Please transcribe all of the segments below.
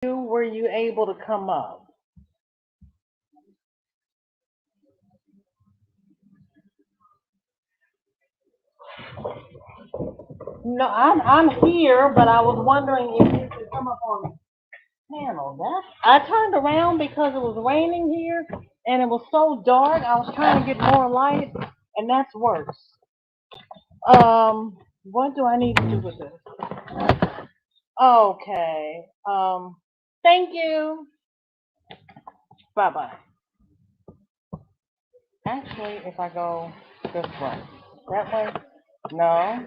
Were you able to come up? No, I'm here, but I was wondering if you could come up on the panel. I turned around because it was raining here and it was so dark. I was trying to get more light, and that's worse. What do I need to do with this? Okay. Thank you. Bye bye. Actually, if I go this way, that way, no.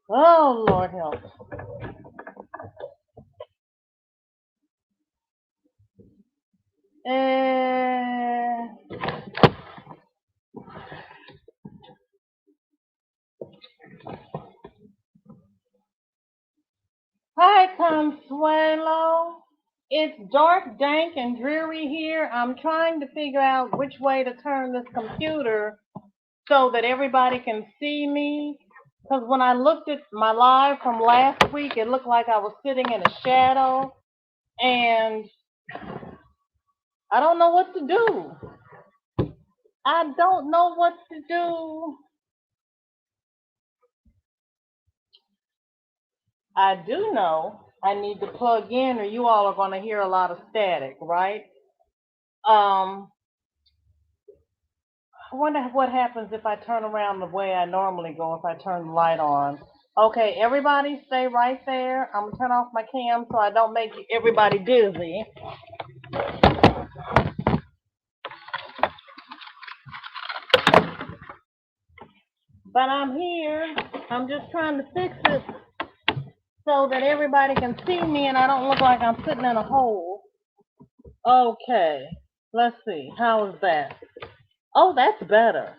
Oh Lord help. Eh, Hi, Consuelo. It's dark, dank, and dreary here. I'm trying to figure out which way to turn this computer so that everybody can see me. Because when I looked at my live from last week, it looked like I was sitting in a shadow, and I don't know what to do. I don't know what to do. I do know I need to plug in, or you all are going to hear a lot of static, right? Um, I wonder what happens if I turn around the way I normally go if I turn the light on. Okay, everybody stay right there. I'm gonna turn off my cam so I don't make everybody dizzy. But I'm here. I'm just trying to fix it so that everybody can see me and I don't look like I'm sitting in a hole. Okay, let's see. How is that? Oh, that's better.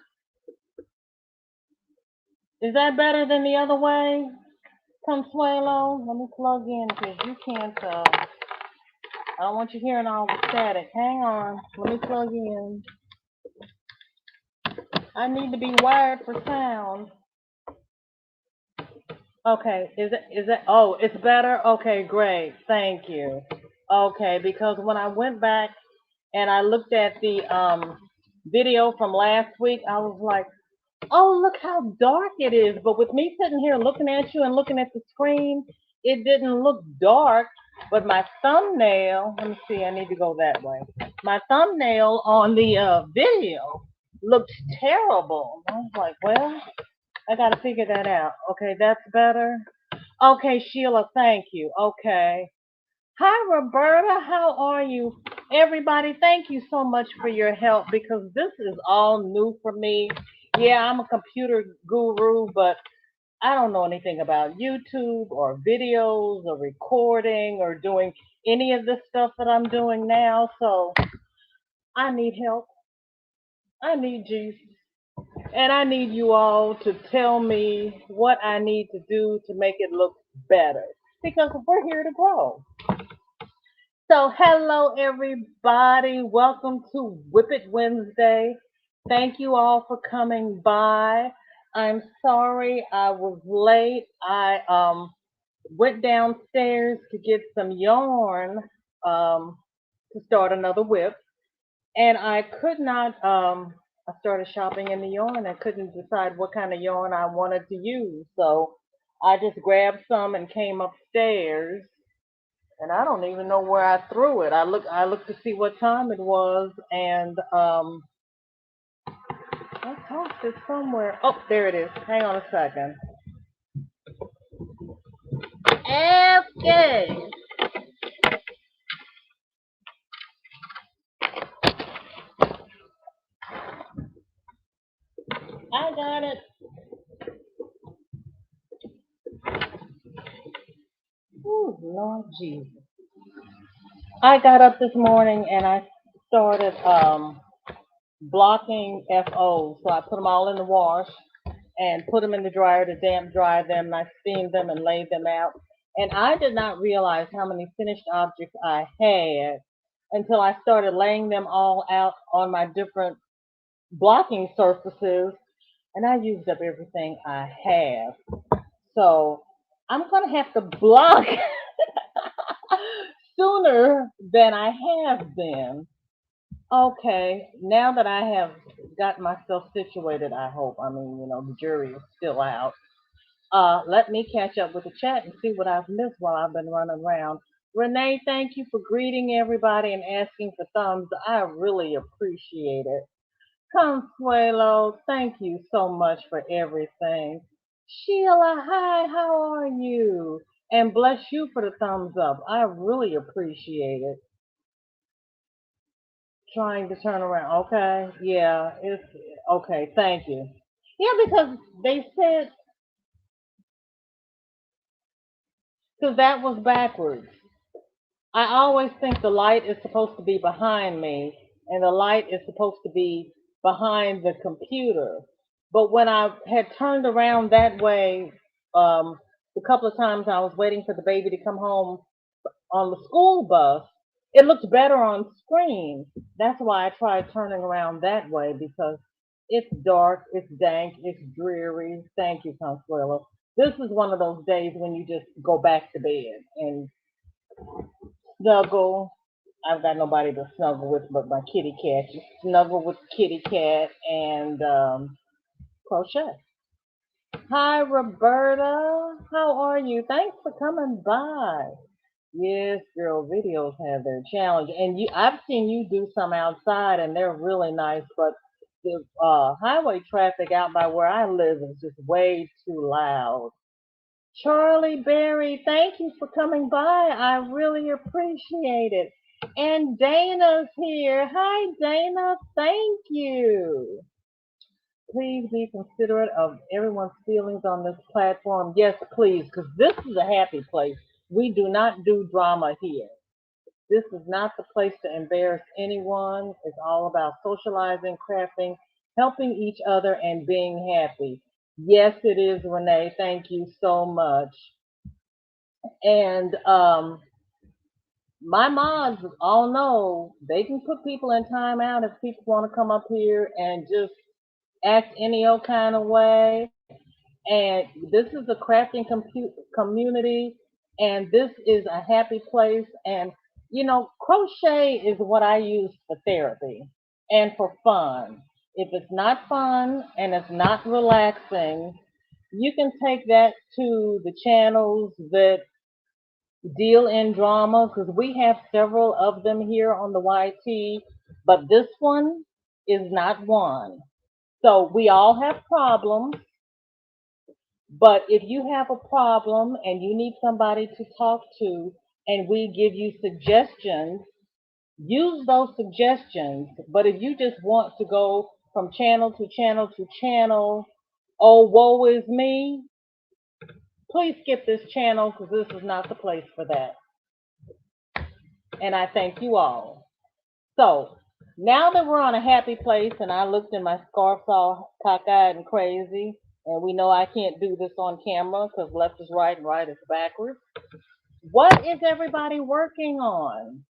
Is that better than the other way? Consuelo, let me plug in because you can't, I don't want you hearing all the static. Hang on, let me plug in. I need to be wired for sound. Okay, oh, it's better? Okay, great, thank you. Okay, because when I went back and I looked at the video from last week, I was like, oh, look how dark it is. But with me sitting here looking at you and looking at the screen, it didn't look dark. But my thumbnail, let me see, I need to go that way. My thumbnail on the video looked terrible. I was like, well, I got to figure that out. Okay, that's better. Okay, Sheila, thank you. Okay. Hi, Roberta. How are you? Everybody, thank you so much for your help because this is all new for me. Yeah, I'm a computer guru, but I don't know anything about YouTube or videos or recording or doing any of this stuff that I'm doing now. So I need help. I need Jesus. And I need you all to tell me what I need to do to make it look better because we're here to grow. So, hello everybody. Welcome to WIP It Wednesday. Thank you all for coming by. I'm sorry I was late. I went downstairs to get some yarn to start another WIP, and I could not. I started shopping in the yarn. I couldn't decide what kind of yarn I wanted to use, so I just grabbed some and came upstairs, and I don't even know where I threw it. I looked to see what time it was, and I tossed it somewhere. Oh, there it is. Hang on a second. Okay. I got it. Oh, Lord Jesus. I got up this morning and I started blocking FOs. So I put them all in the wash and put them in the dryer to damp dry them. And I steamed them and laid them out. And I did not realize how many finished objects I had until I started laying them all out on my different blocking surfaces. And I used up everything I have. So I'm going to have to block sooner than I have been. Okay, now that I have got myself situated, I hope. I mean, the jury is still out. Let me catch up with the chat and see what I've missed while I've been running around. Renee, thank you for greeting everybody and asking for thumbs. I really appreciate it. Consuelo, thank you so much for everything. Sheila, hi, how are you? And bless you for the thumbs up. I really appreciate it. Trying to turn around. Okay, yeah, it's okay. Thank you. Yeah, because they said, because that was backwards. I always think the light is supposed to be behind me and the light is supposed to be behind the computer. But when I had turned around that way, the couple of times I was waiting for the baby to come home on the school bus, it looked better on screen. That's why I tried turning around that way because it's dark, it's dank, it's dreary. Thank you, Consuelo. This is one of those days when you just go back to bed and snuggle. I've got nobody to snuggle with but my kitty cat. Just snuggle with kitty cat and crochet. Hi, Roberta. How are you? Thanks for coming by. Yes, girl, videos have their challenge, and I've seen you do some outside, and they're really nice. But the highway traffic out by where I live is just way too loud. Charlie Berry, thank you for coming by. I really appreciate it. And Dana's here. Hi, Dana. Thank you. Please be considerate of everyone's feelings on this platform. Yes, please, because this is a happy place. We do not do drama here. This is not the place to embarrass anyone. It's all about socializing, crafting, helping each other, and being happy. Yes, it is, Renee. Thank you so much. And my mods all know they can put people in timeout if people want to come up here and just act any old kind of way. And this is a crafting community, and this is a happy place. And crochet is what I use for therapy and for fun. If it's not fun and it's not relaxing, you can take that to the channels that deal in drama because we have several of them here on the YT, but this one is not one. So we all have problems, but if you have a problem and you need somebody to talk to and we give you suggestions, use those suggestions. But if you just want to go from channel to channel to channel, oh, woe is me, please skip this channel because this is not the place for that. And I thank you all. So now that we're on a happy place and I looked in my scarf all cockeyed and crazy, and we know I can't do this on camera because left is right and right is backwards. What is everybody working on?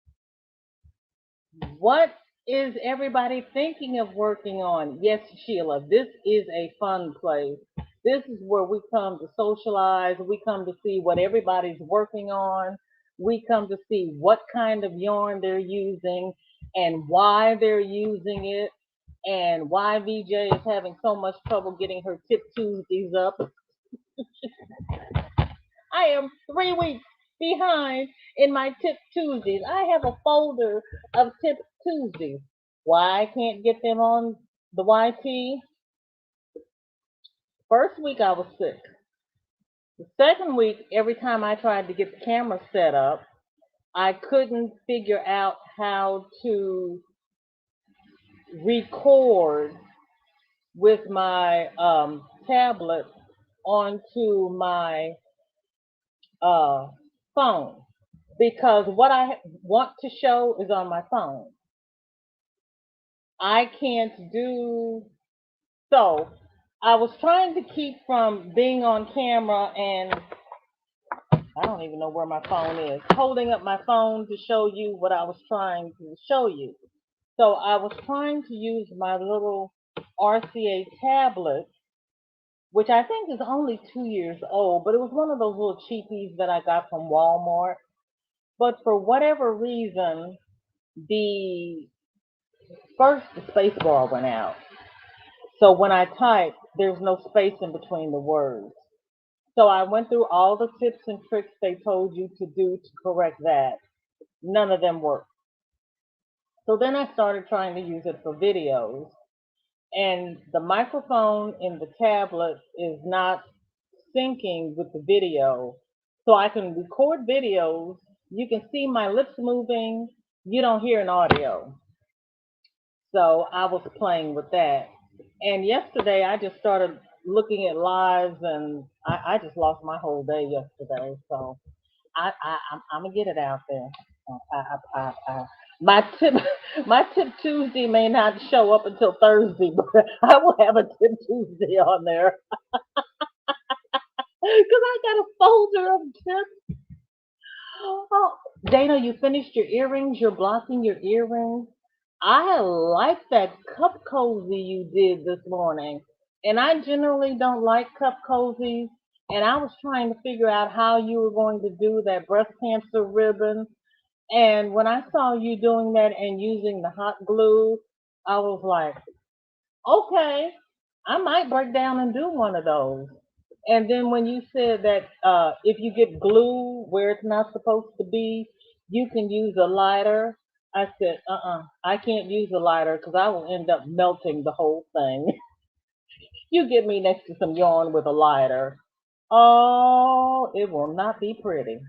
What is everybody thinking of working on? Yes, Sheila, this is a fun place. This is where we come to socialize. We come to see what everybody's working on. We come to see what kind of yarn they're using and why they're using it and why VJ is having so much trouble getting her Tip Tuesdays up. I am 3 weeks behind in my Tip Tuesdays. I have a folder of Tip Tuesdays. Why I can't get them on the YT? First week I was sick. The second week, every time I tried to get the camera set up, I couldn't figure out how to record with my tablet onto my uh, phone because what I want to show is on my phone. I can't do so. I was trying to keep from being on camera and I don't even know where my phone is. Holding up my phone to show you what I was trying to show you. So I was trying to use my little RCA tablet, which I think is only 2 years old, but it was one of those little cheapies that I got from Walmart. But for whatever reason, the first space bar went out. So when I type, there's no space in between the words. So I went through all the tips and tricks they told you to do to correct that. None of them worked. So then I started trying to use it for videos. And the microphone in the tablet is not syncing with the video. So I can record videos. You can see my lips moving. You don't hear an audio. So I was playing with that. And yesterday I just started looking at lives and I just lost my whole day yesterday. So I'm gonna get it out there. My tip my tip Tuesday may not show up until Thursday, but I will have a tip Tuesday on there because I got a folder of tips. Oh, Dana, you finished your earrings. You're blocking your earrings. I like that cup cozy you did this morning. And I generally don't like cup cozies. And I was trying to figure out how you were going to do that breast cancer ribbon. And when I saw you doing that and using the hot glue, I was like, okay, I might break down and do one of those. And then when you said that if you get glue where it's not supposed to be, you can use a lighter. I said, I can't use a lighter because I will end up melting the whole thing. You get me next to some yarn with a lighter. Oh, it will not be pretty.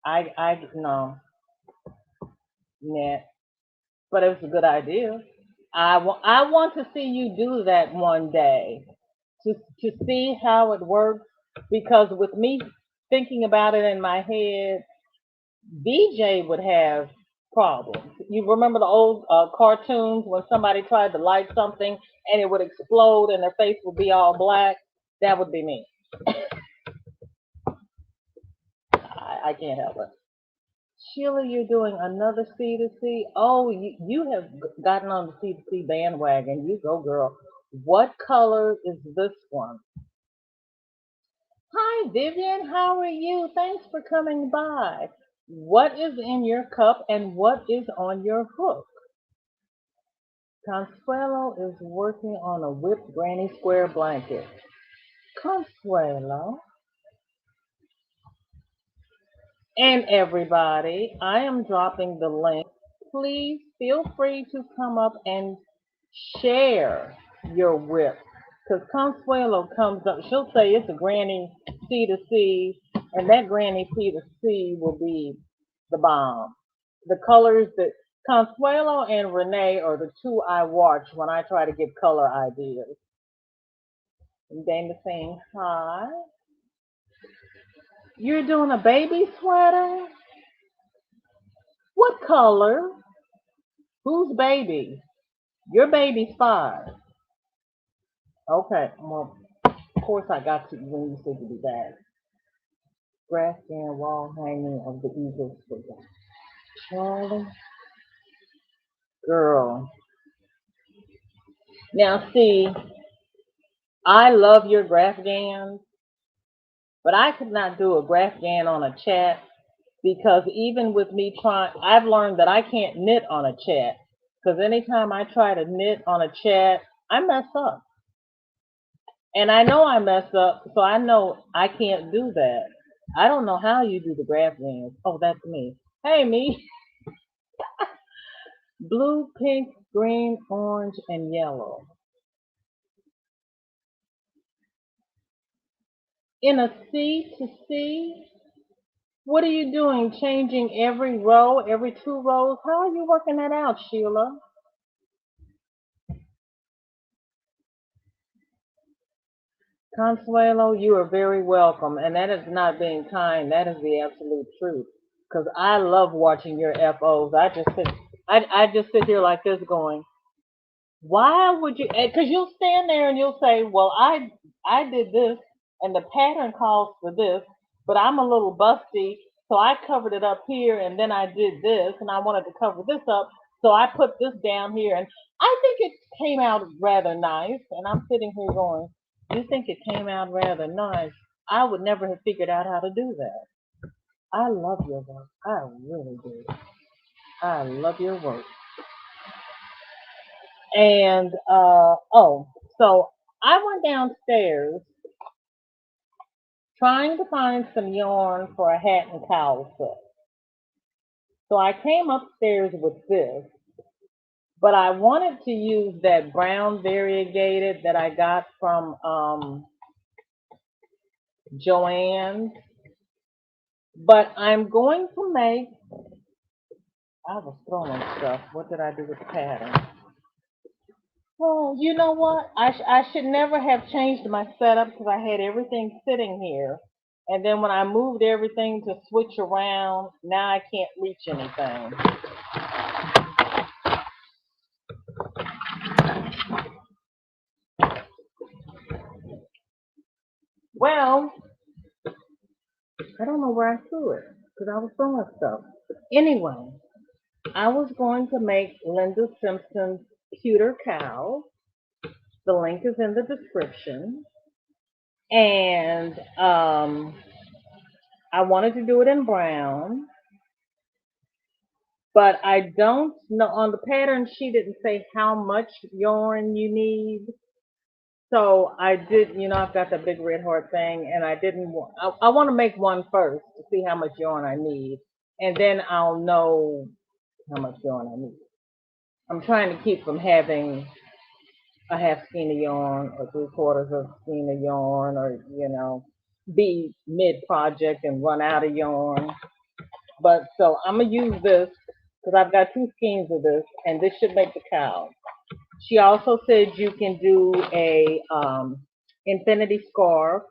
No, nah. But it was a good idea. I want to see you do that one day to see how it works because with me thinking about it in my head, BJ would have problems. You remember the old cartoons when somebody tried to light something and it would explode and their face would be all black? That would be me. I can't help it. Sheila, you're doing another C to C. Oh, you have gotten on the C to C bandwagon. You go, girl. What color is this one? Hi, Vivian. How are you? Thanks for coming by. What is in your cup and what is on your hook? Consuelo is working on a whipped granny square blanket. Consuelo. And everybody, I am dropping the link. Please feel free to come up and share your whip. Because Consuelo comes up, she'll say it's a granny C to C, and that granny C to C will be the bomb. The colors that Consuelo and Renee are the two I watch when I try to get color ideas. And Dana saying hi. You're doing a baby sweater? What color? Whose baby? Your baby's 5. Okay, well, of course I got to when you said to do that. Grass and wall hanging of the eagles for that. Charlie, girl. Now see, I love your graph gans, but I could not do a graph gan on a chat because even with me trying, I've learned that I can't knit on a chat because anytime I try to knit on a chat, I mess up. And I know I mess up, so I know I can't do that. I don't know how you do the graph gans. Oh, that's me. Hey, me. Blue, pink, green, orange, and yellow. In a C to C, what are you doing? Changing every row, every 2 rows? How are you working that out, Sheila? Consuelo, you are very welcome. And that is not being kind. That is the absolute truth. Because I love watching your FOs. I just sit here like this going, why would you? Because you'll stand there and you'll say, well, I did this and the pattern calls for this, but I'm a little busty, so I covered it up here and then I did this and I wanted to cover this up, so I put this down here and I think it came out rather nice. And I'm sitting here going, you think it came out rather nice? I would never have figured out how to do that. I love your work. I really do. I love your work. And so I went downstairs trying to find some yarn for a hat and cowl set. So I came upstairs with this, but I wanted to use that brown variegated that I got from Joann's. But I'm going to make, I was throwing stuff. What did I do with the pattern? Well, you know what? I should never have changed my setup because I had everything sitting here. And then when I moved everything to switch around, now I can't reach anything. Well, I don't know where I threw it because I was throwing stuff. Anyway, I was going to make Linda Simpson's Pewter Cowl. The link is in the description. And I wanted to do it in brown, but I don't know. On the pattern, she didn't say how much yarn you need. So I did, I've got the big red heart thing, and I didn't want, I want to make one first to see how much yarn I need, and then I'll know how much yarn I need. I'm trying to keep from having a half skein of yarn or three-quarters of skein of yarn, or, be mid-project and run out of yarn. But so I'm going to use this because I've got two skeins of this, and this should make the cowl. She also said you can do a infinity scarf,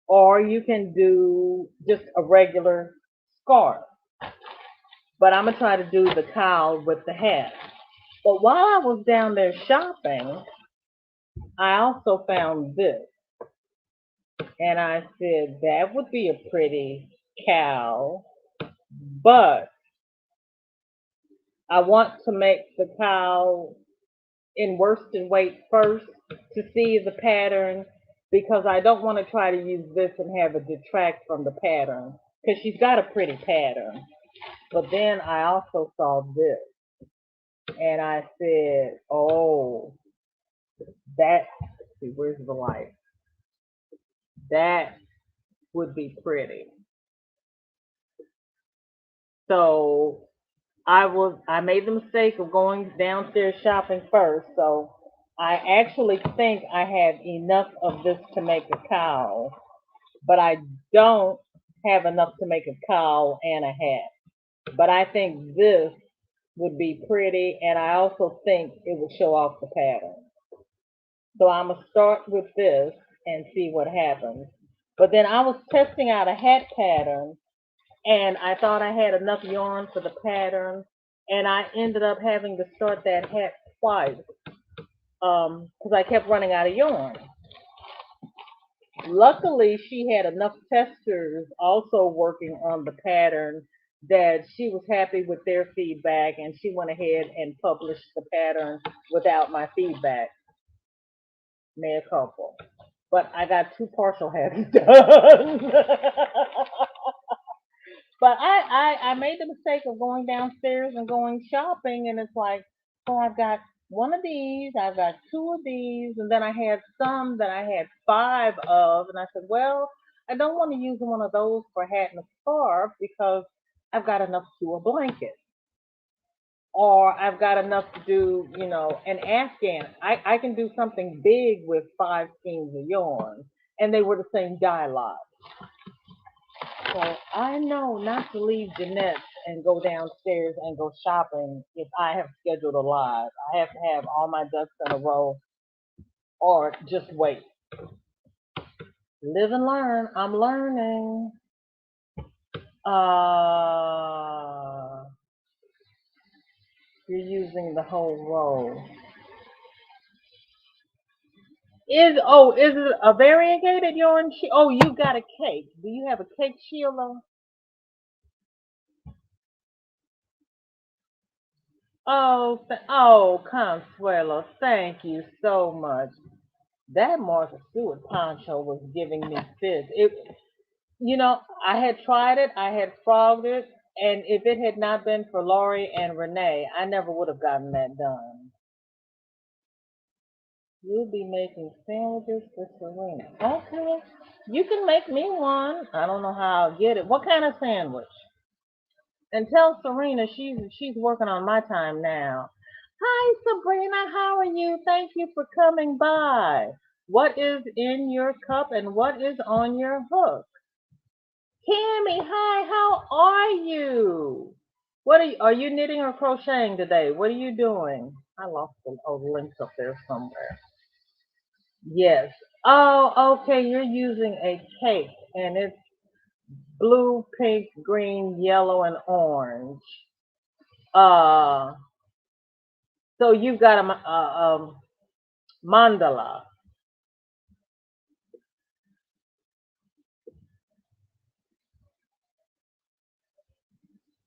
or you can do just a regular scarf. But I'm going to try to do the cowl with the hat. But while I was down there shopping, I also found this. And I said, that would be a pretty cowl, but I want to make the cowl in worsted weight first to see the pattern, because I don't want to try to use this and have it detract from the pattern, because she's got a pretty pattern. But then I also saw this and I said, oh, that, see, where's the light? That would be pretty. So I made the mistake of going downstairs shopping first. So I actually think I have enough of this to make a cowl, but I don't have enough to make a cowl and a hat. But I think this would be pretty, and I also think it would show off the pattern. So I'm gonna start with this and see what happens. But then I was testing out a hat pattern, and I thought I had enough yarn for the pattern, and I ended up having to start that hat twice because I kept running out of yarn. Luckily, she had enough testers also working on the pattern that she was happy with their feedback, and she went ahead and published the pattern without my feedback. Mea culpa. But I got two partial hats done. But I made the mistake of going downstairs and going shopping, and it's like, so I've got one of these, I've got two of these, and then I had some that I had five of, and I said, well, I don't want to use one of those for a hat and a scarf because I've got enough to do a blanket, or I've got enough to do, an Afghan. I can do something big with five skeins of yarn, and they were the same dye lot. So I know not to leave Jeanette's and go downstairs and go shopping if I have scheduled a live. I have to have all my ducks in a row or just wait. Live and learn. I'm learning. You're using the whole row. Is it a variegated yarn? Oh, you got a cake. Do you have a cake, Sheila? Oh, Consuelo, thank you so much. That Martha Stewart poncho was giving me fits. You know, I had tried it, I had frogged it, and if it had not been for Lori and Renee, I never would have gotten that done. You'll be making sandwiches for Serena. Okay. You can make me one. I don't know how I'll get it. What kind of sandwich? And tell Serena she's working on my time now. Hi Sabrina, how are you? Thank you for coming by. What is in your cup and what is on your hook? Tammy, hi, how are you? Are you knitting or crocheting today? What are you doing? I lost the links up there somewhere. Yes. Oh, okay, you're using a cake and it's blue, pink, green, yellow, and orange. Uh, so you've got a mandala.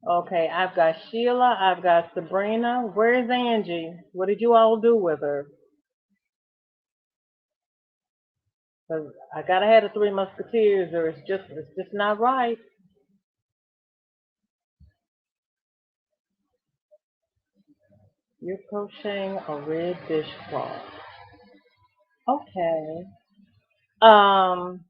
Okay, I've got Sheila, I've got Sabrina. Where's Angie? What did you all do with her? 'Cause I gotta have the Three Musketeers, or it's just not right. You're crocheting a red dishcloth. Okay. Um,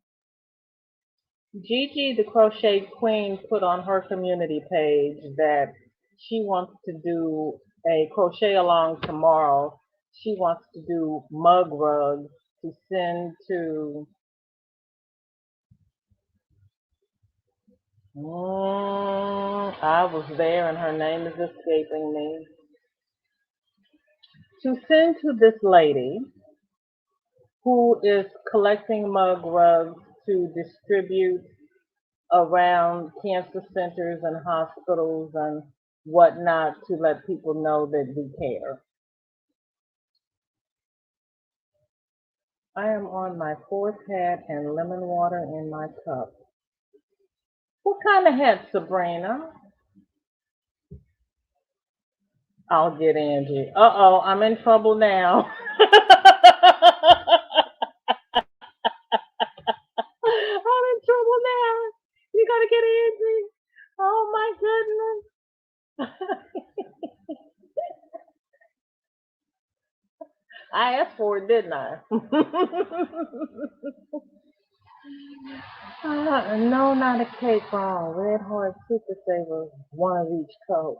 Gigi, the Crochet Queen, put on her community page that she wants to do a crochet along tomorrow. She wants to do mug rugs to send to. I was there and her name is escaping me. To send to this lady who is collecting mug rugs to distribute around cancer centers and hospitals and whatnot to let people know that we care. I am on my fourth hat and lemon water in my cup. What kind of hat, Sabrina? I'll get Angie. Uh-oh, I'm in trouble now. I'm in trouble now. You gotta get Angie. Oh my goodness. I asked for it, didn't I? No, not a cake wrong. Red Heart Super Saver, one of each color.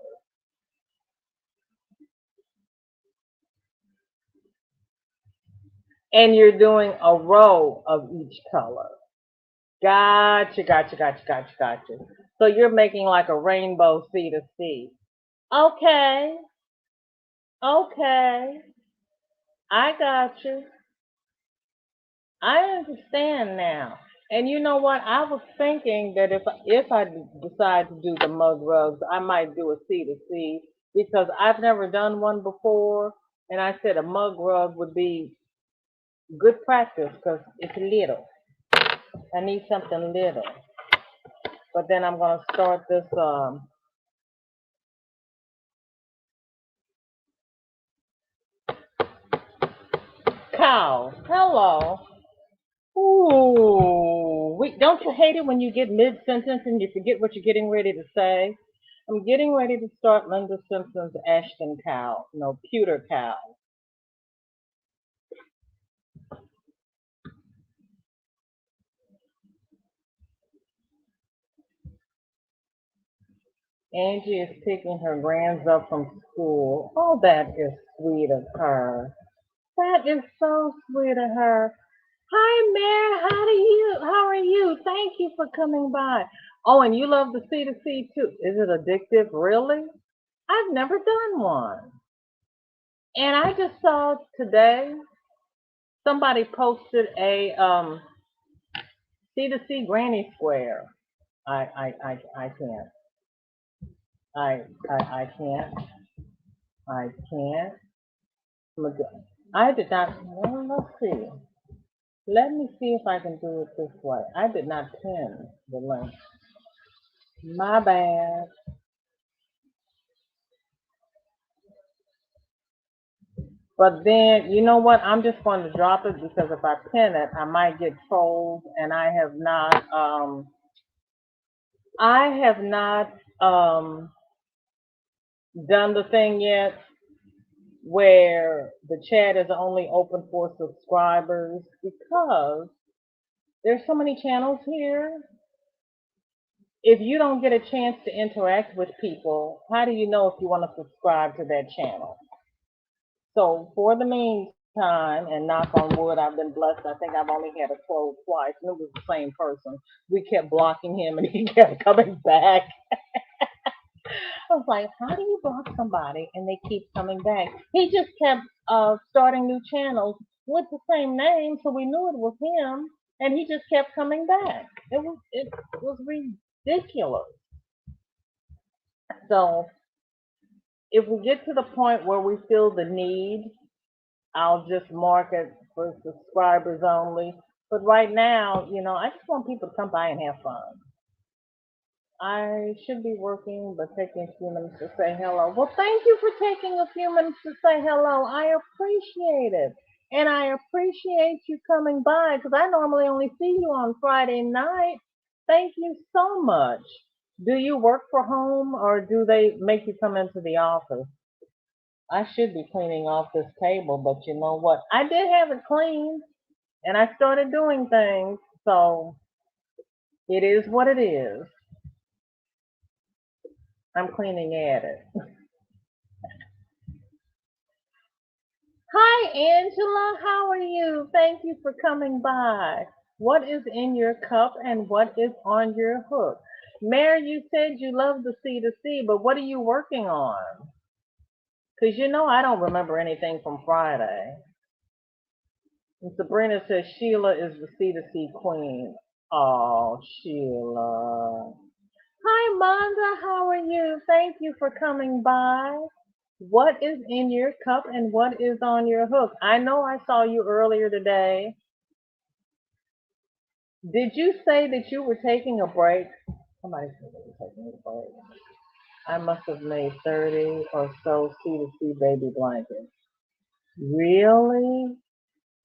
And you're doing a row of each color. Gotcha, gotcha, gotcha, gotcha, gotcha. So you're making like a rainbow C to C. Okay, okay. I got you. I understand now. And you know what? I was thinking that if I decide to do the mug rugs, I might do a C to C because I've never done one before, and I said a mug rug would be good practice because it's little. I need something little. But then I'm gonna start this cow. Hello. Ooh, wait, don't you hate it when you get mid-sentence and you forget what you're getting ready to say? I'm getting ready to start Linda Simpson's Ashton Cowl, no, Pewter Cowl. Angie is picking her grands up from school. Oh, that is sweet of her. That is so sweet of her. Hi, Mary. How are you? Thank you for coming by. Oh, and you love the C to C too. Is it addictive? Really? I've never done one. And I just saw today somebody posted a C to C granny square. I can't. I can't. I can't. Look, I did not. Well, let's see. Let me see if I can do it this way. I did not pin the link. My bad. But then, you know what? I'm just going to drop it because if I pin it, I might get trolls, and I have not. I have not done the thing yet where the chat is only open for subscribers because there's so many channels here. If you don't get a chance to interact with people, how do you know if you want to subscribe to that channel? So for the meantime, and knock on wood, I've been blessed. I think I've only had a close twice, and it was the same person. We kept blocking him, and he kept coming back. I was like, how do you block somebody and they keep coming back? He just kept starting new channels with the same name, so we knew it was him, and he just kept coming back. It was ridiculous. So if we get to the point where we feel the need, I'll just mark it for subscribers only. But right now, I just want people to come by and have fun. I should be working, but taking a few minutes to say hello. Well, thank you for taking a few minutes to say hello. I appreciate it. And I appreciate you coming by because I normally only see you on Friday night. Thank you so much. Do you work from home or do they make you come into the office? I should be cleaning off this table, but you know what? I did have it cleaned and I started doing things. So it is what it is. I'm cleaning at it. Hi, Angela. How are you? Thank you for coming by. What is in your cup and what is on your hook? Mary, you said you love the C to C, but what are you working on? Because I don't remember anything from Friday. And Sabrina says Sheila is the C to C queen. Oh, Sheila. Hi, Monda. How are you? Thank you for coming by. What is in your cup and what is on your hook? I know I saw you earlier today. Did you say that you were taking a break? Somebody said they were taking a break. I must have made 30 or so C to C baby blankets. Really?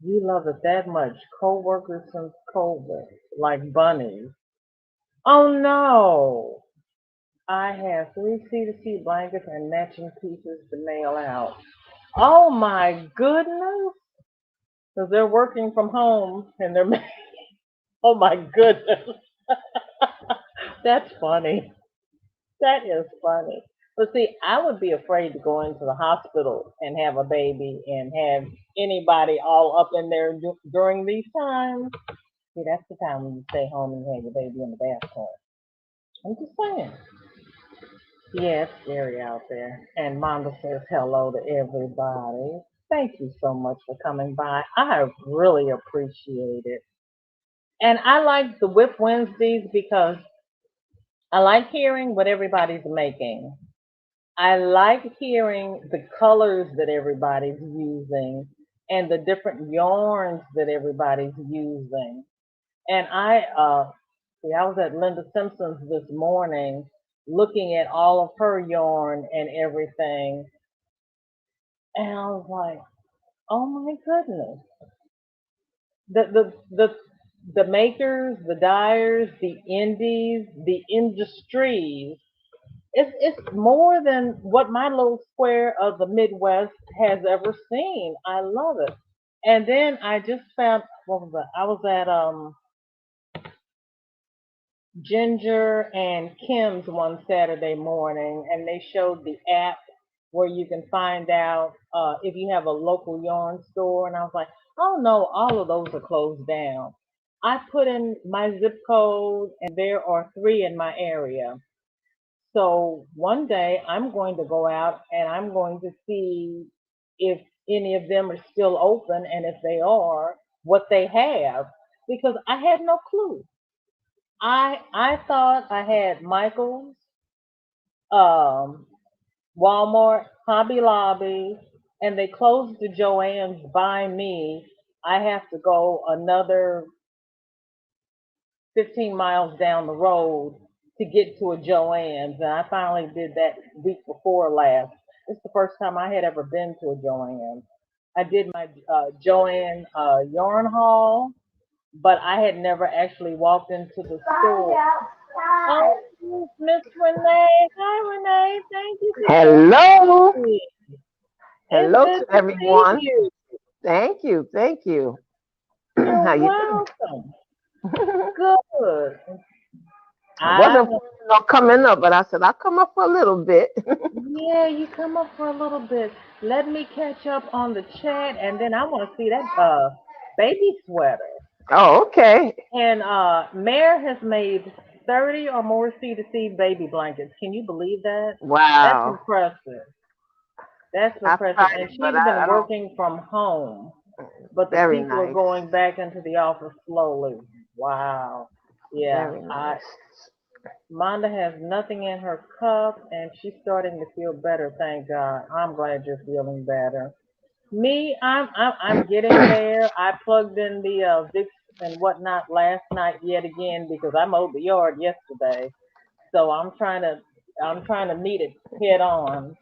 You love it that much? Co-workers since COVID, like bunnies. Oh no! I have 3 C to C blankets and matching pieces to mail out. Oh my goodness! Because they're working from home and they're oh my goodness. That's funny. That is funny. But see, I would be afraid to go into the hospital and have a baby and have anybody all up in there during these times. See, that's the time when you stay home and you have your baby in the bathtub. I'm just saying. Yeah, it's scary out there. And Mama says hello to everybody. Thank you so much for coming by. I really appreciate it. And I like the WIP Wednesdays because I like hearing what everybody's making. I like hearing the colors that everybody's using and the different yarns that everybody's using. And I was at Linda Simpson's this morning looking at all of her yarn and everything. And I was like, oh my goodness. The makers, the dyers, the indies, the industries. It's more than what my little square of the Midwest has ever seen. I love it. And then I just found what was that? I was at Ginger and Kim's one Saturday morning, and they showed the app where you can find out if you have a local yarn store. And I was like, oh no, all of those are closed down. I put in my zip code, and there are 3 in my area. So one day I'm going to go out and I'm going to see if any of them are still open, and if they are, what they have, because I had no clue. I thought I had Michael's, um, Walmart, Hobby Lobby, and they closed the Joann's by me. I have to go another 15 miles down the road to get to a Joann's, and I finally did that week before last. It's the first time I had ever been to a Joann's. I did my Joann yarn haul, but I had never actually walked into the store. Oh, Miss Renee. Hi, Renee. Thank you for Hello. coming. It's Hello good to to see everyone. you. Thank you. Thank you. You're How you doing? welcome. Good. I I wasn't planning on coming up, but I said I'll come up for a little bit. Yeah, you come up for a little bit. Let me catch up on the chat, and then I want to see that baby sweater. Oh, okay. And Mare has made 30 or more C to C baby blankets. Can you believe that? That's Wow. impressive. That's I've impressive. tried And it, but she's been I don't. working from home, but the Very people are nice. going back into the office slowly. Wow. Yeah, Very I nice. Monda has nothing in her cup, and she's starting to feel better. Thank God. I'm glad you're feeling better. Me, I'm getting there. I plugged in the Vicks and whatnot last night yet again because I mowed the yard yesterday. So I'm trying to meet it head on.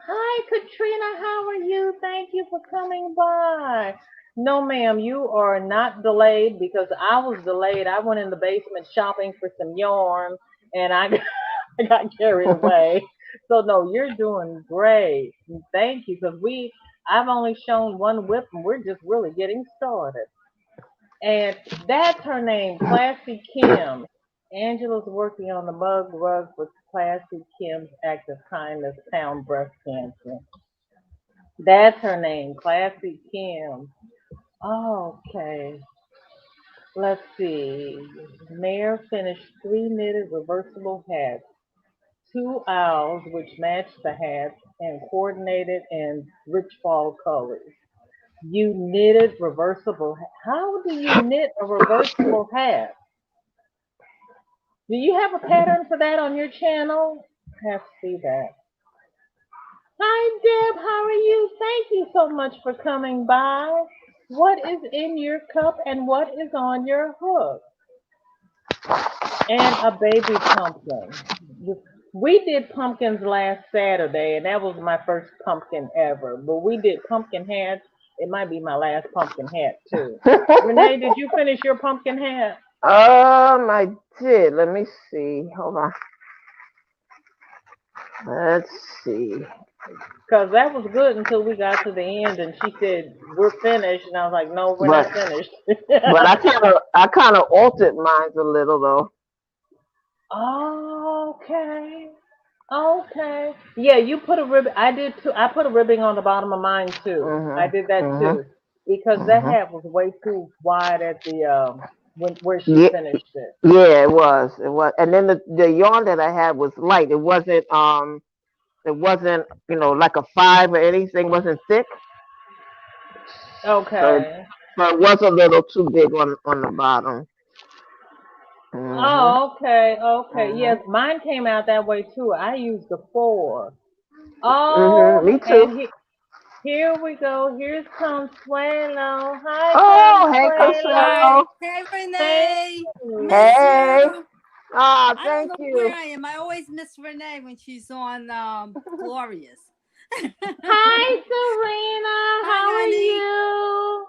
Hi, Katrina. How are you? Thank you for coming by. No, ma'am, you are not delayed because I was delayed. I went in the basement shopping for some yarn and I got carried away. So no, you're doing great. Thank you because I've only shown one whip and we're just really getting started. And that's her name, Classy Kim. Angela's working on the mug rug for Classy Kim's Act of Kindness Pound Breast Cancer. That's her name, Classy Kim. Okay, let's see. Mayor finished 3 knitted reversible hats, 2 owls which matched the hats and coordinated in rich fall colors. You knitted reversible. How do you knit a reversible hat? Do you have a pattern for that on your channel? I have to see that. Hi, Deb. How are you? Thank you so much for coming by. What is in your cup and what is on your hook? And a baby pumpkin. We did pumpkins last Saturday, and that was my first pumpkin ever. But we did pumpkin hats. It might be my last pumpkin hat, too. Renee, did you finish your pumpkin hat? I did. Let me see. Hold on. Let's see. Because that was good until we got to the end, and she said, "We're finished." And I was like, "No, we're But not finished." I kind of altered mine a little though. Okay. Okay. Yeah, you put a ribbon. I did too. I put a ribbing on the bottom of mine too. I Mhm. did that Mhm. too because that Mhm. hat was way too wide at the where she Yeah. finished it. Yeah. It was. It was. And then the yarn that I had was light. It wasn't. It wasn't. Like a five or anything. Wasn't thick. So Okay. so it was a little too big on the bottom. Mhm. Oh, okay. Okay. Yes, Mhm. mine came out that way too. I used the 4. Mhm. Oh, Me too. and here we go. Here's Consuelo. Hi, Oh, hey, Consuelo. Hi. Consuelo. Hey, Thank Renee. you. Miss Hey. you. Ah, I don't thank know where you. I am. I always miss Renee when she's on Glorious. Hi, Serena. Hi, How are honey. you?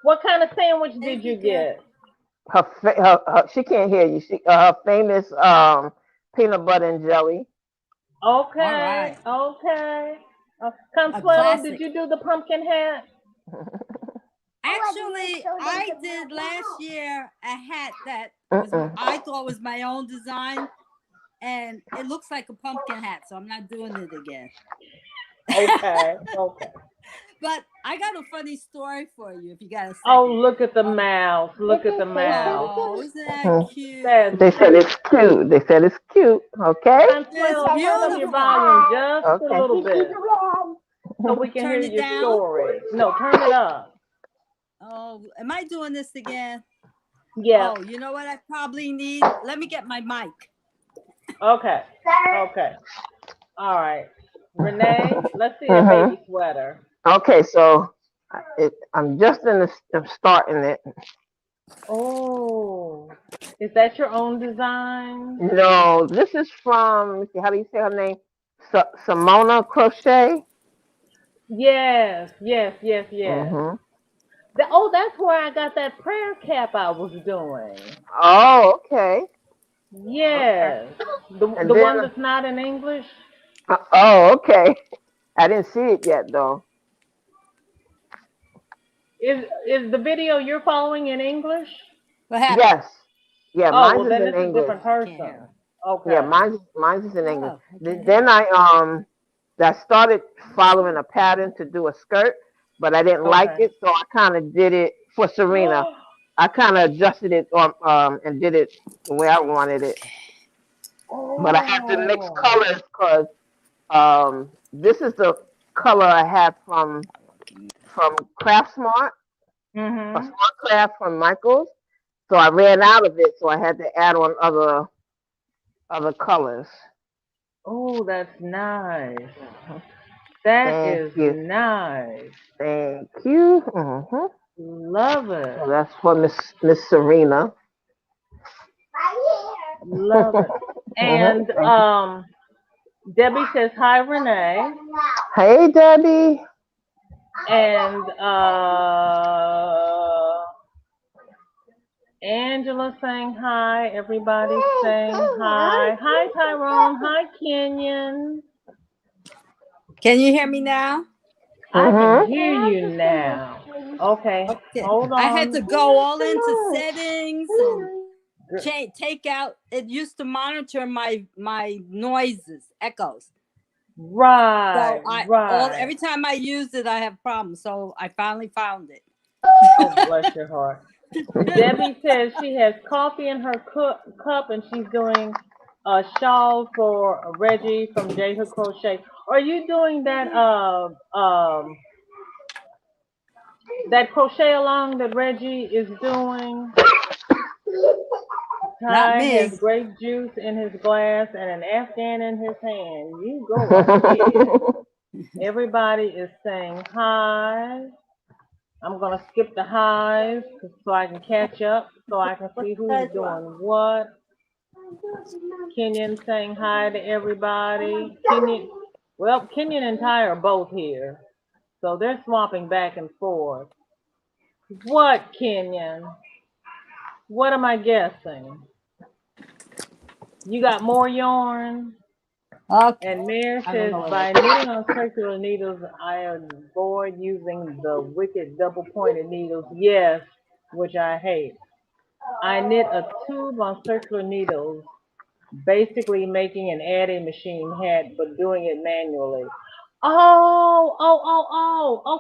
What kind of sandwich did Thank you, you dear. get? She can't hear you. Her famous peanut butter and jelly. All Okay, right. okay. A Consuelo, did classic. you do the pumpkin hat? Actually, I did last year a hat that was Mm-mm. I thought was my own design, and it looks like a pumpkin hat, so I'm not doing it again. Okay, okay. But I got a funny story for you if you got a Oh, second. look at the Um, mouse. Look at the mouse. oh, isn't that Mhm. That's cute? They said cute. it's cute. They said it's cute. Okay. It's Consuelo, turn up your beautiful. volume just a Okay. little bit so we can hear Turn it your down. story. No, turn it up. Oh, am I doing this again? Yeah. Oh, you know what I probably need? Let me get my mic. Okay. Okay. All right. Renee, let's see that hmm baby sweater. Okay. So I'm just I'm starting it. Oh, is that your own design? No, this is from. Let's see, how do you say her name? Simona Crochet. Yes, yes, yes, yes. hmm Oh, that's where I got that prayer cap I was doing. Oh, okay. Okay. Yes. And The then, one that's not in English? oh, okay. I didn't see it yet though. Is the video you're following in English? What happened? Yes. Yeah, Oh, mine well is then in it's a English. different I can't hear person. him. Yeah, Okay. mine is in English. Oh, I can't hear Then him. I started following a pattern to do a skirt, but I didn't like Okay. it, so I kind of did it for Serena. I kind of adjusted it and did it the way I wanted it. But I had to mix Oh. colors because this is the color I had from Craft Smart or Mhm. Smart Craft from Michaels. So I ran out of it, so I had to add on other colors. Oh, that's nice. Mhm. That Thank is you. nice. Thank you. Love it. So that's for Miss Serena. Love it. And Thank you. Debbie says hi, Renee. Hey, Debbie. And Angela saying hi. Everybody saying hi. Hi, Tyrone. Hi, Kenyon. Can you hear me now? I can Mm-hmm. hear you now. Okay, Okay. hold I had to on. go all into settings and take out. It used to monitor my noises, echoes. So Right, right. every time I used it, I have problems. So I finally found it. Oh, bless your heart. Debbie says she has coffee in her cup and she's doing a shawl for Reggie from J Hook Crochet. Are you doing that crochet along that Reggie is doing? Not Ty me. has grape juice in his glass and an Afghan in his hand. You go right ahead. Everybody is saying hi. I'm gonna skip the highs so I can catch up, so I can see who's doing what. Kenyon saying hi to everybody. Kenyon and Ty are both here, so they're swapping back and forth. What, Kenyon? What am I guessing? You got more yarn? Okay. And Mayor I don't says, know what by knitting on circular needles, I avoid using the wicked double pointed needles. Yes, which I hate. I knit a tube on circular needles, basically making an adding machine hat, but doing it manually.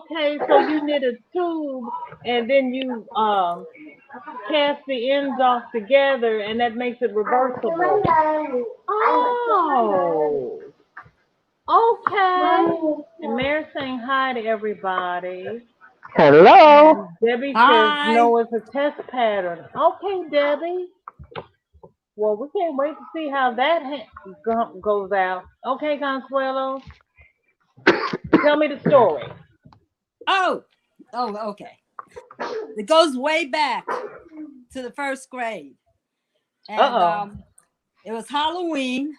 Okay. So you knit a tube and then you cast the ends off together, and that makes it reversible. Oh, okay. And Mary's saying hi to everybody. Hello. And Debbie says, Hi. no, it's a test pattern. Okay, Debbie. Well, we can't wait to see how that goes out. Okay, Consuelo, tell me the story. Oh. Okay. It goes way back to the first grade, and Uh-oh. it was Halloween,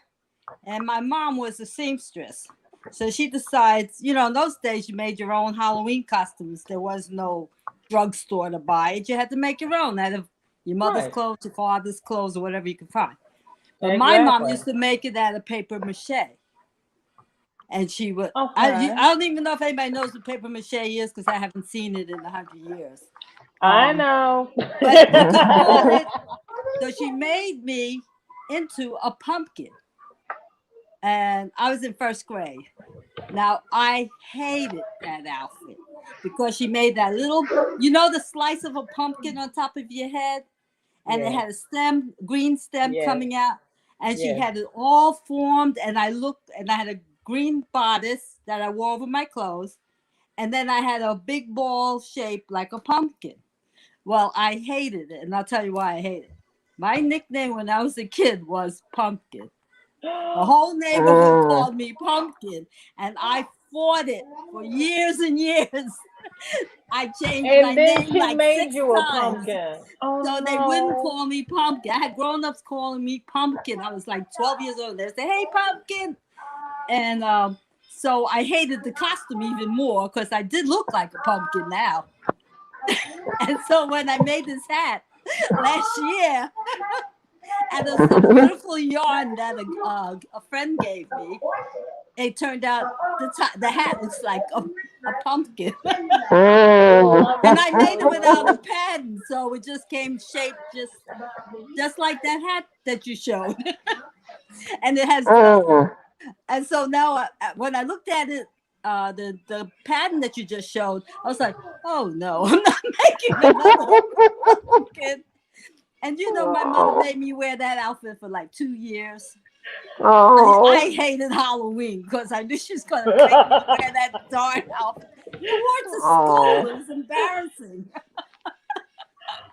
and my mom was a seamstress. So she decides, in those days you made your own Halloween costumes. There was no drugstore to buy it. You had to make your own out of your mother's Right. clothes, your father's clothes, or whatever you could find. But my mom Exactly. used to make it out of paper mache. And she would, I Okay. don't even know if anybody knows what paper mache is because I haven't seen it in 100 years. I know. But you could fold it. So she made me into a pumpkin. And I was in first grade. Now, I hated that outfit because she made that little, the slice of a pumpkin on top of your head, and it Yes. had a green stem Yes. coming out, and she Yes. had it all formed, and I had a green bodice that I wore over my clothes, and then I had a big ball shaped like a pumpkin. Well, I hated it, and I'll tell you why I hated it. My nickname when I was a kid was Pumpkin. The whole neighborhood Mm. called me Pumpkin, and I fought it for years and years. I changed my And then name she like made 6 you a times pumpkin. Oh so they wouldn't no. call me Pumpkin. I had grown-ups calling me Pumpkin. I was like 12 years old. They say, "Hey, Pumpkin," and so I hated the costume even more because I did look like a pumpkin now. And so when I made this hat last year, and it was a beautiful yarn that a friend gave me, it turned out the hat looks like a pumpkin. And I made it without a pattern, so it just came shaped just like that hat that you showed. And it has, and so now when I looked at it, the pattern that you just showed, I was like, oh no, I'm not making another pumpkin. And you know, my mother made me wear that outfit for like 2 years. I hated Halloween because I knew she was going to make me wear that darn outfit. You wore it to school. It was embarrassing.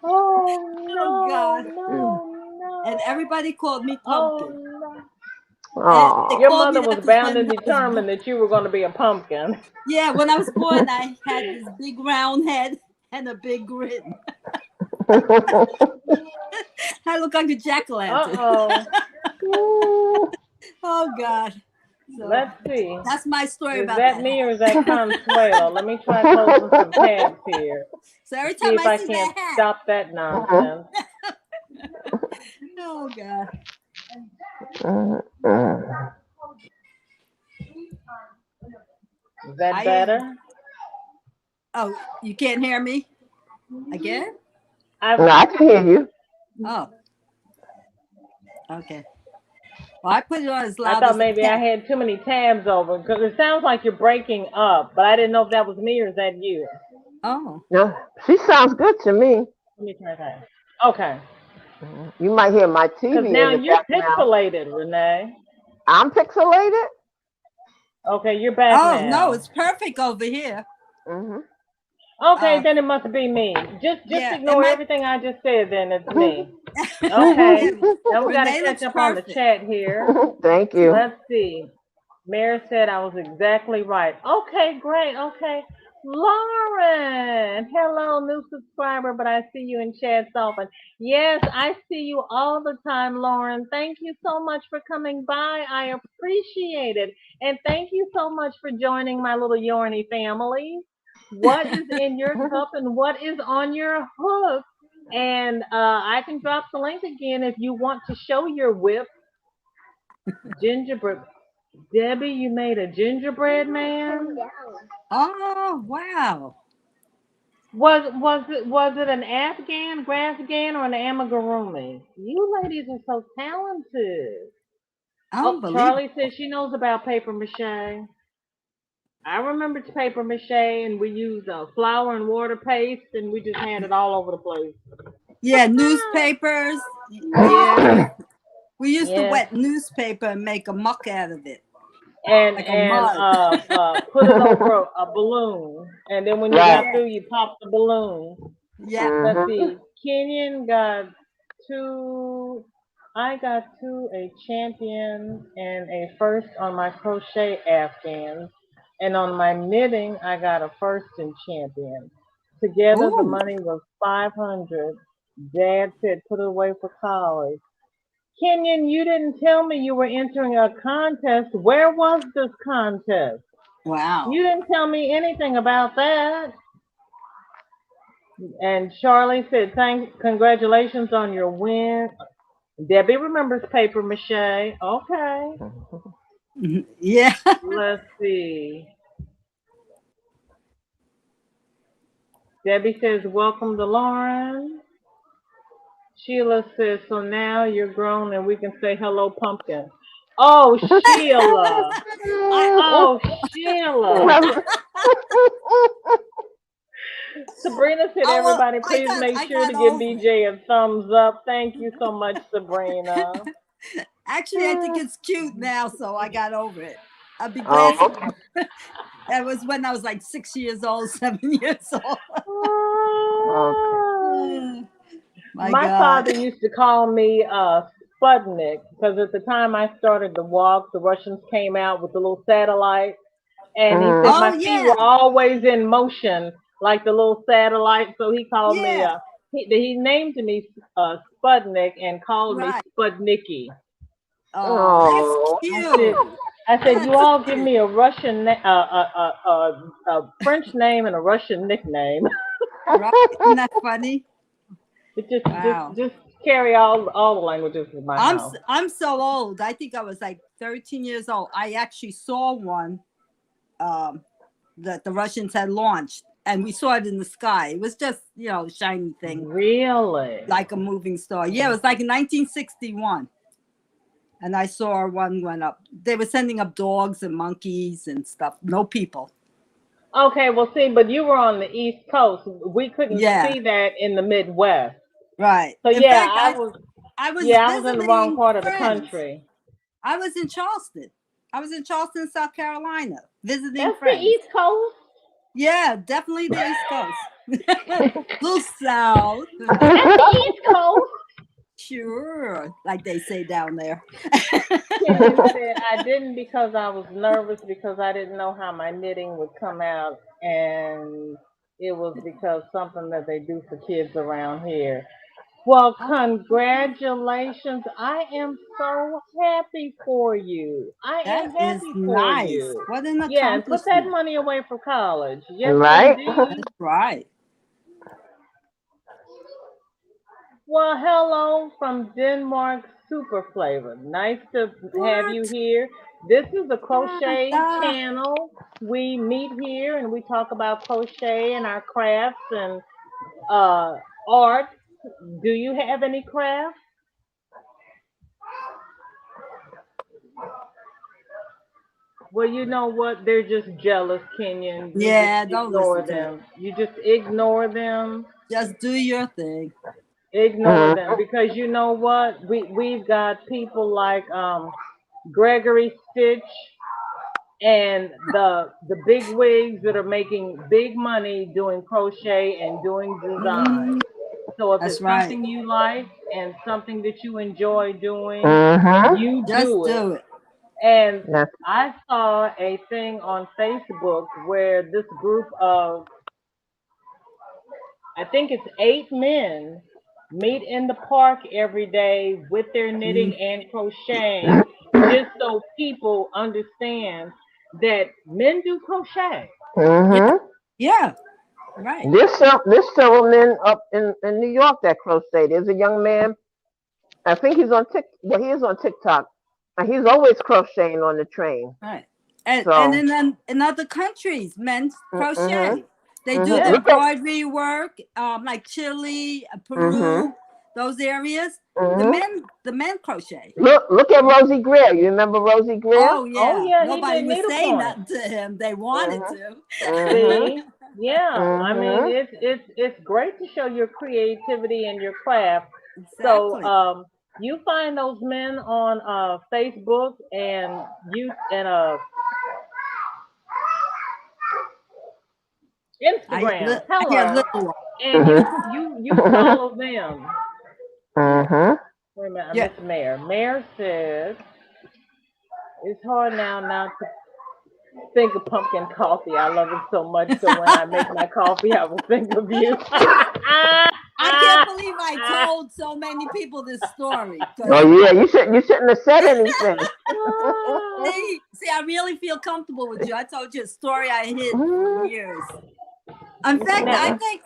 Oh God. No. And everybody called me pumpkin. Your mother was bound and determined that you were going to be a pumpkin. Yeah, when I was born, I had this big round head and a big grin. I look like a jack-o'-lantern. Oh God. So, let's see. That's my story about that. Is that me or is that Consuelo? Let me try closing some tabs here. So every time see if I can't stop that nonsense. Oh God. Is that better? Oh, you can't hear me again? I can hear you. Oh. Okay. Well, I put it on as loud. I thought maybe I had too many tabs over because it sounds like you're breaking up, but I didn't know if that was me or is that you. Oh. No, she sounds good to me. Let me try that. Okay. You might hear my TV. Because now you're pixelated, Renee. I'm pixelated? Okay, you're back now. Oh, no, it's perfect over here. Okay, then it must be me. Just ignore everything I just said, then it's me. Okay. Now we got to catch up on the chat here. Thank you. Let's see. Mary said I was exactly right. Okay, great. Okay. Lauren, hello, new subscriber, but I see you in chats often. Yes, I see you all the time, Lauren. Thank you so much for coming by. I appreciate it. And thank you so much for joining my little Yarny family. What is in your cup and what is on your hook? And I can drop the link again if you want to show your WIP gingerbread. Debbie, you made a gingerbread man? Oh, wow. Was it an Afghan, Grafghan, or an amigurumi? You ladies are so talented. Charlie says she knows about paper mache. I remember paper mache, and we used flour and water paste, and we just had it all over the place. Yeah, newspapers. Yeah. We used to wet newspaper and make a muck out of it. And put it over a balloon, and then when you got through, you pop the balloon. Yeah. Let's see. Kenyon got 2. I got 2, a champion and a first on my crochet Afghans, and on my knitting, I got a first and champion. Together, the money was $500. Dad said, "Put it away for college." Kenyon, you didn't tell me you were entering a contest. Where was this contest? Wow. You didn't tell me anything about that. And Charlie said, congratulations on your win. Debbie remembers paper mache. Okay. Yeah. Let's see. Debbie says, welcome to Lauren. Sheila says, so now you're grown and we can say hello, pumpkin. Oh, Sheila. Sheila. Sabrina said, everybody, please make sure to give BJ a thumbs up. Thank you so much, Sabrina. Actually, I think it's cute now, so I got over it. I'd be glad. That was when I was like 6 years old, 7 years old. My father used to call me Sputnik because at the time I started to walk, the Russians came out with the little satellite, and he said my feet were always in motion like the little satellite. So he called me. He named me Sputnik and called me Sputniki. Oh, that's cute. I said, you all give me a Russian, a French name and a Russian nickname. Right? Isn't that funny? It just, Wow. just carry all the languages in my house. I'm so old. I think I was like 13 years old. I actually saw one that the Russians had launched, and we saw it in the sky. It was just, a shiny thing, Really? like a moving star. Yeah, it was like in 1961. And I saw one went up. They were sending up dogs and monkeys and stuff. No people. Okay, well, see, but you were on the East Coast. We couldn't Yeah. see that in the Midwest. Right. So In yeah, fact, I was I was in the wrong visiting part of the friends. country. I was in Charleston. South Carolina, visiting That's friends. the East Coast. Yeah, definitely the East Coast. Little South. That's the East Coast. Sure, like they say down there. Kenny said I didn't because I was nervous because I didn't know how my knitting would come out, and it was because something that they do for kids around here. Well, congratulations. I am so happy for you. I That am is happy for nice. you. What an Yeah, and put that accomplishment. money away for college. Yes, Right? indeed. That's right. Well, hello from Denmark, Super Flavor. Nice to have you What? here. This is the Crochet Da. channel. We meet here and we talk about crochet and our crafts and art. Do you have any crafts? Well, you know what? They're just jealous, Kenyon. You Yeah, just don't ignore listen to it. them. You just ignore them. Just do your thing. Ignore them because you know what? We've got people like Gregory Stitch and the big wigs that are making big money doing crochet and doing design. Mhm. So if That's it's right. something you like and something that you enjoy doing, Mm-hmm. you Just do it. do it. And That's I saw a thing on Facebook where this group of, I think it's 8 men, meet in the park every day with their knitting Mm. and crocheting, just so people understand that men do crochet. Yeah. mm-hmm. Yeah. Right. There's several men up in New York that crochet. There's a young man. I think he's on Well, he is on TikTok. And he's always crocheting on the train. Right. And So, in other countries, men mm-hmm, crochet. They do the mm-hmm. Yeah. embroidery work, like Chile, Mm-hmm, Peru, those areas. mm-hmm. The men crochet. Look at Rosie Greer. You remember Rosie Greer? Oh Oh yeah. yeah, he Nobody did was saying needlepoint. nothing to him. They wanted Mm-hmm, to. mm-hmm, See? Yeah. I mean, mm-hmm. it's great to show your creativity and your craft. So Exactly. you find those men on Facebook and you and Instagram. I hear Hello. little one. And Mm-hmm. you follow them. Mm-hmm. Wait a minute, I Yeah. missed Mayor. Mayor says it's hard now not to think of pumpkin coffee. I love it so much. So when I make my coffee, I will think of you. I can't believe I told so many people this story. 'Cause Oh yeah, you shouldn't have said anything. see, I really feel comfortable with you. I told you a story I hid for years. In fact, I Now, think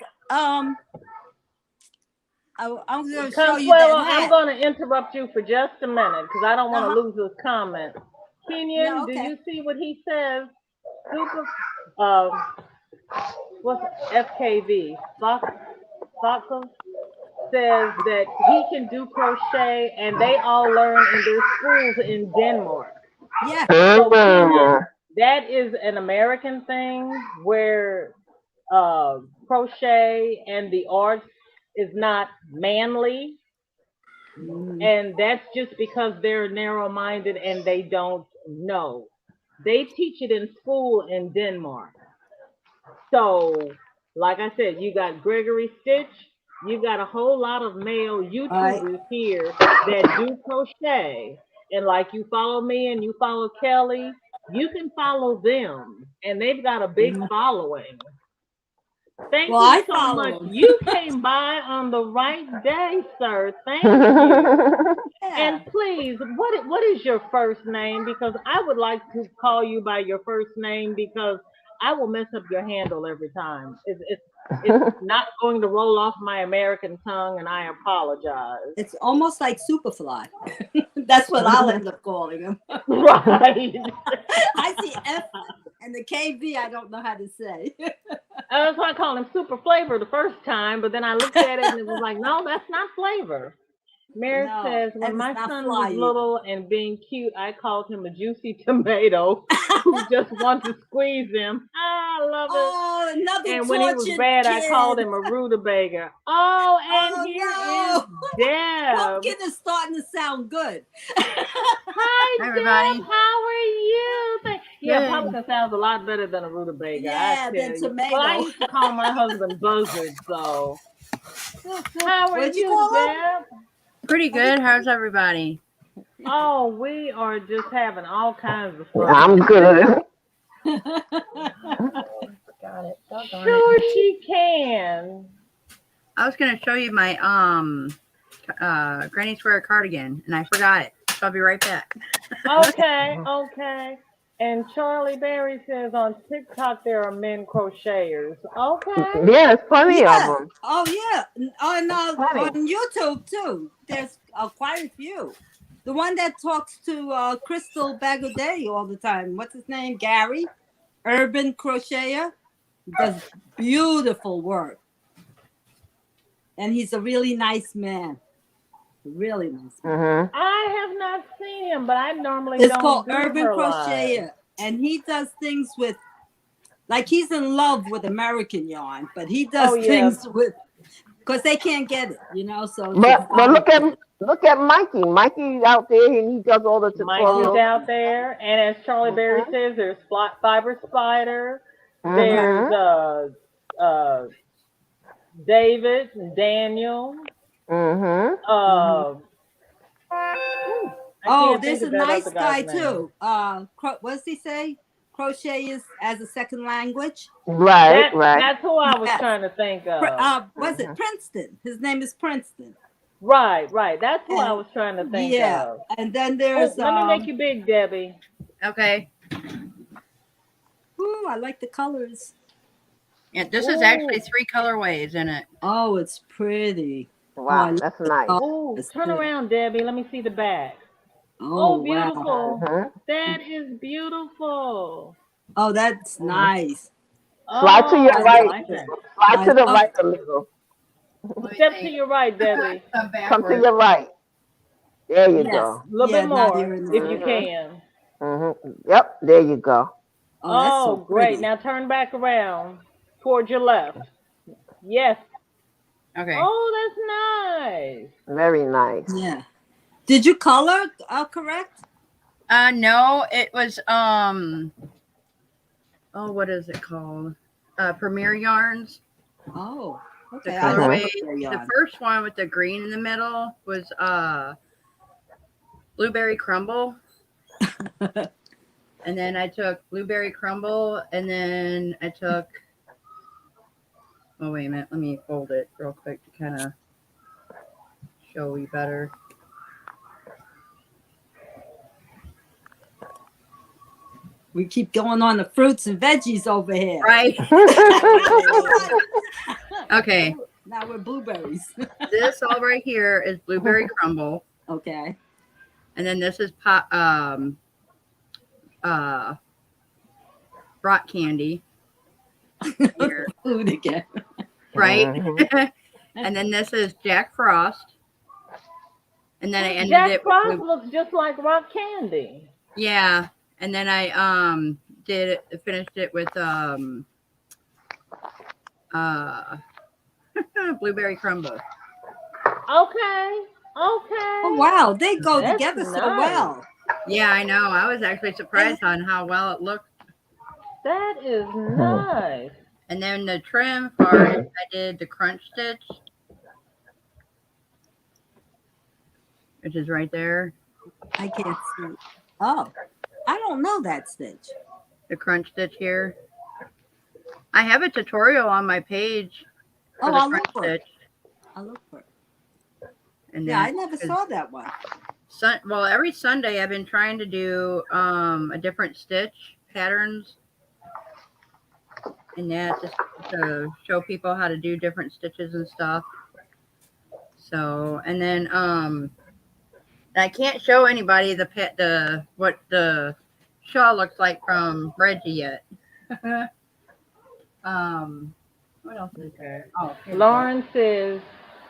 I'm going to show you that Consuelo, I'm hat. going to interrupt you for just a minute because I don't want to Uh-huh. lose this comment. Yeah, Kenyon, do okay. you see what he says? Super, uh, what's FKV? Fox says that he can do crochet and they all learn in their schools in Denmark. Yeah. So Kenyon, Mm-hmm. that is an American thing where crochet and the arts is not manly, Mm, and that's just because they're narrow-minded and they don't know. They teach it in school in Denmark. So, like I said, you got Gregory Stitch. You got a whole lot of male all right. YouTubers here that do crochet. And like you follow me and you follow Kelly, you can follow them. And they've got a big Mm. following. Thank Well, you I so much. follow them. You came by on the right day, sir. Thank you. Yeah. And please, what is your first name? Because I would like to call you by your first name because I will mess up your handle every time. It's not going to roll off my American tongue, and I apologize. It's almost like Superfly. That's what I'll end up calling him. Right. I see F and the KV. I don't know how to say. That's why I called him Super Flavor the first time, but then I looked at it and it was like, no, that's not flavor. Mary No, says, and when it's my not son fly was either. little and being cute, I called him a juicy tomato who just wants to squeeze him. Ah, I love it. Oh, another And when he was tortured bad, kid. I called him a rutabaga. Oh, and Oh, here no. is Deb. Pumpkin is starting to sound good. Hi, everybody. Deb. How are you? Yeah, Good. pumpkin sounds a lot better than a rutabaga. Yeah, I than tell you. tomato. Well, I used to call my husband Buzzard, so. How are What'd you you, call him? Deb? Pretty good. How's everybody? Oh, we are just having all kinds of fun. I'm good. Got it. Sure she can. I was gonna show you my granny square cardigan, and I forgot it. So I'll be right back. Okay, okay. And Charlie Berry says on TikTok there are men crocheters. Okay. Yeah, there's plenty Yeah. of them. Oh, yeah. Funny. On YouTube, too. There's quite a few. The one that talks to Crystal Bagoday all the time. What's his name? Gary. Urban Crocheter. Does beautiful work. And he's a really nice man. Really nice man. I have not seen him, but I normally It's don't called do Urban her live. Crocheter. And he does things with, like he's in love with American yarn, but he does Oh, yeah. things with, because they can't get it, you know. So But look at Mikey. Mikey's out there and he does all the Mike is tutorials. out there, and as Charlie Berry says, there's Fiber Spider, there's David and Daniel. Oh, there's a nice guy too. What does he say? Crochet is as a second language. Right, right. That's who I was trying to think of. Was it Princeton? His name is Princeton. Right. That's who I was trying to think of. And then there's. Let me make you big, Debbie. Okay. Ooh, I like the colors. Yeah, this is actually 3 colorways in it. Oh, it's pretty. Wow, that's nice. Oh, turn around, Debbie. Let me see the back. Oh, beautiful. wow. That is beautiful. Oh, that's nice. Slide to your I right. like that. Slide to the right a little. Step to your right, Debbie. Come to your right. There you go. A little bit now more, you're in if you can. Yep, there you go. Oh, that's so great. pretty. Now turn back around towards your left. Yes. Okay. Oh, that's nice. Very nice. Yeah. Did you color correct? No, it was what is it called? Premier Yarns. Oh, The okay. colorway. The first one with the green in the middle was Blueberry Crumble. And then I took Blueberry Crumble, and then I took, oh, wait a minute. Let me fold it real quick to kind of show you better. We keep going on the fruits and veggies over here. Right. Okay. Now we're blueberries. This all right here is Blueberry Crumble. Okay. And then this is rock candy. Here. Food again. Right. And then this is Jack Frost. And then I ended Jack it Frost with, looks just like rock candy. yeah. And then I finished it with Blueberry Crumble. Okay. Oh, wow. They go That's together so nice. well. Yeah, I know. I was actually surprised on how well it looked. That is nice. And then the trim part, I did the crunch stitch, which is right there. I can't see. Oh, I don't know that stitch. The crunch stitch here. I have a tutorial on my page for Oh, the I'll crunch look for it. stitch. I'll look for it. And Yeah, I then never saw that one. well, every Sunday I've been trying to do a different stitch patterns. and that just to show people how to do different stitches and stuff. So, and then I can't show anybody what the shawl looks like from Reggie yet. What else is there? Oh, here we go. Lauren says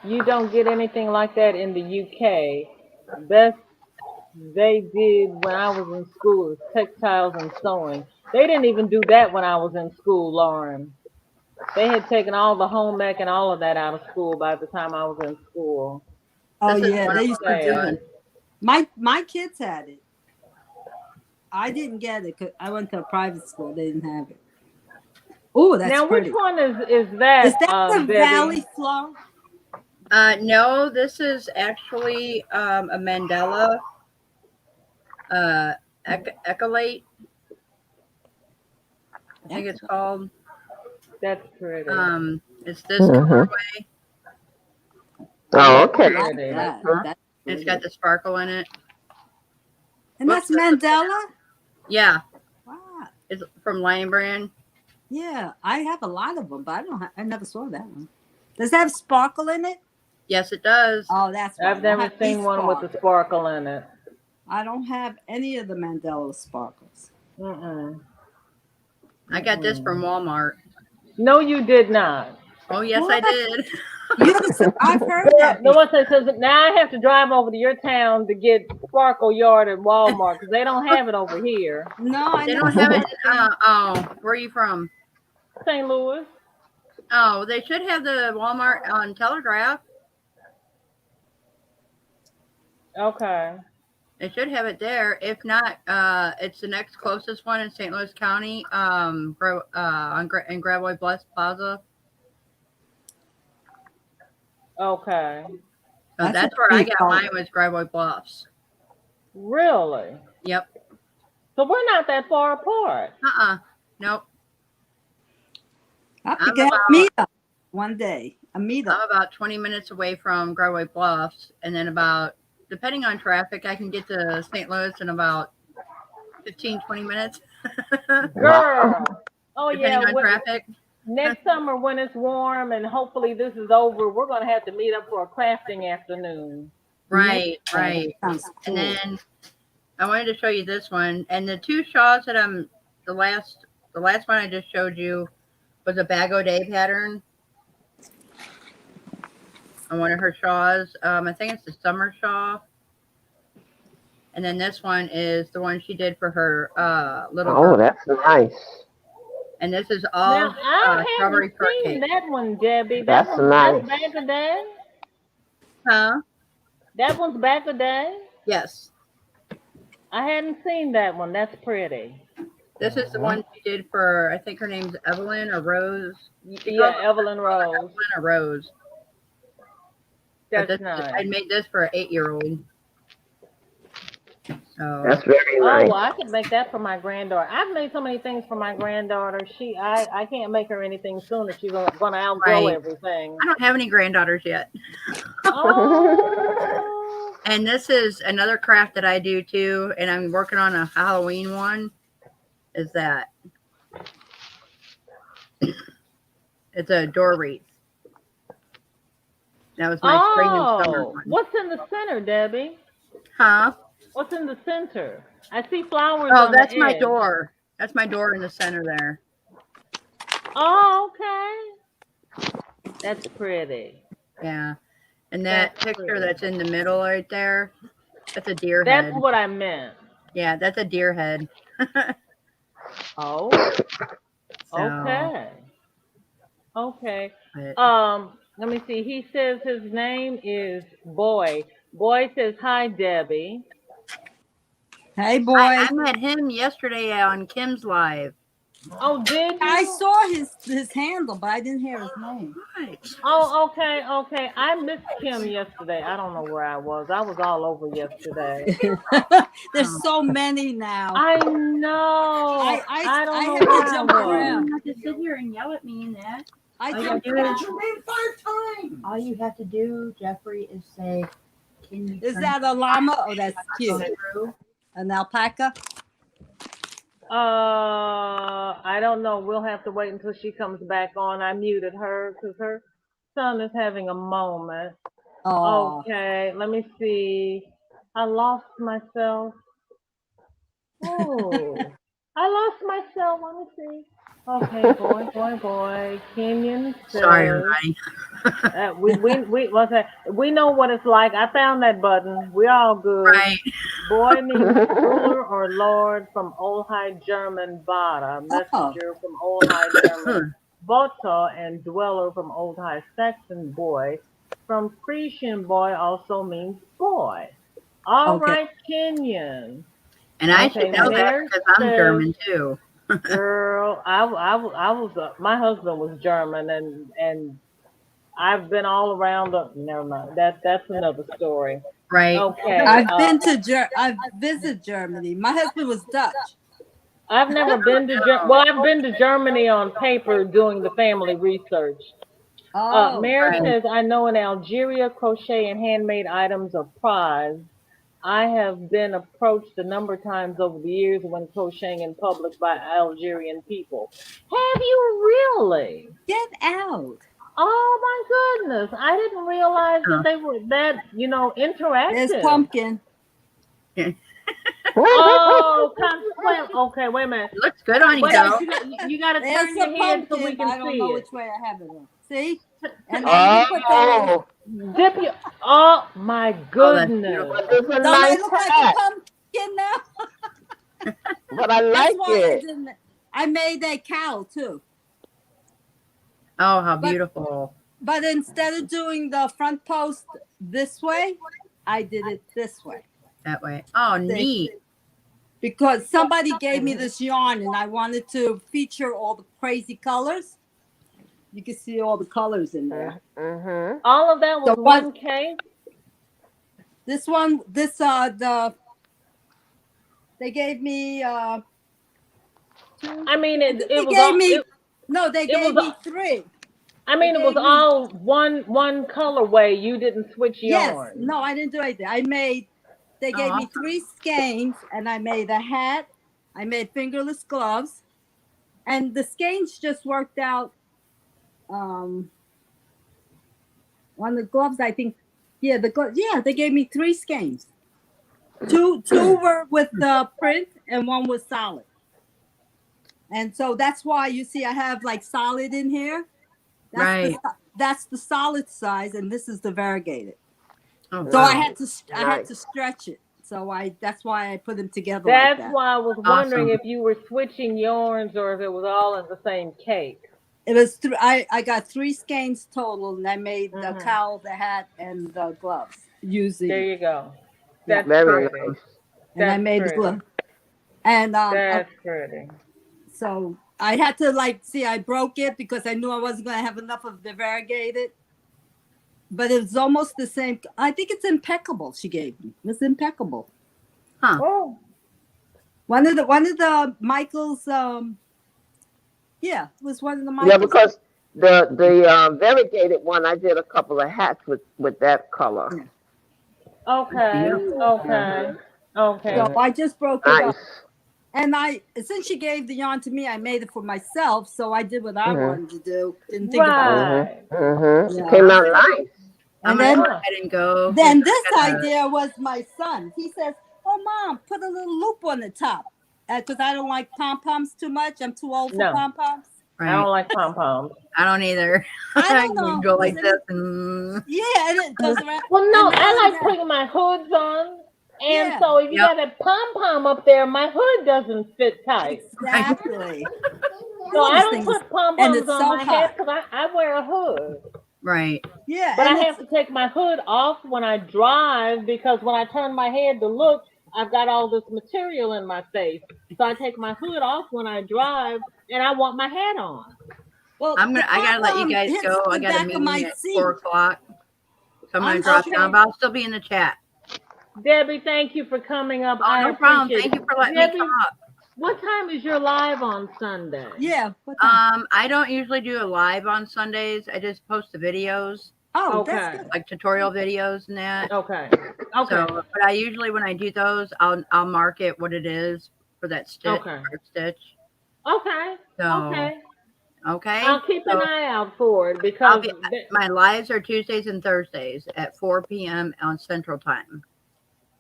you don't get anything like that in the UK. Best they did when I was in school is textiles and sewing. They didn't even do that when I was in school, Lauren. They had taken all the home ec and all of that out of school by the time I was in school. Oh This is yeah, one they of used my to do ones. it. My kids had it. I didn't get it because I went to a private school. They didn't have it. Oh, that's Now, pretty. which one is that? Is that the Debbie? Valley Flow? No, this is actually a Mandela Ecolate. I think it's called. That's pretty. It's this Mhm. colorway. Oh, okay. I like that. That's It's pretty. got the sparkle in it. And that's Mandela? Yeah, Wow. it's from Lion Brand. Yeah, I have a lot of them, but I never saw that one. Does that have sparkle in it? Yes, it does. Oh, that's why. I I've don't never have any seen one with the sparkle. sparkle in it. I don't have any of the Mandela sparkles. Mm-mm. I got this from Walmart. No, you did not. Oh, yes, What? I did. Yes, I've heard that. No one says now I have to drive over to your town to get Sparkle Yard at Walmart because they don't have it over here. No, I They never don't have it. seen Where are you from? St. Louis. Oh, they should have the Walmart on Telegraph. Okay. They should have it there. If not, it's the next closest one in St. Louis County, in Gravois Bless Plaza. Okay. So That's that's a where I pretty got color. mine, was Gravois Bluffs. Really? Yep. So we're not that far apart. Nope. I have to I'm get about- a meetup one day. A meetup. I'm about 20 minutes away from Gravois Bluffs, and then about, depending on traffic, I can get to St. Louis in about 15, 20 minutes. Girl. Oh Depending yeah. on traffic. Next summer when it's warm and hopefully this is over, we're gonna have to meet up for a crafting afternoon. Right, Yeah, right. that sounds cool. And then I wanted to show you this one. And the two shawls that the last one I just showed you was a Bag O' Day pattern on one of her shawls. I think it's the summer shawl. And then this one is the one she did for her little Oh, girl. that's nice. And this is all Now I strawberry haven't seen shortcake. that one, Debbie. That's nice. That's back a day. Huh? That one's back a day. Yes. I hadn't seen that one. That's pretty. This is the one she did for, I think her name's Evelyn or Rose. Yeah, Evelyn Rose. Evelyn or Rose. But That's this, nice. I made this for an 8-year-old. So That's very nice. Oh, well, I could make that for my granddaughter. I've made so many things for my granddaughter. I can't make her anything soon if she's gonna outgrow Right. everything. I don't have any granddaughters yet. Oh, And this is another craft that I do too, and I'm working on a Halloween one. Is that it's a door wreath. That was my spring and summer one. what's in the center, Debbie? Huh? What's in the center? I see flowers. Oh, on that's the my edge. door. That's my door in the center there. Oh, okay. That's pretty. Yeah. And that That's picture pretty. that's in the middle right there, that's a deer That's head. what I meant. Yeah, that's a deer head. Oh, So, okay. Okay. but- Let me see. He says his name is Boy. Boy says, "Hi, Debbie." Hey, boy. I met him yesterday on Kim's live. Oh, did you? I saw his handle, but I didn't hear his name. Oh, okay. I missed Kim yesterday. I don't know where I was. I was all over yesterday. There's so many now. I know. I don't know have to where I jump was. around. You have to sit here and yell at me and that. I All you jumped do around. is all you have to do, Jeffrey, is say, "Can you?" Is turn that a llama? Oh, that's cute. through?" An alpaca? I I don't know. We'll have to wait until she comes back on. I muted her because her son is having a moment. Oh, Okay, let me see. I lost myself. Oh, I lost myself. Let me see. Okay, boy. Kenyon Sorry, says, everybody. what's that? We know what it's like. I found that button. We're all good. Right. Boy means ruler or lord from Old High German Bada, oh, messenger from Old High German Bota, and dweller from Old High Saxon boy. From Frisian boy also means boy. All okay. right, Kenyon. And I Okay, should know that Mary because I'm says, German too. girl, I was, my husband was German, and I've been all around the, never mind, that's another story. Right. Okay, I've visited Germany. My husband was Dutch. I've never been to well, I've been to Germany on paper doing the family research. Oh, Mary Right. says, I know in Algeria, crochet and handmade items are prized. I have been approached a number of times over the years when crocheting in public by Algerian people. Have you really? get out. Oh my goodness. I didn't realize that Huh. they were that, There's interactive. pumpkin. Oh, consequent. Okay, wait a minute. Looks good on you, Wait, though. you gotta There's turn your the head so we pumpkin. I can don't see know it. which way I have it on. See? And then you put the Oh, Dip your. Oh my Oh, that's goodness. beautiful. but it's a don't I nice look like a hat. pumpkin now? But I That's like why I it. didn't. I made that cowl too. Oh, how But beautiful. but instead of doing the front post this way, I did it this way. That way. Oh, See? neat. Because somebody gave me this yarn and I wanted to feature all the crazy colors. You can see all the colors in there. Mm-hmm. All of that was So what? 1K. This they gave me two. I mean, I it think it they was gave all. me no, they It gave was. me three. I They mean, it was gave me all one colorway. You didn't switch yes. yarn. No, I didn't do anything. They Oh, gave me awesome. 3 skeins and I made a hat. I made fingerless gloves. And the skeins just worked out. On the gloves, I think, yeah, they gave me 3 skeins. Two were with the print and one was solid. And so that's why you see I have like solid in here. Right. That's the solid size, and this is the variegated. Oh, So wow. I had to Nice. stretch it. So that's why I put them together like That's that. why I was wondering Awesome. if you were switching yarns or if it was all in the same cake. It was I got 3 skeins total, and I made the Mhm. cowl, the hat, and the gloves using. There you go. Yeah. That's Very pretty. nice. And I That's made the pretty. glove. And That's pretty. so I had to I broke it because I knew I wasn't going to have enough of the variegated. But it's almost the same. I think it's impeccable. She gave me. It's impeccable. Huh. Oh, One of the Michaels. Yeah, it was one of the Michaels. Yeah, because the variegated one, I did a couple of hats with that color. Yeah. okay, Beautiful. okay, okay. So I just broke it up. Nice. And since she gave the yarn to me, I made it for myself. So I did what I Mhm. wanted to do. Didn't think about it. Right. Mm-hmm. Yeah. Came out nice. I'm And going to then go ahead and go. Then 'cause this I gotta- idea was my son. He says, "Oh, Mom, put a little loop on the top," because I don't like pom poms too much. I'm too old for No. pom poms. I Right. don't like pom poms. I don't either. I don't know. Go like Does this and Yeah, and it goes around. Well, no, and I like yeah. putting my hoods on, and Yeah. so if you Yep. got a pom pom up there, my hood doesn't fit tight. Exactly. So I These don't things- put pom and poms it's on so my hot. head because I wear a hood. right. Yeah, But and I have to take my hood off when I drive because when I turn my head to look, I've got all this material in my face. So I take my hood off when I drive, and I want my hat on. well, I gotta let you guys hits go. I the got a back of my meeting at seat. 4:00. So I'm gonna I'm drop sure. down, but I'll still be in the chat. Debbie, thank you for coming up. Oh, I no problem. appreciate Thank it. you for letting Debbie, me come up. what time is your live on Sunday? Yeah. What time? I don't usually do a live on Sundays. I just post the videos, Oh, that's Okay. good. like tutorial videos and that. Okay. Okay. So, but I usually when I do those, I'll mark it what it is for that stitch. Okay. Or stitch. Okay. So, Okay. okay. I'll keep an So eye out for it I'll because be, my lives are Tuesdays and Thursdays at 4 p.m. on Central Time.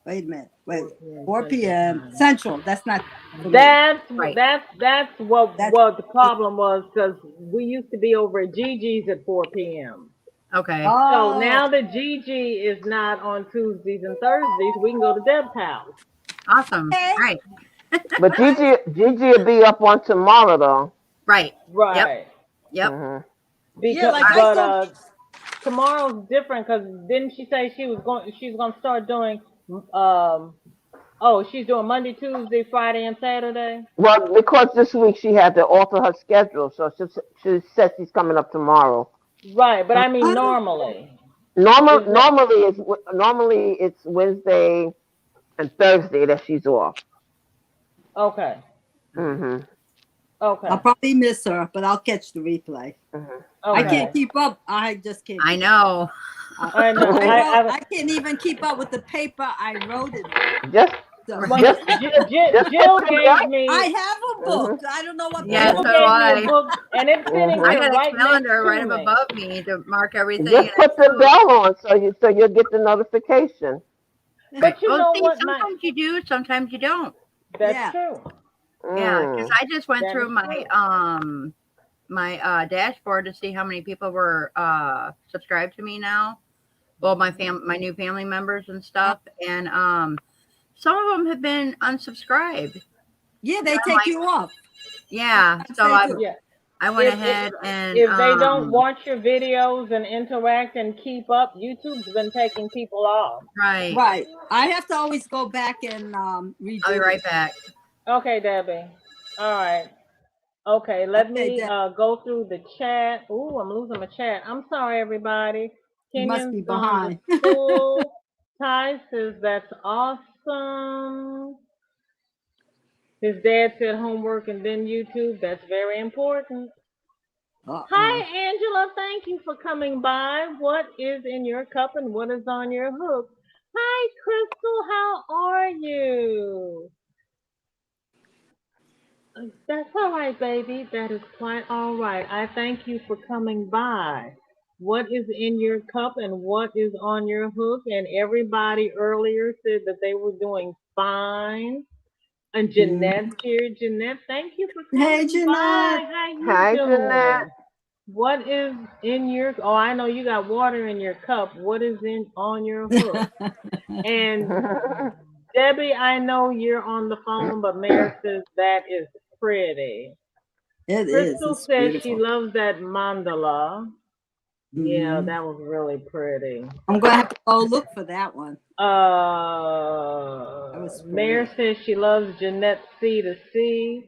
Wait a minute. Wait. 4 4 p.m. p.m. Central Time. Central. That's not for me. That's Right. that's what That's what the problem was because we used to be over at Gigi's at 4 p.m. Okay. So oh now that Gigi is not on Tuesdays and Thursdays, we can go to Deb's house. Awesome. okay. Right. But Gigi will be up on tomorrow though. Right. Yep. Right. Yep. Hmm. Yeah, Because like I but go. tomorrow's different because didn't she say she's gonna start doing um oh she's doing Monday, Tuesday, Friday, and Saturday? Well, because this week she had to alter her schedule, so she said she's coming up tomorrow. Right, but I mean Oh, normally. Is it Normally it's Wednesday and Thursday that she's off. okay. Hmm. I'll Okay. probably miss her, but I'll catch the replay. Hmm. I can't Okay. keep up. I just can't. I Keep know. up. I know. I can't even keep up with the paper I wrote it on. Just So Well, just Jill gave me I have a book. Mhm. I don't know what Yeah, page. Jill so gave do me a I. book, and it's sitting Mhm. I here got a right next calendar to right up me. above me to mark everything. Just And put the bell on so you'll get the notification. right. But you Well, know see, what? sometimes you do, sometimes you don't. That's Yeah. true. Yeah, because Mm. I just went That is through true. my dashboard to see how many people were subscribed to me now. Well, my new family members and stuff, and some of them have been unsubscribed. Yeah, And they I'm take like, you off. yeah. Sometimes So they do. Yeah. I went If ahead and if they don't watch your videos and interact and keep up, YouTube's been taking people off. right. Right. I have to always go back and I'll be redo right it. back. Okay, Debbie. All right. Okay, let Okay, me Deb, go through the chat. Ooh, I'm losing my chat. I'm sorry, everybody. you must Kenyon's be gone to behind. school. Ty says that's awesome. His dad said homework and then YouTube. That's very important. Uh-oh. Hi, Angela. Thank you for coming by. What is in your cup and what is on your hook? Hi, Crystal. How are you? That's all right, baby. That is quite all right. I thank you for coming by. What is in your cup and what is on your hook? And everybody earlier said that they were doing fine. And Mhm. Jeanette's here. Jeanette, thank you for Hey, coming Jeanette. by. How you Hi, Jeanette. doing? What is in your? Oh, I know you got water in your cup. What is in on your hook? And Debbie, I know you're on the phone, but Mary says that is pretty. It is. Crystal It's says she beautiful. loves that mandala. Yeah, Hmm. that was really pretty. I'm going to have to go look for that one. That was Mary pretty. says she loves Jeanette's C to C.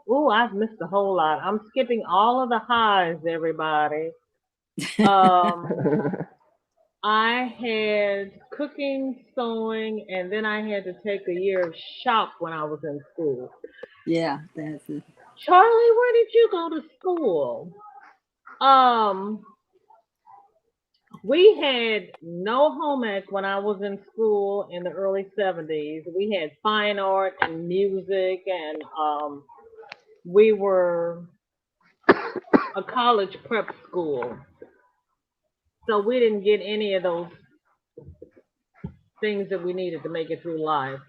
Ooh, I've missed a whole lot. I'm skipping all of the highs, everybody. Um, I had cooking, sewing, and then I had to take a year of shop when I was in school. Yeah, that's it. Charlie, where did you go to school? Um, we had no home ec when I was in school in the early 70s. We had fine art and music, and we were a college prep school. So we didn't get any of those things that we needed to make it through life.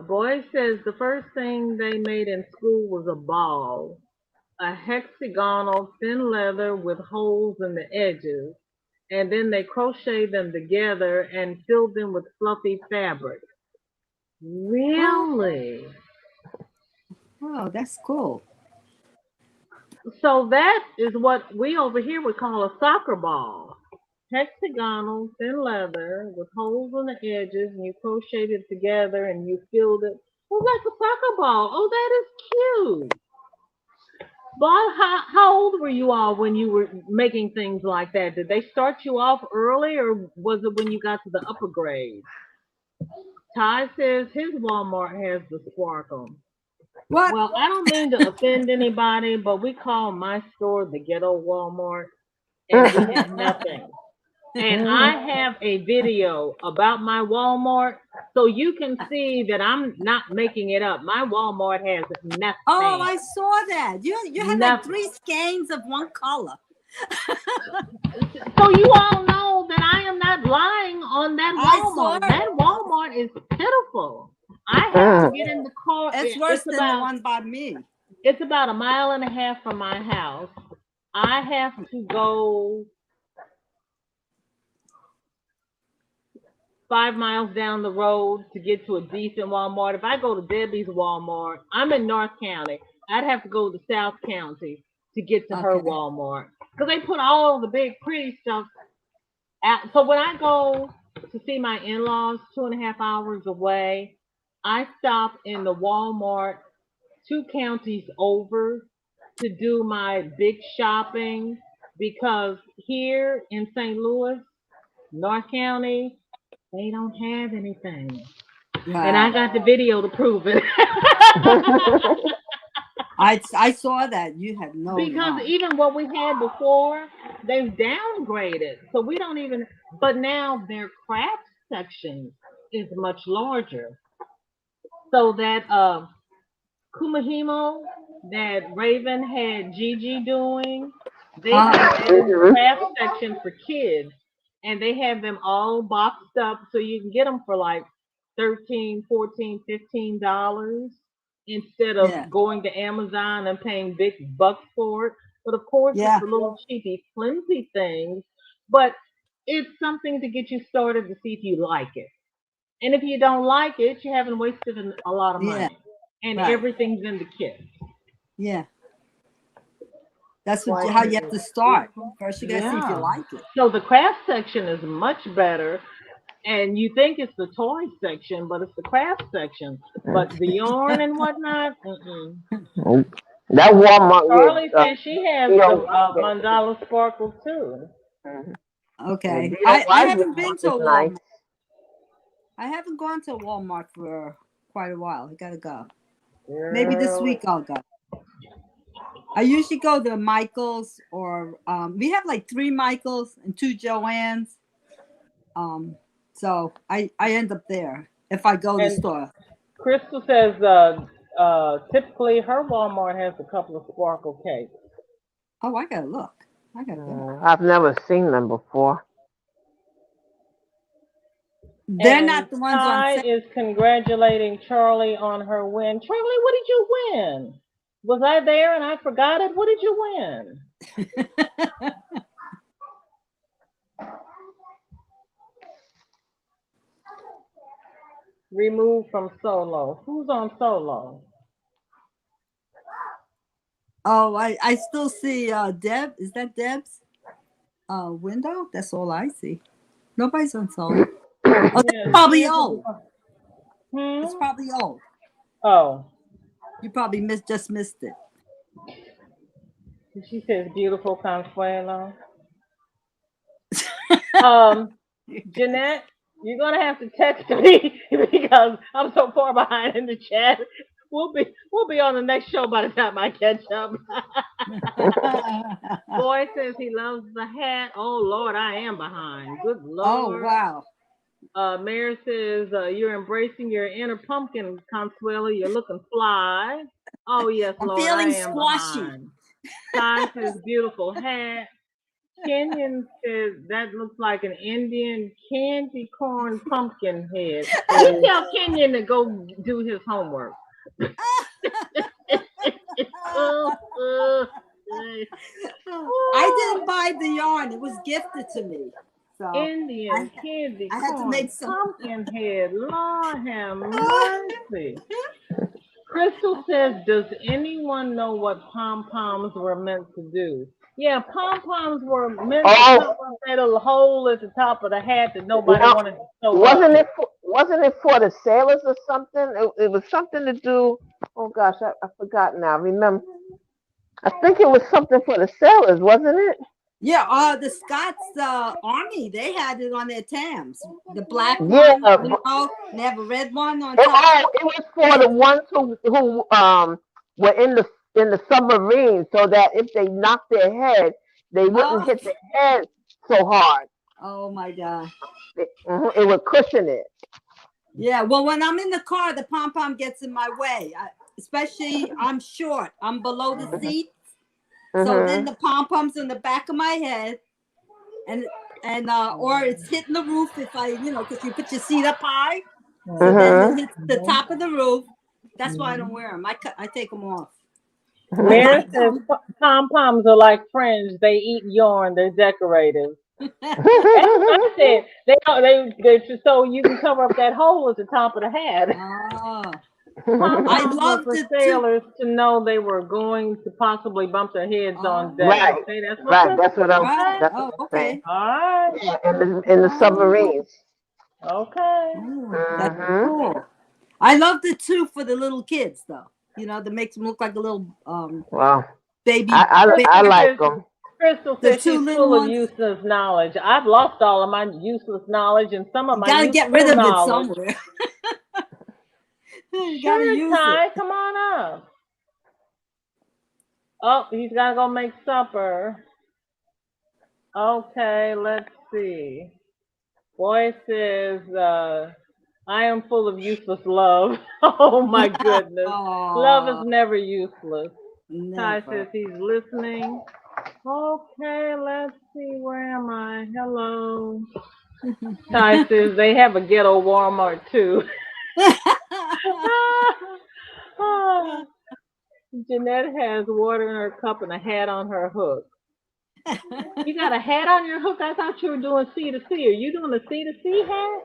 Boy says the first thing they made in school was a ball, a hexagonal thin leather with holes in the edges, and then they crocheted them together and filled them with fluffy fabric. Oh, Really? oh, that's cool. So that is what we over here would call a soccer ball. Hexagonal, thin leather with holes on the edges, and you crocheted it together and you filled it. Well, like a soccer ball. Oh, that is cute. Bob, how old were you all when you were making things like that? Did they start you off early or was it when you got to the upper grades? Ty says his Walmart has the sparkle. What? Well, I don't mean to offend anybody, but we call my store the ghetto Walmart and we had nothing. And I have a video about my Walmart, so you can see that I'm not making it up. My Walmart has nothing. Oh, I saw that. You had like Nothing. 3 skeins of one color. So you all know that I am not lying on that I saw Walmart. it. That Walmart is pitiful. I have to get in the car. It's worse than the one by me. It's about 1.5 miles from my house. I have to go 5 miles down the road to get to a decent Walmart. If I go to Debbie's Walmart, I'm in North County. I'd have to go to South County to get to her Okay. Walmart because they put all the big pretty stuff out. So when I go to see my in-laws 2.5 hours away, I stop in the Walmart 2 counties over to do my big shopping because here in St. Louis, North County, they don't have anything. And I got the video to prove it. I saw that. You had no Because line. even what we had before, they've downgraded. So we don't even, but now their craft section is much larger. So that Kumahimo that Raven had Gigi doing, they have a craft section for kids. And they have them all boxed up so you can get them for like $13, $14, $15 instead of Yeah. going to Amazon and paying big bucks for it. But of course, Yeah. it's the little cheapy, flimsy things. But it's something to get you started to see if you like it. And if you don't like it, you haven't wasted a lot of money. Yeah. And Right. everything's in the kit. Yeah. That's how you have to start. First, you got to see if you like it. So the craft section is much better. And you think it's the toy section, but it's the craft section. But the yarn and whatnot, That Walmart. Charlie says she has the mandala sparkle too. Okay. Yeah, I haven't been to a it's Walmart. nice. I haven't gone to Walmart for quite a while. I gotta go. Maybe this week I'll go. I usually go to Michael's or we have like 3 Michaels and 2 Joanne's. So I end up there if I go to the store. Crystal says typically her Walmart has a couple of sparkle cakes. Oh, I gotta look. I've never seen them before. They're And not the ones on Ty sale. is congratulating Charlie on her win. Charlie, what did you win? Was I there and I forgot it? What did you win? Removed from solo. Who's on solo? Oh, I still see Deb. Is that Deb's window? That's all I see. Nobody's on solo. Oh, that's probably old. It's probably old. Oh. You probably just missed it. She says beautiful Consuelo. Jeanette, you're gonna have to text me because I'm so far behind in the chat. We'll be on the next show by the time I catch up. Boy says he loves the hat. Oh Lord, I am behind. Good Lord. Oh wow. Mayor says you're embracing your inner pumpkin, Consuelo. You're looking fly. Oh yes, I'm Lord, feeling I am squashy. behind. Ty says beautiful hat. Kenyon says that looks like an Indian candy corn pumpkin head. You tell Kenyon to go do his homework. I didn't buy the yarn. It was gifted to me. So Indian candy I had to corn make some pumpkin head. Lord have mercy. Crystal says, does anyone know what pom-poms were meant to do? Yeah, pom-poms were meant to cover that little hole at the top of the hat that nobody wanted to sew Wasn't up. wasn't it for the sailors or something? It was something to do. Oh gosh, I forgot now. Remember, I think it was something for the sailors, wasn't it? Yeah, the Scots Army, they had it on their tams. The black one, they have a red one on top. Oh, it was for the ones who were in the submarine, so that if they knocked their head, they wouldn't hit the head so hard. Oh my God. It would cushion it. Yeah. Well, when I'm in the car, the pom pom gets in my way. Especially, I'm short. I'm below the seat. So then the pom pom's in the back of my head, and or it's hitting the roof if I, because you put your seat up high. So then it hits the top of the roof. That's why I don't wear them. I take them off. Mary says pom poms are like fringe. They eat yarn. They're decorative. That's what I said. They're just so you can cover up that hole at the top of the hat. Oh. Pom I poms were loved for it sailors to know they were going to possibly bump their heads on deck. Right, Okay, that's what right. That's what I'm. Right. That's Oh, what I'm okay. saying. All right. Yeah, in the submarines. Okay. That's cool. I loved it too for the little kids, though. That makes them look like a little Wow. baby. I like them. Crystal The says she's 2 little full of ones. useless knowledge. I've lost all of my useless knowledge and some of You my gotta useful get rid of it knowledge. somewhere. You gotta Sure, use Ty, it. come on up. Oh, he's gotta go make supper. Okay, let's see. Boy says, I am full of useless love. Oh my goodness. Love is Oh, never useless. Ty says never. he's listening. Okay, let's see. Where am I? Hello. Ty says they have a ghetto Walmart too. Jeanette has water in her cup and a hat on her hook. You got a hat on your hook? I thought you were doing C to C. Are you doing a C to C hat?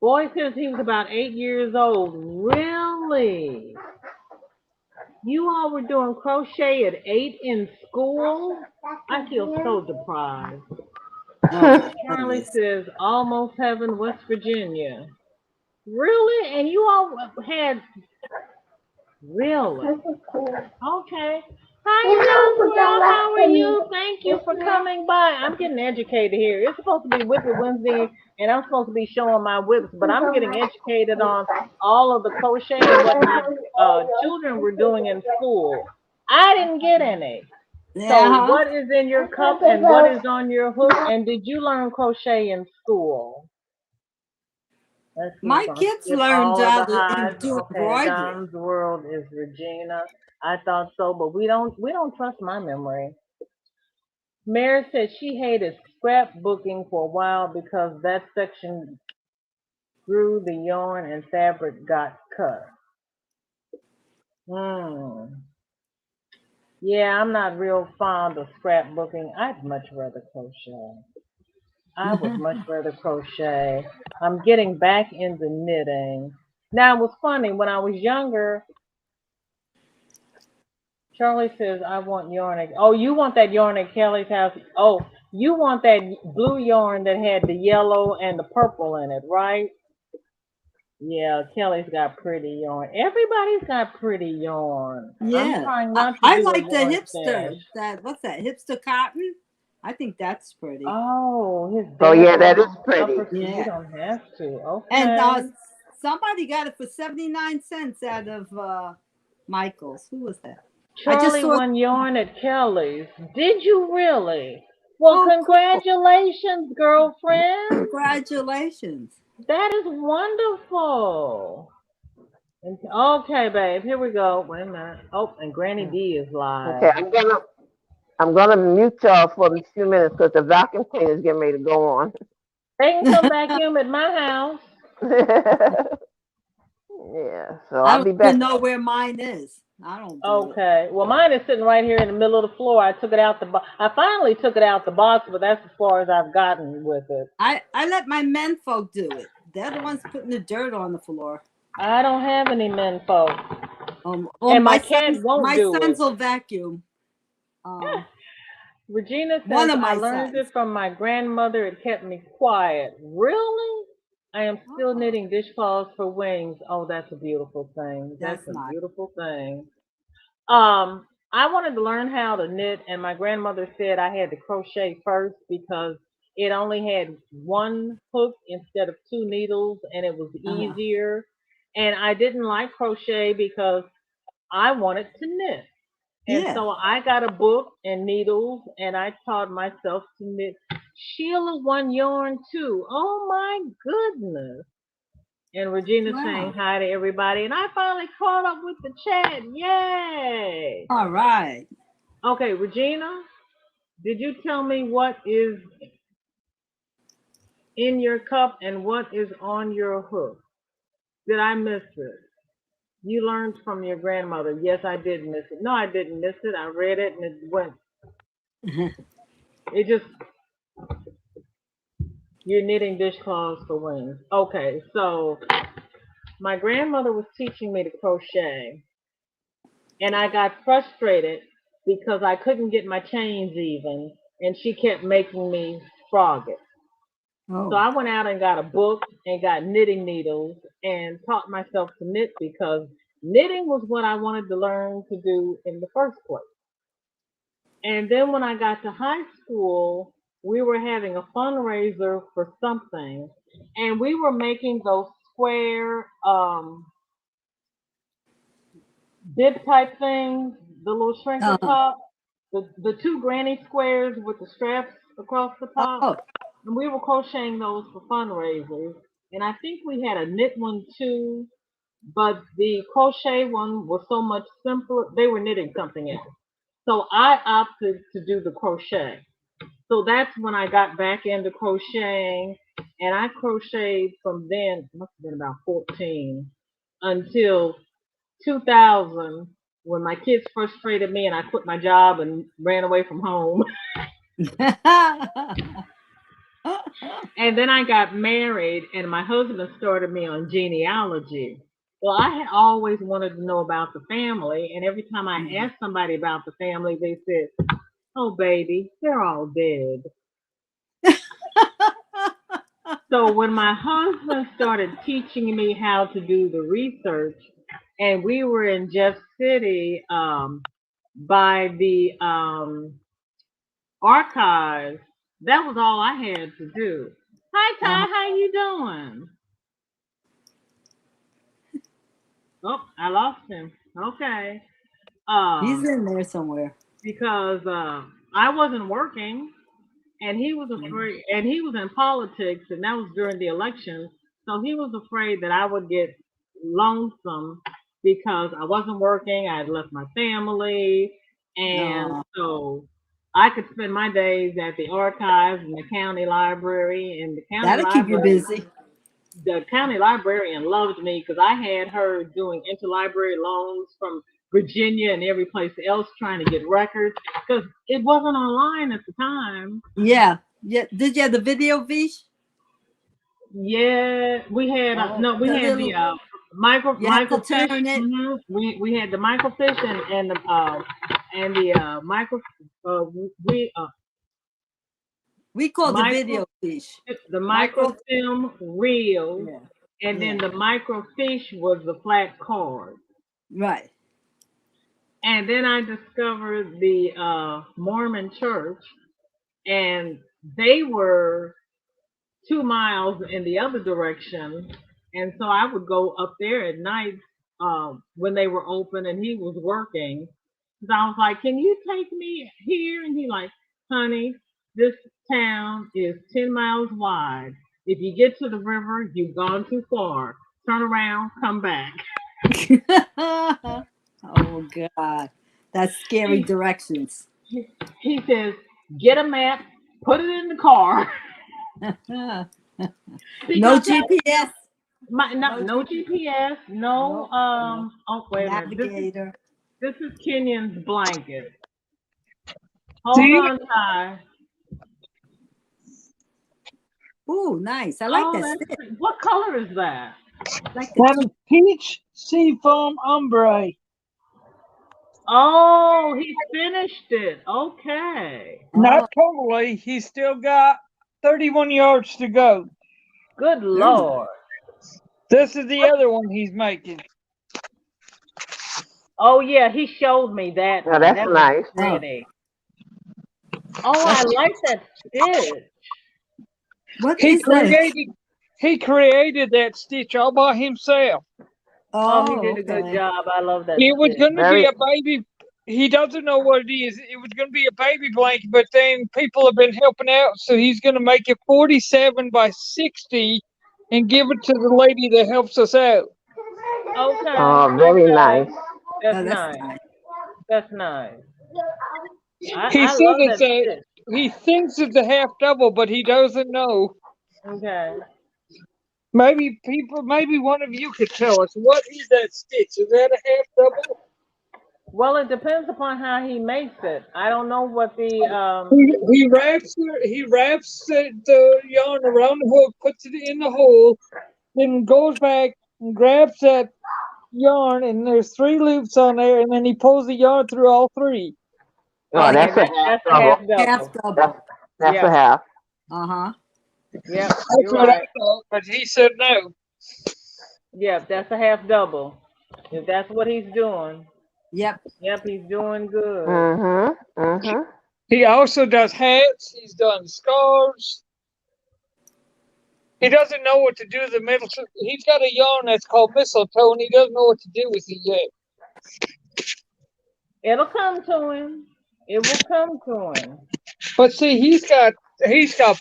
Boy says he was about 8 years old. Really? You all were doing crochet at 8 in school? I feel so deprived. Oh, Charlie goodness. says almost heaven, West Virginia. Really? And you all had really? Okay. Hi, Young World. How are you? Thank you for coming by. I'm getting educated here. It's supposed to be WIP It Wednesday, and I'm supposed to be showing my whips, but I'm getting educated on all of the crochet and what my children were doing in school. I didn't get any. So Yeah. what is in your cup and what is on your hook? And did you learn crochet in school? Let's see, My we're gonna kids skip learned all of how the to highs. do Okay, embroidery. Don's World is Regina. I thought so, but we don't trust my memory. Mary said she hated scrapbooking for a while because that section grew the yarn and fabric got cut. Yeah, I'm not real fond of scrapbooking. I'd much rather crochet. I would much rather crochet. I'm getting back into knitting. Now, it was funny, when I was younger, Charlie says, I want yarn. Oh, you want that yarn at Kelly's house? Oh, you want that blue yarn that had the yellow and the purple in it, right? Yeah, Kelly's got pretty yarn. Everybody's got pretty yarn. I'm Yeah. trying not to I do a like the yarn hipster. stash. What's that? Hipster cotton? I think that's pretty. Oh, his Oh dad yeah, that is won't pretty. suffer, so you Yeah. don't have to. And Okay. somebody got it for 79 cents out of Michael's. Who was that? I just Charlie saw. won yarn at Kelly's. Did you really? Well, Oh, cool. congratulations, girlfriend. Congratulations. That is wonderful. Okay, babe, here we go. Wait a minute. Oh, and Granny D is live. Okay, I'm gonna mute y'all for a few minutes because the vacuum cleaner is getting ready to go on. They can come vacuum at my house. Yeah, so I I'll don't be back. even know where mine is. I don't do it. Okay. Well, mine is sitting right here in the middle of the floor. I took it out the box. I finally took it out the box, but that's as far as I've gotten with it. I let my men folk do it. They're the ones putting the dirt on the floor. I don't have any men folk. And my cat won't do it. My sons will vacuum. Regina One says, of my I learned sons. it from my grandmother. It kept me quiet. Really? I am still knitting dishcloths for wings. Oh, that's a beautiful thing. That's a nice. beautiful thing. I wanted to learn how to knit, and my grandmother said I had to crochet first because it only had one hook instead of two needles, and it was easier. And I didn't like crochet because I wanted to knit. And so I got a book and needles, and I taught myself to knit Sheila won yarn too. Oh my goodness. And Regina saying Wow. hi to everybody. And I finally caught up with the chat. Yay. All right. Okay, Regina, did you tell me what is in your cup and what is on your hook? Did I miss it? You learned from your grandmother. Yes, I did miss it. No, I didn't miss it. I read it and it went. It just, you're knitting dishcloths for women. Okay, so my grandmother was teaching me to crochet, and I got frustrated because I couldn't get my chains even, and she kept making me frog it. So Oh. I went out and got a book and got knitting needles and taught myself to knit because knitting was what I wanted to learn to do in the first place. And then when I got to high school, we were having a fundraiser for something, and we were making those square bib type things, the little shrinker Uh, top, the two granny squares with the straps across the top. oh. And we were crocheting those for fundraisers. And I think we had a knit one too, but the crochet one was so much simpler. They were knitting something else. So I opted to do the crochet. So that's when I got back into crocheting, and I crocheted from then, must have been about 14, until 2000, when my kids frustrated me and I quit my job and ran away from home. And then I got married, and my husband started me on genealogy. Well, I had always wanted to know about the family, and every time I asked somebody about the family, they said, "Oh, baby, they're all dead." So when my husband started teaching me how to do the research, and we were in Jeff City by the archives, that was all I had to do. Hi, Ty, how you doing? Oh, I lost him. Okay. He's Um, in there somewhere. because I wasn't working, and he was afraid, and he was in politics, and that was during the election. So he was afraid that I would get lonesome because I wasn't working. I had left my family, and Oh, so I could spend my days at the archives and the county library. And that'll keep you busy. the county librarian loved me because I had her doing interlibrary loans from Virginia and every place else trying to get records because it wasn't online at the time. Yeah. Yeah. Did you have the video, Vish? Yeah, we had Oh, no, we the had little. the You have to microfiche. turn it. We had the microfiche and the micro we We call the micro video Vish. the Micro. microfilm reel, Yeah. and then Yeah. the microfiche was the flat card. Right. And then I discovered the Mormon church, and they were 2 miles in the other direction. And so I would go up there at night when they were open and he was working. So I was like, "Can you take me here?" And he like, "Honey, this town is 10 miles wide. If you get to the river, you've gone too far. Turn around, come back." Oh God, that's scary He, directions. he says, "Get a map, put it in the car." No Because GPS. no GPS, no No oh wait a minute. navigator. This is Kenyon's blanket. Hold See? on, Ty. Ooh, nice. I like Oh, that that's stitch. pretty. What color is that? I like That the is peach seafoam ombre. Oh, he finished it. Okay. Not Oh, totally. He's still got 31 yards to go. Good very nice. Lord. This is the other one he's making. Oh yeah, he showed me that Now one. that's That was nice. pretty. Oh, I like that stitch. What He is that? created that stitch all by himself. Oh, he Oh, did a good okay. job. I love that It was stitch. going to be Very. a baby. he doesn't know what it is. It was going to be a baby blanket, but then people have been helping out, so he's going to make it 47 by 60 and give it to the lady that helps us out. Okay. Oh, very Okay. nice. That's Oh, that's nice. nice. That's nice. He I said love it's that a. stitch. He thinks it's a half double, but he doesn't know. Okay. Maybe one of you could tell us what is that stitch? Is that a half double? Well, it depends upon how he makes it. I don't know what the He wraps the yarn around the hook, puts it in the hole, then goes back and grabs that yarn, and there's 3 loops on there, and then he pulls the yarn through all 3. Oh, okay, that's a half that's a double. half double. Half double. That's Yeah. a half. Uh-huh. Yep, That's you're what right. I thought, but he said no. Yep, that's a half double. If that's what he's doing. Yep. Yep, he's doing good. Mm-hmm. Mm-hmm. He also does hats. He's done scarves. He doesn't know what to do with the middle. He's got a yarn that's called mistletoe, and he doesn't know what to do with it yet. It'll come to him. It will come to him. But see, he's got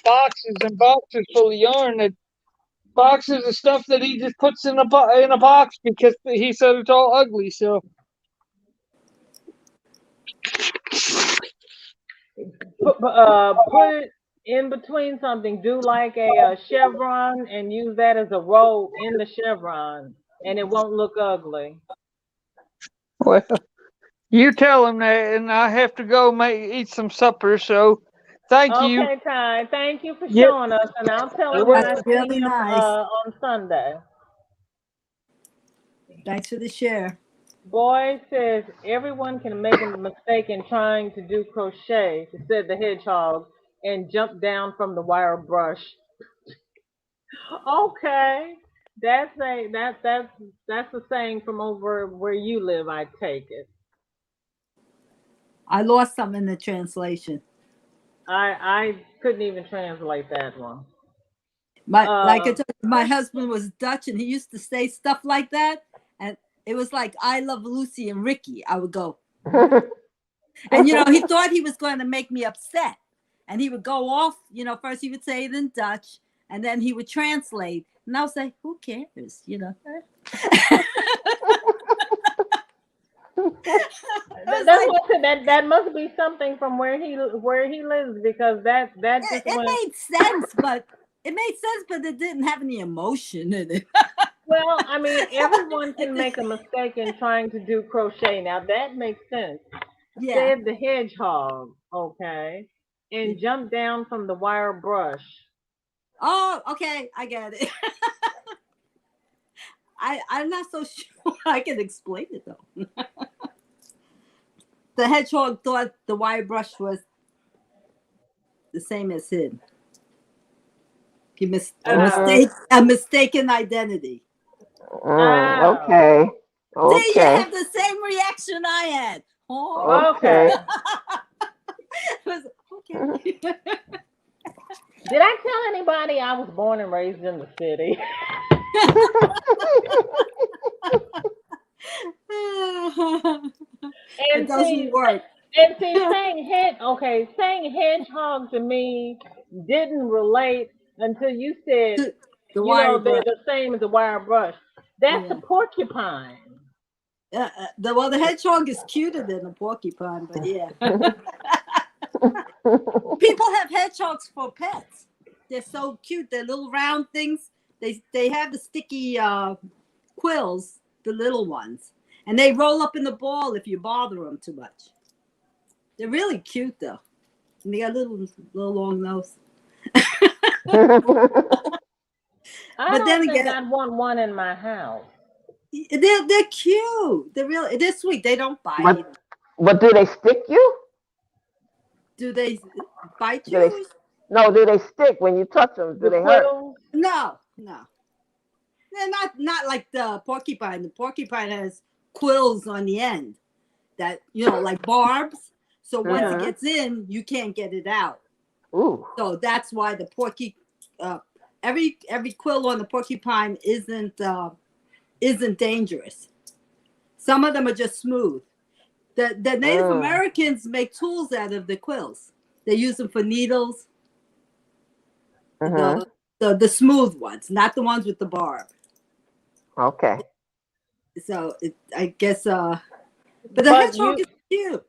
boxes and boxes full of yarn, that boxes of stuff that he just puts in a box because he said it's all ugly. So Put it in between something. Do like a chevron and use that as a roll in the chevron, and it won't look ugly. well, you tell him that, and I have to go eat some supper. So thank you. Okay, Ty. Thank you for Yep. showing us, and I'll tell You're him when I That's see really him nice. on Sunday. Thanks for the share. Boy says everyone can make a mistake in trying to do crochet, said the hedgehog, and jump down from the wire brush. Okay, that's a saying from over where you live. I take it. I lost some in the translation. I couldn't even translate that one. Like I Uh, told you, my husband was Dutch, and he used to say stuff like that, and it was like "I love Lucy and Ricky." I would go, and he thought he was going to make me upset, and he would go off. First he would say it in Dutch, and then he would translate, and I would say, "Who cares?" That's like, what that must be something from where he lives because that just it went. made sense, but it didn't have any emotion in it. Well, I mean, everyone can make a mistake in trying to do crochet. Now that makes sense. Yeah. Said the hedgehog, okay, and jumped down from the wire brush. Oh, okay, I get it. I'm not so sure I can explain it though. The hedgehog thought the wire brush was the same as him. A mistaken identity. Okay. See, you Okay. have the same reaction I had. Oh, Okay. Okay. Did I tell anybody I was born and raised in the city? It doesn't work. And see, saying hedgehog to me didn't relate until you said, The wire they're brush. the same as a wire brush. That's a porcupine. The hedgehog is cuter than the porcupine, but yeah. People have hedgehogs for pets. They're so cute. They're little round things. They have the sticky quills, the little ones, and they roll up in the ball if you bother them too much. They're really cute though, and they got a little long nose. I don't think I'd want one in my house. They're cute. They're sweet. They don't bite. But do they stick you? Do they bite you? No, do they stick when you touch them? Do they hurt? No. They're not like the porcupine. The porcupine has quills on the end that like barbs. So once it gets in, you can't get it out. Ooh. So that's why the every quill on the porcupine isn't dangerous. Some of them are just smooth. The Native Mm. Americans make tools out of the quills. They use them for needles, Mhm. the smooth ones, not the ones with the barb. Okay. So I guess but the But hedgehog you, is cute.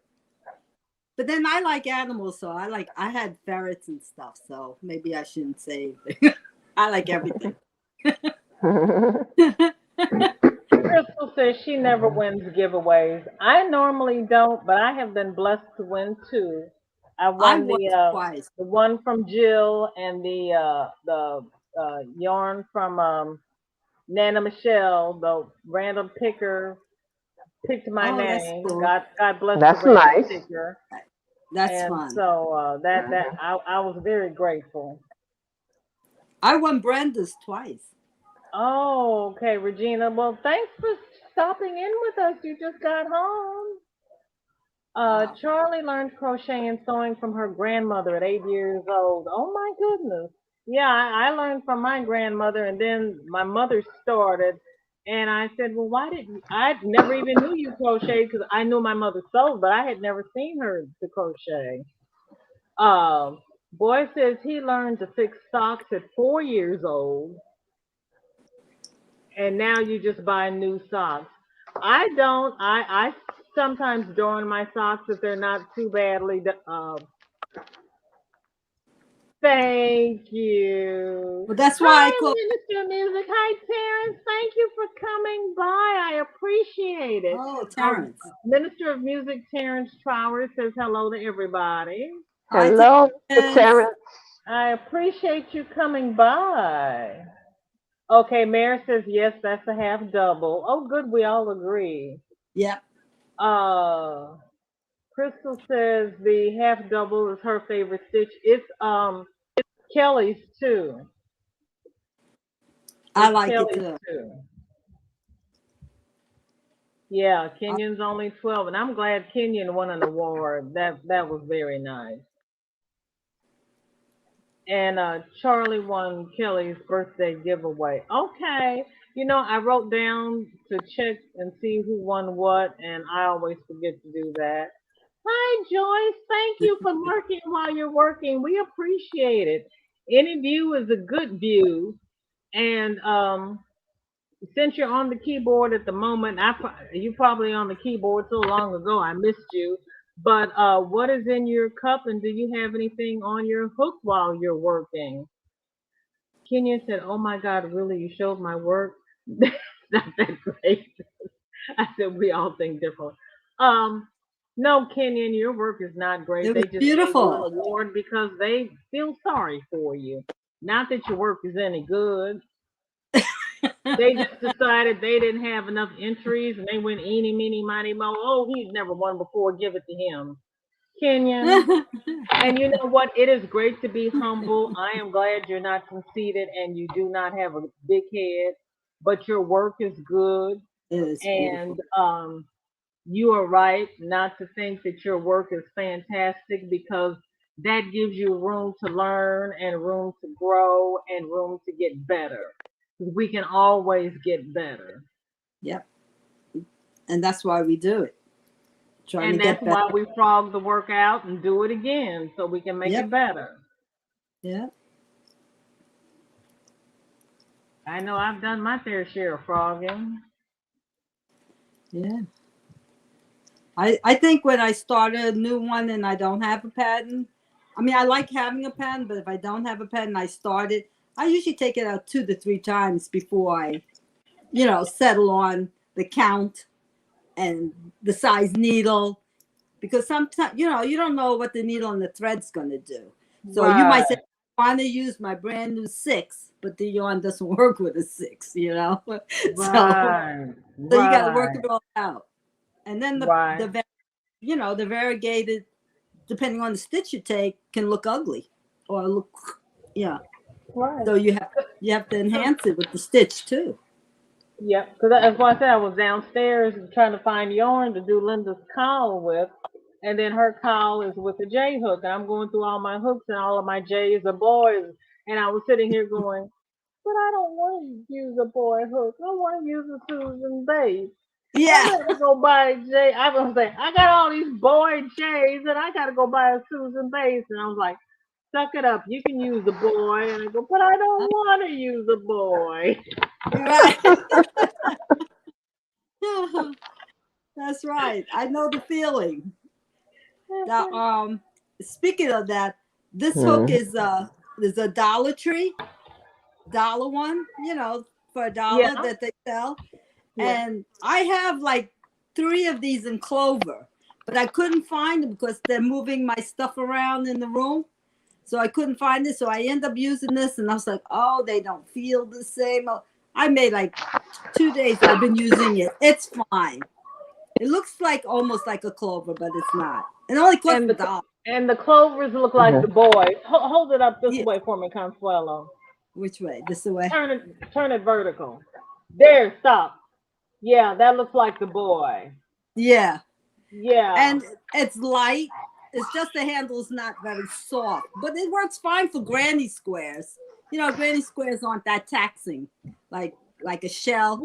But then I like animals, so I had ferrets and stuff, so maybe I shouldn't say anything. I like everything. Crystal says she never wins giveaways. I normally don't, but I have been blessed to win two. I I won was twice. the one from Jill and the yarn from Nana Michelle. The random picker picked my Oh, that's name. cool. God bless the That's random nice. picker. That's And fun. so Mhm. I was very grateful. I won Brenda's twice. Oh, okay, Regina. Well, thanks for stopping in with us. You just got home. Wow. Charlie learned crochet and sewing from her grandmother at 8 years old. Oh my goodness. Yeah, I learned from my grandmother, and then my mother started. And I said, well, why didn't I never even knew you crochet because I knew my mother sewed, but I had never seen her to crochet. Um, Boy says he learned to fix socks at 4 years old, and now you just buy new socks. I don't. I sometimes darn my socks if they're not too badly. Thank you. Well, that's why I Hi, close. Minister of Music. Hi, Terrence. Thank you for coming by. I appreciate it. Oh, Uh, Terrence. Minister of Music Terrence Trower says hello to everybody. Hi, Hello, Mr. Terrence. Terrence. I appreciate you coming by. Okay, Mary says yes, that's a half double. Oh, good, we all agree. Yep. Uh, Crystal says the half double is her favorite stitch. It's Kelly's too. I It's like it Kelly's too. too. Yeah, Uh, Kenyon's only 12, and I'm glad Kenyon won an award. That was very nice. And Charlie won Kelly's birthday giveaway. Okay, I wrote down to check and see who won what, and I always forget to do that. Hi, Joyce. Thank you for lurking while you're working. We appreciate it. Any view is a good view, and since you're on the keyboard at the moment, you probably on the keyboard so long ago I missed you. But what is in your cup, and do you have anything on your hook while you're working? Kenya said, "Oh my God, really? You showed my work? That's not that great." I said, "We all think differently." Um, no, Kenyon, your work is not great. it was They just gave you an beautiful. award because they feel sorry for you. Not that your work is any good. They just decided they didn't have enough entries and they went eeny, meeny, miny, mo. Oh, he's never won before. Give it to him. Kenyon. And you know what? It is great to be humble. I am glad you're not conceited and you do not have a big head, but your work is good. It is beautiful. And you are right not to think that your work is fantastic because that gives you room to learn and room to grow and room to get better. We can always get better. Yep. And that's why we do it. Trying to And that's get better. why we frog the work out and do it again so we can make it Yep. better. Yeah. I know I've done my fair share of frogging. Yeah. I think when I start a new one and I don't have a pattern, I mean, I like having a pattern, but if I don't have a pattern, I start it. I usually take it out 2 to 3 times before I, settle on the count and the size needle. Because sometimes, you don't know what the needle and the thread's going to do. So you Right, might say, I want to use my brand new 6, but the yarn doesn't work with a 6, So, right, so you got to work right, it all out. And then right. the variegated, depending on the stitch you take, can look ugly or look, yeah. Right. So you have to enhance it with the stitch too. Yeah, because that's why I said I was downstairs trying to find yarn to do Linda's cowl with, and then her cowl is with a J hook, and I'm going through all my hooks, and all of my J's are boys, and I was sitting here going, but I don't want to use a boy hook. I want to use a Susan base. Yeah. I gotta go buy Jay. I was like, I got all these boy Jays, and I gotta go buy a Susan base. And I was like, suck it up. You can use the boy. And I go, but I don't want to use the boy. Right. That's right. I know the feeling. Now, speaking of that, this hook is a Dollar Tree, dollar one, for $1 Yeah. that they sell. Yeah. And I have like 3 of these in clover, but I couldn't find them because they're moving my stuff around in the room. So I couldn't find it. So I end up using this, and I was like, oh, they don't feel the same. I made like 2 days I've been using it. It's fine. It looks like almost like a clover, but it's not. It only costs $1. And the clovers look like the boys. Hold it up this way for me, Consuelo. Which way? This way? Turn it vertical. There, stop. Yeah, that looks like the boy. Yeah. Yeah. And it's light. It's just the handle's not very soft, but it works fine for granny squares. Granny squares aren't that taxing, like a shell.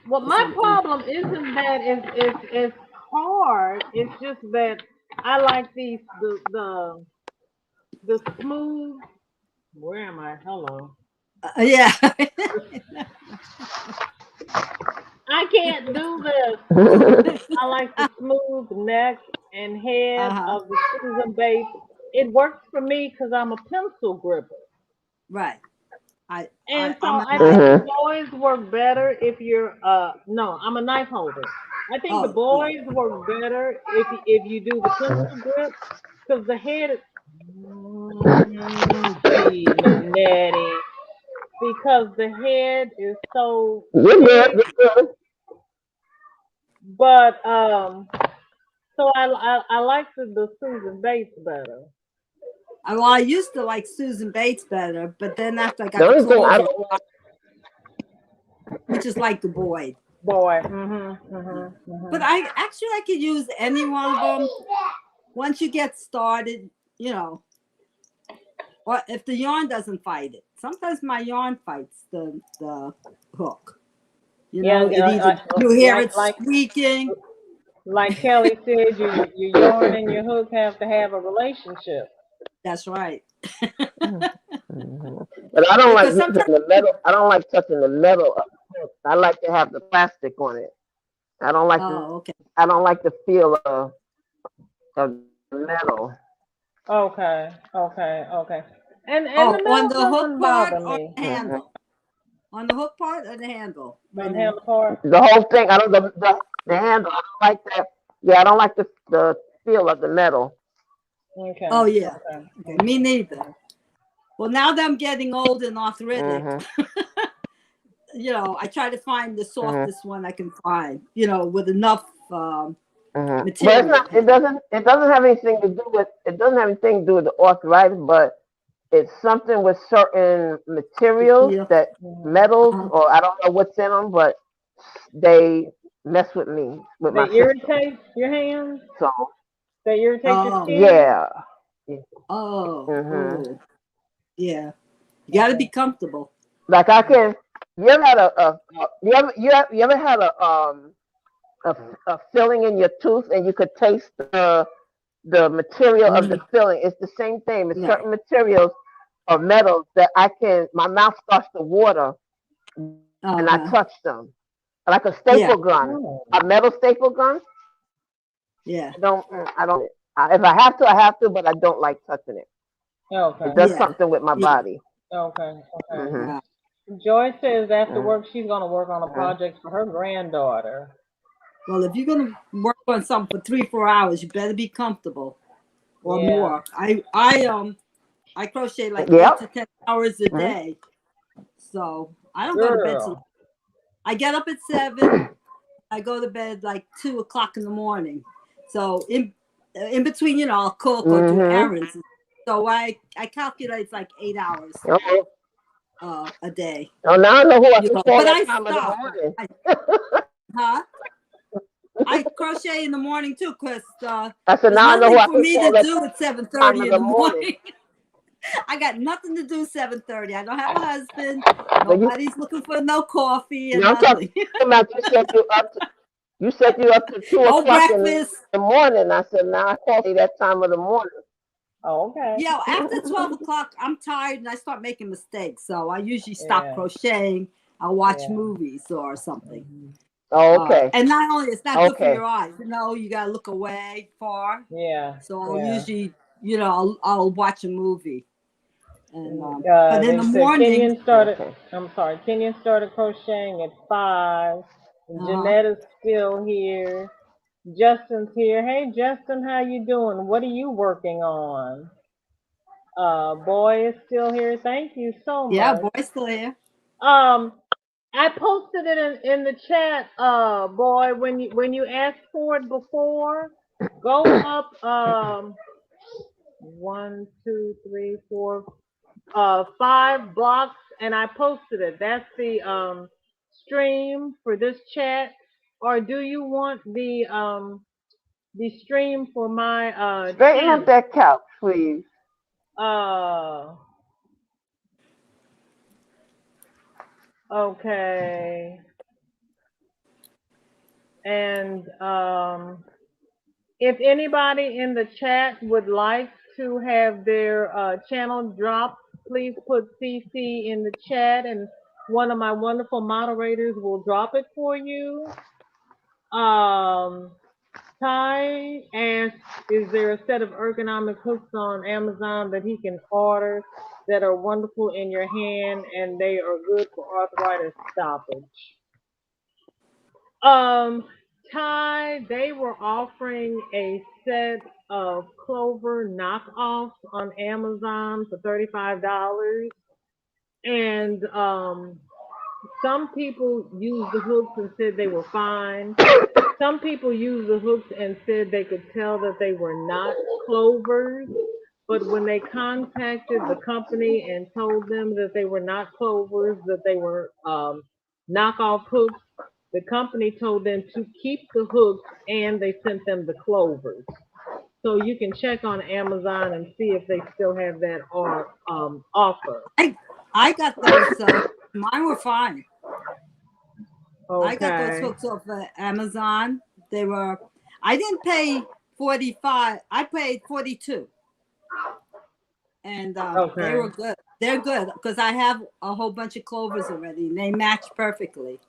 Well, my problem isn't that it's hard. It's just that I like the smooth. Where am I? Hello. Yeah. I can't do this. I like the smooth neck and head of the Susan base. It works for me because I'm a pencil gripper. Right. I think the boys work better if you're no, I'm a knife holder. I think the boys work better if you do the pencil grip because the head is Nettie. Because the head is so big. But so I like the Susan Bates better. Well, I used to like Susan Bates better, but then after I got the clover, which is like the Boyd. Boy. But I could use any one of them once you get started, or if the yarn doesn't fight it. Sometimes my yarn fights the hook. You hear it squeaking. Like Kelly said, your yarn and your hook have to have a relationship. That's right. But I don't like touching the metal. I don't like touching the metal. I like to have the plastic on it. I don't like I don't like the feel of the metal. Okay. And on the hook part or me. the handle? On the hook part or the handle? On the handle part. The whole thing. I don't the handle. I don't like that. Yeah, I don't like the feel of the metal. Okay. Oh yeah. Okay. Me neither. Well, now that I'm getting old and arthritic, I try to find the softest one I can find. With enough material. But it doesn't have anything to do with the arthritis, but it's something with certain materials that metals or I don't know what's in them, but they mess with me with my system. Irritate your hands. So they irritate your skin. Yeah. Yeah. You got to be comfortable. Like I can. You ever had you ever had a filling in your tooth and you could taste the material of the filling? It's the same thing. It's certain materials or metals that my mouth starts to water and I touch them. Like a staple gun, a metal staple gun. Yeah. I don't. If I have to, I have to, but I don't like touching it. Okay. It does something with my body. Okay. Joy says after work she's gonna work on a project for her granddaughter. Well, if you're gonna work on something for 3-4 hours, you better be comfortable or more. I crochet like 8 to 10 hours a day, so I don't go to bed till I get up at 7. I go to bed like 2 o'clock in the morning. So in between, I'll cook or do errands. So I calculate it's like 8 hours a day. Oh, now I know who I can call but that time of the morning. I crochet in the morning too, because I said now I know who I for can me call to that do at 7:30 in the morning. morning. I got nothing to do 7:30. I don't have a husband. Nobody's looking for no coffee and nothing. You set you up You said you up to 2 No o'clock in breakfast. the morning. I said, now I call you that time of the morning. Oh, okay. Yeah, after 12 o'clock, I'm tired and I start making mistakes. So I usually stop Yeah. crocheting. I'll watch Yeah. movies or something. Oh, okay. And not only, it's not good for Okay. your eyes. You know, you got to look away far. Yeah. So I'll Yeah. usually, you know, I'll watch a movie. And but in They the said morning, Kenyon started. Okay. I'm sorry. Kenyon started crocheting at 5. Janetta's still here. Justin's here. Hey, Justin, how you doing? What are you working on? Boy is still here. Thank you so yeah, much. boy's still here. I posted it in the chat. Boy, when you asked for it before, go up. 1, 2, 3, 4, 5 blocks, and I posted it. That's the stream for this chat. Or do you want the stream for my Straighten up channel? that couch, please. Okay. And if anybody in the chat would like to have their channel dropped, please put CC in the chat and one of my wonderful moderators will drop it for you. Ty asked, is there a set of ergonomic hooks on Amazon that he can order that are wonderful in your hand and they are good for arthritis stoppage? Ty, they were offering a set of Clover knockoffs on Amazon for $35. And some people used the hooks and said they were fine. Some people used the hooks and said they could tell that they were not clovers. But when they contacted the company and told them that they were not clovers, that they were knockoff hooks, the company told them to keep the hooks and they sent them the clovers. So you can check on Amazon and see if they still have that offer. I got those. Mine were fine. Okay. I got those hooks off of Amazon. They were. I didn't pay $45. I paid $42. And they were good. They're good because I have a whole bunch of clovers already. And they match perfectly.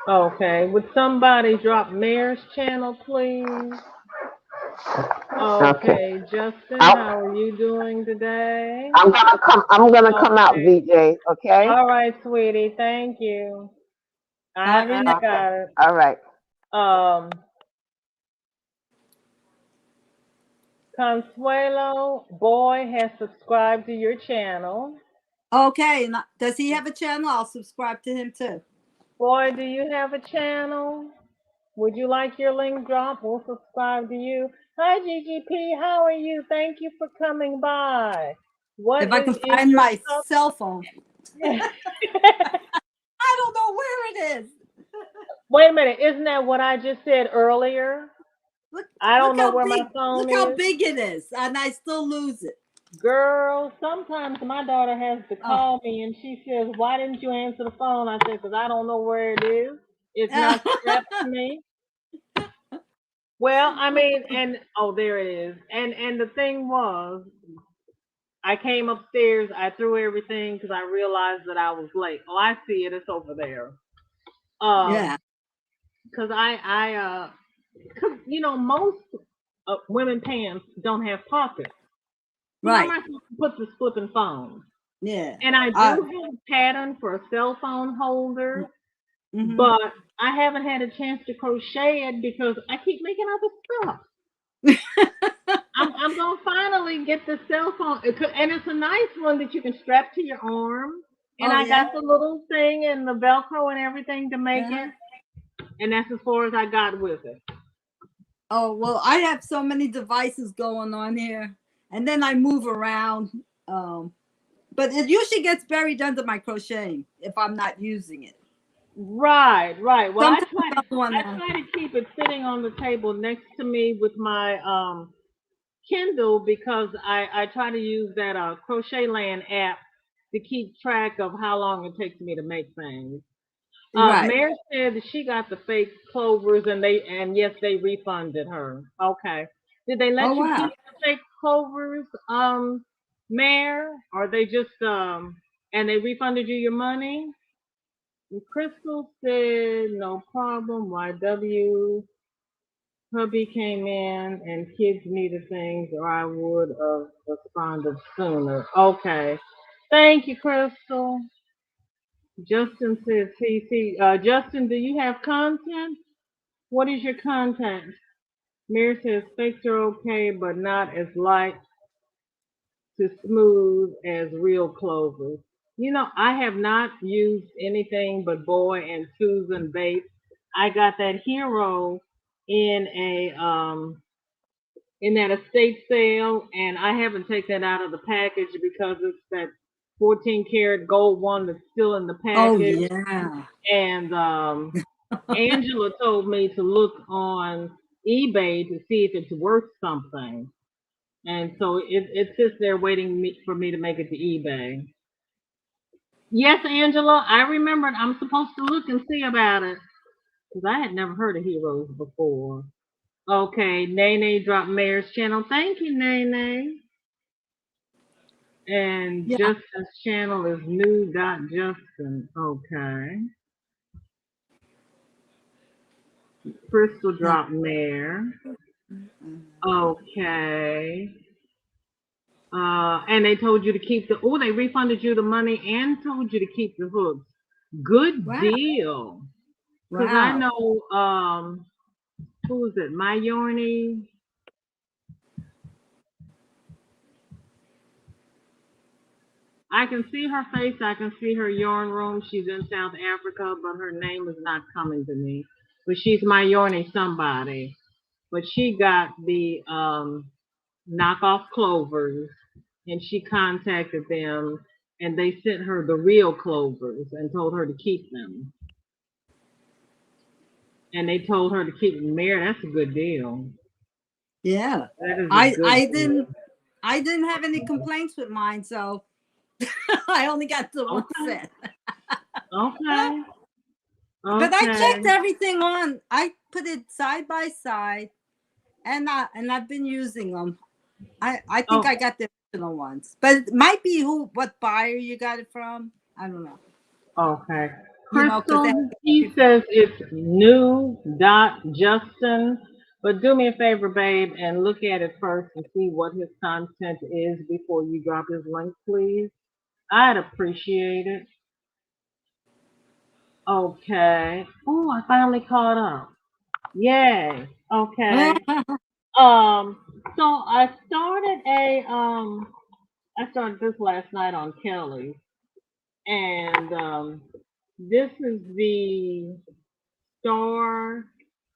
Okay. Would somebody drop Mayor's channel, please? Okay, Justin, how are you doing today? I'm gonna come out, VJ. Okay. All right, sweetie. Thank you. I got it. All right. Consuelo, Boy has subscribed to your channel. Okay. Does he have a channel? I'll subscribe to him too. Boy, do you have a channel? Would you like your link dropped? We'll subscribe to you. Hi, GGP. How are you? Thank you for coming by. If I can find my cell phone. I don't know where it is. Wait a minute. Isn't that what I just said earlier? I don't know where my phone is. Look how big it is, and I still lose it. Girl, sometimes my daughter has to call me and she says, why didn't you answer the phone? I said, because I don't know where it is. It's not strapped to me. Well, I mean, and there it is. And the thing was, I came upstairs, I threw everything because I realized that I was late. Oh, I see it. It's over there. Yeah. Because because most women pants don't have pockets. Right. How am I supposed to put this flipping phone? Yeah. And I do have a pattern for a cell phone holder, but I haven't had a chance to crochet it because I keep making other stuff. I'm gonna finally get the cell phone, and it's a nice one that you can strap to your arm. And I got the little thing and the Velcro and everything to make it. And that's as far as I got with it. Oh, well, I have so many devices going on here. And then I move around. But it usually gets buried under my crocheting if I'm not using it. Right. Well, I try to keep it sitting on the table next to me with my Kindle because I try to use that Crochet Land app to keep track of how long it takes me to make things. Right. Mary said that she got the fake clovers and yes, they refunded her. Okay. Did they Oh let you wow. keep the fake clovers, Mare? Or they just and they refunded you your money? And Crystal said no problem. YW hubby came in and kids needed things or I would have responded sooner. Okay. Thank you, Crystal. Justin says, CC. Justin, do you have content? What is your content? Mary says, fakes are okay, but not as light to smooth as real clovers. You know, I have not used anything but Boy and Susan Bates. I got that hero in a in that estate sale, and I haven't taken it out of the package because it's that 14 karat gold one that's still in the Oh package. yeah. And Angela told me to look on eBay to see if it's worth something. And so it sits there waiting for me to make it to eBay. Yes, Angela, I remembered I'm supposed to look and see about it because I had never heard of Heroes before. Okay, Nene dropped Mayor's channel. Thank you, Nene. And Yeah. Justin's channel is new.justin. Okay. Crystal dropped Mayor. Okay. And they told you to keep they refunded you the money and told you to keep the hooks. Good Wow. deal. Because I Wow. know, who is it? My Yornie. I can see her face. I can see her yarn room. She's in South Africa, but her name is not coming to me. But she's my Yornie somebody. But she got the knockoff clovers and she contacted them and they sent her the real clovers and told her to keep them. And they told her to keep them. Mary, that's a good deal. Yeah. That is a I good I deal. didn't have any complaints with mine, so I only got the one Okay. set. Okay. But I checked Okay. everything on. I put it side by side, and I've been using them. I think Oh, I got the original ones, but it might be what buyer you got it from. I don't know. okay. You know, because Crystal, he says it's new.justin. But do me a favor, babe, and look at it first and see what his content is before you drop his link, please. I'd appreciate it. Okay. Oh, I finally caught up. Yay. Okay. Um, so I started this last night on Kelly, and this is the Star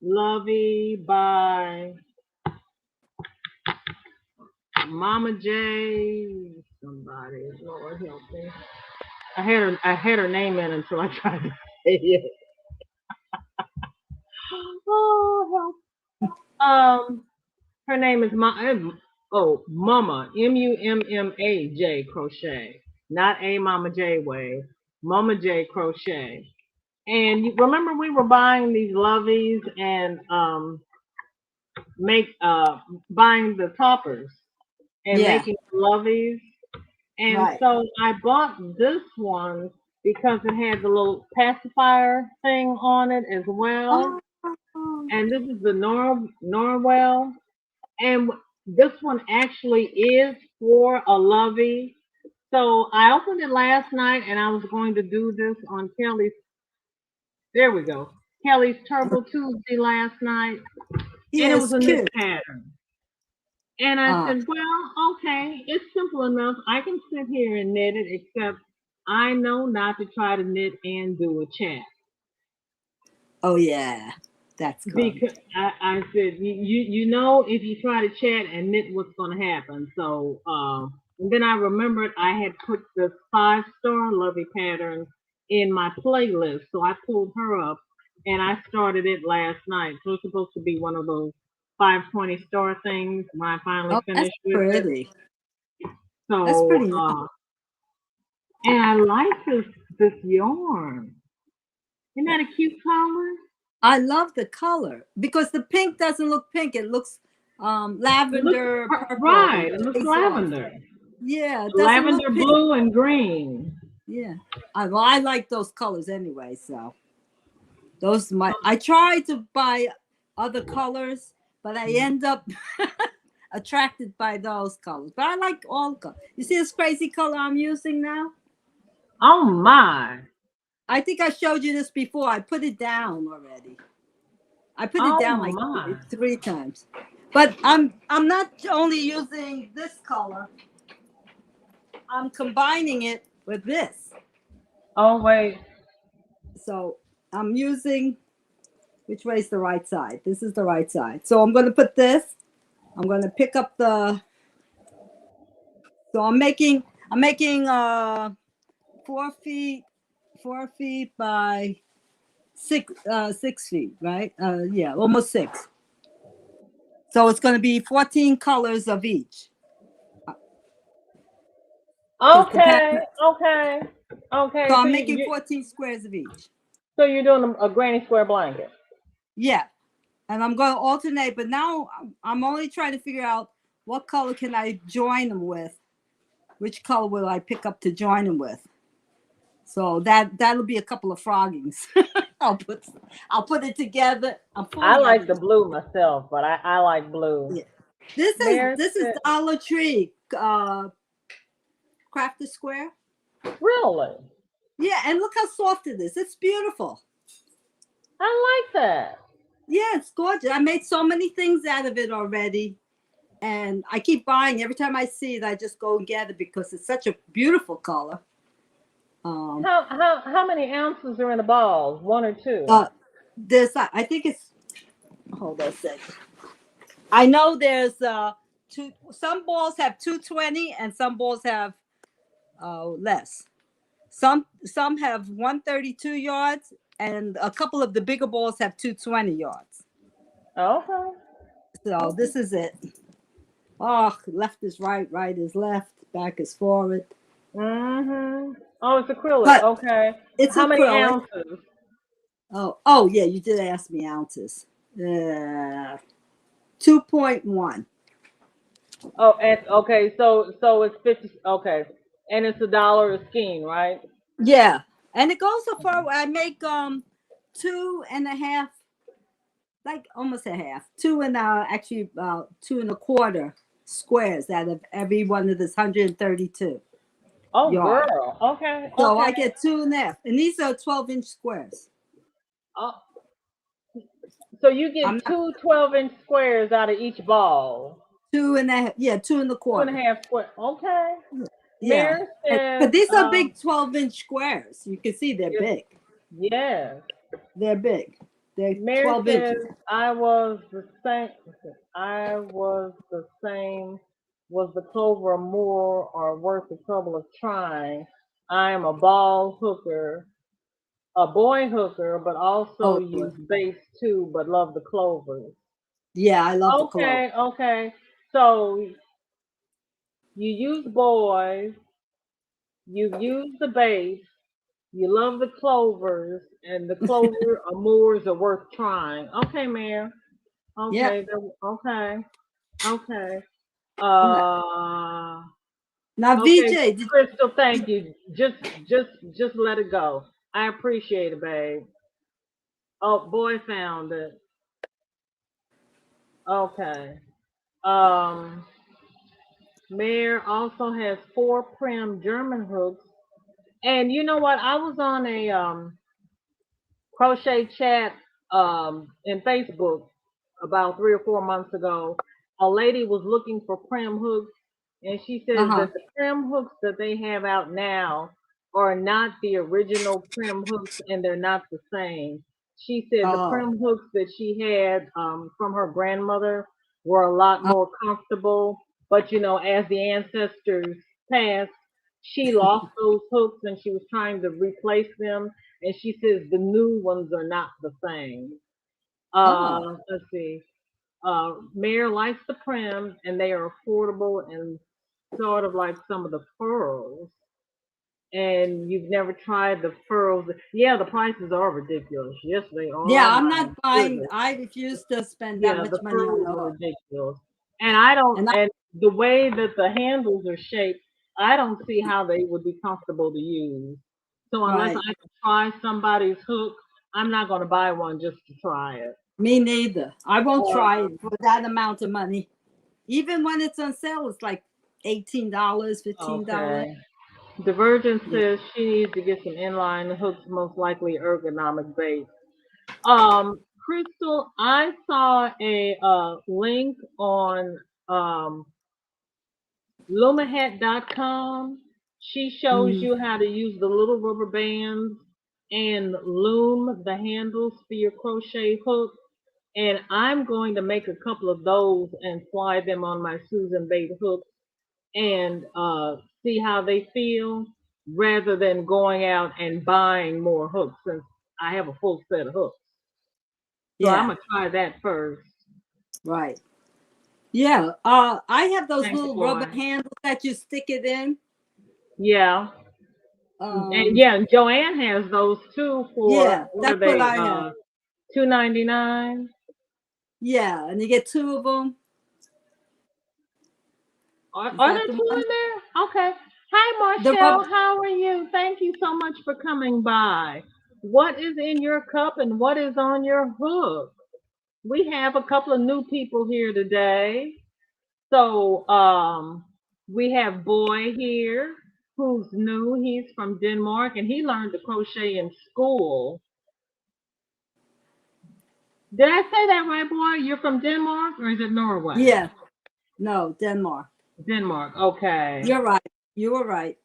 Lovey by Mama J. Somebody, Lord help me. I had her name in until I tried to say it. Oh help. Her name is Mama Mumma Crochet, not a Mama J way. Mama J Crochet. And you remember we were buying these loveys and make buying the toppers and yeah, making loveys. And right. so I bought this one because it had the little pacifier thing on it as well. Oh, And this is the Norwell. And this one actually is for a lovey. So I opened it last night and I was going to do this on Kelly's, there we go, Kelly's Turbo Tuesday last night. And it was yes, a knit cute. pattern. And I Uh, said, well, okay, it's simple enough. I can sit here and knit it, except I know not to try to knit and do a chat. oh yeah, that's good. Because I said, you know, if you try to chat and knit, what's going to happen. So, and then I remembered I had put the 5-star Lovey pattern in my playlist. So I pulled her up and I started it last night. So it's supposed to be one of those 520 star things when I finally Oh, that's finished with it. pretty. That's So, pretty nice. and I like this yarn. Isn't that a cute color? I love the color because the pink doesn't look pink. It looks lavender, purple. Right, it looks Face off. lavender. Yeah, it doesn't Lavender, look pink. blue, and green. Yeah, I like those colors anyway. So those I tried to buy other colors, but I end up attracted by those colors. But I like all colors. You see this crazy color I'm using now? Oh my. I think I showed you this before. I put it down already. I put it Oh down like my. 3 times. But I'm not only using this color. I'm combining it with this. Oh wait. So I'm using, which way is the right side? This is the right side. So I'm going to put this. I'm going to pick up the. So I'm making 4 feet by 6 feet, right? Yeah, almost 6. So it's going to be 14 colors of each. Okay. Okay. Okay. So I'm making 14 squares of each. So you're doing a granny square blanket. Yeah. And I'm going to alternate, but now I'm only trying to figure out what color can I join them with. Which color will I pick up to join them with? So that'll be a couple of froggings. I'll put it together. I like the blue myself, but I like blue. Yeah. This is Dollar Tree crafted square. Really? Yeah, and look how soft it is. It's beautiful. I like that. Yeah, it's gorgeous. I made so many things out of it already. And I keep buying. Every time I see it, I just go and get it because it's such a beautiful color. How many ounces are in the balls? 1 or 2? I think it's, hold on a second. I know there's some balls have 220 and some balls have less. Some have 132 yards and a couple of the bigger balls have 220 yards. Okay. So this is it. Oh, left is right, right is left, back is forward. Mm-hmm. Oh, it's acrylic. But okay. It's How acrylic. many ounces? Oh yeah, you did ask me ounces. 2.1. Oh, and okay, so it's 50. Okay, and it's $1 a skein, right? Yeah, and it goes so far. I make 2.5, like almost a half, 2 and actually 2 1/4 squares out of every one of this 132. Oh, yard. girl. Okay. So okay. I get 2.5, and these are 12-inch squares. Oh, so you get 2 12-inch squares out of each ball. 2.5. Yeah, 2 1/4. 2.5 square. Okay. Yeah, Says, but these are big 12-inch squares. You can see they're big. Yes. They're big. They're Mary 12 says, inches. I was the same. I was the same. Was the clover more or worth the trouble of trying? I am a ball hooker, a boy hooker, but also use base too, but love the clovers. Yeah, I love the clover. Okay, okay. So you use boys, you use the base, you love the clovers, and the clover amours are worth trying. Okay, Mayor. Okay, okay, okay. Now, Okay, VJ, Crystal, thank you. Just let it go. I appreciate it, babe. Oh, boy found it. Okay. Mayor also has 4 prim German hooks. And you know what? I was on a crochet chat in Facebook about 3 or 4 months ago. A lady was looking for prim hooks, and she says that the prim hooks that they have out now are not the original prim hooks, and they're not the same. She said the prim hooks that she had from her grandmother were a lot more comfortable, but you know, as the ancestors passed, she lost those hooks and she was trying to replace them, and she says the new ones are not the same. Let's see. Mayor likes the prim, and they are affordable and sort of like some of the pearls. and you've never tried the furls. Yeah, the prices are ridiculous. Yes, they are. Yeah, I'm My not buying. goodness. I refuse to spend that Yeah, much the money on furls the are hook. ridiculous. And I don't, And I, and the way that the handles are shaped, I don't see how they would be comfortable to use. So unless right. I can try somebody's hook, I'm not going to buy one just to try it. Me neither. I won't try it Um, for that amount of money. Even when it's on sale, it's like $18, $15. okay. Divergent Yeah. says she needs to get some inline hooks, most likely ergonomic base. Crystal, I saw a link on um, Lumahat.com. She shows Mhm. you how to use the little rubber bands and loom the handles for your crochet hook. And I'm going to make a couple of those and fly them on my Susan Bait hooks and see how they feel rather than going out and buying more hooks since I have a full set of hooks. So I'm Yeah, gonna try that first. right. Yeah. I have those Thanks, little rubber Floyd. handles that you stick it in. Yeah. And Um, yeah, and Joanne has those too for yeah, what are that's what they? I have. $2.99. Yeah, and you get two of them. Is Are that there the two one? in there? Okay. Hi The Marshall, rubber. how are you? Thank you so much for coming by. What is in your cup and what is on your hook? We have a couple of new people here today. So we have Boy here who's new. He's from Denmark and he learned to crochet in school. Did I say that right, Boy? You're from Denmark or is it Norway? Yeah. No, Denmark. Denmark. Okay. You're right. You were right.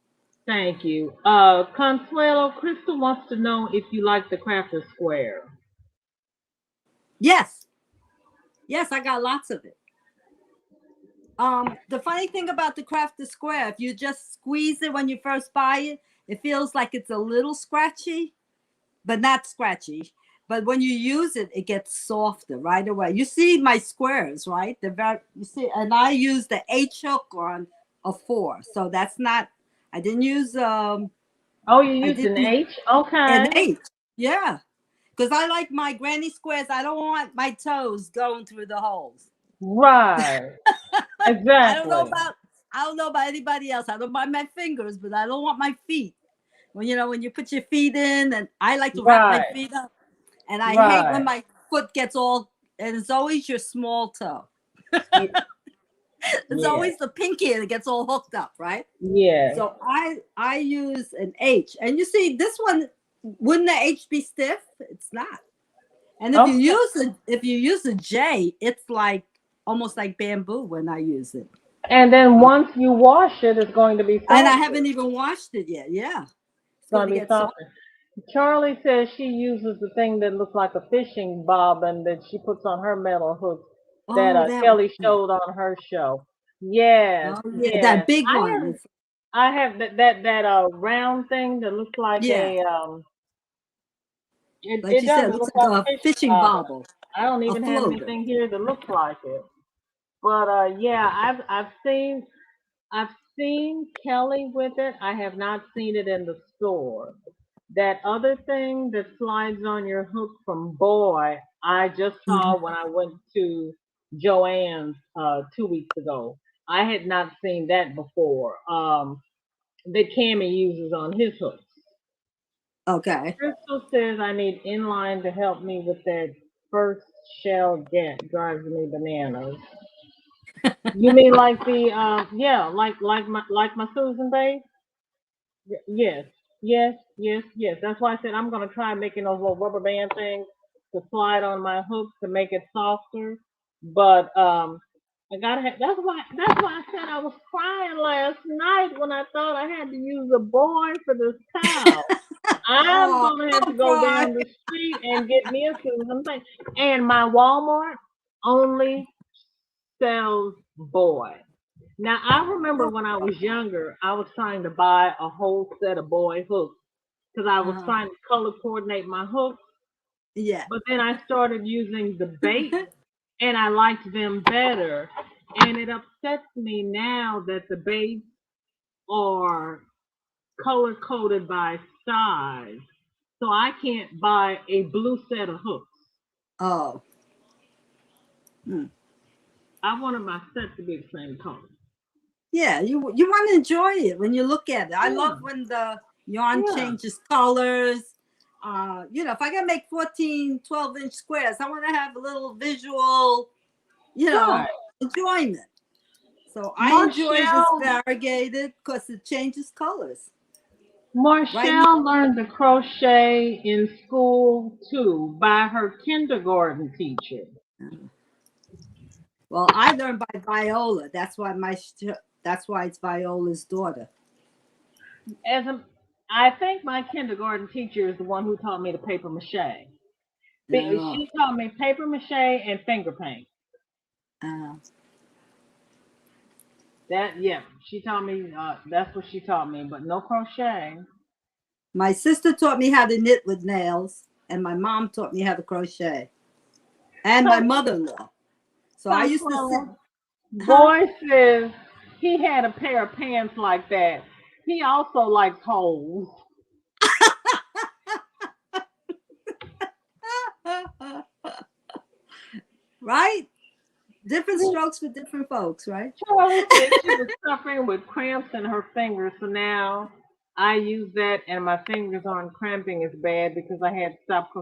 Thank you. Consuelo, Crystal wants to know if you like the crafter square. Yes. Yes, I got lots of it. The funny thing about the crafted square, if you just squeeze it when you first buy it, it feels like it's a little scratchy, but not scratchy. But when you use it, it gets softer right away. You see my squares, right? They're very, you see, and I use the H hook on a 4. So that's not, I didn't use, Oh, you I used an didn't, H? an Okay. H. Yeah. Because I like my granny squares. I don't want my toes going through the holes. Right. I don't know Exactly. about I don't know about anybody else. I don't mind my fingers, but I don't want my feet. When you put your feet in, and I like to wrap my Right. feet up, and I hate when Right. my foot gets all. And it's always your small toe. Y- It's Yeah. always the pinky and it gets all hooked up, right? Yes. So I use an H, and you see this one. Wouldn't the H be stiff? It's not. And Okay. if you use a J, it's like almost like bamboo when I use it. And then once you wash it, it's going to be And I softer. haven't even washed it yet. Yeah. It's It's going going to to be get soft. softer. Charlie says she uses the thing that looks like a fishing bobbin that she puts on her metal hooks that Oh, that Kelly one. showed on her show. Yes, Oh, yeah. That yes. big I one. have I have that round thing that looks like Yeah. a Like it you said, it does. It looks looks like like a a fishing fishing bobbin. bobble, I don't a even have floater. anything here that looks like it. But yeah, I've seen Kelly with it. I have not seen it in the store. That other thing that slides on your hook from Boy, I just Mhm. saw when I went to Joanne's 2 weeks ago. I had not seen that before. That Cammy uses on his hooks. Okay. Crystal says I need inline to help me with that first shell get drives me bananas. You mean like the yeah, like my Susan base? Yes, yes, yes, yes. That's why I said I'm gonna try making those little rubber band things to slide on my hook to make it softer. But I gotta have. That's why I said I was crying last night when I thought I had to use a boy for this cow. I'm Oh, gonna have to don't go cry. down the street and get me a Susan thing. And my Walmart only sells boy. Now I remember when I was younger, I was trying to buy a whole set of boy hooks because I was Uh-huh. trying to color coordinate my hooks. Yeah. But then I started using the bait and I liked them better. And it upsets me now that the baits are color coded by size. So I can't buy a blue set of hooks. Oh. I wanted my set to be the same color. Yeah, you want to enjoy it when you look at it. I love when the yarn changes colors. If I can make 14, 12-inch squares, I want to have a little visual, enjoyment. So I enjoy this variegated because it changes colors. Marshall learned to crochet in school too by her kindergarten teacher. Well, I learned by Viola. That's why it's Viola's daughter. I think my kindergarten teacher is the one who taught me the paper mache. She taught me paper mache and finger paint. She taught me. That's what she taught me, but no crochet. My sister taught me how to knit with nails, and my mom taught me how to crochet, and my mother-in-law. So I used to sit. Boy says he had a pair of pants like that. He also likes holes. Right? Different strokes for different folks, right? Charlie said she was suffering with cramps in her fingers, so now I use that and my fingers aren't cramping as bad because I had to stop.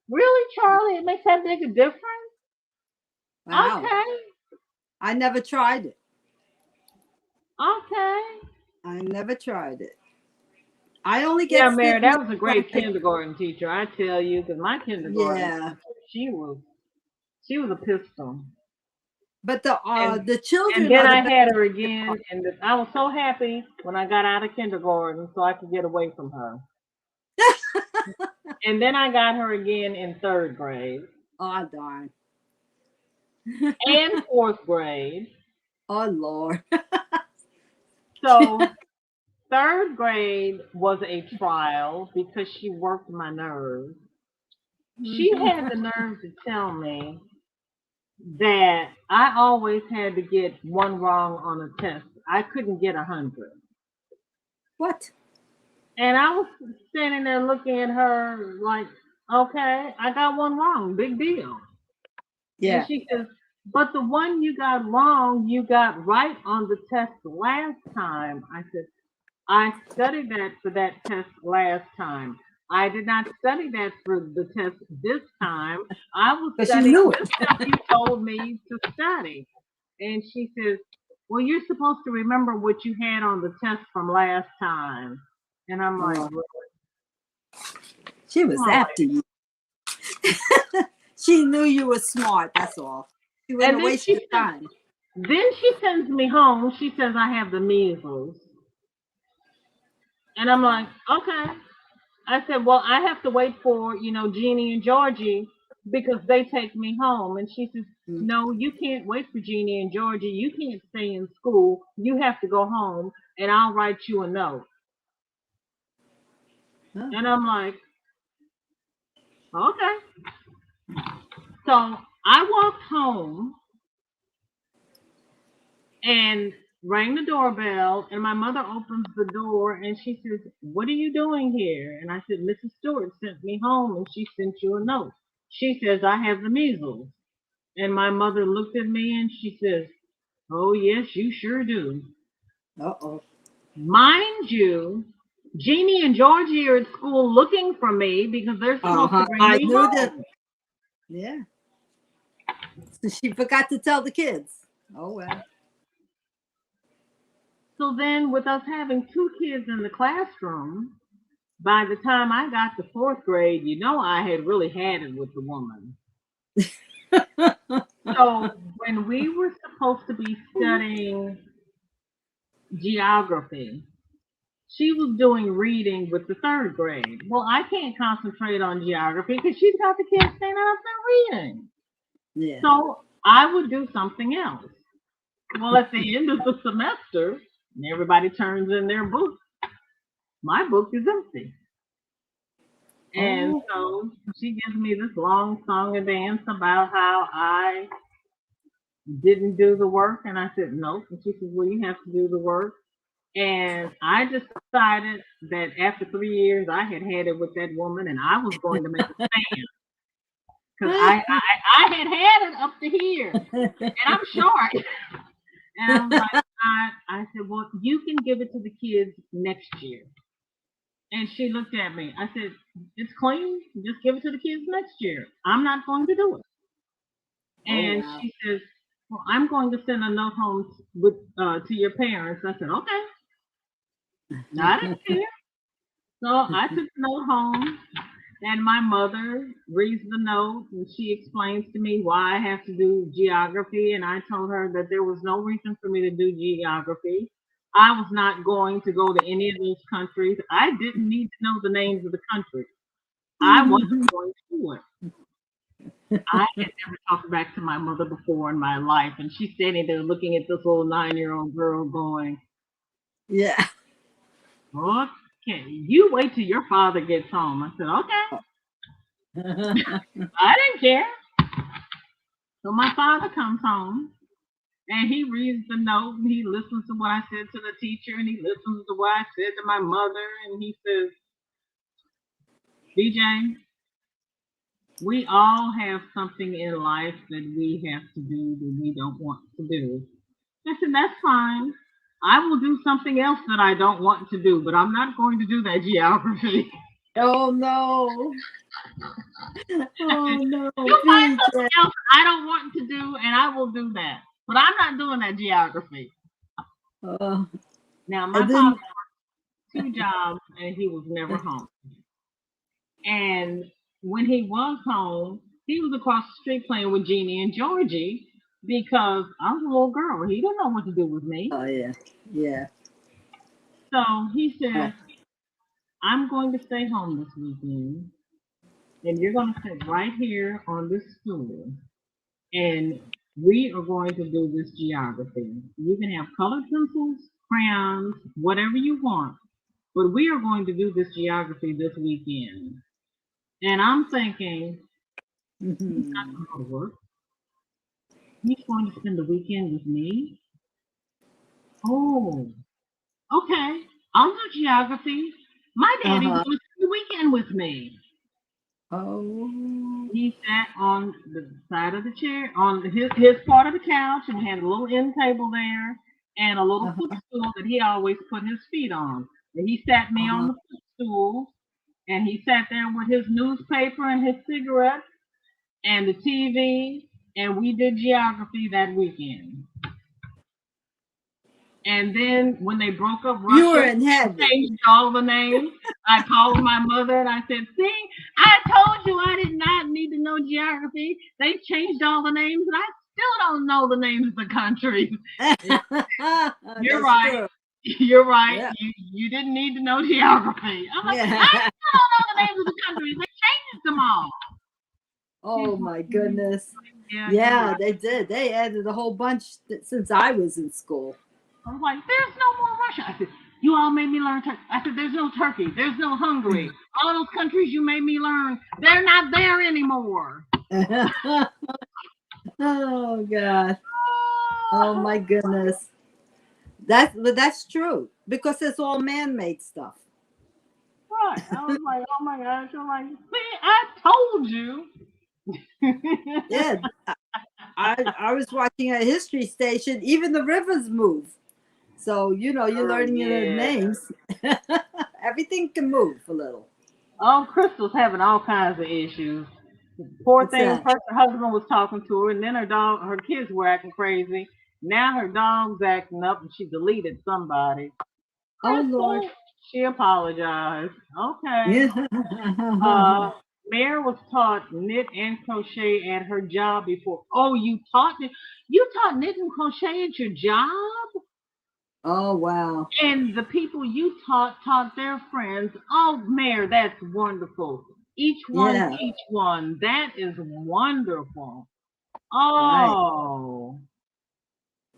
Really, Charlie? It makes that big a difference? Wow. Okay. I never tried it. Okay. I never tried it. I only get. Yeah, Mary, that was a great kindergarten teacher, I tell you, because my kindergarten, she was a pistol. But the children. And then I had her again, and I was so happy when I got out of kindergarten so I could get away from her. And then I got her again in 3rd grade. Oh, darn. And 4th grade. Oh, Lord. So 3rd grade was a trial because she worked my nerves. She had the nerve to tell me that I always had to get one wrong on a test. I couldn't get 100. What? And I was standing there looking at her like, okay, I got one wrong, big deal. Yeah. And she says, but the one you got wrong, you got right on the test last time. I said, I studied that for that test last time. I did not study that for the test this time. I was studying the stuff you told me to study. And she says, well, you're supposed to remember what you had on the test from last time. And I'm like, she was after you. She knew you were smart, that's all. She wouldn't waste your time. Then she sends me home. She says, I have the measles. And I'm like, okay. I said, well, I have to wait for, Jeannie and Georgie because they take me home. And she says, no, you can't wait for Jeannie and Georgie. You can't stay in school. You have to go home and I'll write you a note. Huh. And I'm like, okay. So I walked home and rang the doorbell, and my mother opens the door and she says, what are you doing here? And I said, Mrs. Stewart sent me home and she sent you a note. She says, I have the measles. And my mother looked at me and she says, oh, yes, you sure do. Uh-oh. Mind you, Jeannie and Georgie are at school looking for me because they're supposed to bring me home. That. Yeah. So she forgot to tell the kids. Oh, well. So then with us having 2 kids in the classroom, by the time I got to 4th grade, I had really had it with the woman. So when we were supposed to be studying geography, she was doing reading with the 3rd grade. Well, I can't concentrate on geography because she's got the kids standing up there reading. Yeah. So I would do something else. Well, at the end of the semester, and everybody turns in their book, my book is empty. And so she gives me this long song and dance about how I didn't do the work. And I said, nope. And she says, well, you have to do the work. And I decided that after 3 years, I had had it with that woman, and I was going to make a stand because I had it up to here, and I'm short. And I was like, I said, well, you can give it to the kids next year. And she looked at me. I said, it's clean. Just give it to the kids next year. I'm not going to do it. And wow. she says, well, I'm going to send a note home with to your parents. I said, okay. I didn't care. So I took the note home, and my mother reads the note, and she explains to me why I have to do geography. And I told her that there was no reason for me to do geography. I was not going to go to any of those countries. I didn't need to know the names of the countries. I wasn't going to do it. I had never talked back to my mother before in my life, and she's standing there looking at this little 9-year-old girl going, Yeah. okay, you wait till your father gets home. I said, okay. I didn't care. So my father comes home and he reads the note and he listens to what I said to the teacher and he listens to what I said to my mother and he says, BJ, we all have something in life that we have to do that we don't want to do. I said, that's fine. I will do something else that I don't want to do, but I'm not going to do that geography. Oh no. Oh no. You find BJ. something else I don't want to do, and I will do that. But I'm not doing that geography. Now, my And then, father worked 2 jobs, and he was never home. And when he was home, he was across the street playing with Jeannie and Georgie because I was a little girl. He didn't know what to do with me. oh yeah. Yeah. So he said, I'm going to stay home this weekend, and you're going to sit right here on this stool, and we are going to do this geography. You can have colored pencils, crayons, whatever you want, but we are going to do this geography this weekend. And I'm thinking, he's not going to go to work. He's going to spend the weekend with me. Oh, okay. I'll do geography. My daddy was going to spend the weekend with me. Oh. He sat on the side of the chair, on his part of the couch, and had a little end table there and a little footstool that he always put his feet on. And he sat me on the footstool, and he sat there with his newspaper and his cigarette and the TV, and we did geography that weekend. And then when they broke up Russia, You were in heaven. Changed all the names. I called my mother and I said, see, I told you I did not need to know geography. They changed all the names and I still don't know the names of the countries. You're right. True. You're right. Yeah. You didn't need to know geography. I'm like, I still don't know the names of the countries. They changed them all. Oh my goodness. Yeah, they did. They added a whole bunch since I was in school. I was like, there's no more Russia. I said, you all made me learn Turkey. I said, there's no Turkey. There's no Hungary. All those countries you made me learn, they're not there anymore. Oh God. Oh my goodness. That's true because it's all man-made stuff. Right. I was like, oh my gosh. I'm like, see, I told you. Yeah. I was watching a history station. Even the rivers move. So, you're learning the names. Everything can move a little. Oh, Crystal's having all kinds of issues. Poor thing, first her husband was talking to her, and then her kids were acting crazy. Now her dog's acting up, and she deleted somebody. Oh, Crystal, Lord. she apologized. Okay. Mare was taught knit and crochet at her job before. Oh, you taught knit and crochet at your job? Oh, wow. And the people you taught their friends. Oh, Mare, that's wonderful. Each one teach one. That is wonderful. Oh.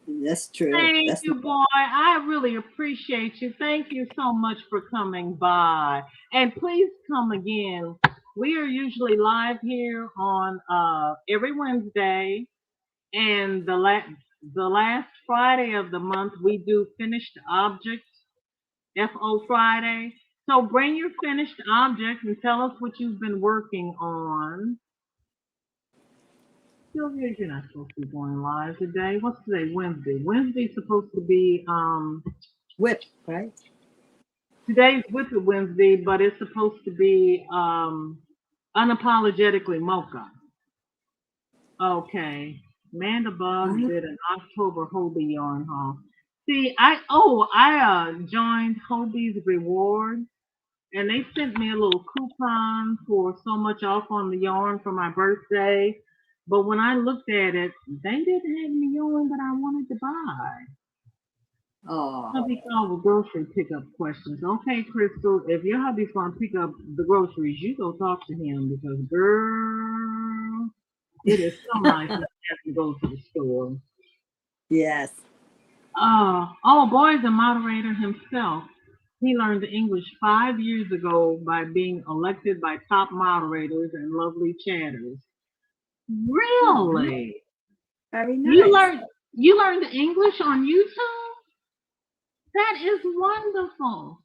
Right. That's true. Thank you, boy. I really appreciate you. Thank you so much for coming by. And please come again. We are usually live here on every Wednesday. And the last Friday of the month, we do finished objects FO Friday. So bring your finished object and tell us what you've been working on. Sylvia, you're not supposed to be going live today. What's today? Wednesday. Wednesday's supposed to be WIP, right? today's WIP It Wednesday, but it's supposed to be unapologetically mocha. Okay. Amanda Bug did an October Hobie yarn haul. See, I joined Hobie's Rewards, and they sent me a little coupon for so much off on the yarn for my birthday. But when I looked at it, they didn't have any yarn that I wanted to buy. Oh. Hubby called with grocery pickup questions. Okay, Crystal, if your hubby's gonna pick up the groceries, you go talk to him because, girl, it is so nice not to have to go to the store. Yes. Boy is a moderator himself. He learned English 5 years ago by being elected by top moderators and lovely chatters. Really? Very nice. You learned English on YouTube? That is wonderful.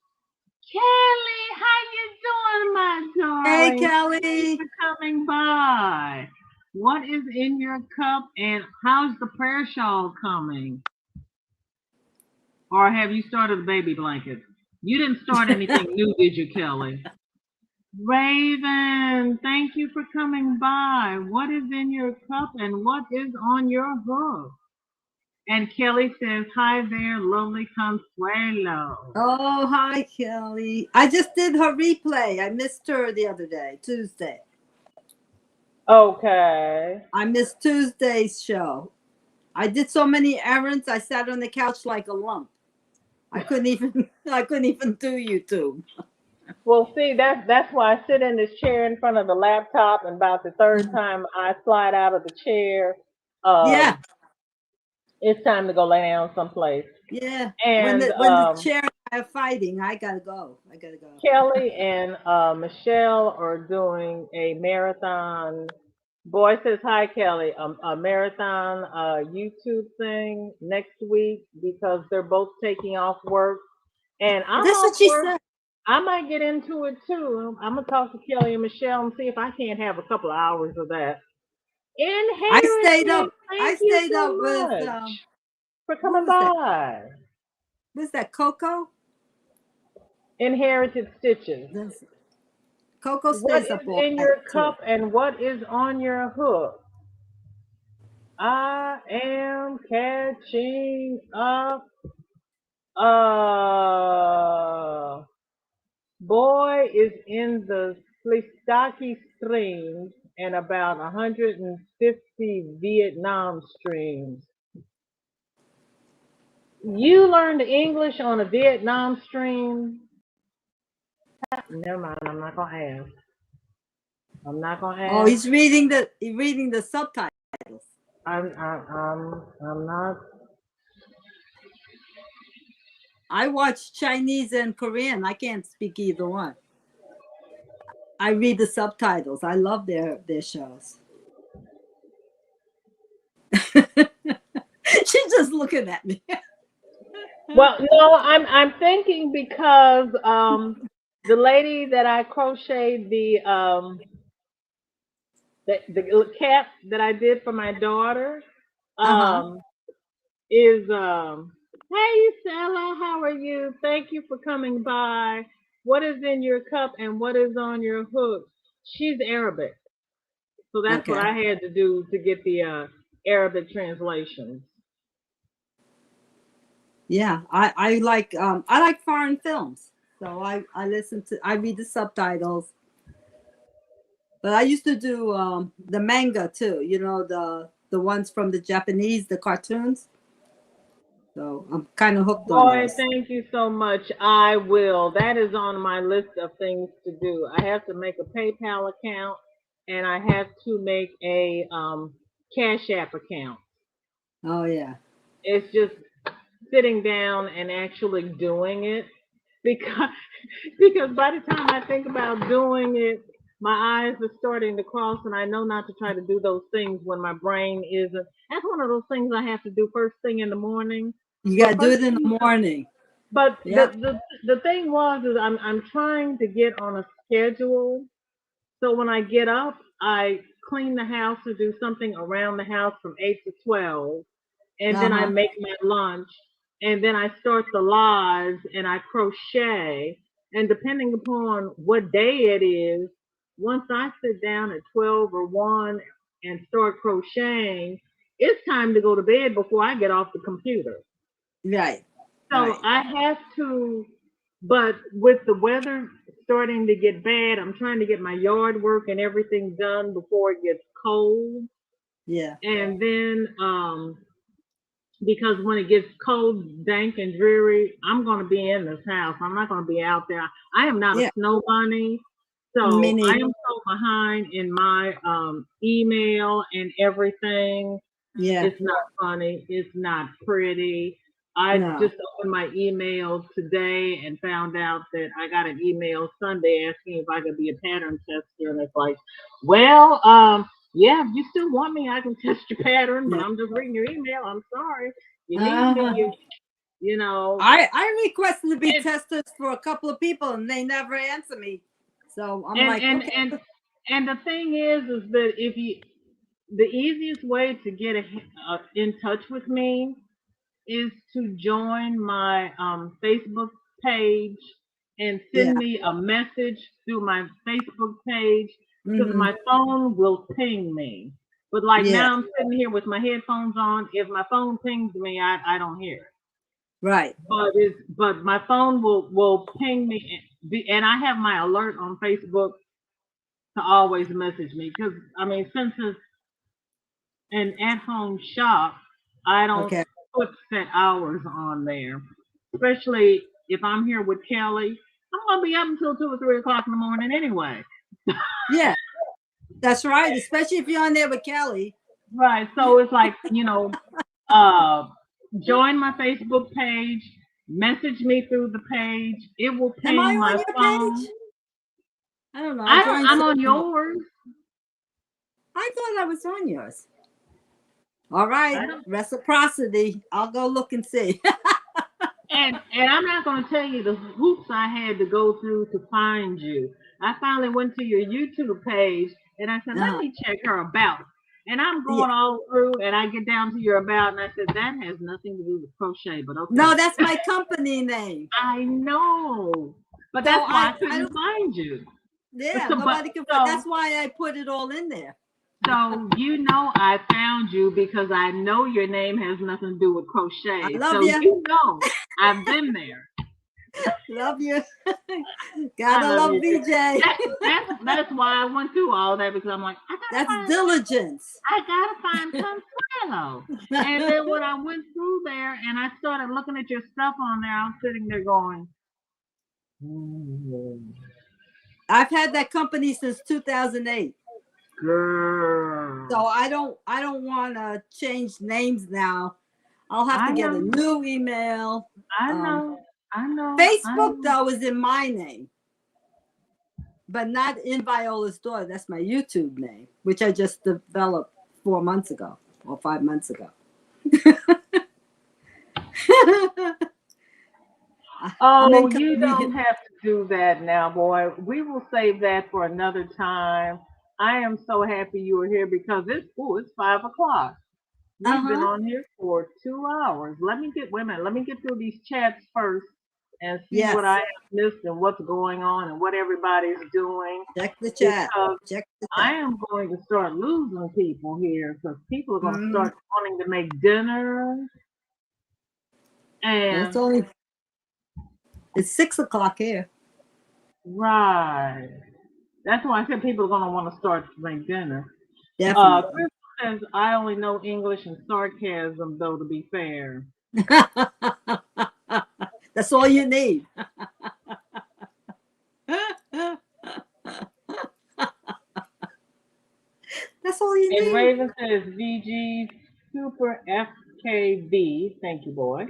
Kelly, how you doing, my darling? Hey, Kelly. Thanks for coming by. What is in your cup and how's the prayer shawl coming? Or have you started the baby blanket? You didn't start anything new, did you, Kelly? Raven, thank you for coming by. What is in your cup and what is on your hook? And Kelly says, hi there, lovely Consuelo. Oh, hi, Kelly. I just did her replay. I missed her the other day, Tuesday. Okay. I missed Tuesday's show. I did so many errands. I sat on the couch like a lump. I couldn't even do YouTube. Well, see, that's why I sit in this chair in front of the laptop, and about the third time I slide out of the chair, Yeah. it's time to go lay down someplace. Yeah. And when the chair are fighting, I gotta go. Kelly and Michelle are doing a marathon. Boy says hi, Kelly. A marathon YouTube thing next week because they're both taking off work, and I'm That's off what she work. said. I might get into it too. I'm gonna talk to Kelly and Michelle and see if I can't have a couple of hours of that. I stayed up. I stayed up with for coming by. What's that, Coco? Inherited Stitches. Coco stays up all night. What is in your cup and what is on your hook? I am catching up. Boy is in the Slistaki streams and about 150 Vietnam streams. You learned English on a Vietnam stream? Never mind, I'm not gonna ask. Oh, he's reading the subtitles. I'm not. I watch Chinese and Korean. I can't speak either one. I read the subtitles. I love their shows. She's just looking at me. Well, no, I'm thinking because the lady that I crocheted the cap that I did for my daughter is hey Stella, how are you? Thank you for coming by. What is in your cup and what is on your hook? She's Arabic, so that's what I had to do to get the Arabic translations. Yeah, I like foreign films, so I read the subtitles. But I used to do the manga too. You know, the ones from the Japanese, the cartoons. So I'm kind of hooked on those. Thank you so much. I will. That is on my list of things to do. I have to make a PayPal account and I have to make a Cash App account. Oh yeah. It's just sitting down and actually doing it because by the time I think about doing it, my eyes are starting to cross, and I know not to try to do those things when my brain isn't. That's one of those things I have to do first thing in the morning. You got to do it in the morning. But Yep. the thing was is I'm trying to get on a schedule. So when I get up, I clean the house or do something around the house from 8 to 12, and then I Uh-huh. make my lunch, and then I start the lives and I crochet. And depending upon what day it is, once I sit down at 12 or 1 and start crocheting, it's time to go to bed before I get off the computer. Right. So Right. I have to, but with the weather starting to get bad, I'm trying to get my yard work and everything done before it gets cold. Yeah. And then, because when it gets cold, dank, and dreary, I'm going to be in this house. I'm not going to be out there. I am not a Yeah. snow bunny. Me So I neither. am so behind in my email and everything. Yeah. It's not funny. It's not pretty. I No. just opened my email today and found out that I got an email Sunday asking if I could be a pattern tester. And it's like, well, yeah, if you still want me, I can test your pattern, but Yeah. I'm just reading your email. I'm sorry. You need me, Uh-huh. you know. I requested to be And, testers for a couple of people and they never answer me. So I'm and, like, and, okay. and, and the thing is that if you, the easiest way to get in touch with me is to join my Facebook page and Yeah. send me a message through my Facebook page because Hmm. my phone will ping me. But like Yeah. now I'm sitting here with my headphones on. If my phone pings me, I don't hear it. Right. But my phone will ping me and I have my alert on Facebook to always message me because I mean since it's an at-home shop, I don't Okay. put set hours on there. Especially if I'm here with Kelly, I'm gonna be up until 2 or 3 o'clock in the morning anyway. Yeah. That's right. Especially if you're on there with Kelly. Right. So it's like, uh, join my Facebook page, message me through the page. It will Am I ping my on your phone. page? I don't know. I joined I'm on some. yours. I thought I was on yours. All I right. don't, Reciprocity. I'll go look and see. and I'm not gonna tell you the hoops I had to go through to find you. I finally went to your YouTube page and I said, let Uh-huh. me check her about. And I'm Yeah. going all through and I get down to your about and I said, that has nothing to do with crochet, but No, okay. that's my company name. I know. But So that's why I I couldn't don't. find you. Yeah. So but Nobody can. so That's why I put it all in there. so I found you because I know your name has nothing to do with I crochet. love So you. I've been there. Love you. I Gotta love love you too. VJ. That's why I went through all that because I'm like, That's diligence. I gotta find Consuelo. And then when I went through there and I started looking at your stuff on there, I was sitting there going, I've had that company since 2008. girl. So I don't want to change names now. I'll have to I get a know, new email. I Um, know, I know, I Facebook know. though is in my name, but not in Viola's daughter. That's my YouTube name, which I just developed 4 months ago or 5 months ago. Oh, you don't have to do that now, boy. We will save that for another time. I am so happy you are here because it's 5 o'clock. We've been Uh-huh. on here for 2 hours. Wait a minute, let me get through these chats first and see Yes. what I have missed and what's going on and what everybody's doing. Check the chat. Because Check the I chat. am going to start losing people here because people are going to Mhm. start wanting to make dinner. That's And only. It's 6 o'clock here. right. That's why I said people are going to want to start to make dinner. Definitely. Chris says, I only know English and sarcasm, though, to be fair. That's all you need. That's all you And need. Raven says, VG Super FKB, thank you, boy,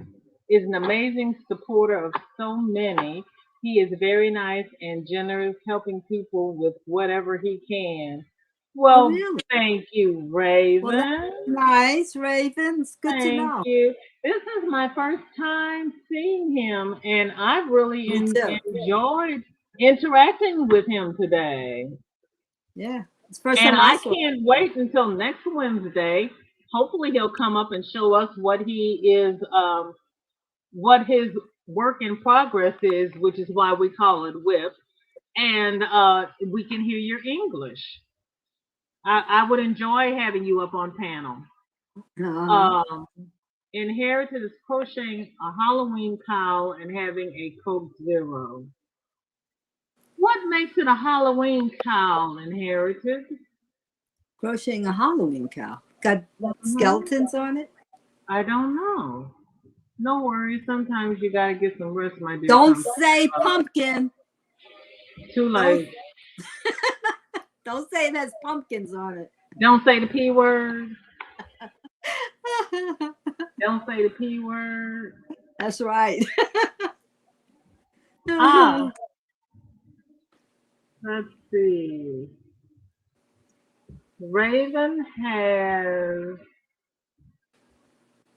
is an amazing supporter of so many. He is very nice and generous, helping people with whatever he can. Oh, Well, really? thank you, Well, that's Raven. nice, Raven. It's good to Thank know. you. This is my first time seeing him, and I've really Me too. enjoyed interacting with him today. Yeah. It's the first And time I I saw. can't wait until next Wednesday. Hopefully, he'll come up and show us what his work in progress is, which is why we call it WIP, and we can hear your English. I would enjoy having you up on panel. Uh-huh. Um, Inherited is crocheting a Halloween cowl and having a Coke Zero. What makes it a Halloween cowl, Inherited? Crocheting a Halloween cow. Got Mhm. skeletons on it. I don't know. No worries. Sometimes you gotta get some rest, my dear. Don't Come say pumpkin. too Don't late. don't say it has pumpkins on it. Don't say the P word. Don't say the P word. That's right. Ah, let's see. Raven has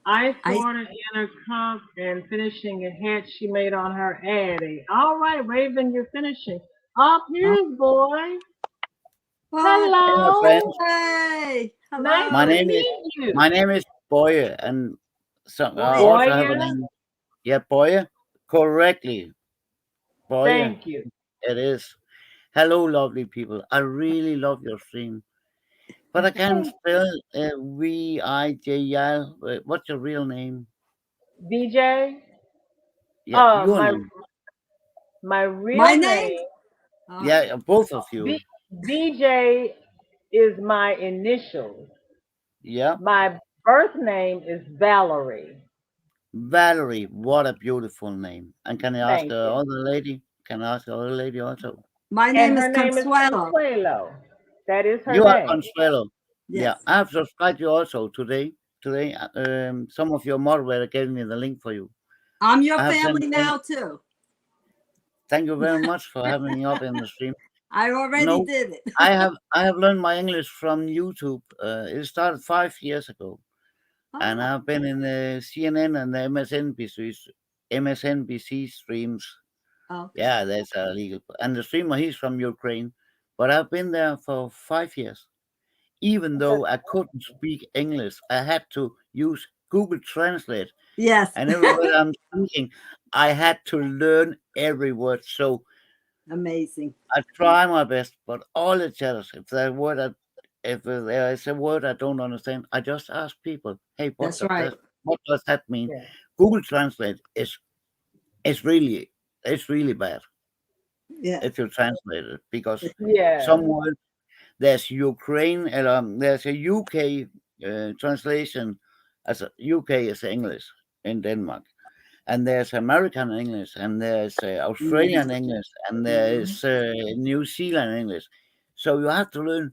ice I water in her cup and finishing a hat she made on her Addie. All right, Raven, you're finishing. Up oh, here's boy. what? Hello, Hello. friends. Hey, Nice My to hello. name is meet you. my name is Boye, and some I Boy, also have a Boya, name. Yeah, Boye, correctly, Boye. thank you. It is. Hello, lovely people. I really love your stream, but I can't spell VIJL. What's your real name? DJ, Yeah, your my name. my real name? name, Oh, Yeah, both of B, you. DJ is my initials. Yeah, My birth name is Valerie. Valerie. What a beautiful name. And can I ask Thank the you. other lady? Can I ask the other lady also? my And name is her name is Consuelo. Consuelo. That is her You are name. Consuelo. Yeah, Yes. I have subscribed you also today. Today, some of your moderator gave me the link for you. I'm your I have sent. family now too. Thank you very much for having me up in the stream. I already No, did it. I have learned my English from YouTube. It started 5 years ago, and Oh, I've been in the CNN and the MSNBC streams. okay. Yeah, that's illegal. And the streamer, he's from Ukraine, but I've been there for 5 years. Even though I couldn't speak English, I had to use Google Translate. Yes. And every word I'm speaking, I had to learn every word. So Amazing. I try my best, but all the chatters, if there is a word I don't understand, I just ask people, hey, That's right. what does that mean? Yeah. Google Translate is really bad Yeah. if you translate it, because Yeah. some words, there's Ukraine, there's a UK translation as a UK is English in Denmark, and there's American English, and there's Australian Mhm. English, and Mhm. there's New Zealand English. So you have to learn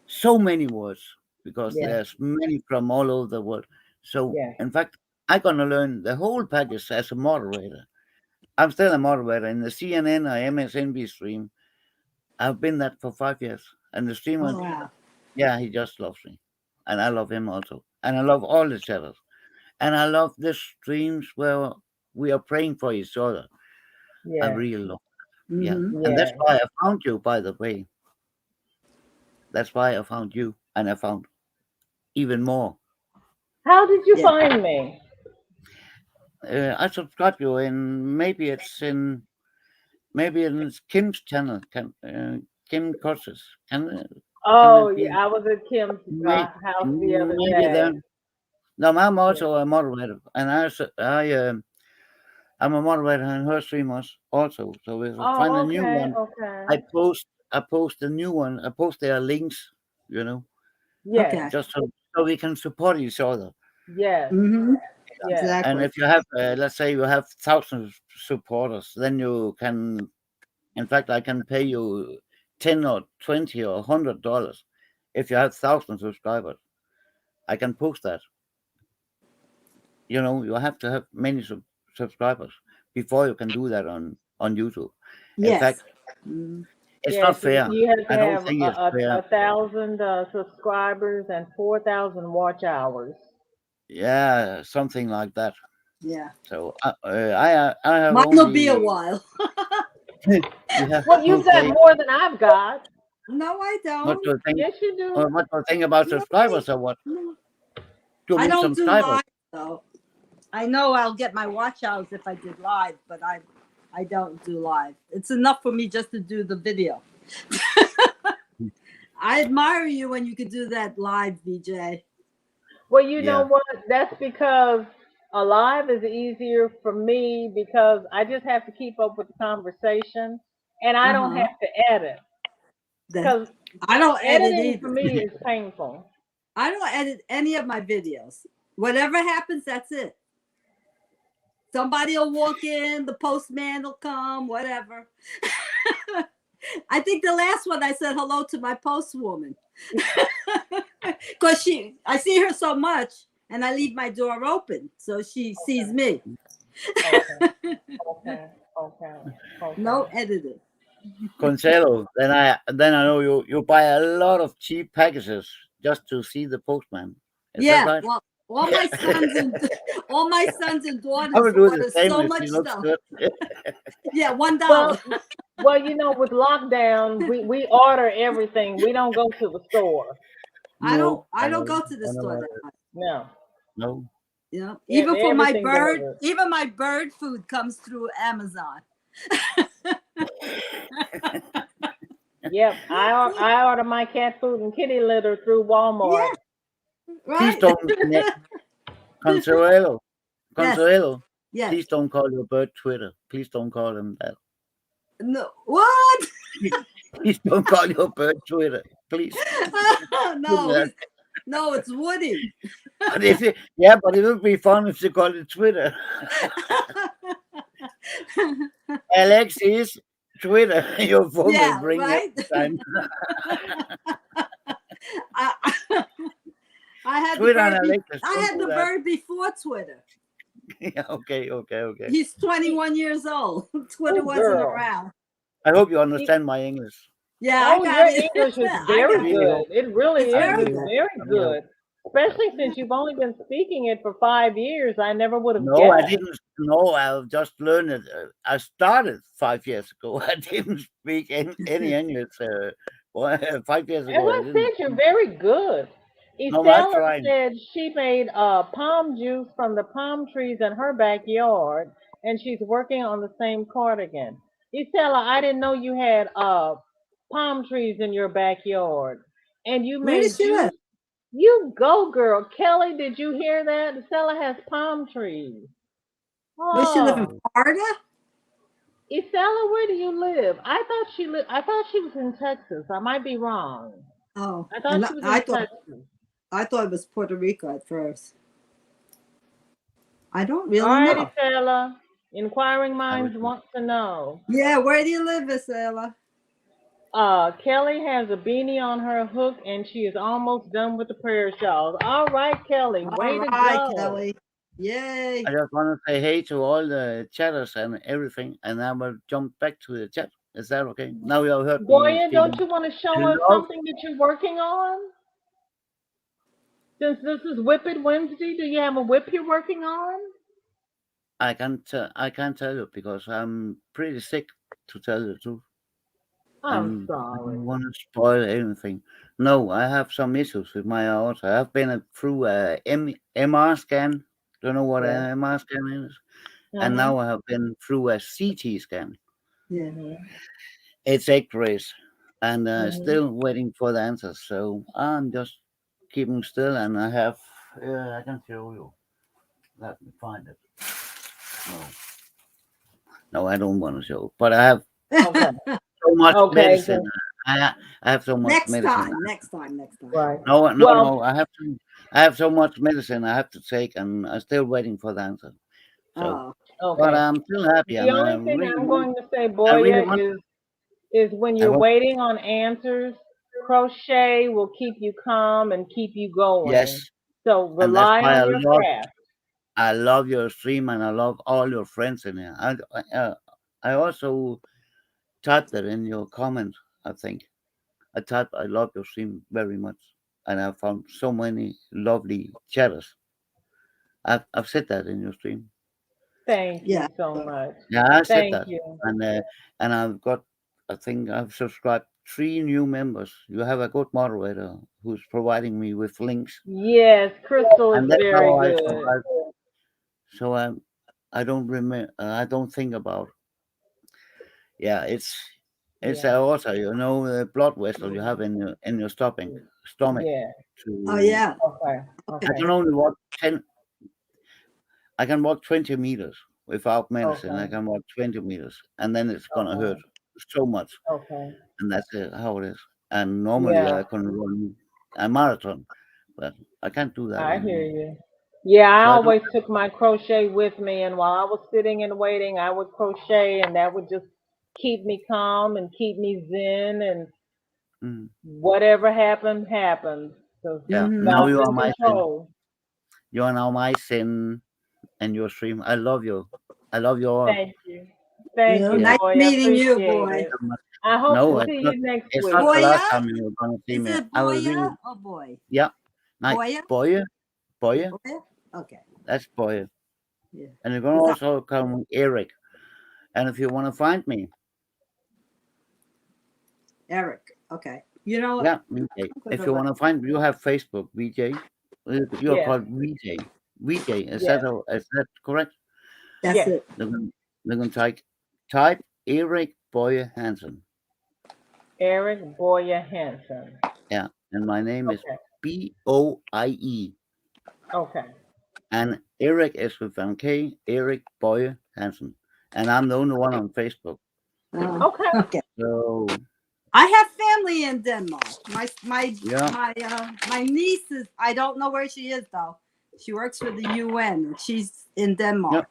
so many words because Yeah. there's many from all over the world. So Yeah. in fact, I'm gonna learn the whole package as a moderator. I'm still a moderator in the CNN or MSNB stream. I've been that for 5 years, and the streamer, Oh wow. yeah, he just loves me, and I love him also, and I love all the chatters, and I love the streams where we are praying for each other. I Yeah. really love, yeah, Mm-hmm. and that's Yeah. why I found you. By the way, that's why I found you, and I found even more. How did you Yeah. find me? I subscribe you, and maybe it's Kim's channel, Kim Courses. Can Oh, it yeah. be? I was at Kim's May, house the other maybe day. then. No, I'm Yeah. also a moderator, and I'm a moderator in her streamers also. So if I find a Oh, new okay. one, Okay. I post a new one. I post their links, Yes. Okay. just so we can support each other. Yes. Mm-hmm. Yes. And Exactly. if you have, let's say, you have thousands of supporters, then you can. In fact, I can pay you $10 or $20 or $100 if you have 1,000 subscribers. I can post that. You have to have many subscribers before you can do that on YouTube. In Yes. fact, Mhm. it's Yes. not fair. You have to I don't have think it's fair. a thousand subscribers and 4,000 watch hours. Yeah, something like that. Yeah. So I have Mine will be a only while. yeah Well, you've got okay. more than I've got. No, I What don't. do you think? Yes, you do. What do you think about No, subscribers or what? no. Do you I need don't do subscribers? live though. I know I'll get my watch hours if I did live, but I don't do live. It's enough for me just to do the video. I admire you when you could do that live, VJ. Well, you know Yeah, what? That's because alive is easier for me because I just have to keep up with the conversation and I don't Uh-huh. have to edit The, because I don't edit editing for either. me is painful. I don't edit any of my videos. Whatever happens, that's it. Somebody will walk in, the postman will come, whatever. I think the last one I said hello to my postwoman. Because I see her so much and I leave my door open. So she sees me. Okay, okay, okay, No okay. editing. Consuelo. Then I know you buy a lot of cheap packages just to see the postman. Is that Yeah, right? well, all my sons and all my sons and I daughters will do the order same so if much she looks stuff. good. Yeah, $1. Well, well, you know, with lockdown, we order everything. We don't go to the store. No, I don't go to the I store never, that much. No, You know, everything delivered. even my bird food comes through Amazon. Yep, I order my cat food and kitty litter through Walmart. Yeah, Please right. don't, Consuelo, Yes, Consuelo. yes. Please don't call your bird Twitter. Please don't call him that. No, what? Please don't call your bird Twitter. Please. Do No, that. no, it's Woody. But yeah, but it would be fun if you call it Twitter. Alexis, Twitter. Your phone will Yeah, bring right. every time. I, I had the Twitter and bird. Alexis, I don't had do the that. bird before Twitter. Yeah, okay. He's 21 years old. Twitter Oh, wasn't girl. around. I hope you understand my English. Yeah, I Oh, got your it. English is I I very got it. really hope. good. It really It's I is. very really It's good. hope. very I really hope. good. Especially Yeah. since you've only been speaking it for 5 years. I never would have No, I guessed. didn't. No, I just learned it. I started 5 years ago. I didn't speak any English. 5 years As ago, I I didn't. said, you're very good. No, I'm Estella trying. said she made palm juice from the palm trees in her backyard, and she's working on the same cardigan. Estella, I didn't know you had palm trees in your backyard, and you Where does made she live? juice. You go, girl. Kelly, did you hear that? Estella has palm trees. Where does she live in Oh, Florida? Estella, where do you live? I thought she lived. I thought she was in Texas. I might be wrong. Oh, I thought and she was in Texas. I thought it was Puerto Rico at first. I don't All really right, know. Estella. Inquiring I will minds see. want to know. Yeah, where do you live, Isela? Kelly has a beanie on her hook and she is almost done with the prayer shawls. All right, Kelly, All way to right, go. Kelly. Yay. I just want to say hey to all the chatters and everything, and I will jump back to the chat. Is that okay? Now you have heard me Goya, don't speaking. you want to show us Hello. something that you're working on? Since this is WIP It Wednesday, do you have a whip you're working on? I can't tell you because I'm pretty sick, to tell you the truth, I'm and I don't sorry. want to spoil anything. No, I have some issues with my aorta. I've been through a MR scan. Don't know what Yeah. an MR scan is, and Mm-hmm. now I have been through a CT scan. Yeah. Mm-hmm. It's X-rays, and Mm-hmm. still waiting for the answers. So I'm just keeping still, and I have. I can show you. Let me find it. No, I don't want to show. But I have Okay. so much Okay. medicine. I have so much Next medicine. time. Next time. Next time. Right. No, Well, I have so much medicine I have to take, and I'm still waiting for the answer. So, Oh. but okay. I'm still happy, The and only thing I'm going to say, I really Boya, want, is when I you're want. waiting on answers, crochet will keep you calm and keep you going. Yes, So and that's rely why on your craft. I love your stream, and I love all your friends in here. I also typed that in your comment. I think I typed I love your stream very much, and I found so many lovely chatters. I've said that in your stream. Thank you Yeah. so much. Yeah, I said Thank that. you. And I've got, I think I've subscribed 3 new members. You have a good moderator who's providing me with links, Yes, Crystal is and that's very how I good. survive. So I don't remember. I don't think about. Yeah, it's Yeah. aorta, you know, the blood vessel you have in your stomach. Yeah. Oh To yeah. Okay. I Okay. can only walk 10. I can walk 20 meters without medicine. I Okay. can walk 20 meters, and then it's gonna hurt Okay. so much. Okay. And that's how it is. And normally Yeah, I can run a marathon, but I can't do that I hear anymore. you. Yeah, I So I don't. always took my crochet with me, and while I was sitting and waiting, I would crochet, and that would just keep me calm and keep me zen, and Mm, whatever happened, happened. So yeah. Mm-hmm. Now God's you are in my sin. control. You are now my sin and your stream. I love you. I love you all. Thank you. Thank you, Yeah. Nice boy. I meeting you, appreciate boy. it. So much. I hope No, to it's see not. you next It's week. not the last Boya? time you're gonna see Is me. it I will Boya really. or boy? Yeah. Like Boya? Boye. Boya? Okay. That's Boye. Yeah. And you can Is that- also come Eric. And if you want to find me, Eric. Okay. You know what? yeah, VJ. If you want to find, you have Facebook, VJ. You're Yeah. called VJ. VJ. Is Yeah. that correct? That's Yes. it. They're going to type Erik Boye Hansen. Eric Boyer Hansen. Yeah, and my name is Okay. Boie. Okay. And Eric is with an K, Erik Boye Hansen. And I'm the only one on Facebook. Okay. Okay. So I have family in Denmark. Yeah. My niece is. I don't know where she is though. She works for the UN. She's in Denmark.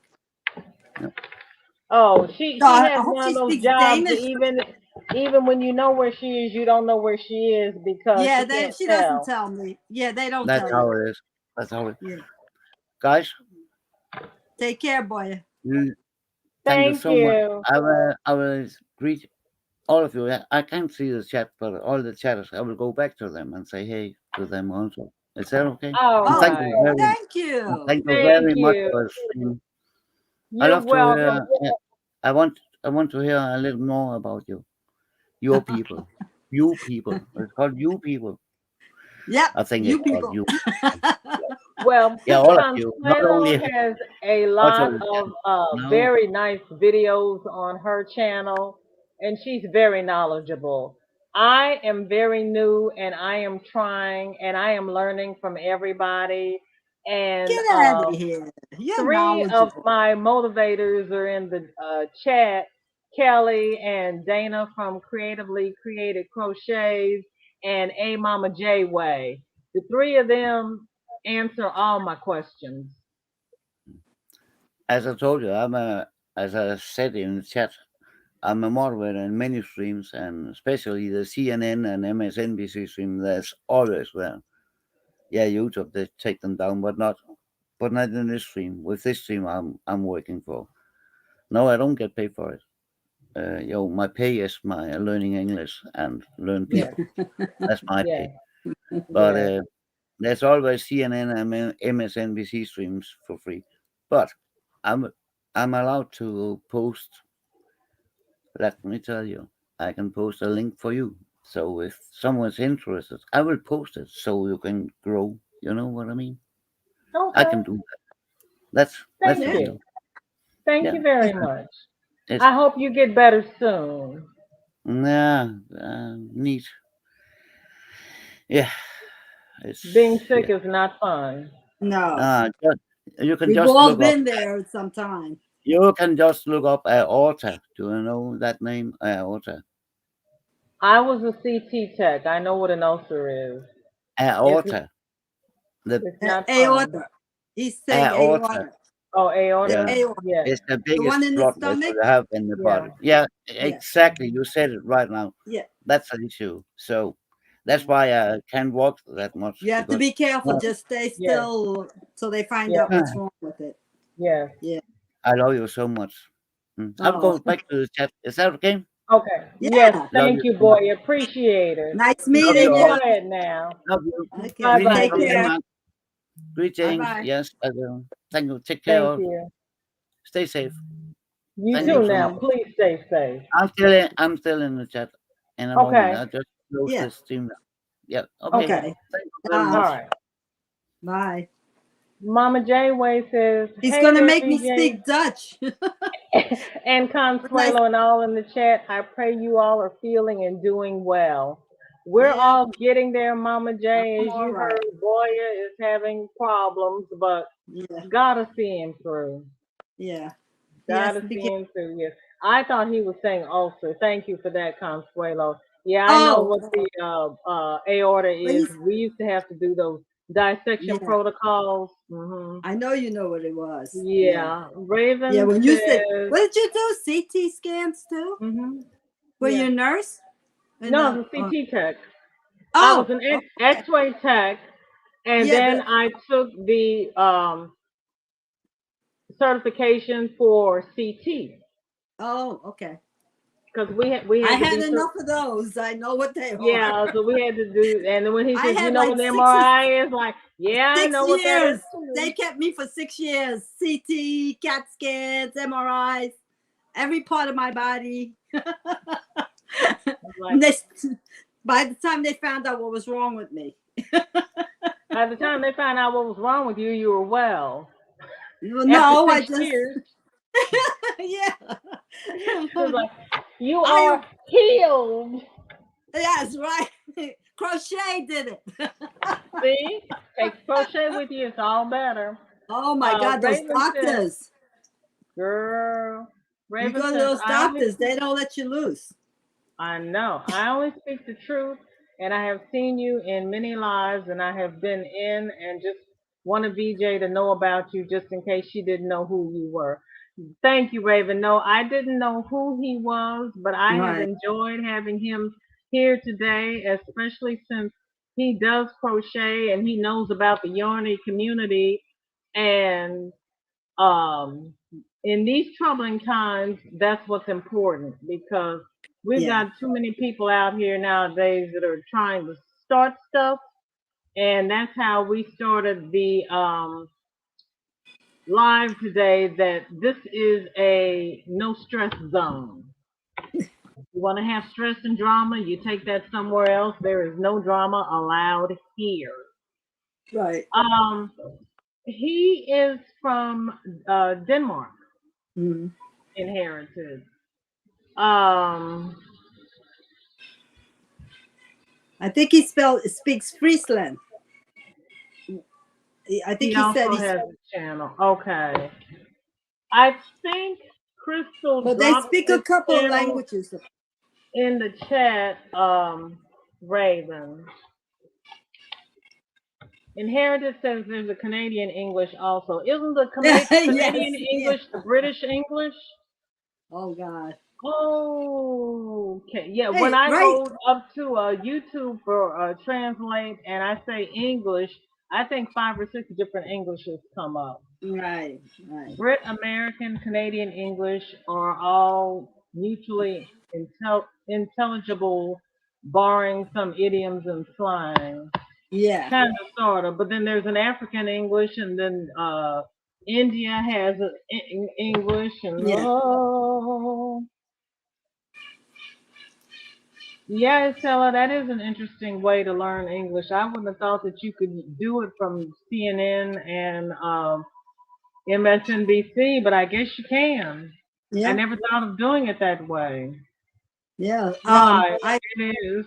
Oh, she So I has hope one she of those speaks jobs Danish. that even when you know where she is, you don't know where she is because Yeah, she can't she tell. doesn't tell me. Yeah, they don't that's tell how me. it is. That's how it is. Yeah. Guys, Take care, boy. thank you Thank so much. you. I will greet all of you. I can't see the chat, but all the chatters, I will go back to them and say hey to them also. Is that okay? All And thank right. you very, Thank you. thank you Thank very much you. for streaming. I You're love to welcome. hear. I want to hear a little more about you, your people, you people. It's called you people. Yep. I think You it's called people. you. Well, Yeah, all of Pecan you. Not Plano only has a also lot of no. very nice videos on her channel, and she's very knowledgeable. I am very new, and I am trying, and I am learning from everybody. And Get out of here. You're 3 of knowledgeable. my motivators are in the chat. Kelly and Dana from Creatively Created Crochets and A Mama J Way. The 3 of them answer all my questions. As I told you, as I said in the chat, I'm a moderator in many streams, and especially the CNN and MSNBC stream. That's always there. Yeah, YouTube they take them down, but not in this stream. With this stream, I'm working for. No, I don't get paid for it. My pay is my learning English and learn Yeah. people. That's my Yeah. pay. But Yeah. there's always CNN and MSNBC streams for free. But I'm allowed to post. Let me tell you, I can post a link for you. So if someone's interested, I will post it so you can grow. You know what I mean? I Okay. can do that. That's Thank the you. deal. Thank Yeah. you very much. It's, I hope you get better soon. yeah, neat. Yeah, it's Being sick is not fun. No. you can We've just all look up. been there sometime. You can just look up aorta. Do you know that name, aorta? I was a CT tech. I know what an ulcer is. Aorta. It's not fun. Aorta. He's saying Aorta. aorta. Oh, aorta? Yeah. Aorta. Yeah. It's the The biggest one in the blood vessel stomach? you have in the Yeah. body. Yeah, exactly. You said it right now. Yeah. That's an issue. So that's why I can't walk that much. You have to because- be careful. No. Just stay Yeah. still so they find Yeah. out what's wrong with it. Yeah. I love you so much. I'll go Oh. back to the chat. Is that okay? Okay. Yeah. Yes. Love Thank you. you, boy. Appreciate it. Nice You meeting can you you. all. quiet now. Love you. Okay. Bye Greetings bye, Take from dear. care. Denmark. Greetings. Bye-bye. Yes, I will. Thank you. Take care. Thank you. Stay safe. You Thank too you so now. much. Please stay safe. I'm still in the chat in a moment. Okay. I just close Yeah. the stream now. Yeah. Okay. Okay. Thank you very Bye. All much. right. Bye. Mama Janeway says, He's "Hey gonna there, make me BJ." speak Dutch. And Consuelo and all in the chat. I pray you all are feeling and doing well. We're Yeah, all getting there, Mama J. I'm As all you right. heard, Boya is having problems, but Yeah, gotta see him through. yeah. He has Gotta to see begin. him through. Yes, I thought he was saying ulcer. Thank you for that, Consuelo. Yeah, I know Oh, what the aorta but is. We used to have to do those dissection yeah. protocols. I know you know what it was. Yeah. Yeah, Yeah, Raven when you said, says. what did you do? CT scans too? hmm Were Yeah. you a nurse? In No, the, the CT tech. I was oh, an okay. X-ray tech, and Yeah, then but I took the certification for CT oh, okay. because we I had to had be. enough of those. I know what they are. Yeah, so we had to do, and then when he I says, you had know like what an MRI is, like, yeah, I 6 know what that is years. They too. kept me for 6 years. CT, CAT scans, MRIs, every part of my body. Like, They, by the time they found out what was wrong with me. by the time they found out what was wrong with you, you were well. After No, I 6 just, years, yeah. it was like, you I, are healed. yes, right. Crochet did it. See, take crochet with you. It's all better. Oh my God, those Raven says, doctors. girl, You Raven go to says, those doctors, they don't let you loose. I know. I only speak the truth, and I have seen you in many lives, and I have been in and just wanted VJ to know about you just in case she didn't know who you were. Thank you, Raven. No, I didn't know who he was, but I have Right. enjoyed having him here today, especially since he does crochet and he knows about the yarny community. And um, in these troubling times, that's what's important because we've Yeah. got too many people out here nowadays that are trying to start stuff. And that's how we started the live today, that this is a no stress zone. You want to have stress and drama, you take that somewhere else. There is no drama allowed here. Right. Um, he is from Denmark, Mm-hmm. inherited. Um, I think he speaks Friesland. I think he he said also he's. has a channel. Okay. I think Crystal Well, they dropped speak a his couple of channel languages. in the chat, Raven. Inherited says there's a Canadian English also. Isn't the Yes. Canadian Yeah. English the British English? Oh God. Oh, okay. Yeah, when Hey, I right, go up to YouTube for translate and I say English, I think 5 or 6 different Englishes come up. right, right. Brit, American, Canadian English are all mutually intelligible, barring some idioms and slang. Yeah. Kind of, sort of. But then there's an African English, and then India has English, and Yeah. yeah, Stella, that is an interesting way to learn English. I wouldn't have thought that you could do it from CNN and MSNBC, but I guess you can. I Yeah. never thought of doing it that way. Yeah. Right, I it is.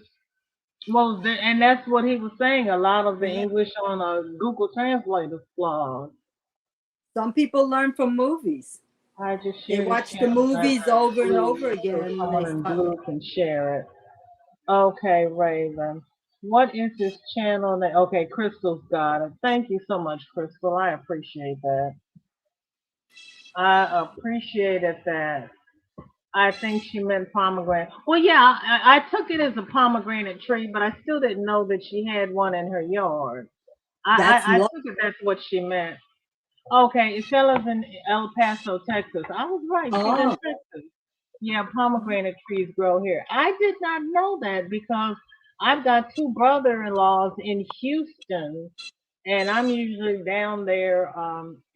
Well, and that's what he was saying. A lot of the yeah. English on a Google Translate is flawed. Some people learn from movies. I just They shared his watch the channel. movies over and Blue, over again, so and they someone in start. blue can share it. Okay, Raven. What is his channel name? Okay, Crystal's got it. Thank you so much, Crystal. I appreciate that. I appreciated that. I think she meant pomegranate. Well, yeah, I took it as a pomegranate tree, but I still didn't know that she had one in her yard. That's I love. took it that's what she meant. Okay, Stella's in El Paso, Texas. I was right. She's in Oh, Texas. Yeah, pomegranate trees grow here. I did not know that because I've got 2 brother-in-laws in Houston, and I'm usually down there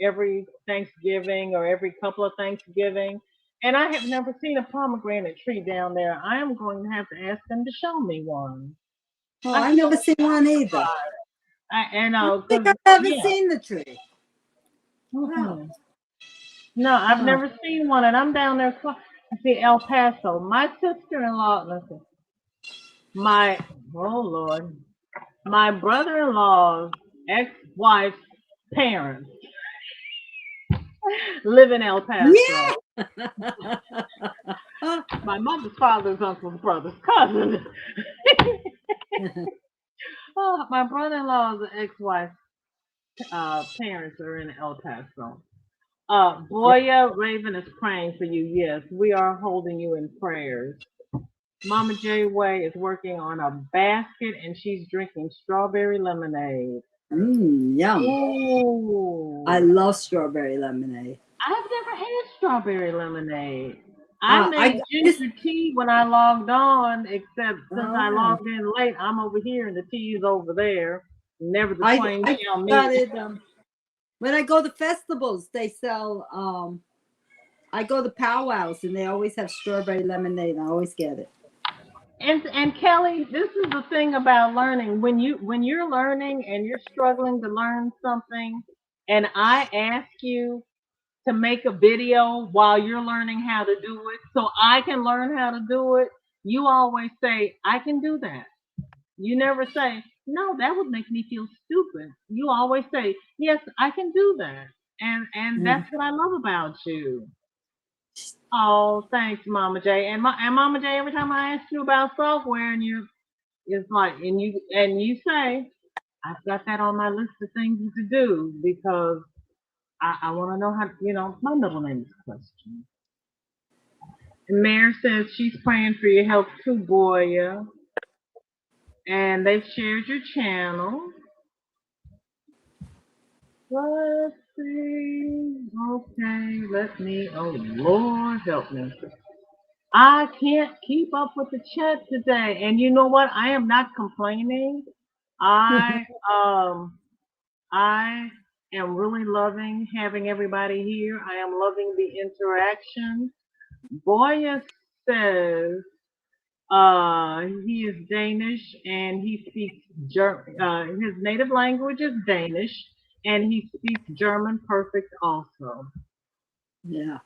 every Thanksgiving or every couple of Thanksgiving. And I have never seen a pomegranate tree down there. I am going to have to ask them to show me one. Oh, I I've feel never seen one either. I don't think because I've ever yeah. seen the tree. Wow. Mhm. No, I've Huh. never seen one, and I'm down there. I see El Paso. My sister-in-law, listen, my oh Lord, my brother-in-law's ex-wife's parents live in El Paso. Yeah. My mother's father's uncle's brother's cousin. Oh, my brother-in-law's ex-wife's parents are in El Paso. Boya Raven is praying for you. Yes, we are holding you in prayers. Mama J Way is working on a basket and she's drinking strawberry lemonade. Yum. Ooh. I love strawberry lemonade. I've never had strawberry lemonade. I I made got this. ginger tea when I logged on, except since I Oh, logged in late, I'm over here and the tea is over there. Never the I twain shall got meet. it. When I go to festivals, they sell. I go to powwows and they always have strawberry lemonade. I always get it. And Kelly, this is the thing about learning. When you're learning and you're struggling to learn something, and I ask you to make a video while you're learning how to do it, so I can learn how to do it, you always say, I can do that. You never say, no, that would make me feel stupid. You always say, yes, I can do that. And that's what I love about you. Oh, thanks, Mama J. And Mama J, every time I ask you about software, and it's like, and you say, I've got that on my list of things to do because I want to know how. My middle name is Question. And Mare says she's praying for your health too, Boya, and they've shared your channel. Let's see. Okay, let me. Oh Lord, help me. I can't keep up with the chat today. And you know what? I am not complaining. I I am really loving having everybody here. I am loving the interaction. Boya says he is Danish and he speaks his native language is Danish and he speaks German perfect also. Yeah.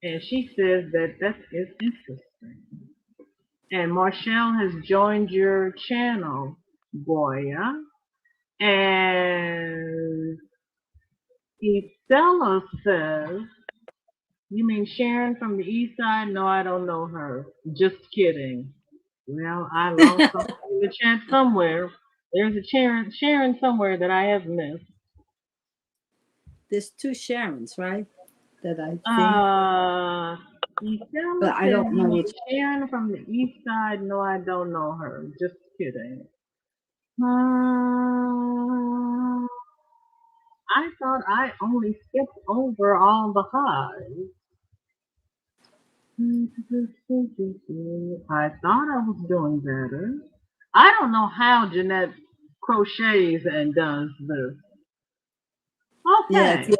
And she says that is interesting. And Marshall has joined your channel, Boya. And Estella says, you mean Sharon from the east side? No, I don't know her. Just kidding. Well, I lost something in the chat somewhere. There's a Sharon somewhere that I have missed. There's two Sharons, right? That I think. Estella But I says, don't you know mean which. Sharon from the east side? No, I don't know her. Just kidding. I thought I only skipped over all the highs. I thought I was doing better. I don't know how Jeanette crochets and does this. Yeah, Okay.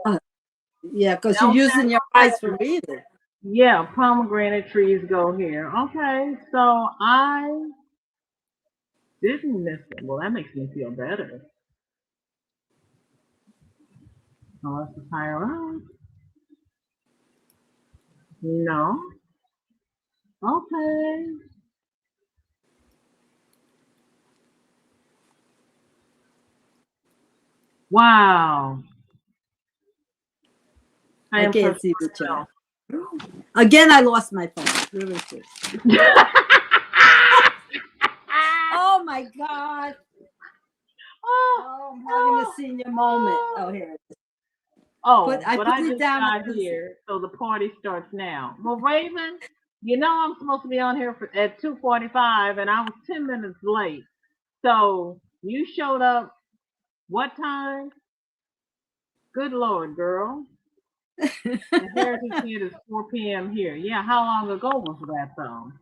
yeah, because you're using your eyes for reading. Yeah, pomegranate trees go here. Okay, so I didn't miss it. Well, that makes me feel better. Oh, that's a higher up. No. Okay. Wow. I I am can't so see the chat. Again, I lost my phone. Where is it? Oh my God. Oh, I'm having a senior moment. Oh, here it is. Oh, But I but put I it just down. got here, so the party starts now. Well, Raven, you know I'm supposed to be on here at 2:45, and I was 10 minutes late. So you showed up what time? Good Lord, girl. The Heritage Kid is 4 p.m. here. Yeah, how long ago was that though?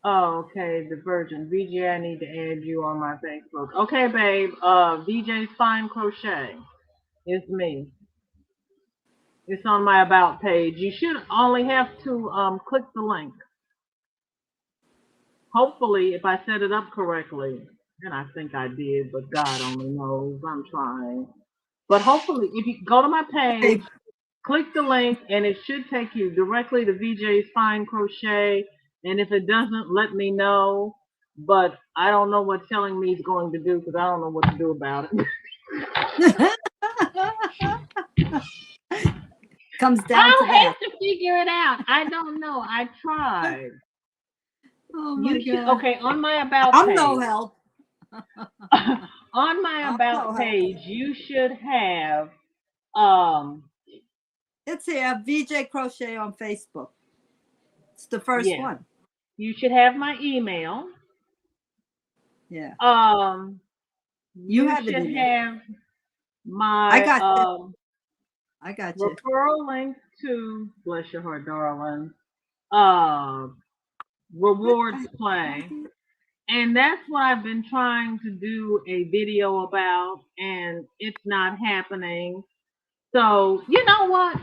Oh, okay, the Virgin. VJ, I need to add you on my Facebook. Okay, babe. VJ's Fine Crochet. It's me. It's on my About page. You should only have to click the link. Hopefully, if I set it up correctly, and I think I did, but God only knows. I'm trying. But hopefully, if you go to my page, Okay. click the link, and it should take you directly to VJ's Fine Crochet. And if it doesn't, let me know. But I don't know what telling me is going to do because I don't know what to do about it. Comes down to I'll that. have to figure it out. I don't know. I tried. Oh my You should, God. okay, on my About I'm page. no help. On my I'm About no help. page, you should have um It's here, VJ Crochet on Facebook. It's the first yeah, one. you should have my email. Yeah. You have it should in there. have my I got you. I got you. referral link to, bless your heart, darling, rewards play. And that's what I've been trying to do a video about, and it's not happening. So, you know what?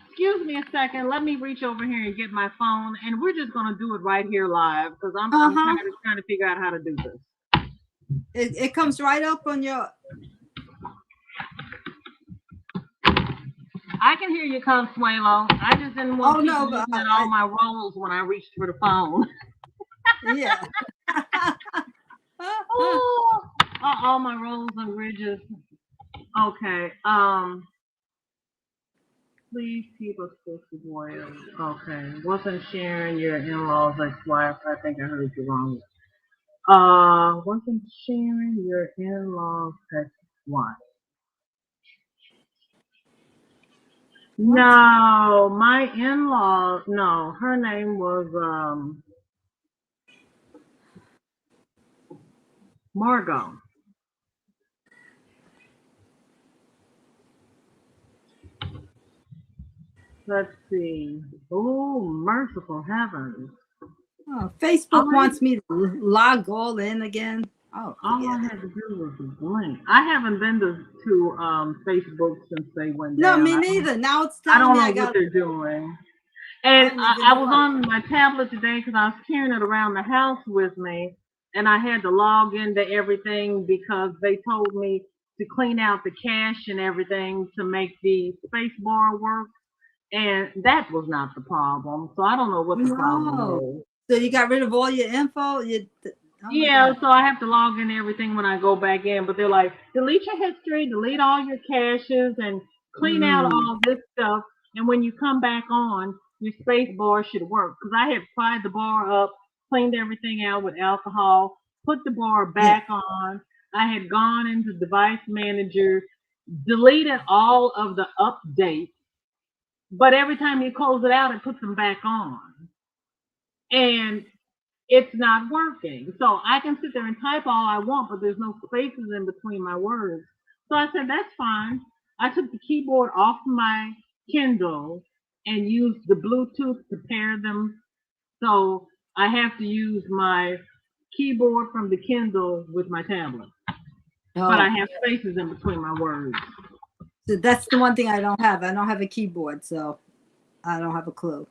Excuse me a second. Let me reach over here and get my phone, and we're just going to do it right here live because I'm Uh-huh. tired of trying to figure out how to do this. It comes right up on your. I can hear you, Consuelo. I just didn't want people looking at all my rolls when I reached for the phone. Yeah. Oh, all my rolls and ridges. Okay. Please keep us posted, warrior. Okay. Wasn't sharing your in-laws ex-wife. I think I heard you wrong. Wasn't sharing your in-laws ex-wife. No, my in-law. No, her name was Margot. Let's see. Oh, merciful heavens. Oh, Facebook wants me to log all in again. Oh, all I had to do was blink. I haven't been to Facebook since they went No, down. me neither. Now it's I telling don't me know I what got. they're doing. And I was on my tablet today because I was carrying it around the house with me, and I had to log into everything because they told me to clean out the cache and everything to make the space bar work, and that was not the problem. So I don't know what the problem is. So you got rid of all your info? Yeah, so I have to log in everything when I go back in, but they're like, delete your history, delete all your caches, and clean out all this stuff. And when you come back on, your space bar should work. Because I had fried the bar up, cleaned everything out with alcohol, put the bar back on. I had gone into Device Manager, deleted all of the updates, but every time you close it out, it puts them back on. And it's not working. So I can sit there and type all I want, but there's no spaces in between my words. So I said, that's fine. I took the keyboard off my Kindle and used the Bluetooth to pair them. So I have to use my keyboard from the Kindle with my tablet. But I have spaces in between my words. So that's the one thing I don't have. I don't have a keyboard, so I don't have a clue.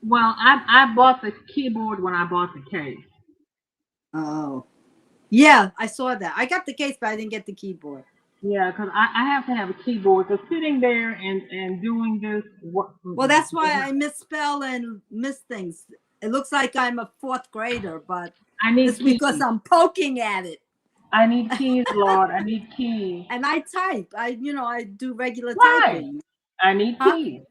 Well, I bought the keyboard when I bought the case. Oh. Yeah, I saw that. I got the case, but I didn't get the keyboard. Yeah, because I have to have a keyboard. Because sitting there and doing this. Well, that's why I misspell and miss things. It looks like I'm a fourth grader, but it's because I'm poking at it. I need keys, Lord. I need keys. And I type. I do regular typing. I need keys.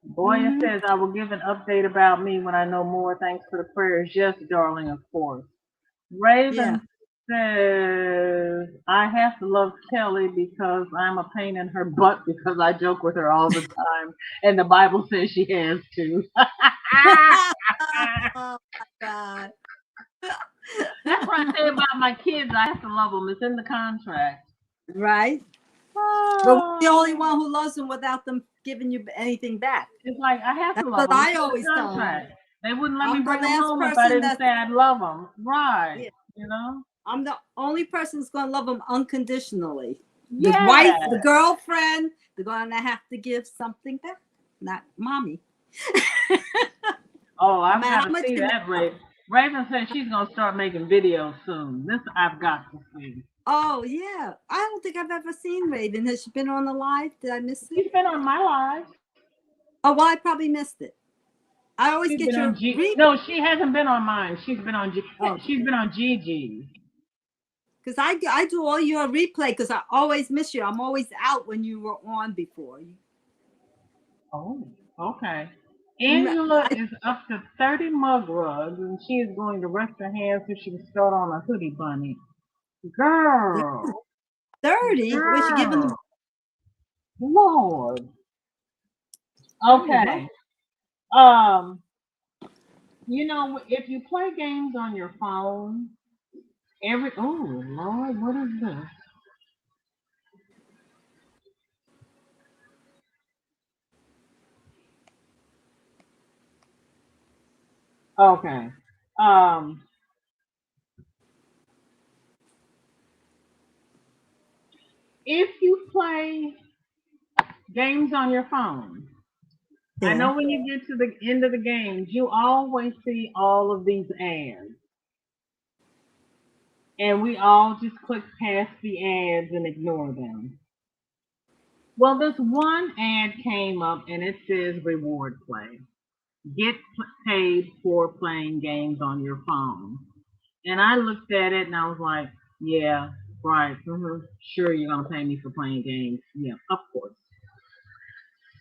Boy, it says, I will give an update about me when I know more. Thanks for the prayers. Yes, darling, of course. Raven says, I have to love Kelly because I'm a pain in her butt because I joke with her all the time. And the Bible says she has to. Oh, my God. That's what I say about my kids. I have to love them. It's in the contract. Right. But we're the only one who loves them without them giving you anything back. It's like, I have to love them. That's what I always tell them. They wouldn't let me I'm the bring them last home if I person didn't that's say I'd love them. Right. yeah, You know? I'm the only person that's gonna love them unconditionally. The wife, Yeah. the girlfriend, they're gonna have to give something back, not mommy. Oh, No I've matter got how to much see you that, love. Raven. Raven said she's going to start making videos soon. This I've got to see. Oh yeah, I don't think I've ever seen Raven. Has she been on the live? Did I miss it? She's been on my live. Oh well, I probably missed it. I always She's get been on your G. read. No, she hasn't been on mine. She's been on G. Oh, She's been on Gigi. because I do all your replay because I always miss you. I'm always out when you were on before. Oh, okay. Mm, Angela is up to 30 mug rugs, and she is going to rest her hands so she can start on a hoodie bunny. Girl, 30. Where's she giving them? girl, Lord. 30. Well, Okay. Um, you know, if you play games on your phone, oh Lord, what is this? Okay. Um, if you play games on your phone, I yeah. know when you get to the end of the games, you always see all of these ads. And we all just click past the ads and ignore them. Well, this one ad came up and it says reward play. Get paid for playing games on your phone. And I looked at it and I was like, yeah, right. Sure, you're going to pay me for playing games. Yeah, of course.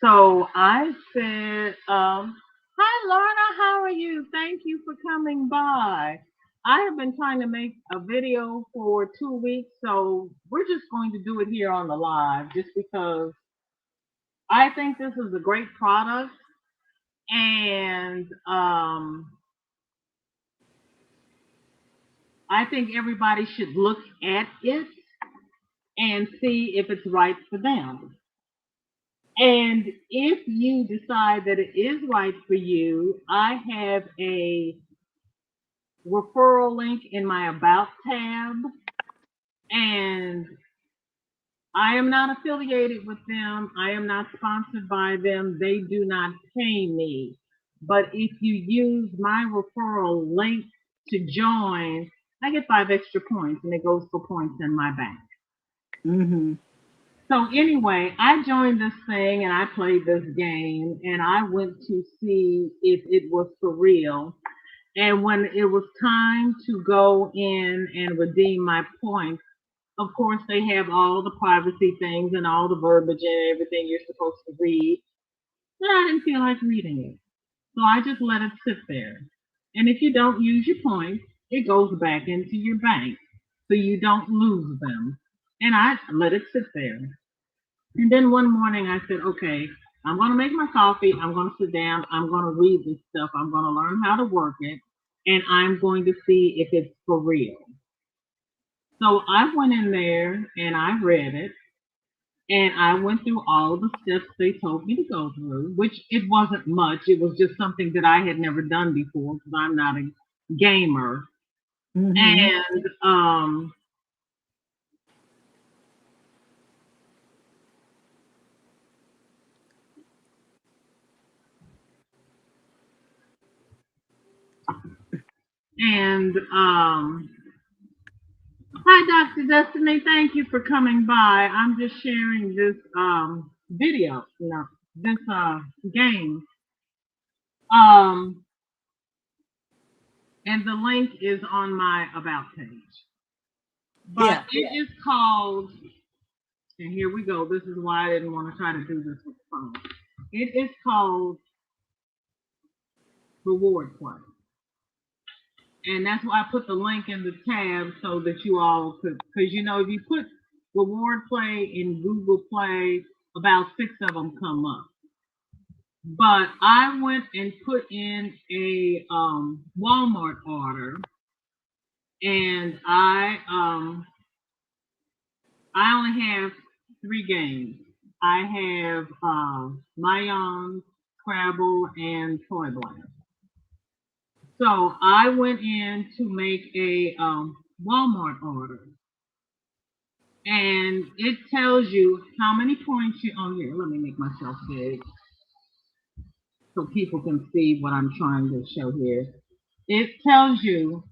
So I said, hi, Lorna, how are you? Thank you for coming by. I have been trying to make a video for 2 weeks, so we're just going to do it here on the live just because I think this is a great product and I think everybody should look at it and see if it's right for them. And if you decide that it is right for you, I have a referral link in my About tab. And I am not affiliated with them. I am not sponsored by them. They do not pay me. But if you use my referral link to join, I get 5 extra points and it goes for points in my bank. Mm-hmm. So anyway, I joined this thing and I played this game and I went to see if it was for real. And when it was time to go in and redeem my points, of course they have all the privacy things and all the verbiage and everything you're supposed to read. But I didn't feel like reading it. So I just let it sit there. And if you don't use your points, it goes back into your bank. So you don't lose them. And I let it sit there. And then one morning I said, okay, I'm going to make my coffee. I'm going to sit down. I'm going to read this stuff. I'm going to learn how to work it. And I'm going to see if it's for real. So I went in there and I read it. And I went through all the steps they told me to go through, which it wasn't much. It was just something that I had never done before because I'm not a gamer. Mm-hmm. And hi, Dr. Destiny. Thank you for coming by. I'm just sharing this video, this game. Um, and the link is on my About page. But Yeah. it is called, and here we go. This is why I didn't want to try to do this with the phone. It is called Reward Play. And that's why I put the link in the tab so that you all could, because if you put Reward Play in Google Play, about 6 of them come up. But I went and put in a Walmart order, and I only have 3 games. I have Mahjong, Scrabble, and Toy Blast. So I went in to make a Walmart order, and it tells you how many points you. Oh, here, let me make myself big so people can see what I'm trying to show here. It tells you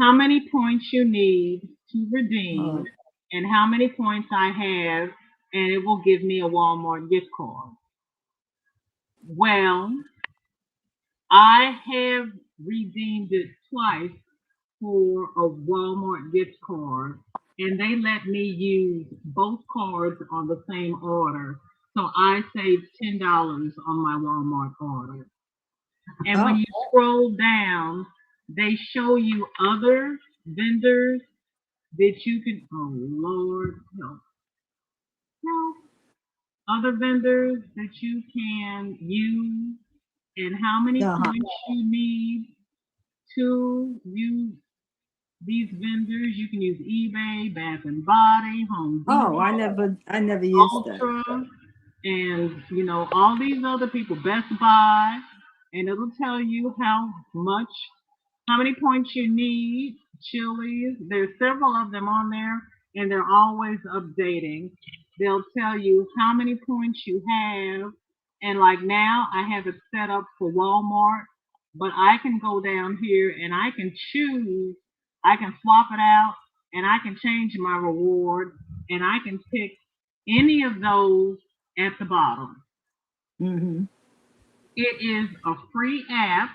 how many points you need to redeem and how many points I have, and it will give me a Walmart gift card. Well, I have redeemed it twice for a Walmart gift card, and they let me use both cards on the same order. So I saved $10 on my Walmart order. And when you scroll down, they show you other vendors that you can, oh Lord, help, other vendors that you can use and how many points you need to use these vendors. You can use eBay, Bath and Body, Home Depot. Oh, I never used that. Ultra, and you know all these other people, Best Buy, and it'll tell you how many points you need. Chili's, there's several of them on there, and they're always updating. They'll tell you how many points you have, and like now I have it set up for Walmart, but I can go down here and I can choose. I can swap it out, and I can change my reward, and I can pick any of those at the bottom. Mm-hmm. It is a free app.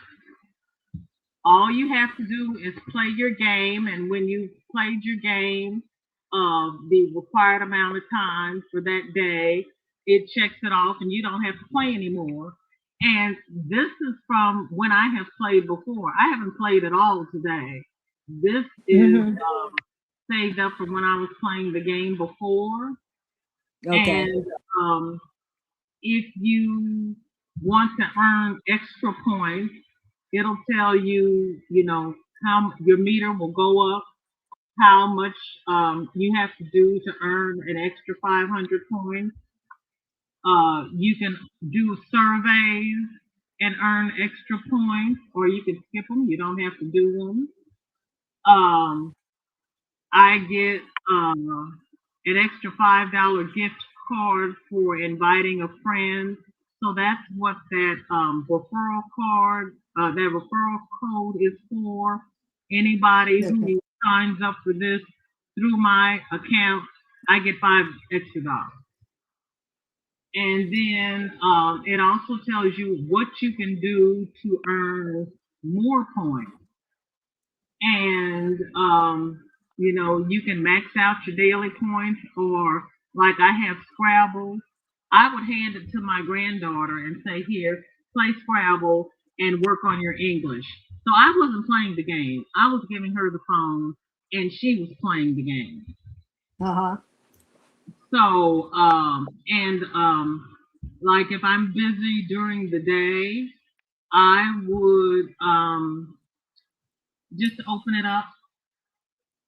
All you have to do is play your game, and when you played your game, the required amount of time for that day, it checks it off, and you don't have to play anymore. And this is from when I have played before. I haven't played at all today. This is saved up from when I was playing the game before. Okay. And if you want to earn extra points, it'll tell you, you know, how your meter will go up, how much you have to do to earn an extra 500 points. You can do surveys and earn extra points, or you can skip them. You don't have to do them. I get an extra $5 gift card for inviting a friend. So that's what that referral card, that referral code is for. Anybody who signs up for this through my account, I get $5 extra. And then it also tells you what you can do to earn more points. And you know, you can max out your daily points, or like I have Scrabble. I would hand it to my granddaughter and say, here, play Scrabble and work on your English. So I wasn't playing the game. I was giving her the phone and she was playing the game. So like if I'm busy during the day, I would just open it up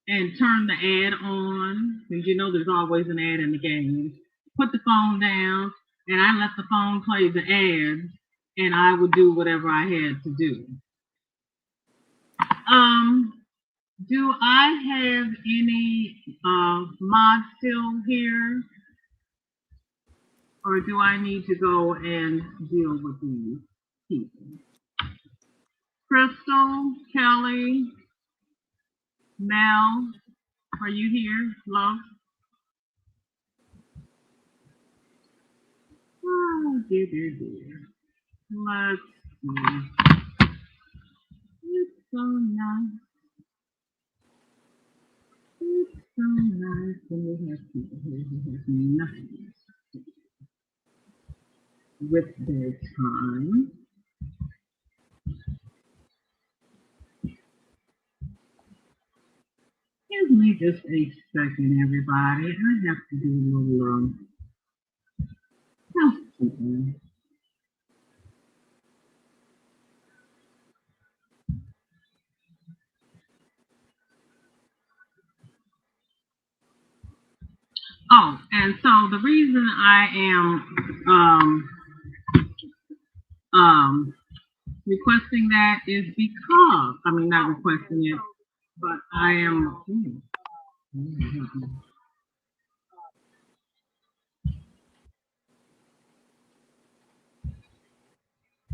and turn the ad on, because you know there's always an ad in the game. Put the phone down, and I let the phone play the ads, and I would do whatever I had to do. Do I have any mods still here? Or do I need to go and deal with these people? Crystal, Kelly, Mel, are you here? Love? Oh, dear. Let's see. It's so nice. It's so nice when we have people here who have nothing with their time. Give me just a second, everybody. I have to do a little housekeeping. Oh, and so the reason I am requesting that is because, I mean, not requesting it, but I am.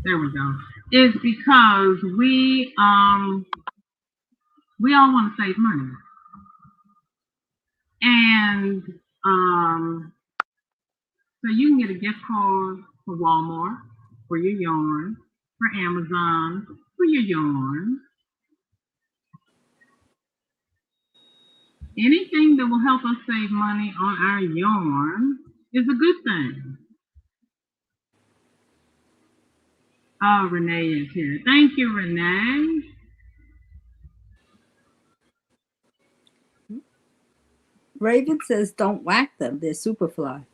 There we go. Is because we all want to save money, and so you can get a gift card for Walmart for your yarn, for Amazon for your yarn. Anything that will help us save money on our yarn is a good thing. Oh, Renee is here. Thank you, Renee. Raven says don't whack them. They're superfly.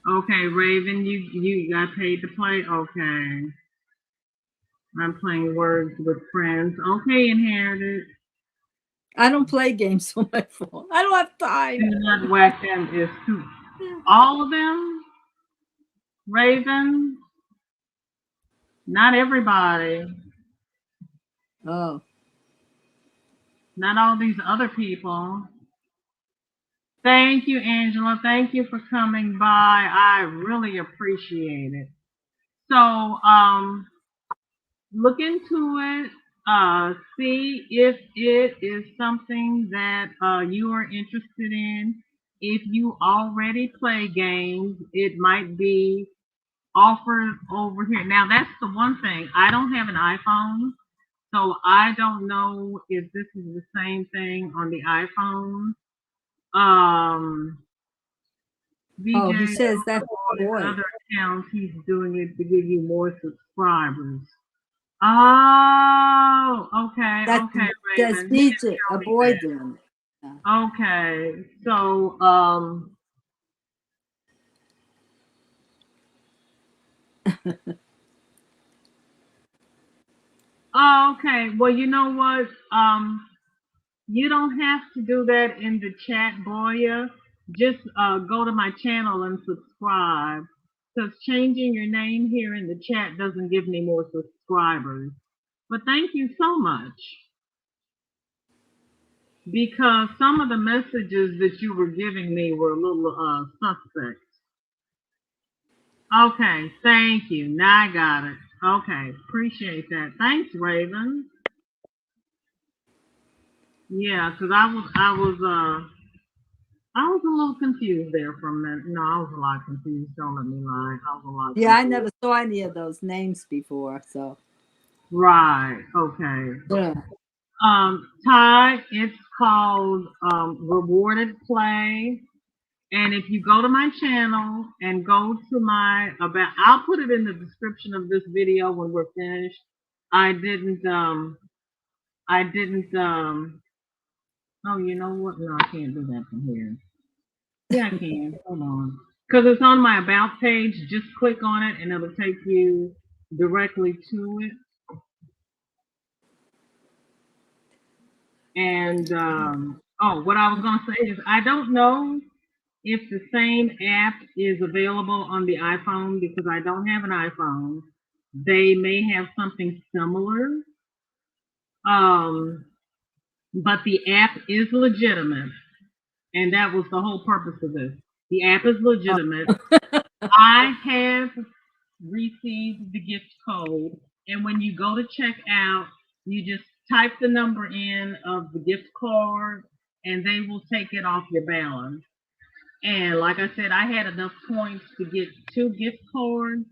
Okay, Raven, you got paid to play? Okay. I'm playing words with friends. Okay, Inherited. I don't play games on my phone. I don't have time. Do not whack them is too. All of them? Raven? Not everybody. Oh. Not all these other people. Thank you, Angela. Thank you for coming by. I really appreciate it. So, look into it. See if it is something that you are interested in. If you already play games, it might be offered over here. Now, that's the one thing. I don't have an iPhone, so I don't know if this is the same thing on the iPhone. Oh, he VJ, says that's boy. other accounts, he's doing it to give you more subscribers. Oh, okay, That's, okay, that's Raven. DJ, a boy doing it. Okay, so oh, okay. Well, you know what? You don't have to do that in the chat, Boya. Just go to my channel and subscribe. Because changing your name here in the chat doesn't give me more subscribers. But thank you so much. Because some of the messages that you were giving me were a little suspect. Okay, thank you. Now I got it. Okay, appreciate that. Thanks, Raven. Yeah, because I was a little confused there for a minute. No, I was a lot confused. Don't let me lie. I was a lot confused. Yeah, I never saw any of those names before, so. Right. Okay. Yeah. Ty, it's called Rewarded Play. And if you go to my channel and go to my about, I'll put it in the description of this video when we're finished. I didn't, oh, you know what? No, I can't do that from here. Yeah, I can. Hold on. Because it's on my about page. Just click on it and it'll take you directly to it. And, oh, what I was going to say is I don't know if the same app is available on the iPhone because I don't have an iPhone. They may have something similar. But the app is legitimate. And that was the whole purpose of this. The app is legitimate. I have received the gift code. And when you go to check out, you just type the number in of the gift card and they will take it off your balance. And like I said, I had enough points to get 2 gift cards,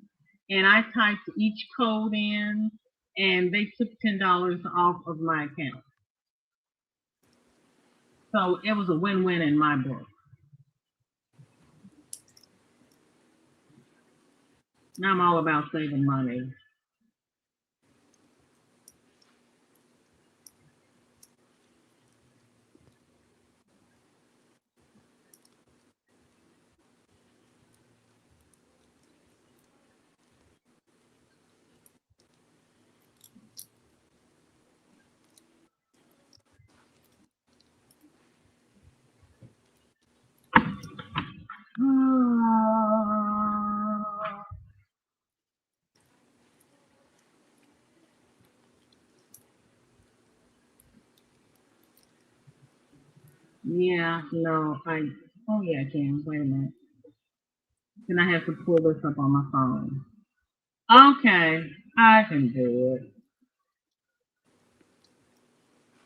and I typed each code in, and they took $10 off of my account. So it was a win-win in my book. Now I'm all about saving money. Yeah, no, oh yeah, I can. Wait a minute. Then I have to pull this up on my phone. Okay, I can do it.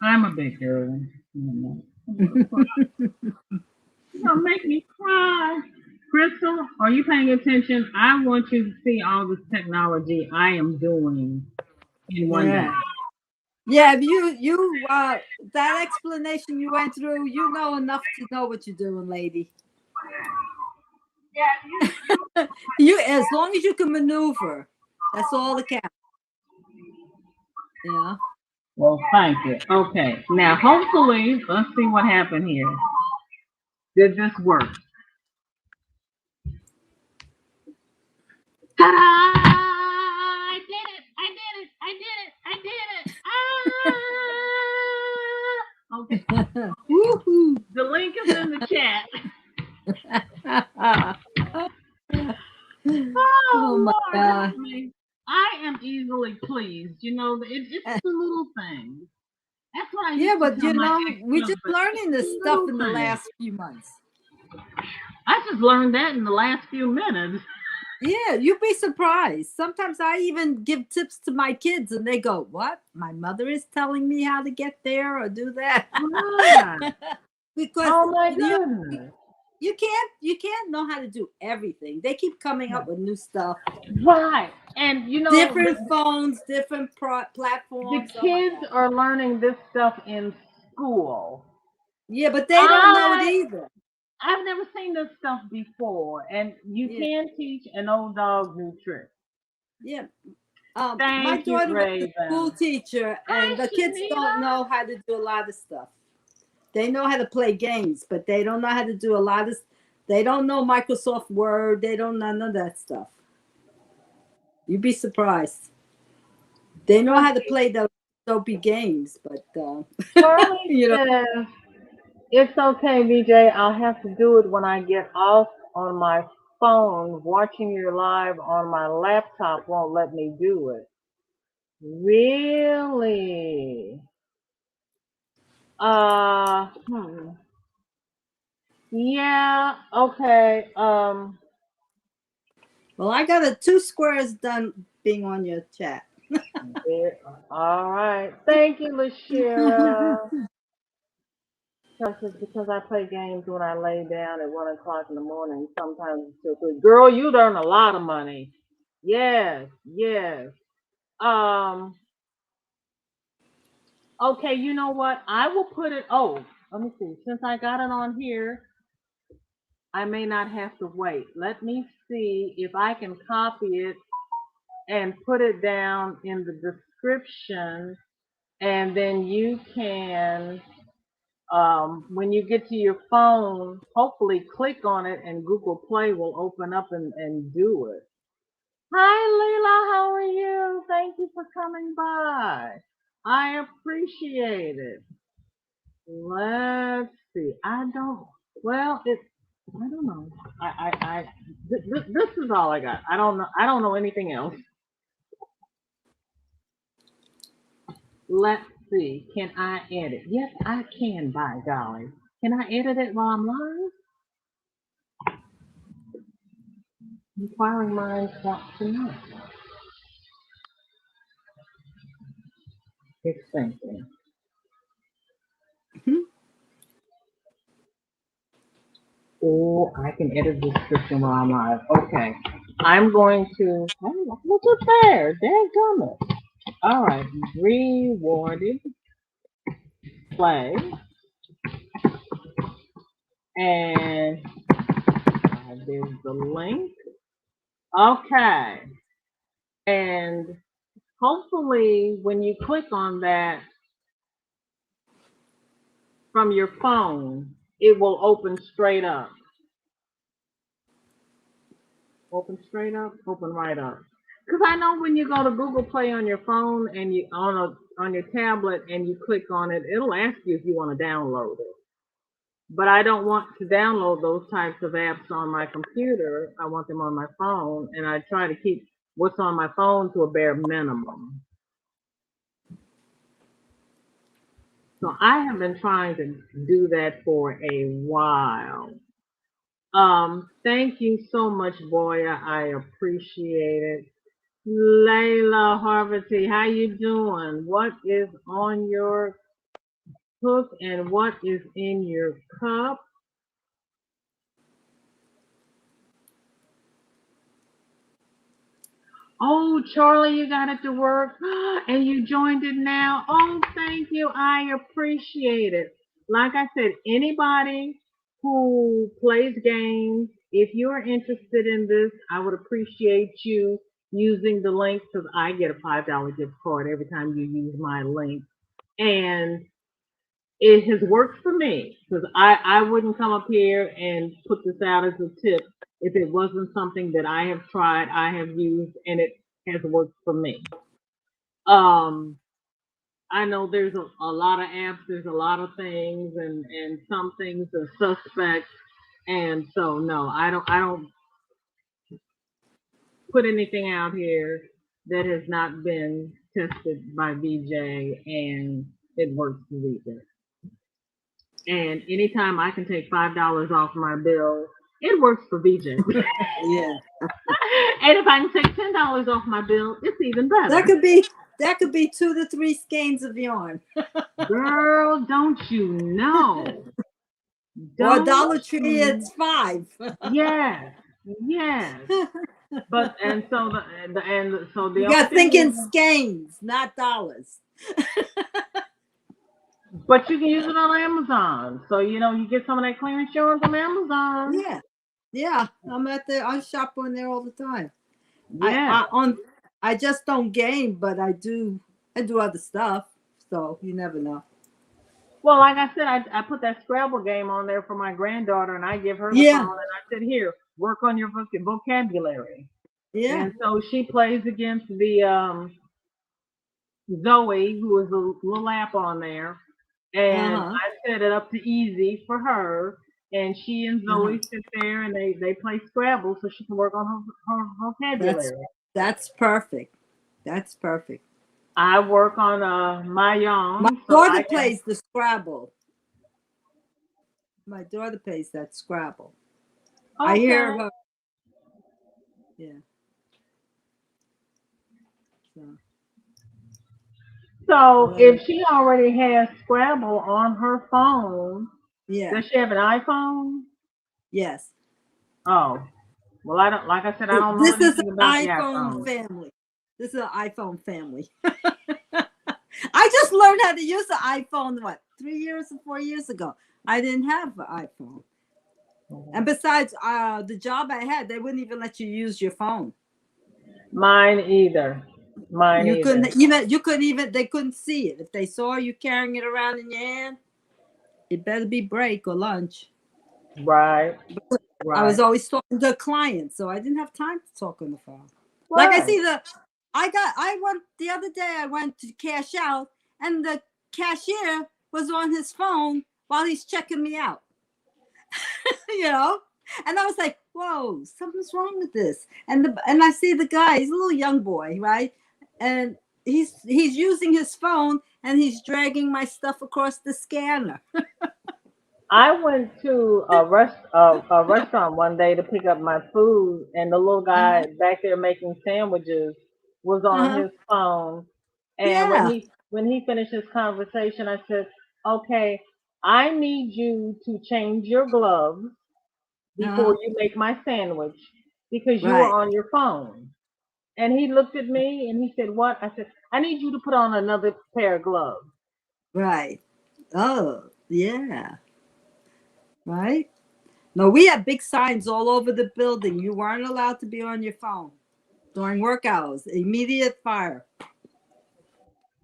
I'm a big girl. I'm gonna make me cry. Crystal, are you paying attention? I want you to see all this technology I am doing in one day. Yeah. Yeah, that explanation you went through, you know enough to know what you're doing, lady. You, as long as you can maneuver, that's all that counts. Yeah. Well, thank you. Okay, now hopefully, let's see what happened here. Did this work? Ta-da! I did it! I did it! I did it! I did it! Ah! Okay. Woohoo. The link is in the chat. Oh my Lord, God. help me. I am easily pleased. You know, it's the little things. That's what I used Yeah, to but tell you my know, we're just ex-husband. learning this It's the stuff in the little things. last few months. I just learned that in the last few minutes. Yeah, you'd be surprised. Sometimes I even give tips to my kids and they go, "What? My mother is telling me how to get there or do that." Ah, Because oh my you know, goodness. you can't know how to do everything. They keep coming up with new stuff. Right. And you know, Different phones, different the platforms. Oh my kids God. are learning this stuff in school. Yeah, but they don't know it I either. I've never seen this stuff before, and you Yeah, can teach an old dog new tricks. yeah. My Thank you, daughter was a school Raven. teacher, and Hi, the kids don't know Shanita. how to do a lot of stuff. They know how to play games, but they don't know how to do a lot of. They don't know Microsoft Word. They don't know none of that stuff. You'd be surprised. They know how to play the dopey games, but Shirley you know. says it's okay, BJ. I'll have to do it when I get off on my phone. Watching your live on my laptop won't let me do it. Really? Hmm. Yeah, okay. Well, I got a 2 squares done being on your chat. There, all right. Thank you, Lashira. Because I play games when I lay down at 1 o'clock in the morning, sometimes until 3. Girl, you earn a lot of money. Yes, yes. Um, okay, you know what? I will put it, oh, let me see. Since I got it on here, I may not have to wait. Let me see if I can copy it and put it down in the description, and then you can, when you get to your phone, hopefully click on it and Google Play will open up and do it. Hi, Leila, how are you? Thank you for coming by. I appreciate it. Let's see. Well, I don't know. This is all I got. I don't know. I don't know anything else. Let's see. Can I edit? Yes, I can, by golly. Can I edit it while I'm live? Inquiring minds want to know. It's thinking. Oh, I can edit the description while I'm live. Okay. I'm going to, oh, look at there. Dadgummit. All right. Rewarded. Play. And there's the link. Okay. And hopefully when you click on that from your phone, it will open straight up. Open straight up, open right up. Because I know when you go to Google Play on your phone and you on your tablet and you click on it, it'll ask you if you want to download it. But I don't want to download those types of apps on my computer. I want them on my phone, and I try to keep what's on my phone to a bare minimum. So I have been trying to do that for a while. Thank you so much, Boya. I appreciate it. Layla Harvey, how you doing? What is on your hook and what is in your cup? Oh, Charlie, you got it to work and you joined it now. Oh, thank you. I appreciate it. Like I said, anybody who plays games, if you're interested in this, I would appreciate you using the link because I get a $5 gift card every time you use my link. And it has worked for me because I wouldn't come up here and put this out as a tip if it wasn't something that I have tried, I have used, and it has worked for me. Um, I know there's a lot of apps, there's a lot of things, and some things are suspect, and so no, I don't put anything out here that has not been tested by VJ, and it works for VJ. And anytime I can take $5 off my bill, it works for VJ. Yeah. And if I can take $10 off my bill, it's even better. That could be 2 to 3 skeins of yarn. Girl, don't you know? Or Don't Dollar Tree, you- it's 5. Yes, yes. But and so the You only got thing thinking is, skeins, not dollars. but you can use it on Amazon. So you get some of that clearance yarn from Amazon. Yeah. Yeah. I shop on there all the time. Yeah. I just don't game, but I do other stuff. So you never know. Well, like I said, I put that Scrabble game on there for my granddaughter, and I give her the Yeah. phone, and I said, "Here, work on your vocabulary." Yeah. And so she plays against the Zoe, who is a little app on there, and Uh-huh. I set it up to easy for her, and she and Uh-huh. Zoe sit there and they play Scrabble so she can work on her vocabulary. That's perfect. That's perfect. I work on my My yarn, so daughter I can. plays the Scrabble. My daughter plays that Scrabble. I hear Okay. her. Yeah. So, So if she already has Scrabble on her phone, yeah. does she have an iPhone? Yes. Oh, well, I don't. Like I said, I don't know This is anything an about the iPhone iPhone. family. This is an iPhone family. I just learned how to use the iPhone, 3 years or 4 years ago. I didn't have an iPhone. And besides, the job I had, they wouldn't even let you use your phone. Mine either. Mine You either. couldn't even, they couldn't see it. If they saw you carrying it around in your hand, it better be break or lunch. Right. I was Right. always talking to clients, so I didn't have time to talk on the phone. Right. Like I went the other day, I went to cash out, and the cashier was on his phone while he's checking me out. And I was like, whoa, something's wrong with this. And I see the guy, he's a little young boy, right? And he's using his phone and he's dragging my stuff across the scanner. I went to a restaurant one day to pick up my food, and the little guy back there making sandwiches was on Uh-huh. his phone. And Yeah. when he finished his conversation, I said, "Okay, I need you to change your gloves before Uh-huh. you make my sandwich because you are Right. on your phone." And he looked at me and he said, "What?" I said, "I need you to put on another pair of gloves." Right. Oh, yeah. Right. No, we had big signs all over the building. You weren't allowed to be on your phone during work hours. Immediate fire.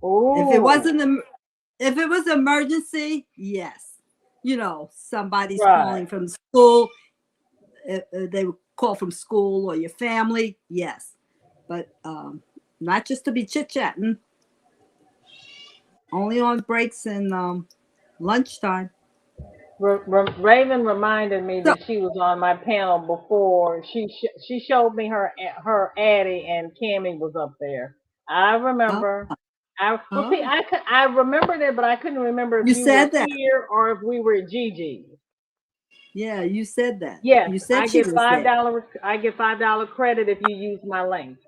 Oh, If it was emergency, yes. Somebody's right. calling from school. They would call from school or your family, yes. But not just to be chit-chatting. Only on breaks and lunchtime. Raven reminded me So, that she was on my panel before. She showed me her Addie and Cammy was up there. I oh, remember. Well, see, I remembered it, but I couldn't remember if You you said were that. here or if we were at Gigi's. Yeah, you said that. Yes, You said I she get was there. $5. I get $5 credit if you use my link.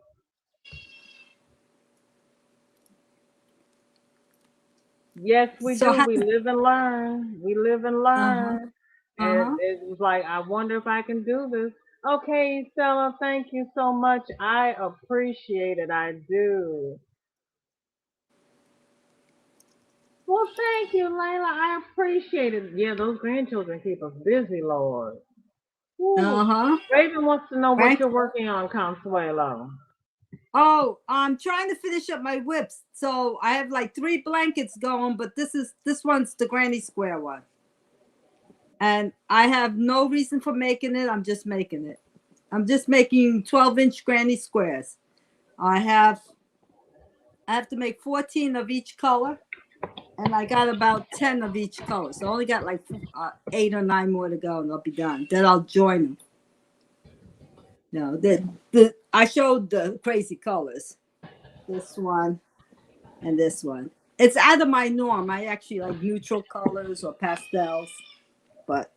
Yes, we So do. how, We live and learn. We live and uh-huh. learn. And Uh-huh. it was like, I wonder if I can do this. Okay, Stella, thank you so much. I appreciate it. I do. Well, thank you, Layla. I appreciate it. Yeah, those grandchildren keep us busy, Lord. Ooh. Uh-huh. Raven wants to know what Right. you're working on, Consuelo. Oh, I'm trying to finish up my whips. So I have like 3 blankets going, but this one's the granny square one. And I have no reason for making it. I'm just making it. I'm just making 12-inch granny squares. I have to make 14 of each color, and I got about 10 of each color. So I only got like 8 or 9 more to go, and I'll be done. Then I'll join them. No, I showed the crazy colors. This one and this one. It's out of my norm. I actually like neutral colors or pastels, but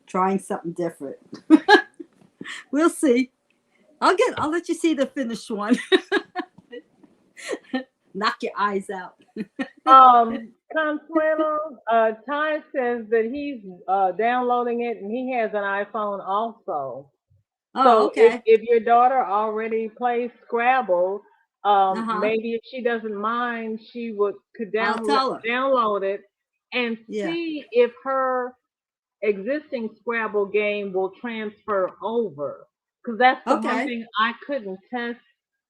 trying something different. We'll see. I'll let you see the finished one. Knock your eyes out. Consuelo, Ty says that he's downloading it and he has an iPhone also. Oh, So okay. if your daughter already plays Scrabble, Uh-huh. maybe if she doesn't mind, she could I'll tell her. download it and Yeah. see if her existing Scrabble game will transfer over. Because that's the one Okay. thing I couldn't test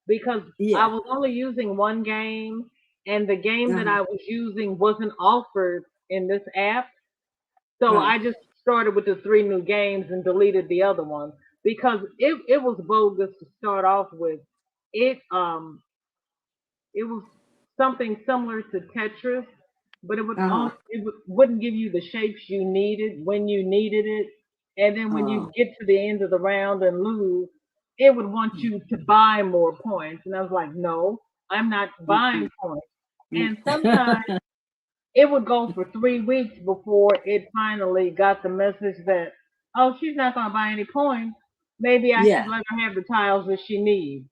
because I Yeah. was only using one game and the game that Uh-huh. I was using wasn't offered in this app. So Right. I just started with the 3 new games and deleted the other one because it was bogus to start off with. It was something similar to Tetris, but Uh-huh. wouldn't give you the shapes you needed when you needed it. And then when Oh. you get to the end of the round and lose, it would want you to buy more points. And I was like, no, I'm not buying points. And sometimes it would go for 3 weeks before it finally got the message that, oh, she's not going to buy any points. Maybe I should Yeah. let her have the tiles that she needs.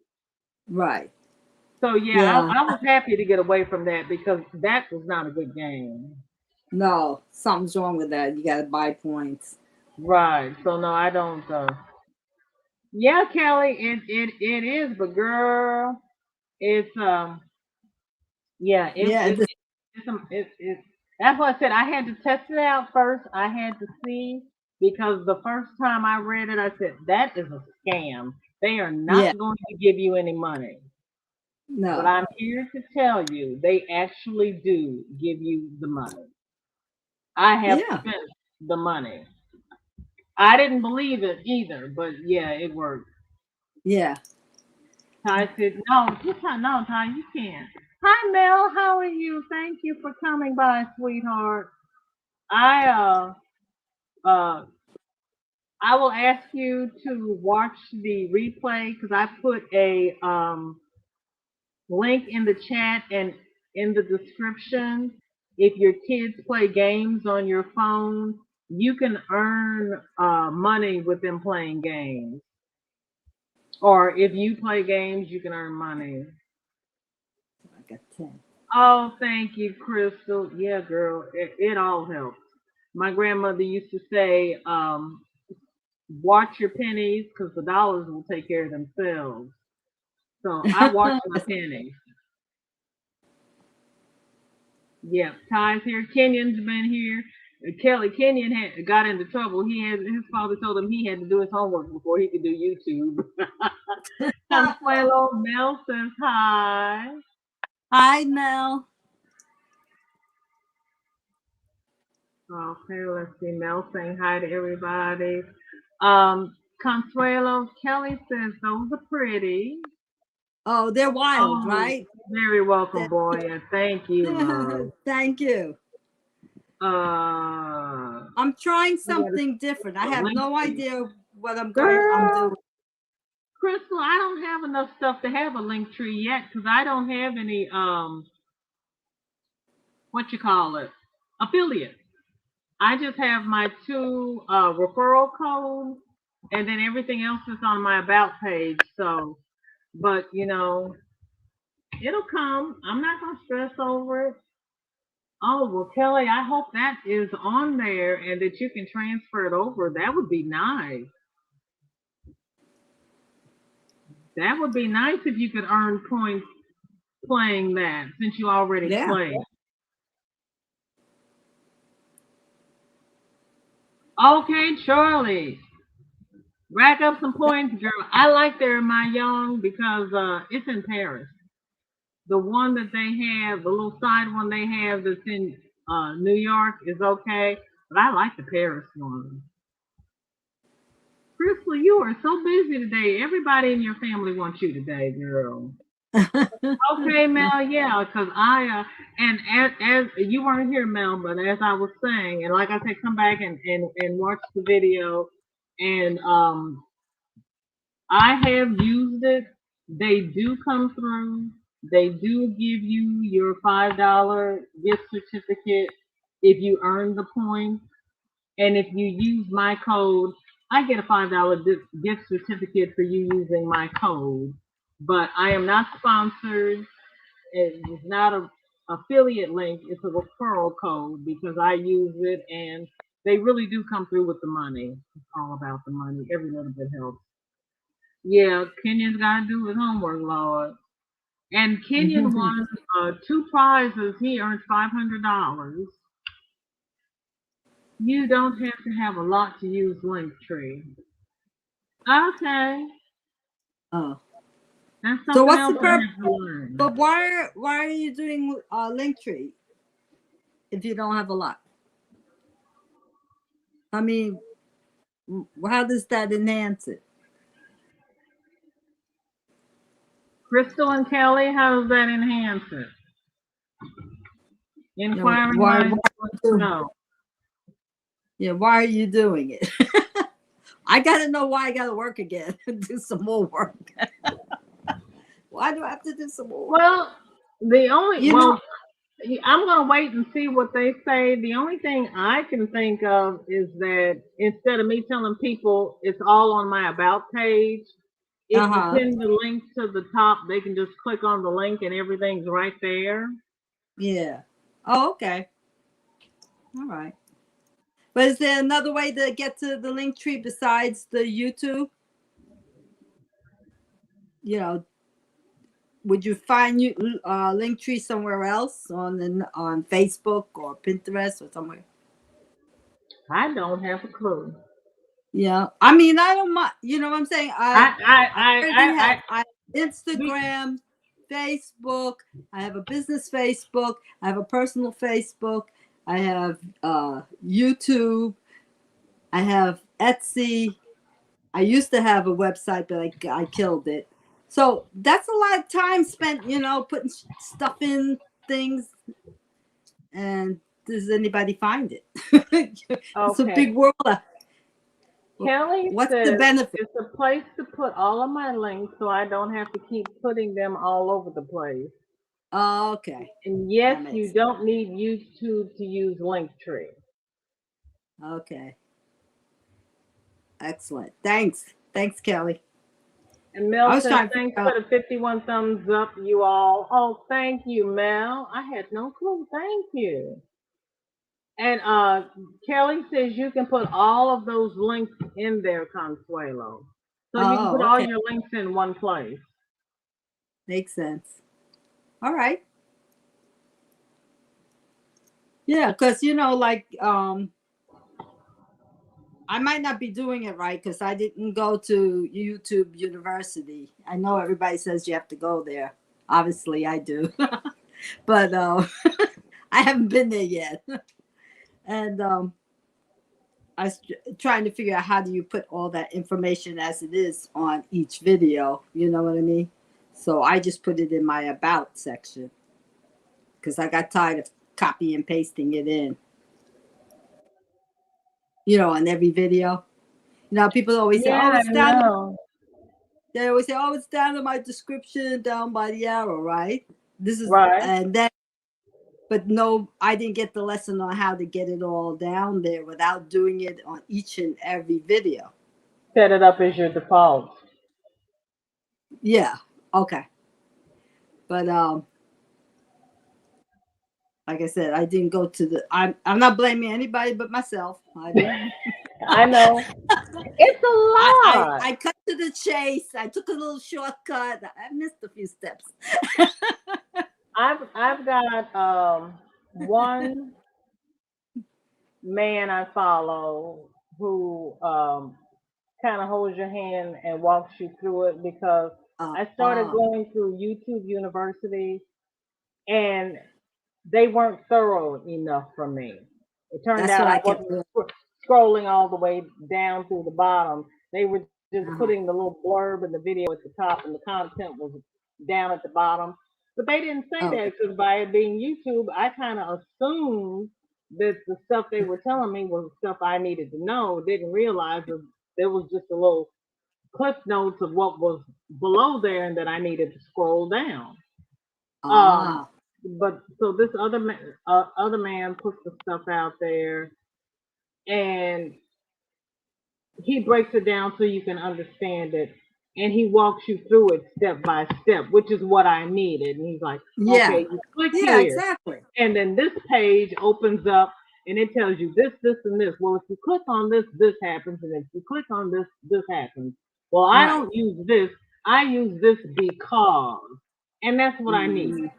Right. So yeah, Yeah. I was happy to get away from that because that was not a good game. No, something's wrong with that. You gotta buy points. Right. So no, I don't. Yeah, Kelly, it is, but girl, it's yeah, Yeah. it's that's why I said I had to test it out first. I had to see because the first time I read it, I said that is a scam. They are Yeah. not going to give you any money. But No. I'm here to tell you, they actually do give you the money. I have Yeah. spent the money. I didn't believe it either, but yeah, it worked. Yeah. Ty said, no, no, Ty, you can't. Hi, Mel, how are you? Thank you for coming by, sweetheart. I uh I will ask you to watch the replay because I put a link in the chat and in the description. If your kids play games on your phone, you can earn money with them playing games. Or if you play games, you can earn money. I got 10. Oh, thank you, Crystal. Yeah, girl, it all helps. My grandmother used to say, watch your pennies because the dollars will take care of themselves. So I watch my pennies. Yeah, Ty's here. Kenyon's been here. Kelly Kenyon got into trouble. His father told him he had to do his homework before he could do YouTube. Consuelo Mel says hi. Hi, Mel. Okay, let's see. Mel saying hi to everybody. Consuelo Kelly says those are pretty. Oh, they're wild, Oh, right? very welcome, boy, and thank you, love. Thank you. I'm trying I gotta something different. I the have link no for you. idea what I'm Girl, doing. Crystal, I don't have enough stuff to have a link tree yet because I don't have any what you call it, affiliates. I just have my 2 referral codes, and then everything else is on my about page. So, but it'll come. I'm not gonna stress over it. Oh well, Kelly, I hope that is on there and that you can transfer it over. That would be nice. That would be nice if you could earn points playing that since you already Yeah. played. Okay, Charlie. Rack up some points, girl. I like there in my young because it's in Paris. The one that they have, the little side one they have that's in New York is okay, but I like the Paris one. Crystal, you are so busy today. Everybody in your family wants you today, girl. Okay, Mel, yeah, because and as you weren't here, Mel, but as I was saying, and like I said, come back and watch the video, and I have used it. They do come through. They do give you your $5 gift certificate if you earn the points. And if you use my code, I get a $5 gift certificate for you using my code. But I am not sponsored. It's not a affiliate link. It's a referral code because I use it and they really do come through with the money. It's all about the money. Every little bit helps. Yeah, Kenyan's got to do his homework, Lord. And Kenyon won 2 prizes. He earned $500. You don't have to have a lot to use Linktree. Okay. Oh. That's So something what's else the I have to learn. But why are you doing Linktree if you don't have a lot? I mean, how does that enhance it? Crystal and Kelly, how does that enhance it? Inquiring why minds want to know. Yeah, why are you doing it? I gotta know why I gotta work again and do some more work. Why do I have to do some more work? Well, I'm gonna wait and see what they say. The only thing I can think of is that instead of me telling people it's all on my about page, if you pin the link to the top, they can just click on the link and everything's right there. Yeah. Oh, okay. All right. But is there another way to get to the link tree besides the YouTube? Would you find link tree somewhere else on Facebook or Pinterest or somewhere? I don't have a clue. Yeah, I mean, I don't mind. You know what I'm saying? I have Instagram, Facebook. I have a business Facebook. I have a personal Facebook. I have YouTube. I have Etsy. I used to have a website, but I killed it. So that's a lot of time spent, putting stuff in things. And does anybody find it? It's a big world. Kelly What's says the benefit? it's a place to put all of my links so I don't have to keep putting them all over the place. Oh, okay. And yes, you don't need YouTube to use Linktree. Okay. Excellent. Thanks, Kelly. And Mel says, thanks for the 51 thumbs up, you all. Oh, thank you, Mel. I had no clue. Thank you. And Kelly says you can put all of those links in there, Consuelo. So you can put all your links in one place. Makes sense. All right. Yeah, because I might not be doing it right because I didn't go to YouTube University. I know everybody says you have to go there. Obviously, I do. But I haven't been there yet. And I was trying to figure out how do you put all that information as it is on each video. You know what I mean? So I just put it in my about section because I got tired of copy and pasting it in. On every video. People always say, "Oh, it's down." they always say, "Oh, it's down in my description, down by the arrow," right? This is Right. and then, but no, I didn't get the lesson on how to get it all down there without doing it on each and every video. Set it up as your default. Yeah, okay, but like I said, I didn't go to the. I'm not blaming anybody but myself. I didn't. I know. It's a lot. I cut to the chase. I took a little shortcut. I missed a few steps. I've got one man I follow who kind of holds your hand and walks you through it because I started Wow. going through YouTube University and they weren't thorough enough for me. It turned That's out what I I kept wasn't doing. scrolling all the way down through the bottom. They were just Uh-huh. putting the little blurb in the video at the top and the content was down at the bottom. But they didn't say Oh, that because by it being YouTube, I kind of assumed that the stuff they were telling me was stuff I needed to know. Didn't realize that there was just a little cliff notes of what was below there and that I needed to scroll down. Um, ah, but so this other man puts the stuff out there, and he breaks it down so you can understand it, and he walks you through it step by step, which is what I needed. And he's like, yeah, okay, you click yeah, here, exactly. and then this page opens up, and it tells you this, this, and this. Well, if you click on this, this happens, and if you click on this, this happens. Well, I Right. don't use this. I use this because, and that's what I need. Mhm.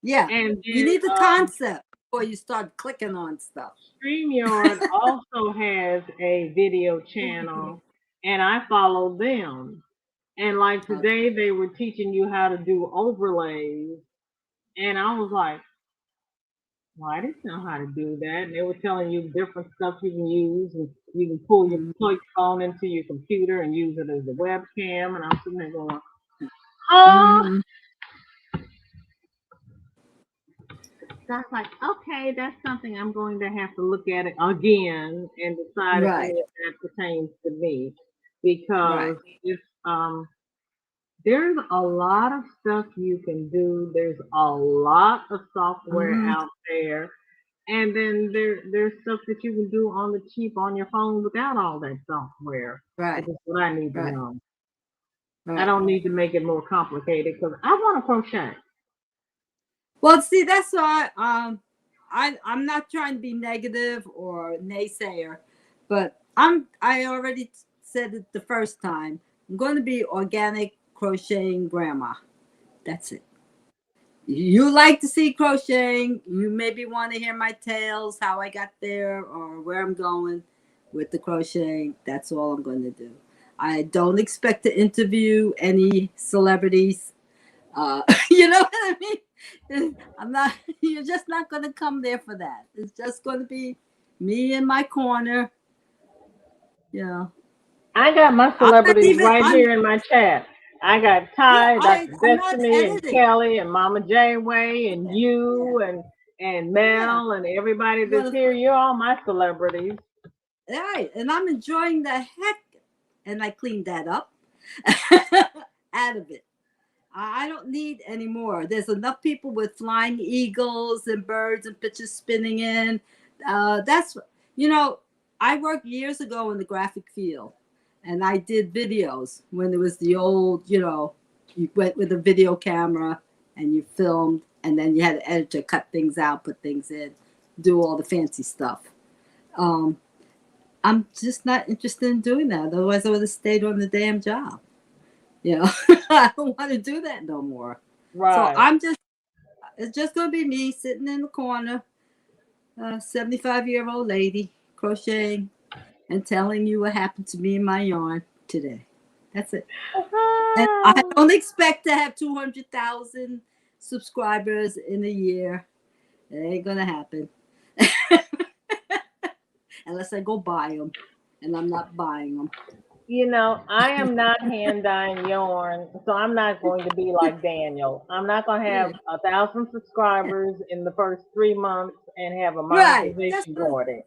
Yeah, And you then need the concept before you start clicking on stuff. StreamYard also has a video channel, and I follow them. And like Okay. today, they were teaching you how to do overlays, and I was like, well, I didn't know how to do that. And they were telling you different stuff you can use, and you can pull your Mhm. plug your phone into your computer and use it as a webcam. And I'm sitting there going, oh, Mhm. that's like, okay, that's something I'm going to have to look at it again and decide if any Right, of that pertains to me because right. it's there's a lot of stuff you can do. There's a lot of software Mhm. out there. And then there's stuff that you can do on the cheap on your phone without all that software, which Right, is what I need to right, know. I right. don't need to make it more complicated because I want to crochet. Well, see, that's why I'm not trying to be negative or naysayer, but I already said it the first time. I'm going to be organic crocheting grandma. That's it. You like to see crocheting. You maybe want to hear my tales, how I got there or where I'm going with the crocheting. That's all I'm going to do. I don't expect to interview any celebrities. You know what I mean? I'm not, you're just not going to come there for that. It's just going to be me in my corner. You know, I got my I'm not celebrities even, right here in my chat. I got yeah, Ty, Dr. I'm not Destiny, and editing. Kelly, and Mama Janeway, and Yeah, you, and yeah. Mel, and everybody I'm that's gonna, here. You're all my celebrities. right. And I'm enjoying the heck, and I cleaned that up out of it. I don't need any more. There's enough people with flying eagles and birds and pictures spinning in. That's, you know, I worked years ago in the graphic field and I did videos when there was the old, you know, you went with a video camera and you filmed and then you had an editor cut things out, put things in, do all the fancy stuff. Um, I'm just not interested in doing that. Otherwise, I would have stayed on the damn job. You know, I don't want to do that no more. So Right. it's just going to be me sitting in the corner, 75-year-old lady crocheting and telling you what happened to me in my yarn today. That's it. And I don't expect to have 200,000 subscribers in a year. It ain't going to happen. Unless I go buy them. And I'm not buying them. You know, I am not hand dyeing yarn, so I'm not going to be like Daniel. I'm not going to have Yeah. 1,000 subscribers in the first 3 months and have a Right. That's monetization what, for it.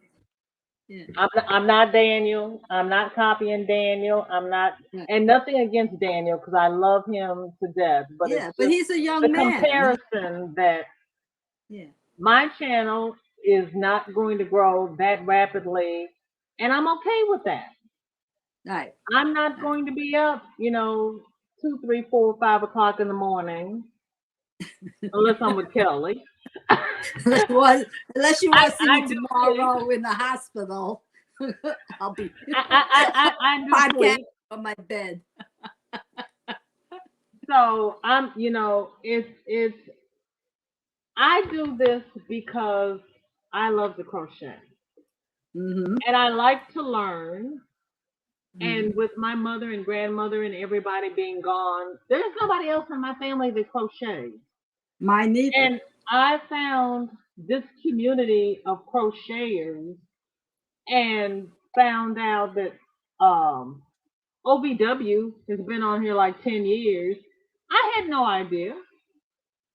Yeah. I'm not Daniel. I'm not copying Daniel. I'm not, Yeah. and nothing against Daniel because I love him to death. But it's Yeah, but just he's a the young man. comparison that Yeah. my channel is not going to grow that rapidly, and I'm okay with that. Right. I'm not Right. going to be up, 2, 3, 4, 5 o'clock in the morning unless I'm with Kelly. Unless you want, unless you I, want to see I me do sleep. tomorrow in the hospital, I'll be I do podcast sleep. on my bed. So it's I do this because I love to crochet Mm-hmm. and I like to learn. Mm-hmm. And with my mother and grandmother and everybody being gone, there's nobody else in my family that crochets. Mine neither. And I found this community of crocheters and found out that um, OBW has been on here like 10 years. I had no idea.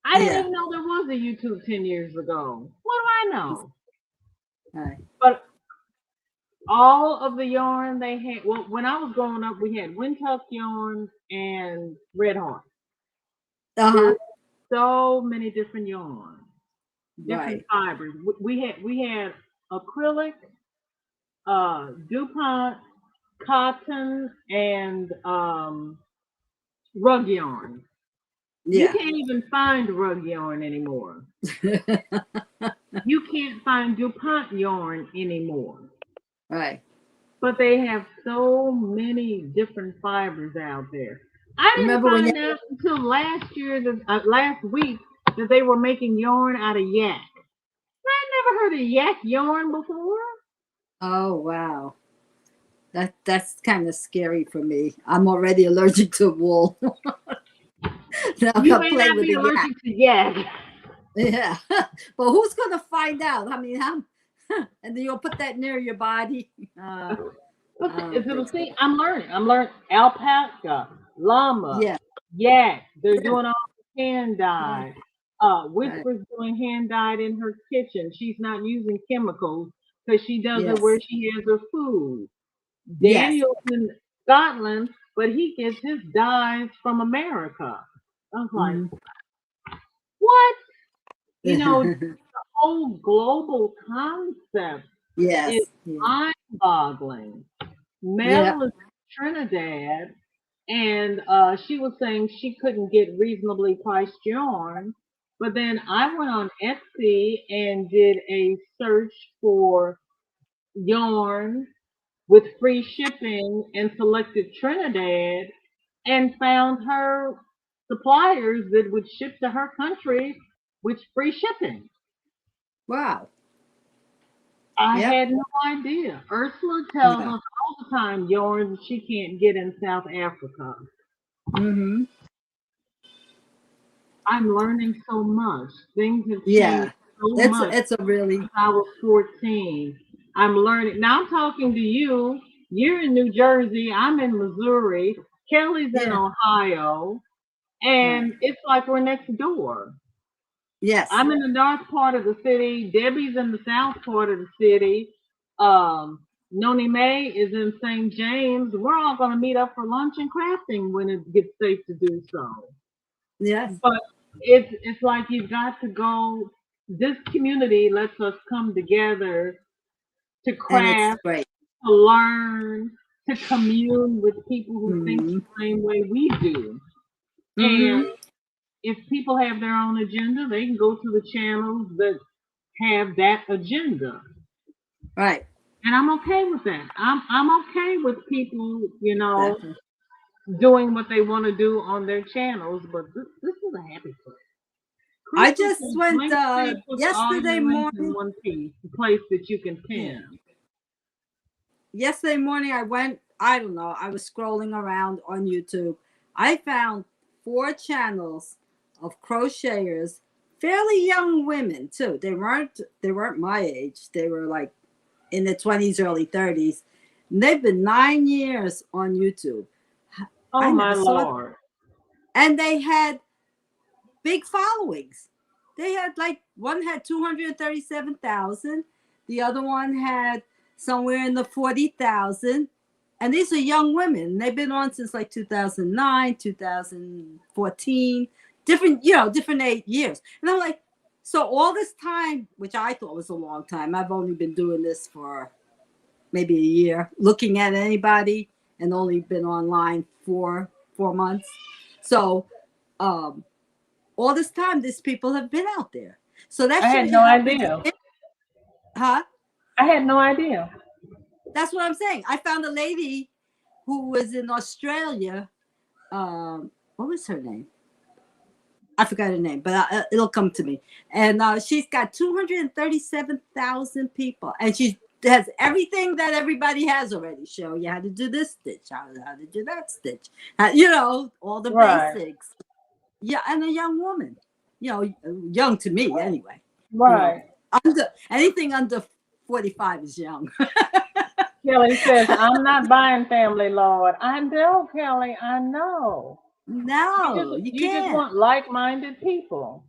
I didn't Yeah. even know there was a YouTube 10 years ago. What do I know? Right. But all of the yarn they had, well, when I was growing up, we had Windtuck yarn and Red Heart. Uh-huh. There's so many different yarns, different Right. fibers. We had acrylic, DuPont, cotton, and rug yarn. You Yeah. can't even find rug yarn anymore. You can't find DuPont yarn anymore. Right. But they have so many different fibers out there. I didn't Remember when you find out until last week, that they were making yarn out of yak. I never heard of yak yarn before. oh wow. That's kind of scary for me. I'm already allergic to wool. Now I'm You gonna may play not with be the yak. allergic to yak. Yeah. But who's gonna find out? I mean, and then you'll put that near your body. But I don't think so. see, I'm learning. I'm learning alpaca, llama, Yeah. yak. They're Yeah. doing all hand Yeah. dyed. Right. Whisper's doing hand dyed in her kitchen. She's not using chemicals because she does it where Yes. she has her food. Yes. Daniel's in Scotland, but he gets his dyes from America. I was like, Mhm. what? The whole global concept is Yes. Yeah. mind-boggling. Yeah. Mel is in Trinidad, and she was saying she couldn't get reasonably priced yarn. But then I went on Etsy and did a search for yarn with free shipping and selected Trinidad and found her suppliers that would ship to her country with free shipping. Wow. I Yep. had no idea. Ursula tells Yeah. us all the time yarns she can't get in South Africa. Mm-hmm. I'm learning so much. Things have changed Yeah. so It's much it's a really since I was 14. I'm learning. Now I'm talking to you. You're in New Jersey. I'm in Missouri. Kelly's in yeah. Ohio. Right. And it's like we're next door. Yes. I'm in the north part of the city. Debbie's in the south part of the city. Noni May is in St. James. We're all going to meet up for lunch and crafting when it gets safe to do so. Yes. But it's like you've got to go. This community lets us come together to And it's craft, great. to learn, to commune with people who think Mm-hmm. the same way we do. And Mm-hmm. if people have their own agenda, they can go to the channels that have that agenda. Right. And I'm okay with that. I'm okay with people, Exactly. doing what they want to do on their channels, but this is a happy place. I Crystal just says went Linktree puts all yesterday your links in morning. one piece, a place that you can Yeah. pin. Yesterday morning I went, I don't know, I was scrolling around on YouTube. I found 4 channels of crocheters, fairly young women too. They weren't my age. They were like in their 20s, early 30s. And they've been 9 years on YouTube. Oh I my never saw it. Lord. And they had big followings. They had like one had 237,000. The other one had somewhere in the 40,000. And these are young women. They've been on since like 2009, 2014, different 8 years. And I'm like, so all this time, which I thought was a long time, I've only been doing this for maybe a year, looking at anybody, and only been online for 4 months. So all this time, these people have been out there. So that I had shows no you how idea. huh? I had no idea. That's what I'm saying. I found a lady who was in Australia. What was her name? I forgot her name, but it'll come to me. And she's got 237,000 people, and she has everything that everybody has already. Show you how to do this stitch, how to do that stitch, all the Right. basics. Yeah, and a young woman, young to me anyway. Right. Anything under 45 is young. Kelly says, I'm not buying Family Lord. I know, Kelly, I know. No, you just can't. want like-minded people.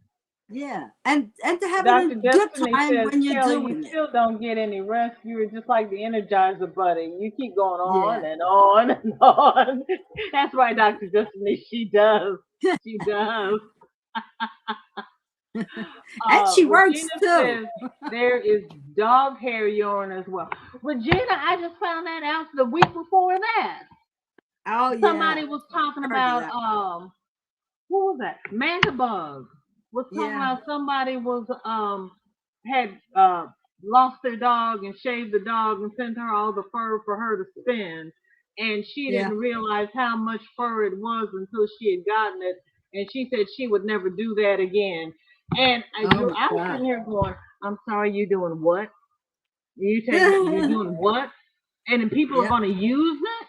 Yeah, and to have Dr. a good Destiny time says, when you're Kelly, doing you it. still don't get any rest. You're just like the Energizer Bunny. You keep going on Yeah. and on and on. That's right, Dr. Destiny. She does. She does. And she works Regina too. says there is dog hair yarn as well. Regina, I just found that out the week before that. Oh yeah. Somebody was talking Heard of about that. what was that? Manta bug was talking about somebody was had lost their dog and shaved the dog and sent her all the fur for her to spin, and she didn't realize how much fur it was until she had gotten it, and she said she would never do that again. And I was sitting here going, I'm sorry, you doing what? You saying you're doing what? And then people are going to use it?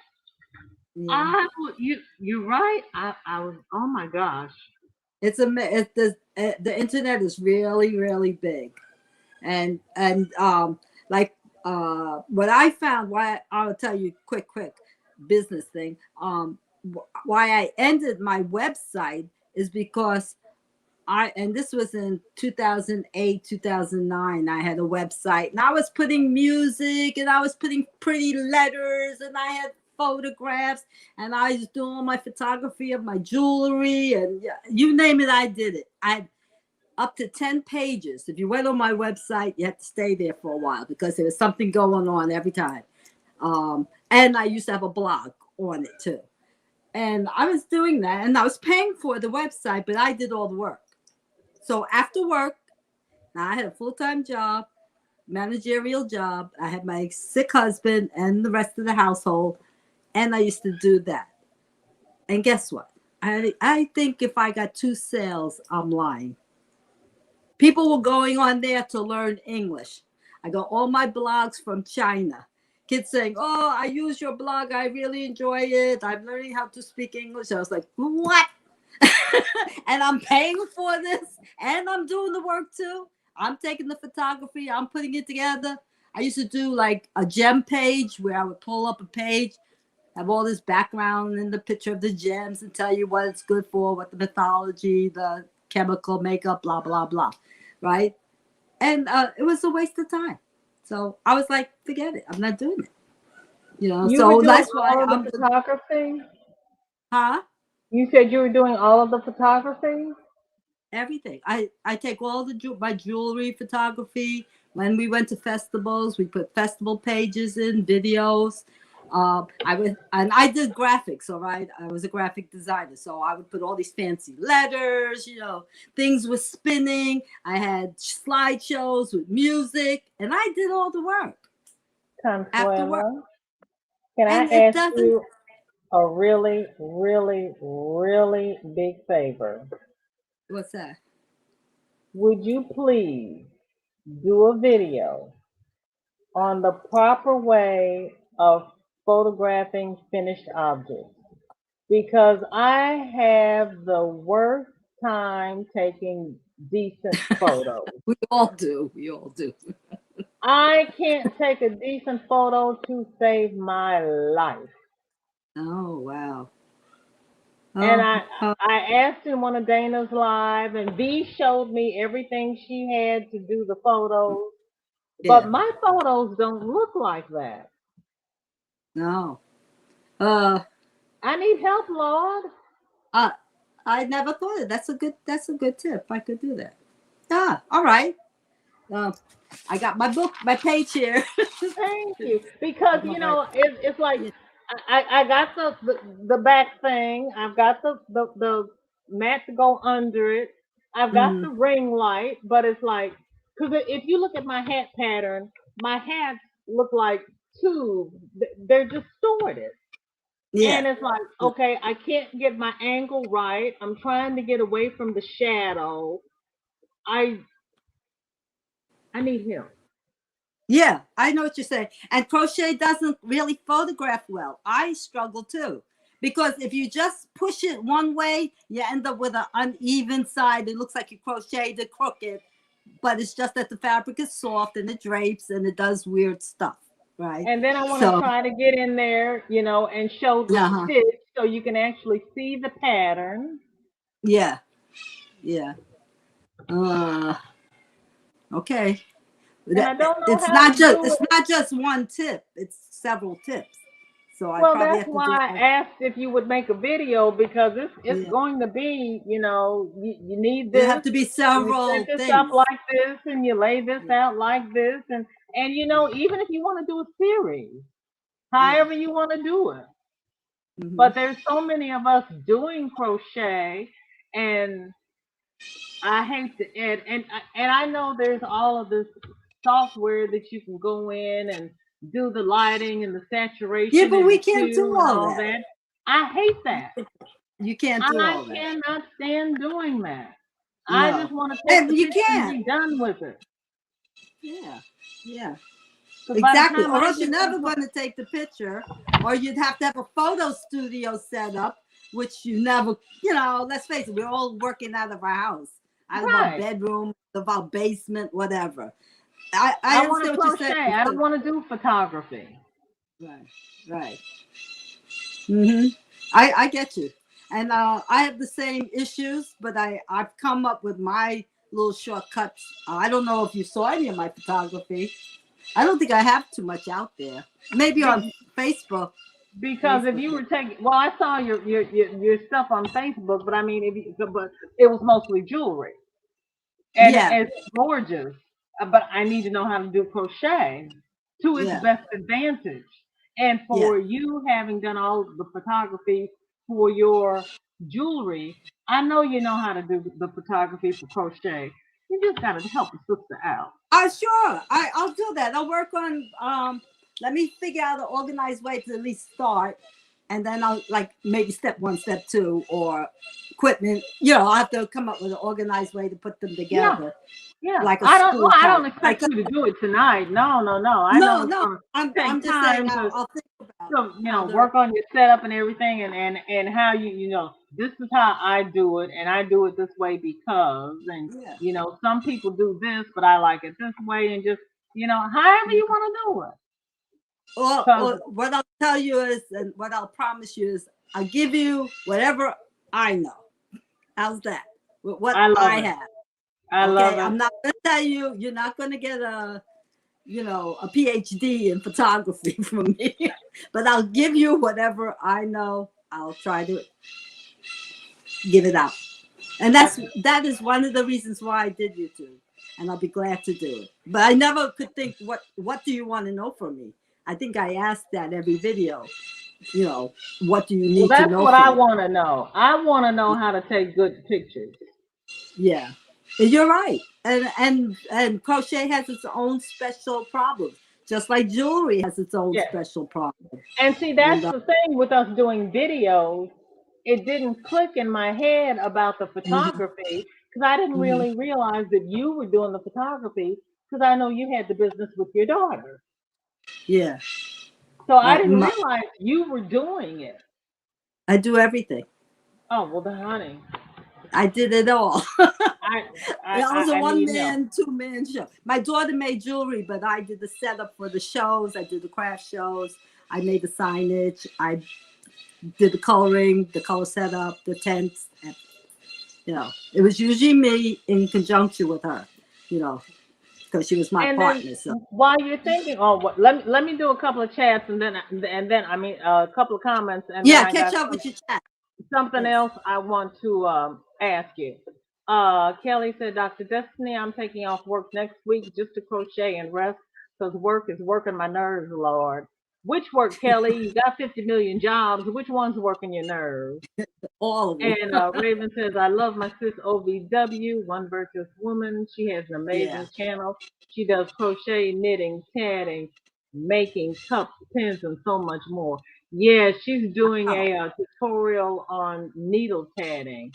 Yeah. You're right. I was. Oh my gosh. The internet is really, really big, and like what I found. Why I'll tell you quick business thing. Why I ended my website is because and this was in 2008, 2009. I had a website and I was putting music and I was putting pretty letters and I had photographs and I was doing all my photography of my jewelry and you name it, I did it. I had up to 10 pages. If you went on my website, you had to stay there for a while because there was something going on every time. And I used to have a blog on it too. And I was doing that and I was paying for the website, but I did all the work. So after work, I had a full-time job, managerial job. I had my sick husband and the rest of the household, and I used to do that. And guess what? I think if I got 2 sales, I'm lying. People were going on there to learn English. I got all my blogs from China. Kids saying, oh, I use your blog. I really enjoy it. I'm learning how to speak English. I was like, what? And I'm paying for this and I'm doing the work too. I'm taking the photography, I'm putting it together. I used to do like a gem page where I would pull up a page, have all this background and the picture of the gems and tell you what it's good for, what the mythology, the chemical makeup, blah, blah, blah. Right. And it was a waste of time. So I was like, forget it. I'm not doing it. So that's why I'm photography. Huh? You said you were doing all of the photography? Everything. I take all my jewelry photography. When we went to festivals, we put festival pages in, videos. I did graphics, all right? I was a graphic designer, so I would put all these fancy letters, things were spinning. I had slideshows with music, and I did all the work. After work. Can I ask you a really, really, really big favor? What's that? Would you please do a video on the proper way of photographing finished objects? Because I have the worst time taking decent photos. We all do. I can't take a decent photo to save my life. Oh, wow. And I asked in one of Dana's live, and V showed me everything she had to do the photos. But Yeah. my photos don't look like that. No. I need help, Lord. I never thought it. That's a good tip. I could do that. Ah, all right. I got my book, my page here. Thank you. Because it's like Yeah. I got the back thing. I've got the mat to go under it. I've got the Mhm. ring light, but it's like because if you look at my hat pattern, my hats look like tubes. They're distorted. Yeah. And it's like, okay, I can't get my angle right. I'm trying to get away from the shadow. I I need help. Yeah, I know what you're saying. And crochet doesn't really photograph well. I struggle too. Because if you just push it one way, you end up with an uneven side. It looks like you crocheted it crooked, but it's just that the fabric is soft and it drapes and it does weird stuff, right? And then I want to So, try to get in there, and show the uh-huh. stitch so you can actually see the pattern. Yeah, yeah. Okay. And I don't know It's how to do it. not just one tip. It's several tips. So I Well, probably that's have to why do I it. asked if you would make a video because it's Yeah. going to be, you need There this, have to be and you several set this up things. like this, and you lay this Yeah. out like this, and even if you want to do a series, Yeah. however you want to do it. Mhm. But there's so many of us doing crochet, and I hate to and I know there's all of this software that you can go in and do the lighting and the Yeah, saturation but and we the can't do hue and all all that. that. I hate that. You can't do I all that. cannot stand doing that. I No. just want to take And the you picture and can't. be done with it. Yeah. Yeah. Because by the Exactly. time Or I else you're get never done, going to take the picture, or you'd have to have a photo studio set up, which you never, let's face it, we're all working out of our house, out of our right. bedroom, out of our basement, whatever. I I want to understand what you're saying. crochet. I don't want to do photography. Right. Right. Mm-hmm. I get you. And I have the same issues, but I've come up with my little shortcuts. I don't know if you saw any of my photography. I don't think I have too much out there. Maybe on Facebook. Because if you were taking, well, I saw your stuff on Facebook, but I mean, but it was mostly jewelry, and Yeah, it's gorgeous. But I need to know how to do crochet to its yeah, best advantage. And yeah. for you having done all the photography for your jewelry, I know you know how to do the photography for crochet. You just got to help a sister out. Sure. I'll do that. I'll work on let me figure out an organized way to at least start, and then I'll like maybe step 1, step 2, or equipment. I'll have to come up with an organized way to put them Yeah. together. Yeah, Like a I don't. school Well, I type. don't expect you to do it tonight. No, no, no. I know No, it's no. gonna I'm take just saying time to I'll think about how to. work on your setup and everything, and how this is how I do it, and I do it this way because, and Yeah. some people do this, but I like it this way, and just however you want to do it. Well, what I'll tell you is, and what I'll promise you is, I'll give you whatever I know. How's that? With what I love I it. have. I love it. I'm not going to tell you. You're not going to get a PhD in photography from me, but I'll give you whatever I know. I'll try to give it out, and that is one of the reasons why I did YouTube, and I'll be glad to do it. But I never could think, what do you want to know from me? I think I ask that every video. What do you need to know? That's what I want to know. I want to know how to take good pictures. Yeah, you're right. And crochet has its own special problems, just like jewelry has its own special problems. And see, that's the thing with us doing videos. It didn't click in my head about the photography because I didn't really realize that you were doing the photography because I know you had the business with your daughter. Yeah. So I didn't realize you were doing it. I do everything. Oh, well, then, honey. I did it all. I was a one-man, two-man show. My daughter made jewelry, but I did the setup for the shows. I did the craft shows. I made the signage. I did the coloring, the color setup, the tents. And, it was usually me in conjunction with her. because she was my And partner. then So while you're thinking, oh, let me do a couple of chats, and then I mean a couple of comments, and then yeah, I catch got up with your chat. something Yes. else I want to ask you. Kelly said, Dr. Destiny, I'm taking off work next week just to crochet and rest because work is working my nerves, Lord. Which work, Kelly? You got 50 million jobs. Which one's working your nerves? All of them. And Raven says, I love my sis OVW, one virtuous woman. She has an Yeah. amazing channel. She does crochet, knitting, tatting, making cups, pins, and so much more. Yeah, she's doing Wow. a tutorial on needle tatting.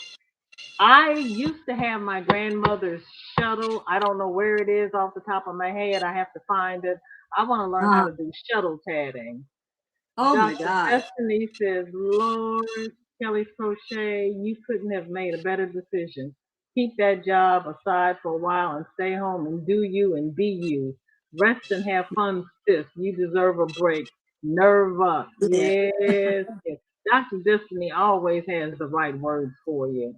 I used to have my grandmother's shuttle. I don't know where it is off the top of my head. I have to find it. I want to learn how Uh, to do shuttle tatting. oh my Dr. God. Destiny says, Lord, Kelly Crochet, you couldn't have made a better decision. Keep that job aside for a while and stay home and do you and be you. Rest and have fun, sis. You deserve a break. Nerve up. Yeah. Yes, yes. Dr. Destiny always has the right words for you.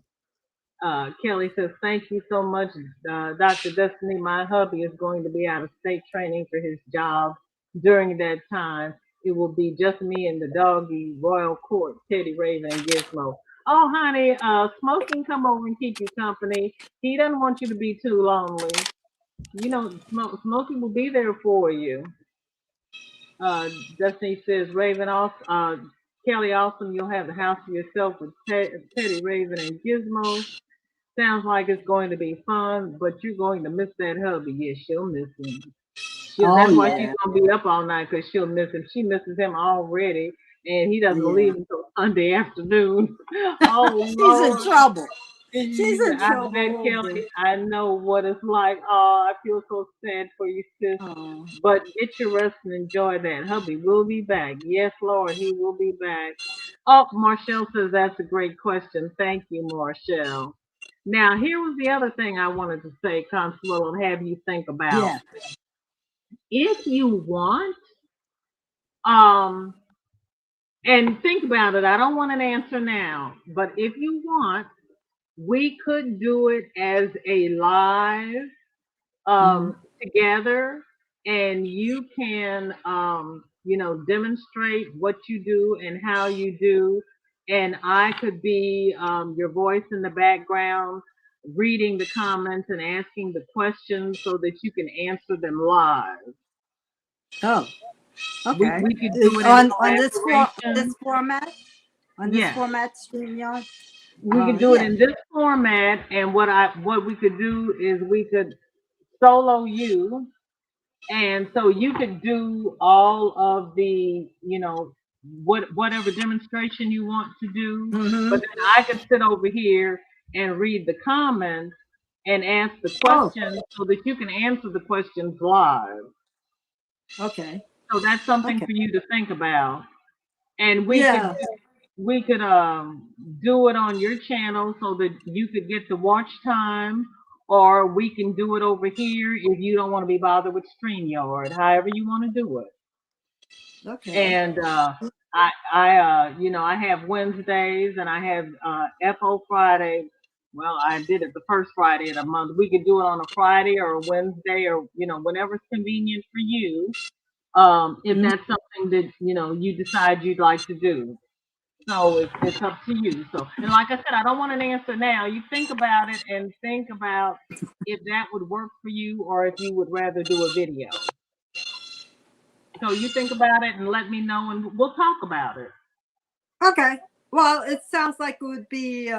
Kelly says, thank you so much, Dr. Destiny. My hubby is going to be out of state training for his job during that time. It will be just me and the doggy, Royal Court, Teddy Raven, and Gizmo. Oh, honey, Smoking come over and keep you company. He doesn't want you to be too lonely. You know, Smoking will be there for you. Destiny says, Raven, Kelly, awesome. You'll have the house to yourself with Teddy Raven and Gizmo. Sounds like it's going to be fun, but you're going to miss that hubby. Yeah, she'll miss him. Oh That's why she's yeah. gonna be up all night because she'll miss him. She misses him already, and he doesn't Yeah. leave until Sunday afternoon. Oh She's in Lord, trouble. She's in I trouble. bet Oh, dear. Kelly. I know what it's like. Oh, I feel so sad for you, sis. Oh. But get your rest and enjoy that. Hubby will be back. Yes, Lord, he will be back. Oh, Marshall says that's a great question. Thank you, Marshall. Now, here was the other thing I wanted to say, Consuelo, and have you think about. Yeah. If you want, um, and think about it, I don't want an answer now, but if you want, we could do it as a live Mhm. together, and you can demonstrate what you do and how you do, and I could be your voice in the background reading the comments and asking the questions so that you can answer them live. Oh. we, Okay. we could do it in On this collaboration. format. On this Yes, format, StreamYard. we could do it Yeah. in this format, and what we could do is we could solo you. And so you could do all of the, whatever demonstration you want to do, Mm-hmm. but then I could sit over here and read the comments and ask the Oh. questions so that you can answer the questions live. Okay. So that's something Okay. for you to think about. And Yeah. we could do it on your channel so that you could get the watch time, or we can do it over here if you don't want to be bothered with StreamYard, however you want to do it. Okay. And I have Wednesdays and I have FO Friday. Well, I did it the first Friday of the month. We could do it on a Friday or a Wednesday, or whenever's convenient for you. If Mhm. that's something that you decide you'd like to do. So it's up to you. So, and like I said, I don't want an answer now. You think about it and think about if that would work for you or if you would rather do a video. So you think about it and let me know, and we'll talk about it. Okay. Well, it sounds like it would be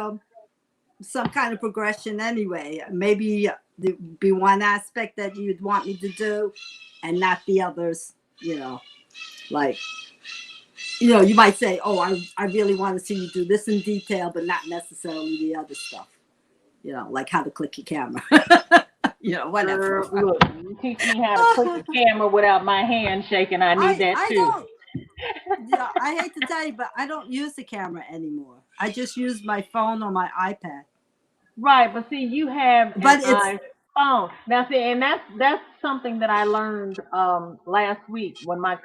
some kind of progression anyway. Maybe there'd be one aspect that you'd want me to do and not the others, like, you might say, oh, I really want to see you do this in detail, but not necessarily the other stuff, like how to click your camera, whatever. Look, you teach me how to click the camera without my hand shaking. I need that I too. don't, I hate to tell you, but I don't use the camera anymore. I just use my phone or my iPad. Right, but see, you have an But it's iPhone now. See, and that's something that I learned last week when I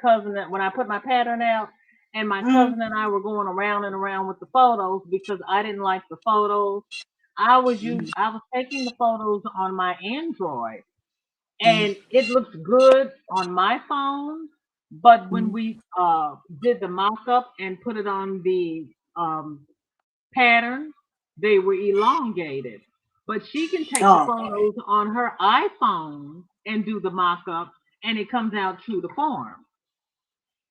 put my pattern out, and my mm, cousin and I were going around and around with the photos because I didn't like the photos. I was taking the photos on my Android, and it looks good on my phone. But when we did the mock-up and put it on the pattern, they were elongated. But she can take the Oh, photos on her iPhone and do the mock-up, and it comes out true to form.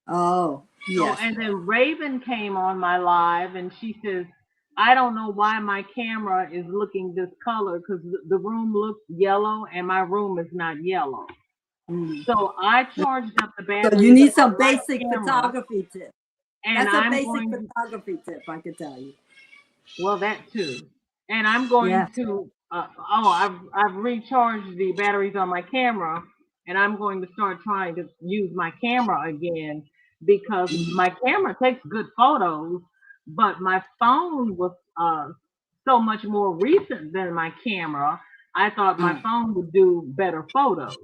oh, So, yes. and then Raven came on my live, and she says, I don't know why my camera is looking this color because the room looks yellow and my room is not yellow. Mm. So I charged up the So batteries you need on some my basic camera, photography tip. and That's a I'm basic going to, photography tip, I can tell you. well, that too. And I'm going Yeah. to, I've recharged the batteries on my camera, and I'm going to start trying to use my camera again because my camera takes good photos, but my phone was so much more recent than my camera. I thought my phone would do better photos,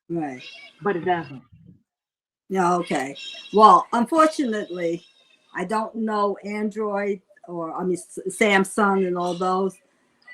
Right. but it doesn't. Yeah, okay. Well, unfortunately, I don't know Android or Samsung and all those.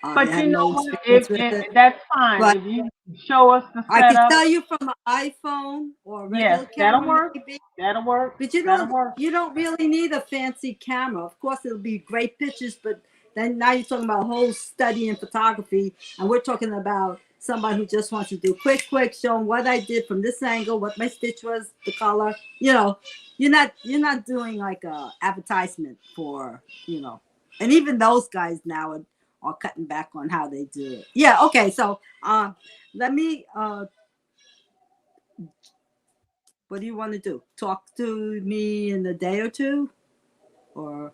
I But have you know no what? experience with it. That's fine. But If you show us the I can setup, tell you from an iPhone or a yes, regular that'll camera, work. maybe. That'll work. But you That'll work. don't really need a fancy camera. Of course, it'll be great pictures, but then now you're talking about a whole study in photography, and we're talking about somebody who just wants to do quick, showing what I did from this angle, what my stitch was, the color. You know, you're not doing like a advertisement for, you know, and even those guys now are cutting back on how they do it. Yeah. Okay. So let me what do you want to do? Talk to me in a day or two, or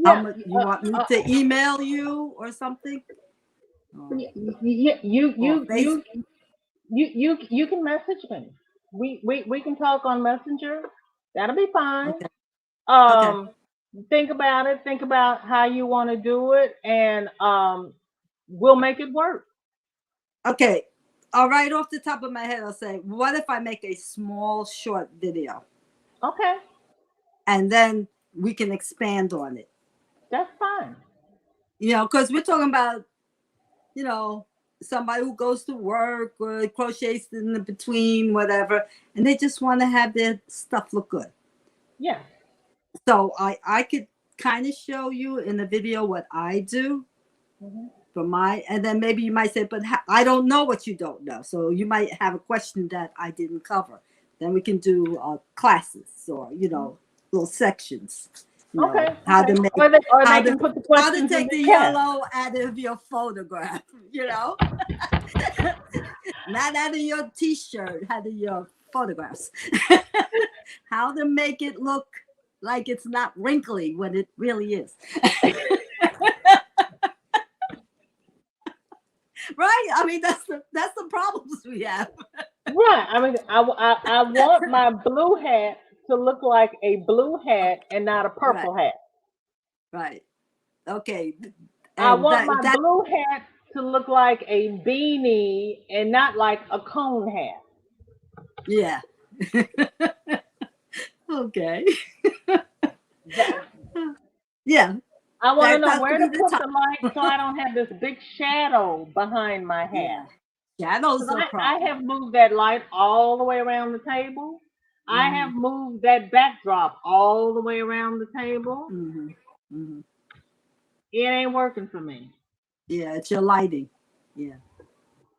how Yeah. much you want me to email you or something? You can message me. We can talk on Messenger. That'll be fine. Okay. Okay. Think about it. Think about how you want to do it, and we'll make it work. Okay. All right. Off the top of my head, I'll say, what if I make a small, short video, Okay, and then we can expand on it? that's fine. You know, because we're talking about, you know, somebody who goes to work or crochets in the between, whatever, and they just want to have their stuff look good. Yeah. So I could kind of show you in the video what I do for my, and then maybe you might say, but I don't know what you don't know. So you might have a question that I didn't cover. Then we can do classes or, you know, little sections. You know, Okay. how to make, or they how can to, put the how to questions in take the the chat. yellow out of your photograph, you know, not out of your t-shirt, out of your photographs. How to make it look like it's not wrinkly when it really is. Right? I mean, that's the problems we have. Right. I mean, I want my blue hat to look like a blue hat and not a purple hat. Right. Okay. I And want my blue hat to look like a beanie and not like a cone hat. Yeah. Okay. Yeah. I want to know where to put the light so I don't have this big shadow behind my hat. Yeah. Shadows are I have moved that light all the way around the table. I have moved that backdrop all the way around the table. It ain't working for me. Yeah, it's your lighting. Yeah.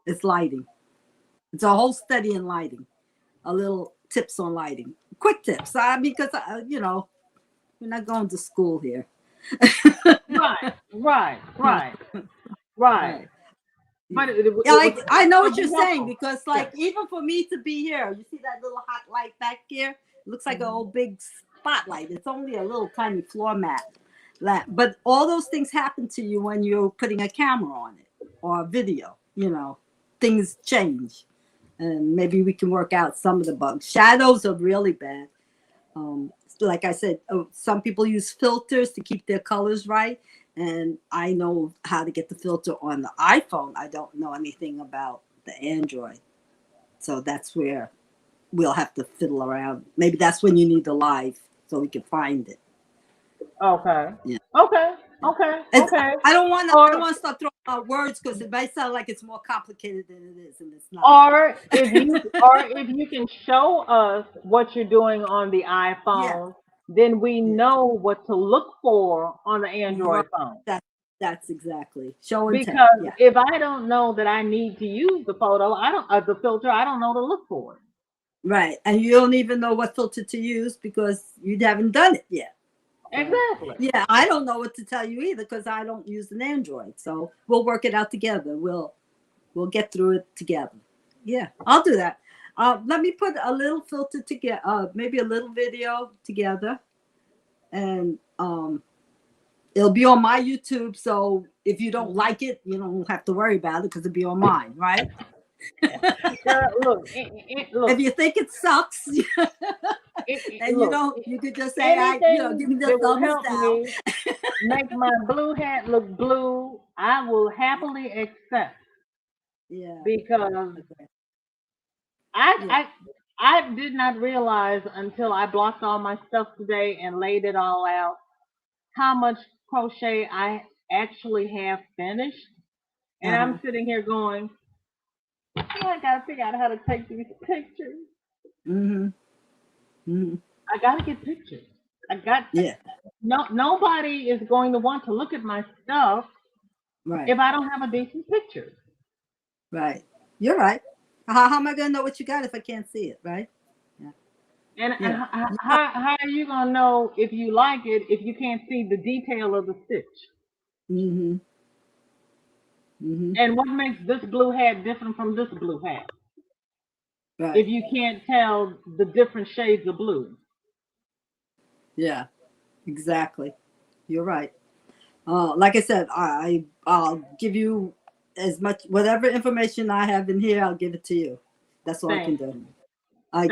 It's lighting. It's a whole study in lighting. A little tips on lighting. Quick tips. I mean, because, you know, we're not going to school here. Right. But I know what you're saying, because like even for me to be here, you see that little hot light back here? It looks like an old big spotlight. It's only a little tiny floor mat. But all those things happen to you when you're putting a camera on it or a video. You know, things change, and maybe we can work out some of the bugs. Shadows are really bad. Like I said, some people use filters to keep their colors right. And I know how to get the filter on the iPhone. I don't know anything about the Android. So that's where we'll have to fiddle around. Maybe that's when you need the live so we can find it. Okay. Yeah. Okay. Okay. It's, Okay. I don't want Or- to start throwing out words because it might sound like it's more complicated than it is, and it's not. Or if you can show us what you're doing on the iPhone, then we know what to look for on the Android phone. That's exactly show and tell. Because Yeah. if I don't know that I need to use the photo, the filter, I don't know to look for it. Right, and you don't even know what filter to use because you haven't done it yet. Exactly. Yeah, I don't know what to tell you either because I don't use an Android. So we'll work it out together. We'll get through it together. Yeah, I'll do that. Let me put a little filter together, maybe a little video together, and it'll be on my YouTube. So if you don't like it, you don't have to worry about it because it'll be on mine, right? Look, If you think it sucks, and you could just say, give me the thumbs down. Me make my blue hat look blue, I will happily accept. Yeah. Because I did not realize until I blocked all my stuff today and laid it all out how much crochet I actually have finished. And I'm sitting here going, I gotta figure out how to take these pictures. I gotta get pictures. Nobody is going to want to look at my stuff if I don't have a decent picture. Right. You're right. How am I gonna know what you got if I can't see it, right? Yeah. And how are you gonna know if you like it if you can't see the detail of the stitch? And what makes this blue hat different from this blue hat? Right. If you can't tell the different shades of blue. Yeah, exactly. You're right. Like I said, I'll give you as much whatever information I have in here. I'll give it to you. That's all I can do. I'm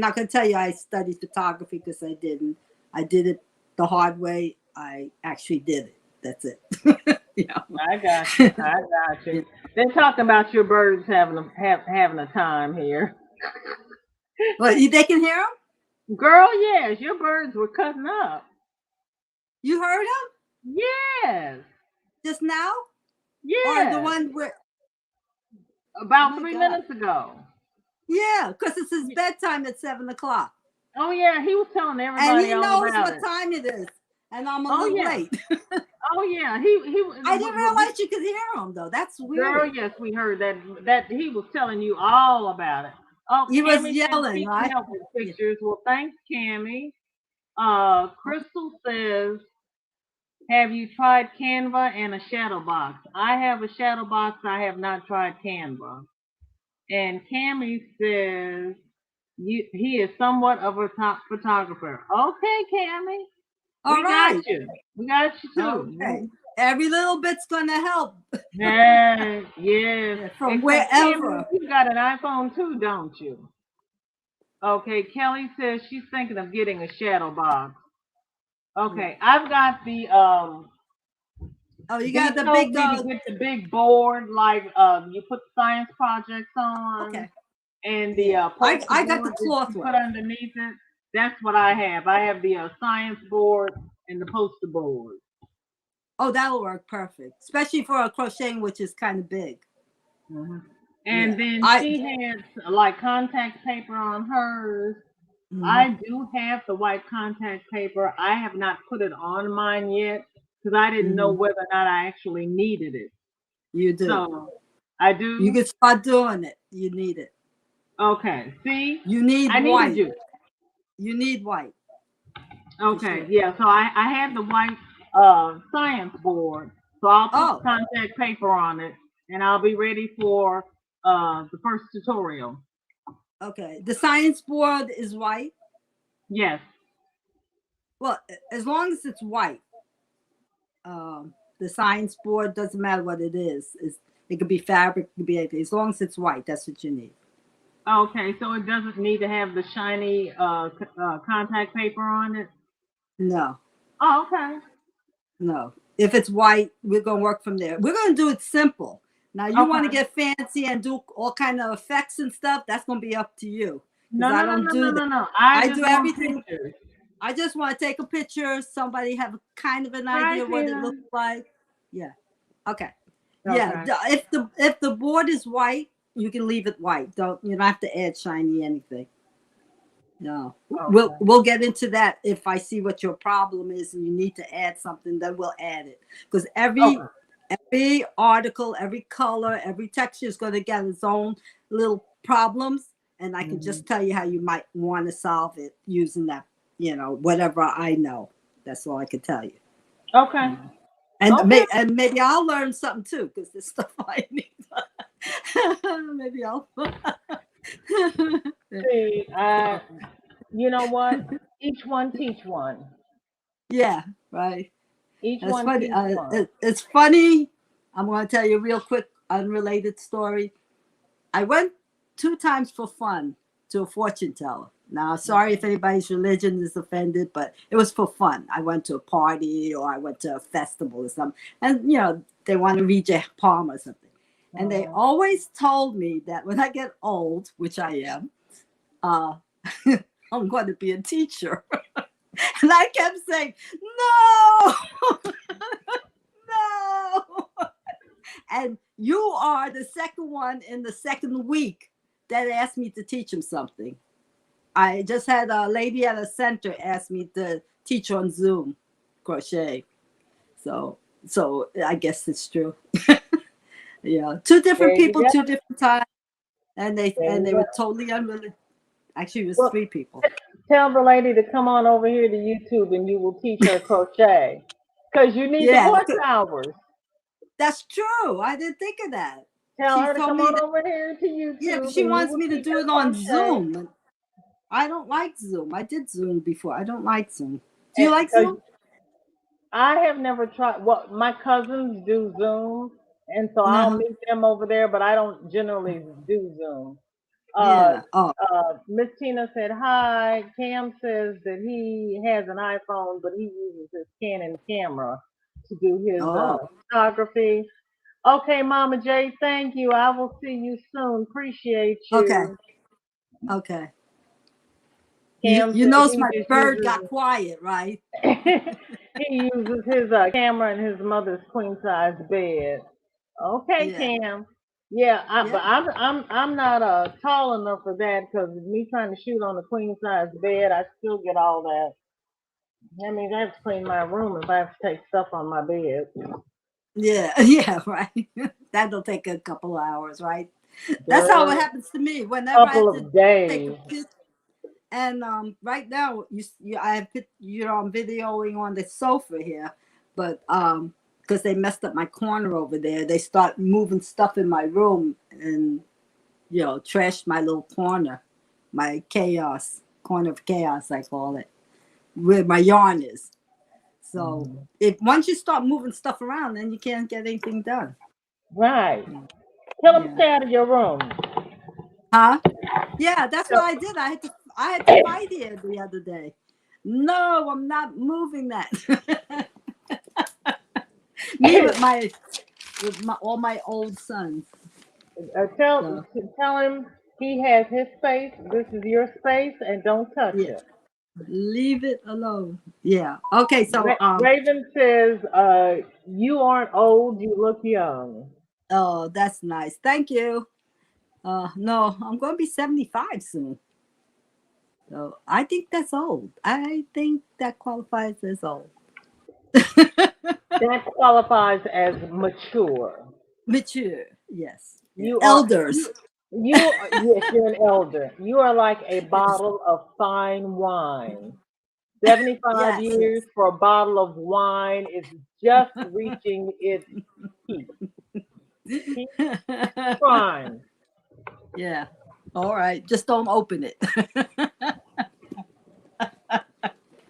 not going to tell you I studied photography because I didn't. I did it the hard way. I actually did it. That's it. I got you. They're talking about your birds having a time here. Well, they can hear them? Girl, yes, your birds were cutting up. You heard them? Yes. Just now? Yeah. Or the one where about 3 minutes ago. Yeah, because it's his bedtime at 7:00. Oh yeah, he was telling everybody. And he all knows about what time it is. And I'm a little late. Oh yeah, I didn't realize you could hear him though. That's weird. Girl, yes, we heard that he was telling you all about it. Oh, he Cammie was yelling, right? Help with pictures. Well, thanks, Cammie. Crystal says, have you tried Canva and a shadow box? I have a shadow box. I have not tried Canva. And Cammie says he is somewhat of a top photographer. Okay, Cammie. We got you. We got you too. Okay. Every little bit's gonna help. Yes. From wherever. Cammie, you got an iPhone too, don't you? Okay, Kelly says she's thinking of getting a shadow box. Okay, I've got the you got the big get the big board like you put science projects on. Okay. And the I got the cloth one. Put underneath it. That's what I have. I have the science board and the poster board. Oh, that'll work perfect, especially for a crocheting, which is kind of big. And then she has like contact paper on hers. I do have the white contact paper. I have not put it on mine yet because I didn't know whether or not I actually needed it. You do. So I do. You can start doing it. You need it. Okay. See? You need I white. Needed you. You need white. Okay. Sure. Yeah. So I have the white science board. So I'll put contact paper on it and I'll be ready for the first tutorial. Okay. The science board is white? Yes. Well, as long as it's white. The science board doesn't matter what it is. It could be fabric, it could be anything. As long as it's white, that's what you need. Okay, so it doesn't need to have the shiny contact paper on it? No. Oh, okay. No. If it's white, we're going to work from there. We're going to do it simple. Now, you want to get fancy and do all kind of effects and stuff, that's going to be up to you. No. I do everything. I just want to take a picture. Somebody have kind of an Hi, idea what it Tina. looks like. Yeah. Okay. Okay. Yeah. If the board is white, you can leave it white. You don't have to add shiny anything. No. Okay. We'll get into that if I see what your problem is and you need to add something, then we'll add it. Because every article, every color, every texture is going to get its own little problems. And I can just tell you how you might want to solve it using that, whatever I know. That's all I can tell you. Okay. And Okay. maybe I'll learn something too, because there's stuff I need. Maybe I'll. See, you know what? Each one teach one. Yeah, right. Each It's one funny. teach one. It's funny. I'm going to tell you a real quick, unrelated story. I went 2 times for fun to a fortune teller. Now, sorry if anybody's religion is offended, but it was for fun. I went to a party or I went to a festival or something. And, they want to read your palm or something. And they always told me that when I get old, which I am, I'm going to be a teacher. And I kept saying, no, no. And you are the second one in the second week that asked me to teach him something. I just had a lady at a center ask me to teach on Zoom crochet. So I guess it's true. Yeah, 2 different people, 2 different times, and they were totally unrelated. Actually, it was 3 people. Tell the lady to come on over here to YouTube and you will teach her crochet. Because you need the voice hours. That's true. I didn't think of that. Tell She her to told come me on that, over here to YouTube. yeah, she and you wants will me to teach do her it on crochet. Zoom. I don't like Zoom. I did Zoom before. I don't like Zoom. Do you like Zoom? I have never tried. Well, my cousins do Zoom, and so I'll Uh-huh. meet them over there, but I don't generally do Zoom. Yeah. Oh, Miss Tina said hi. Cam says that he has an iPhone, but he uses his Canon camera to do his photography. Okay, Mama J, thank you. I will see you soon. Appreciate you. okay. Okay. Cam You says notice he my just bird uses got quiet, right? he uses his camera in his mother's queen size bed. Okay, Yeah. Cam. Yeah, Yeah. but I'm not tall enough for that because me trying to shoot on a queen size bed, I still get all that. That means I have to clean my room if I have to take stuff on my bed. Yeah. Yeah. Right. That'll take a couple of hours, right? That's how it happens to me. Whenever I Couple have to of take a days. picture. And right now, I have I'm videoing on the sofa here, but because they messed up my corner over there, they start moving stuff in my room and trashed my little corner, my corner of chaos, I call it, where my yarn is. So if once you start moving stuff around, then you can't get anything done. Right. Tell them to stay out of your room. Huh? Yeah, that's what I did. I had to fight here the other day. No, I'm not moving that. Me with all my old sons. Tell him he has his space. This is your space, and don't touch it. Leave it alone. Yeah. Okay. So Raven says, "You aren't old. You look young." Oh, that's nice. Thank you. No, I'm going to be 75 soon. So I think that's old. I think that qualifies as old. That qualifies as mature. Mature, yes. You elders. Yes, you're an elder. You are like a bottle of fine wine. 75 years for a bottle of wine is just reaching its peak. Prime. Yeah. All right. Just don't open it.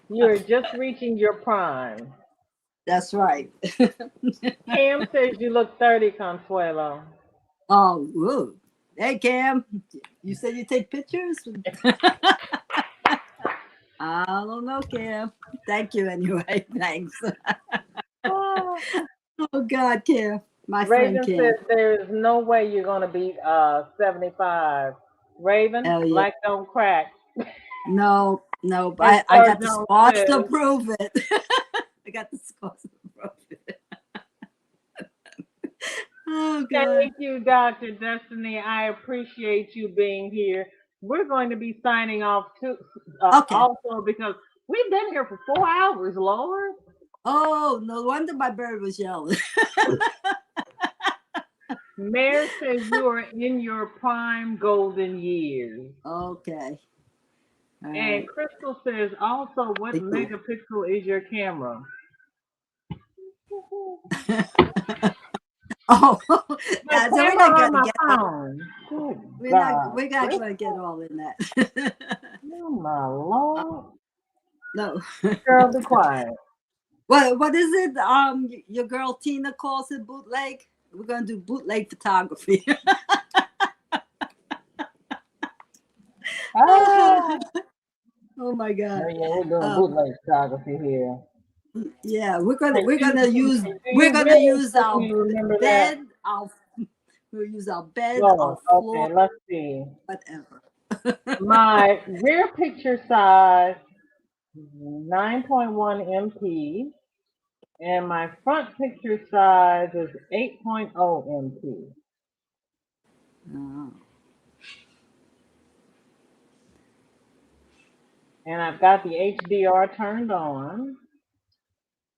You're just reaching your prime. That's right. Cam says you look 30, Consuelo. Oh, woo. Hey, Cam. You said you take pictures? I don't know, Cam. Thank you anyway. Thanks. Oh, God, Cam. My Raven friend Cam. says there's no way you're going to beat 75. Raven, black don't crack. No, No, but And I got the Jones scars to says, prove it. I got the scars to prove it. Oh God. thank you, Dr. Destiny. I appreciate you being here. We're going to be signing off too, Okay. also because we've been here for 4 hours, Lord. Oh, no wonder my bird was yelling. Mayor says you are in your prime golden years. Okay. All And right. Crystal says also, what Thank you. megapixel is your camera? Oh, My yeah, so we're camera not on gonna my get all, phone. Good we're not God. gonna get all in that. Oh my Lord. No. Girl, be quiet. What is it? Your girl Tina calls it bootleg. We're gonna do bootleg photography. Ah. Oh my God. Oh, yeah, we're doing Um, bootleg photography here. yeah, we're Hey, gonna use do you really use want our me to remember that? bed, we'll use our bed, our Oh, floor, okay, let's see. whatever. My rear picture size is 9.1 MP, and my front picture size is 8.0 MP. Oh. And I've got the HDR turned on.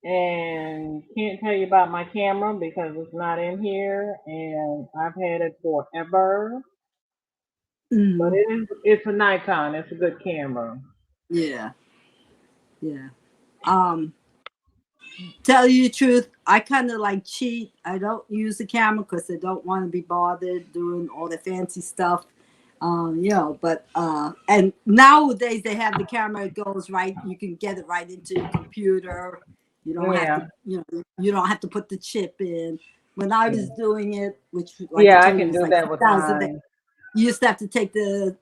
And can't tell you about my camera because it's not in here, and I've had it forever. But Mhm. it's a Nikon. It's a good camera. Yeah. Yeah. Tell you the truth, I kind of like cheat. I don't use the camera because I don't want to be bothered doing all the fancy stuff. But and nowadays they have the camera. It goes right. You can get it right into your computer. You don't have Yeah. to. You don't have to put the chip in. When I was doing it, which like Yeah, I I told you can was do like that with 2000. mine. You used to have to take the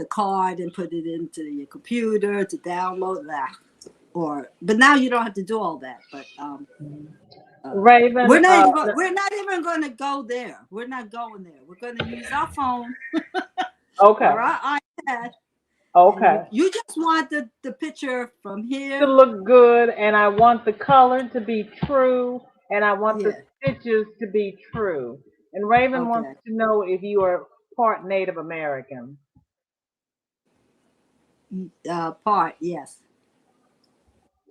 card and put it into your computer to download that. But now you don't have to do all that. But Raven, we're not even going to go there. We're not going there. We're going to use our phone okay, or our iPad. okay. And you just want the picture from To here. look good, and I want the color to be true, and I want the Yeah. stitches to be true. And Raven wants Okay. to know if you are part Native American. Part. Yes.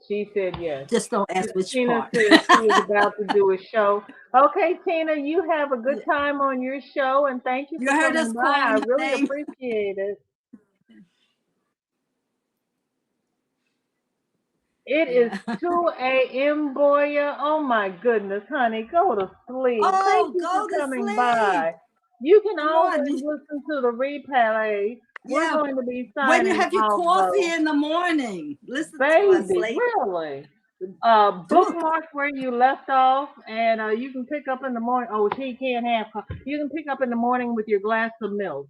She said yes. Just don't ask which Tina part. says she is about to do a show. Okay, Tina, you have a good time on your show, and thank you You for heard coming us by. I calling her really name. appreciate it. It is Yeah. 2 a.m., Boya. Oh my goodness, honey, go to sleep. Thank Oh, you for go to coming sleep. by. You can Come always on. listen to the replay. We're Yeah. going to be When you signing have your off, coffee though. in the morning, listen to us, Baby, lady. really? Do Bookmark where you left off, and you can pick up in the morning. Oh, she can't have coffee. You can pick up in the morning with your glass of milk.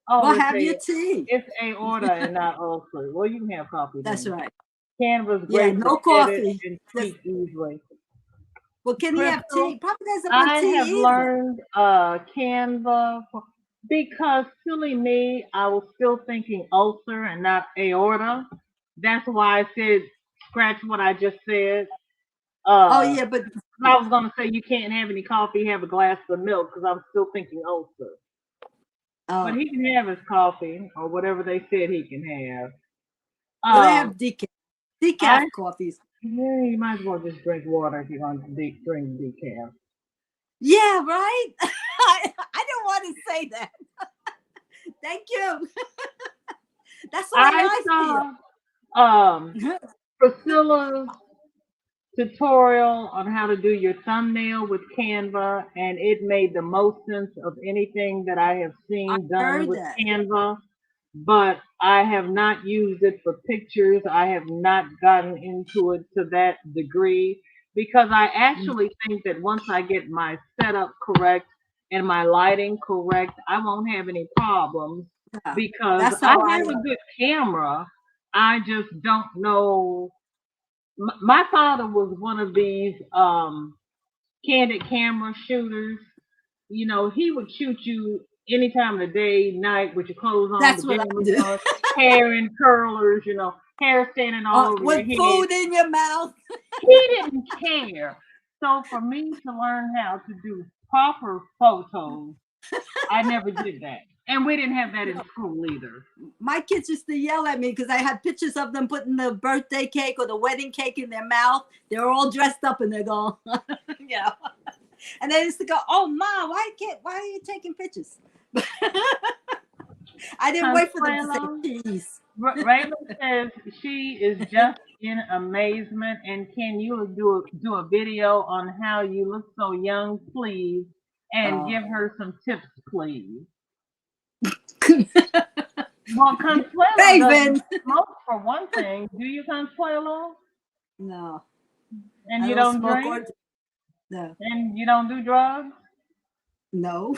Oh, Well, it's have your tea. a order and not ulcer. Well, you can have coffee That's then. right. Canva's Yeah, great no to edit coffee. and Just, speak easily. well, can he have Crystal, tea? Probably doesn't want I tea have either. learned Canva because silly me, I was still thinking ulcer and not aorta. That's why I said scratch what I just said. Oh Uh, yeah, but I was gonna say you can't have any coffee, have a glass of milk because I'm still thinking ulcer. But he can have his coffee or whatever they said he can have. well, they have decaf I coffees. yeah, you might as well just drink water if you're going to drink decaf. Yeah, right. I don't want to say that. Thank you. That's the way I I saw feel. Priscilla's tutorial on how to do your thumbnail with Canva, and it made the most sense of anything that I have I seen done heard with that. Canva. But I have not used it for pictures. I have not gotten into it to that degree because I actually think that once I get my setup correct and my lighting correct, I won't have any problems Yeah, because that's I how I have a good camera. I just don't know. My father was one of these candid camera shooters. You know, he would shoot you any time of the day, night, with your clothes on, That's what I pajamas do. on, hair in curlers, you know, hair standing all over your With head. food in your mouth. He didn't care. So for me to learn how to do proper photos, I never did that. And we didn't have that in school either. My kids used to yell at me because I had pictures of them putting the birthday cake or the wedding cake in their mouth. They were all dressed up and they're going, you know. And they used to go, "Oh, Mom, why are you taking pictures?" I didn't wait for them to say cheese. Raylan says she is just in amazement. And can you do a video on how you look so young, please? And give her some tips, please. Well, Consuelo Raven. doesn't smoke for one thing. Do you, Consuelo? No. And I you don't smoke drink? No. And you don't do drugs? No.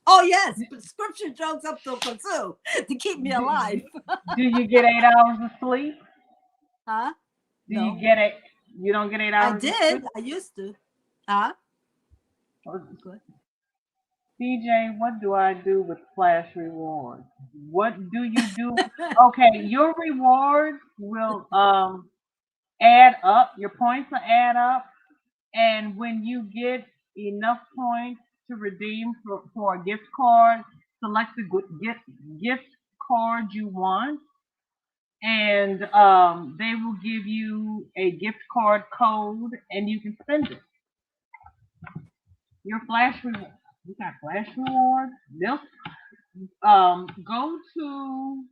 Oh, yes. Prescription drugs up to consume to keep me alive. Do you get 8 hours of sleep? Huh? Do No. you get it? You don't get 8 hours I of did. sleep? I used to. Huh? Good. CJ, what do I do with Flash rewards? What do you do? Okay, your rewards will add up. Your points will add up, and when you get enough points to redeem for a gift card, select the gift card you want, and they will give you a gift card code, and you can spend it. Your Flash reward. You got Flash rewards. They'll go to.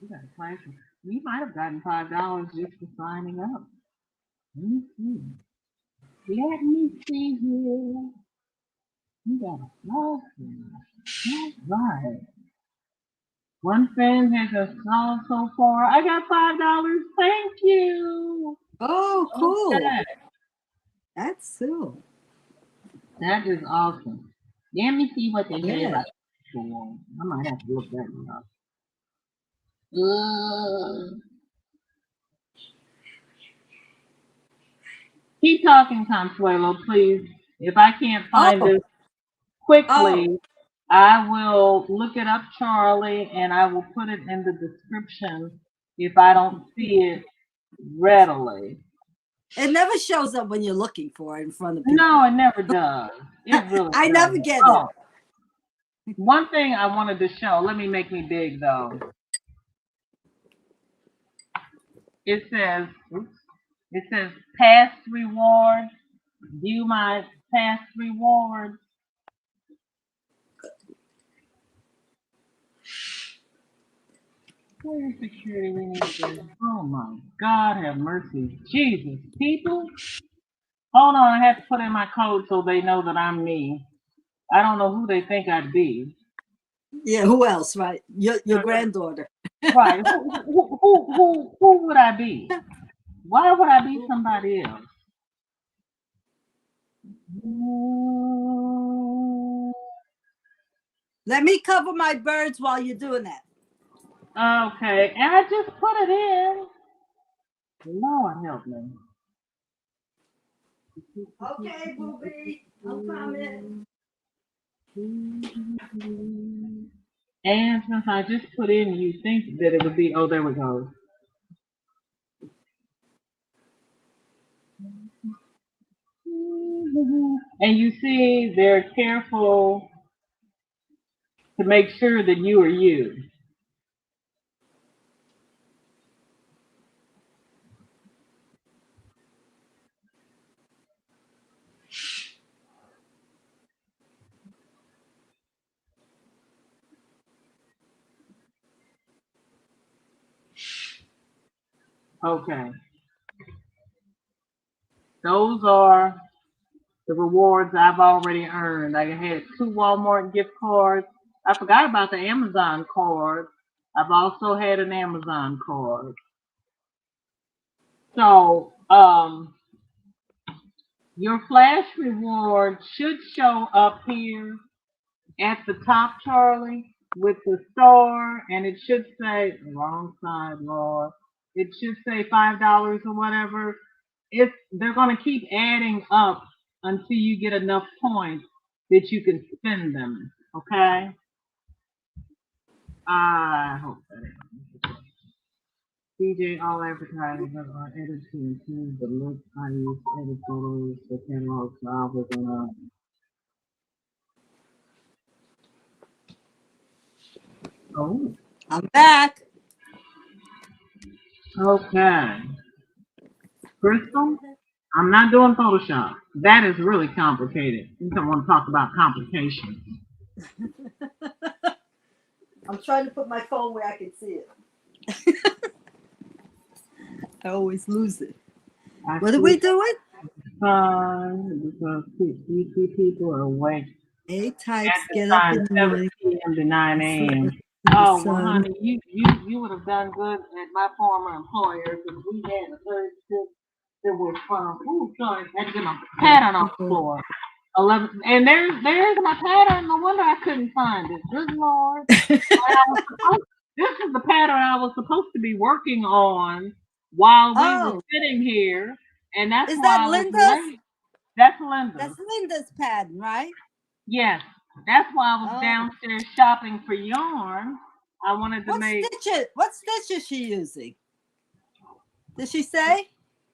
You got a Flash. You might have gotten $5 just for signing up. Let me see. Let me see here. You got a Flash. All right. One fan has a song so far. I got $5. Thank you. Oh, cool. Okay. That's cool. That is awesome. Let me see what they have. Yeah. I might have to look that one up. Keep talking, Consuelo, please. If I can't find this quickly, I will look it up, Charlie, and I will put it in the description if I don't see it readily. It never shows up when you're looking for it in front of people. No, it never does. It really I doesn't. never get it. One thing I wanted to show. Let me make me big, though. It says past rewards. View my past rewards. Where's security we need to do? Oh my God, have mercy. Jesus, people. Hold on, I have to put in my code so they know that I'm me. I don't know who they think I'd be. Yeah, who else, right? Your granddaughter. Right. Who would I be? Why would I be somebody else? Let me cover my birds while you're doing that. Okay, and I just put it in. Lord help me. Okay, Booby. I'm coming. And since I just put in, you think that it would be, oh, there we go. And you see, they're careful to make sure that you are you. Okay. Those are the rewards I've already earned. I had 2 Walmart gift cards. I forgot about the Amazon card. I've also had an Amazon card. So, your Flash reward should show up here at the top, Charlie, with the star, and it should say, wrong side, Lord. It should say $5 or whatever. They're going to keep adding up until you get enough points that you can spin them. Okay. I hope that is. DJ, all advertisers are edited to improve the look. I use edit photos for catalogs, so I was gonna. Oh, I'm back. okay. Crystal, I'm not doing Photoshop. That is really complicated. You don't want to talk about complications. I'm trying to put my phone where I can see it. I always lose it. What are we doing? Because these people are awake. A types At the get up time, in the 7 morning. p.m. to 9 a.m. The Oh, well, sun. honey, you would have done good at my former employer because we had a third shift that was from, sorry, I had to get my pattern off the floor. 11, and there's my pattern. No wonder I couldn't find it. Good Lord. This is the pattern I was supposed to be working on while we were sitting here, and that's Is why that I was Linda's? late. That's Linda's. That's Linda's pattern, right? Yes, that's why I was downstairs shopping for yarn. I wanted to make. What stitch is she using? Did she say?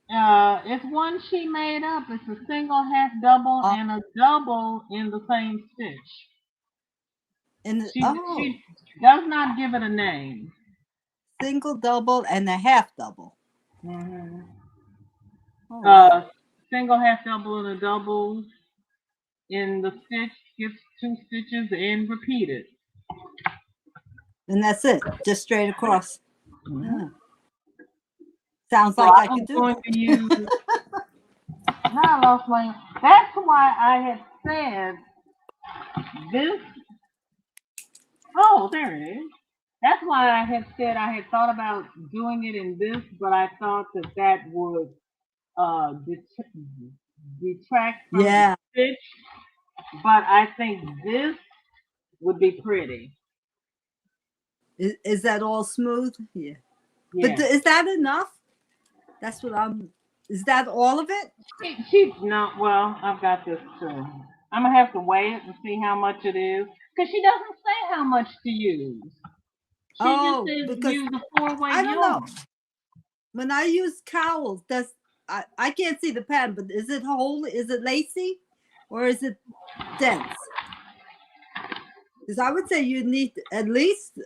It's one she made up. It's a single, half double, and a double in the same stitch. She does not give it a name. Single, double, and a half double. Mm-hmm. Oh. Single, half double, and a double in the stitch gives 2 stitches and repeat it. And that's it, just straight across. Mm-hmm. Yeah. Sounds like I could do going to use. Now I lost my. That's why I had said this. Oh, there it is. That's why I had said I had thought about doing it in this, but I thought that would detract from the stitch. But I think this would be pretty. Is that all smooth? Yeah. But is that enough? That's what I'm. Is that all of it? She's not. Well, I've got this too. I'm gonna have to weigh it and see how much it is, because she doesn't say how much to use. She just says because use a 4-way I don't yarn. know. When I use cowls, I can't see the pattern, but is it whole? Is it lacy, or is it dense? Because I would say you need at least.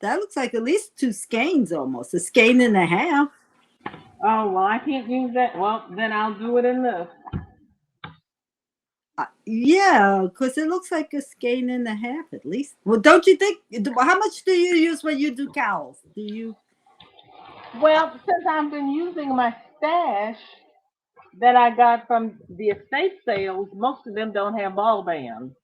That looks like at least 2 skeins almost, a skein and a half. Oh, well, I can't use that. Well, then I'll do it in this. Yeah, because it looks like a skein and a half at least. Well, don't you think? How much do you use when you do cowls? Do you? Well, since I've been using my stash that I got from the estate sales, most of them don't have ball bands.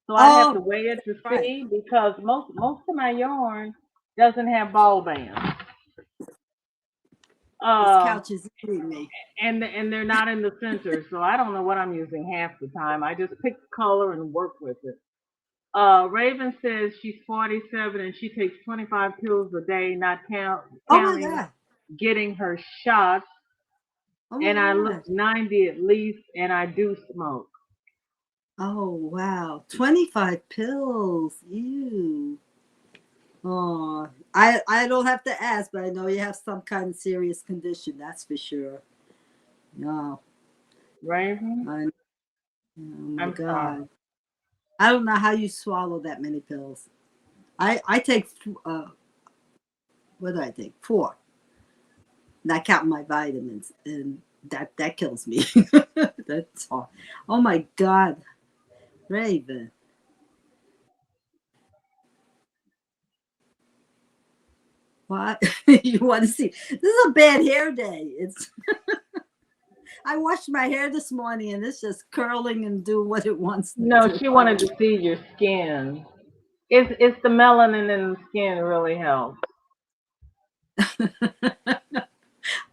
So I have to weigh it to see, because most of my yarn doesn't have ball bands. This couch is eating me. And they're not in the center, so I don't know what I'm using half the time. I just pick the color and work with it. Raven says she's 47 and she takes 25 pills a day, not counting getting her shots. And I look 90 at least, and I do smoke. Oh, wow. 25 pills. Ew. Oh, I don't have to ask, but I know you have some kind of serious condition. That's for sure. No. Raven? Oh, my God. Sorry. I don't know how you swallow that many pills. I take, what do I take? 4. Not counting my vitamins. And that kills me. That's all. Oh, my God. Raven. What? You want to see? This is a bad hair day. It's. I washed my hair this morning and it's just curling and doing what it wants to do. No, she wanted to see your skin. It's the melanin in the skin really helps.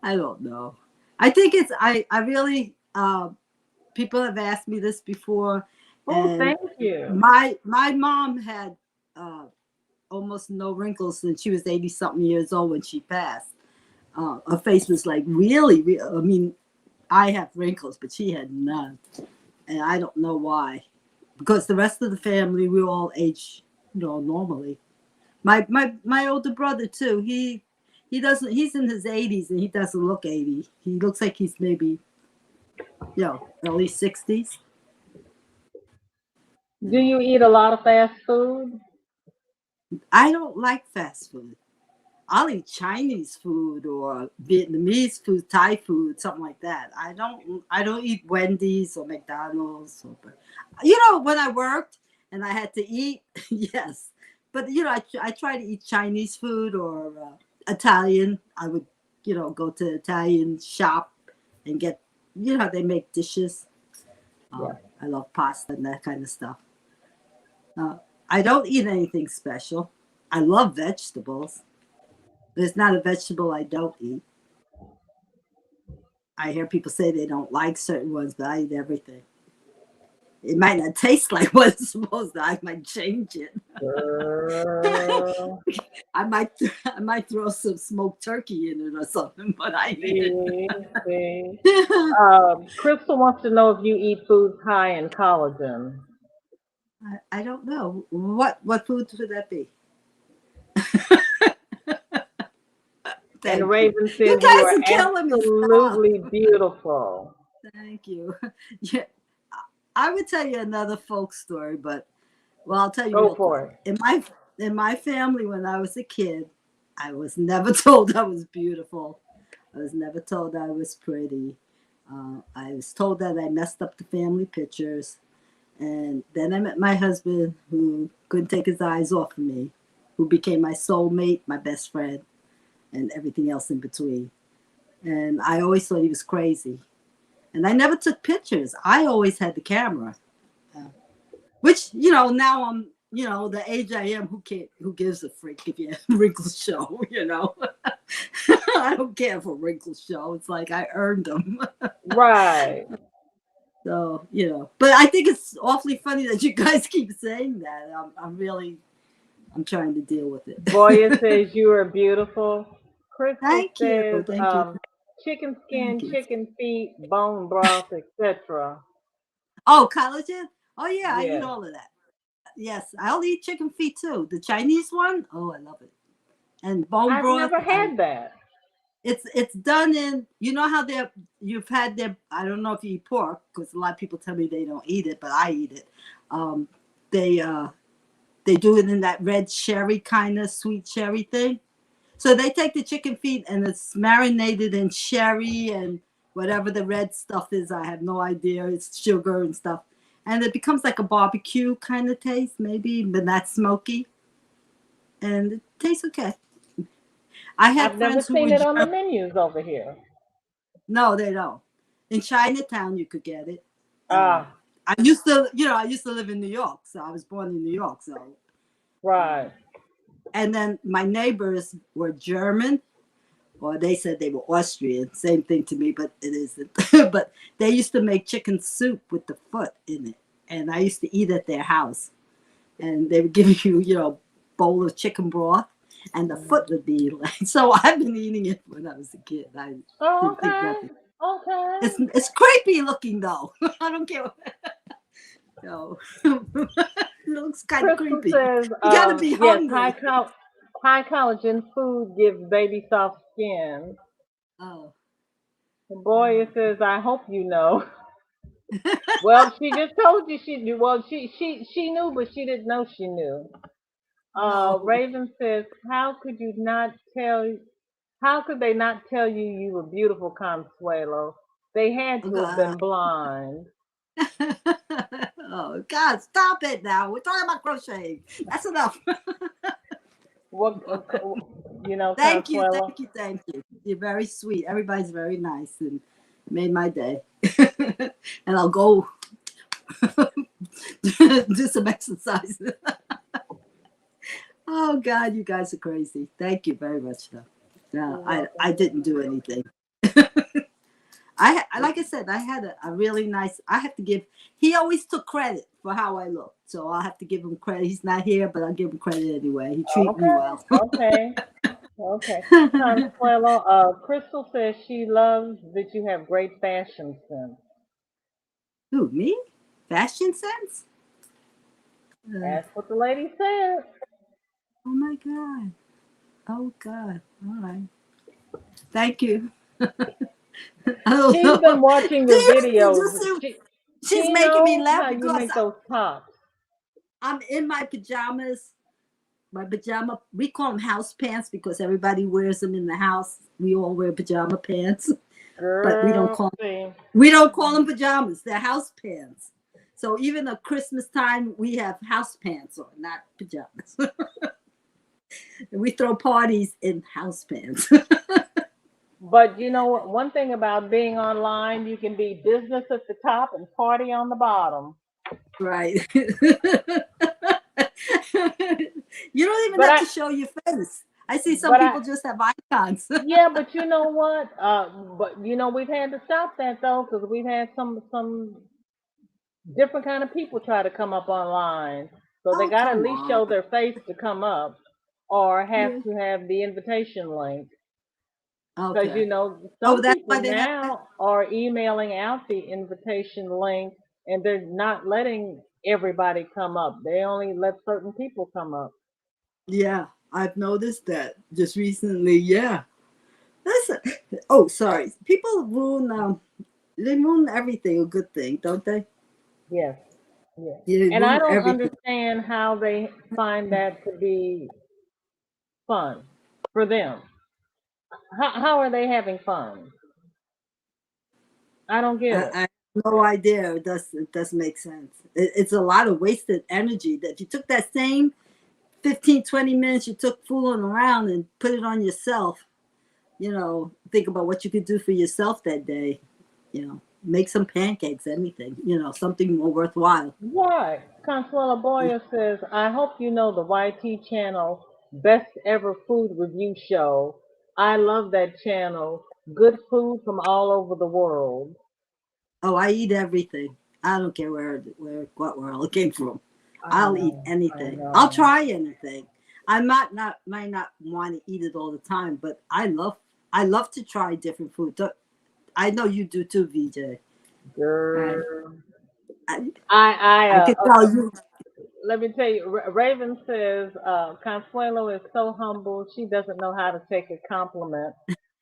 I don't know. I think it's. I really. People have asked me this before. Oh, thank you. My mom had almost no wrinkles since she was 80-something years old when she passed. Her face was like really. I mean, I have wrinkles, but she had none. and I don't know why. Because the rest of the family, we all age, normally. My older brother too. He doesn't. He's in his 80s and he doesn't look 80. He looks like he's maybe, early 60s. Do you eat a lot of fast food? I don't like fast food. I'll eat Chinese food or Vietnamese food, Thai food, something like that. I don't eat Wendy's or McDonald's. When I worked and I had to eat, yes. But I try to eat Chinese food or Italian. I would go to Italian shop and get they make dishes. I love pasta and that kind of stuff. I don't eat anything special. I love vegetables. There's not a vegetable I don't eat. I hear people say they don't like certain ones, but I eat everything. It might not taste like what it's supposed to. I might change it. I might throw some smoked turkey in it or something, but I eat it. Crystal wants to know if you eat foods high in collagen. I don't know. What foods would that be? And Raven says you are absolutely beautiful. Thank you. Yeah, I would tell you another folk story, but I'll tell you. Go for it. In my family, when I was a kid, I was never told I was beautiful. I was never told I was pretty. I was told that I messed up the family pictures. And then I met my husband, who couldn't take his eyes off of me, who became my soulmate, my best friend, and everything else in between. And I always thought he was crazy. And I never took pictures. I always had the camera. Which, now I'm, the age I am, who gives a freak if you wrinkles show, I don't care if a wrinkles show. It's like I earned them. Right. So, but I think it's awfully funny that you guys keep saying that. I'm trying to deal with it. Boya says you are beautiful. Crystal Thank says you. chicken skin, chicken feet, bone broth, etc. Oh, collagen? Oh, yeah, I Yeah. eat all of that. Yes, I'll eat chicken feet too. The Chinese one, oh, I love it. And bone I've broth. never had that. It's done in, how you've had their, I don't know if you eat pork, because a lot of people tell me they don't eat it, but I eat it. They do it in that red sherry kind of sweet sherry thing. So they take the chicken feet and it's marinated in sherry and whatever the red stuff is. I have no idea. It's sugar and stuff. And it becomes like a barbecue kind of taste, maybe, but not smoky. And it tastes okay. I've never seen it on the menus over here. No, they don't. In Chinatown, you could get it. I used to live in New York, so I was born in New York. So, right. And then my neighbors were German, or they said they were Austrian. Same thing to me, but it isn't. But they used to make chicken soup with the foot in it, and I used to eat at their house. And they would give you, a bowl of chicken broth, and the foot would be like. So I've been eating it when I was a kid. I didn't think nothing. Okay. It's creepy looking though. I don't care. No, it looks kind of creepy. Says, you gotta be hungry. Yes, high collagen food gives baby soft skin. Oh. The boy says, I hope you know. Well, she just told you she knew. Well, she knew, but she didn't know she knew. No. Raven says, how could they not tell you you were beautiful, Consuelo? They had to have been blind. Oh God, stop it now. We're talking about crocheting. That's enough. Thank Consuelo. you. You're very sweet. Everybody's very nice and made my day. And I'll go do some exercise. Oh God, you guys are crazy. Thank you very much though. No, I didn't do anything. Like I said, I had a really nice. He always took credit for how I looked, so I'll have to give him credit. He's not here, but I'll give him credit anyway. He treated me well. Okay. Consuelo, Crystal says she loves that you have great fashion sense. Who, me? fashion sense? That's what the lady said. Oh my God. Oh God. All right. Thank you. I don't She's know. been watching your videos. She's She making me knows laugh how you because make those tops. I'm in my pajamas. My pajama, we call them house pants because everybody wears them in the house. We all wear pajama pants, but we don't call them pajamas. They're house pants. So even at Christmas time, we have house pants on, not pajamas. And we throw parties in house pants. But you know what? One thing about being online, you can be business at the top and party on the bottom. Right. You don't even But have to show your face. I see some but people just have icons. yeah, but you know what? But you know we've had to stop that though because we've had some different kind of people try to come up online. So they Oh, got to at come least on. show their face to come up, or have Yeah. to have the invitation link. Because Okay. you know Oh, some that's people why they have that? now are emailing out the invitation link, and they're not letting everybody come up. They only let certain people come up. Yeah, I've noticed that just recently. Yeah. Oh, sorry. People ruin they ruin everything a good thing, don't they? Yes, yes. Yeah, they And I ruin don't everything. understand how they find that to be fun for them. How are they having fun? I don't get it. I have no idea. It does make sense. It's a lot of wasted energy that if you took that same 15, 20 minutes you took fooling around and put it on yourself, think about what you could do for yourself that day, make some pancakes, anything, something more worthwhile. Why? Consuelo Boyer says, I hope you know the YT channel, best ever food review show. I love that channel. Good food from all over the world. Oh, I eat everything. I don't care what world it came from. I'll eat I anything. I'll know. try anything. I might not want to eat it all the time, but I love to try different food. I know you do too, VJ. Girl. I I can tell you. let me tell you, Raven says Consuelo is so humble, she doesn't know how to take a compliment.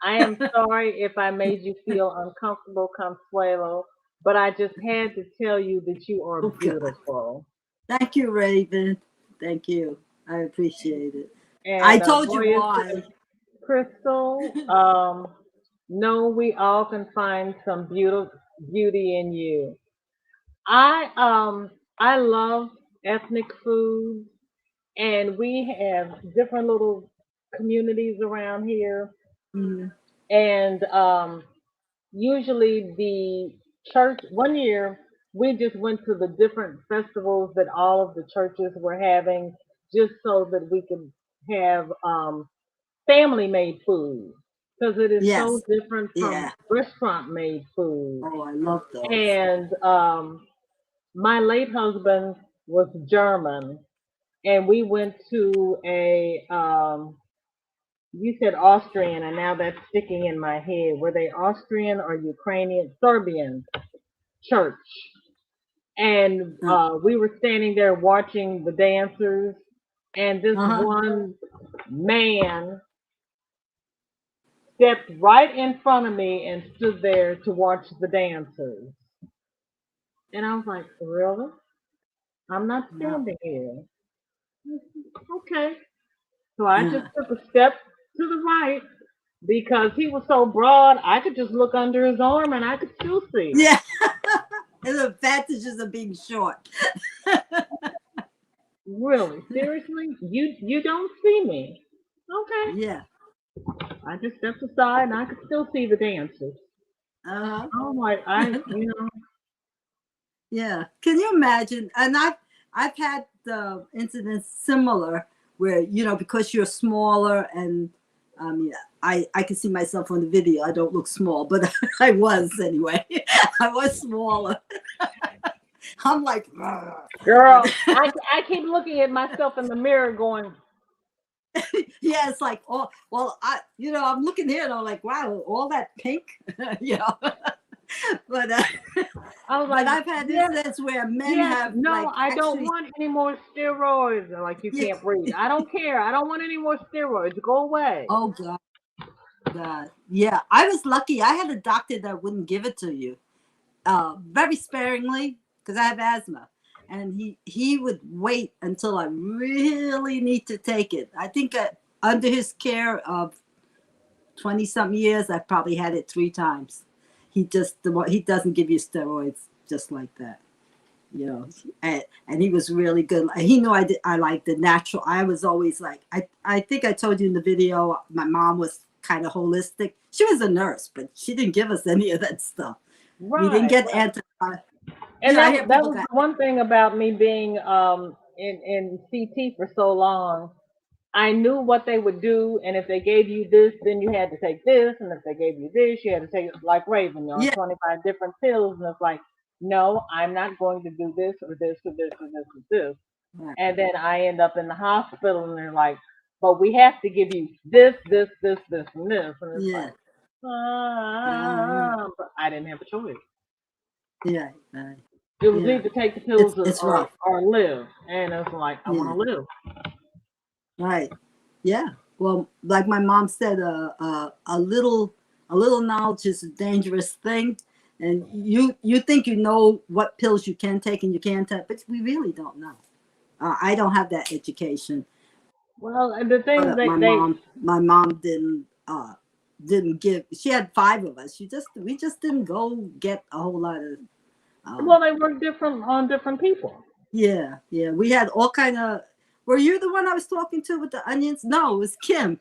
I am sorry if I made you feel uncomfortable, Consuelo, but I just had to tell you that you are Oh, God. beautiful. Thank you, Raven. Thank you. I appreciate it. I And told you Boya why. says, Crystal, no, we all can find some beauty in you. I love ethnic foods, and we have different little communities around here, Mhm. and usually the church. One year we just went to the different festivals that all of the churches were having, just so that we could have family made food because it is so Yes. different from Yeah. restaurant made food. Oh, I love those. And my late husband was German, and we went to a you said Austrian, and now that's sticking in my head. Were they Austrian or Ukrainian? Serbian church. And we were standing there watching the dancers, and this Uh-huh. one man stepped right in front of me and stood there to watch the dancers. And I was like, really? I'm not No. standing here. Okay. So I just Yeah. took a step to the right because he was so broad, I could just look under his arm and I could still see. Yeah. And the advantages of being short. Really? Seriously? You don't see me. Okay. Yeah. I just stepped aside and I could still see the dancers. Uh-huh. Oh my, Yeah. Can you imagine? And I've had the incidents similar where, because you're smaller and I can see myself on the video. I don't look small, but I was anyway. I was smaller. I'm like, girl, I keep looking at myself in the mirror going, yeah, it's like, oh, well, I'm looking here and I'm like, wow, all that pink, but I was but like, I've had yeah, instances where men yeah, have no, like I don't actually. want any more steroids. And like, you Yeah. can't breathe. I don't care. I don't want any more steroids. Go away. Oh God, yeah. I was lucky. I had a doctor that wouldn't give it to you, very sparingly, because I have asthma, and he would wait until I really need to take it. I think under his care of 20-something years, I probably had it 3 times. He doesn't give you steroids just like that, you know. And he was really good. He knew I liked the natural. I was always like, I think I told you in the video, my mom was kind of holistic. She was a nurse, but she didn't give us any of that stuff. We didn't Right. get Right. antibiotics. And Yeah, I hear that people was got. the one thing about me being in CT for so long. I knew what they would do, and if they gave you this, then you had to take this, and if they gave you this, you had to take it. Like Raven, you're on Yeah, 25 different pills, and it's like, no, I'm not going to do this or this or this or this or this. right. And then I end up in the hospital, and they're like, but we have to give you this, this, this, this, and this, and it's Yeah, like, but I didn't have a choice. yeah, It was yeah. either take the pills It's rough. or live, and it's like, I Yeah, want to live. right. Yeah. Well, like my mom said, a little knowledge is a dangerous thing, and you think you know what pills you can take and you can't take, but we really don't know. I don't have that education. Well, and the things But my mom didn't give. She had 5 of us. We just didn't go get a whole lot of. well, they work different on different people. Yeah. We had all kind of. Were you the one I was talking to with the onions? No, it was Kim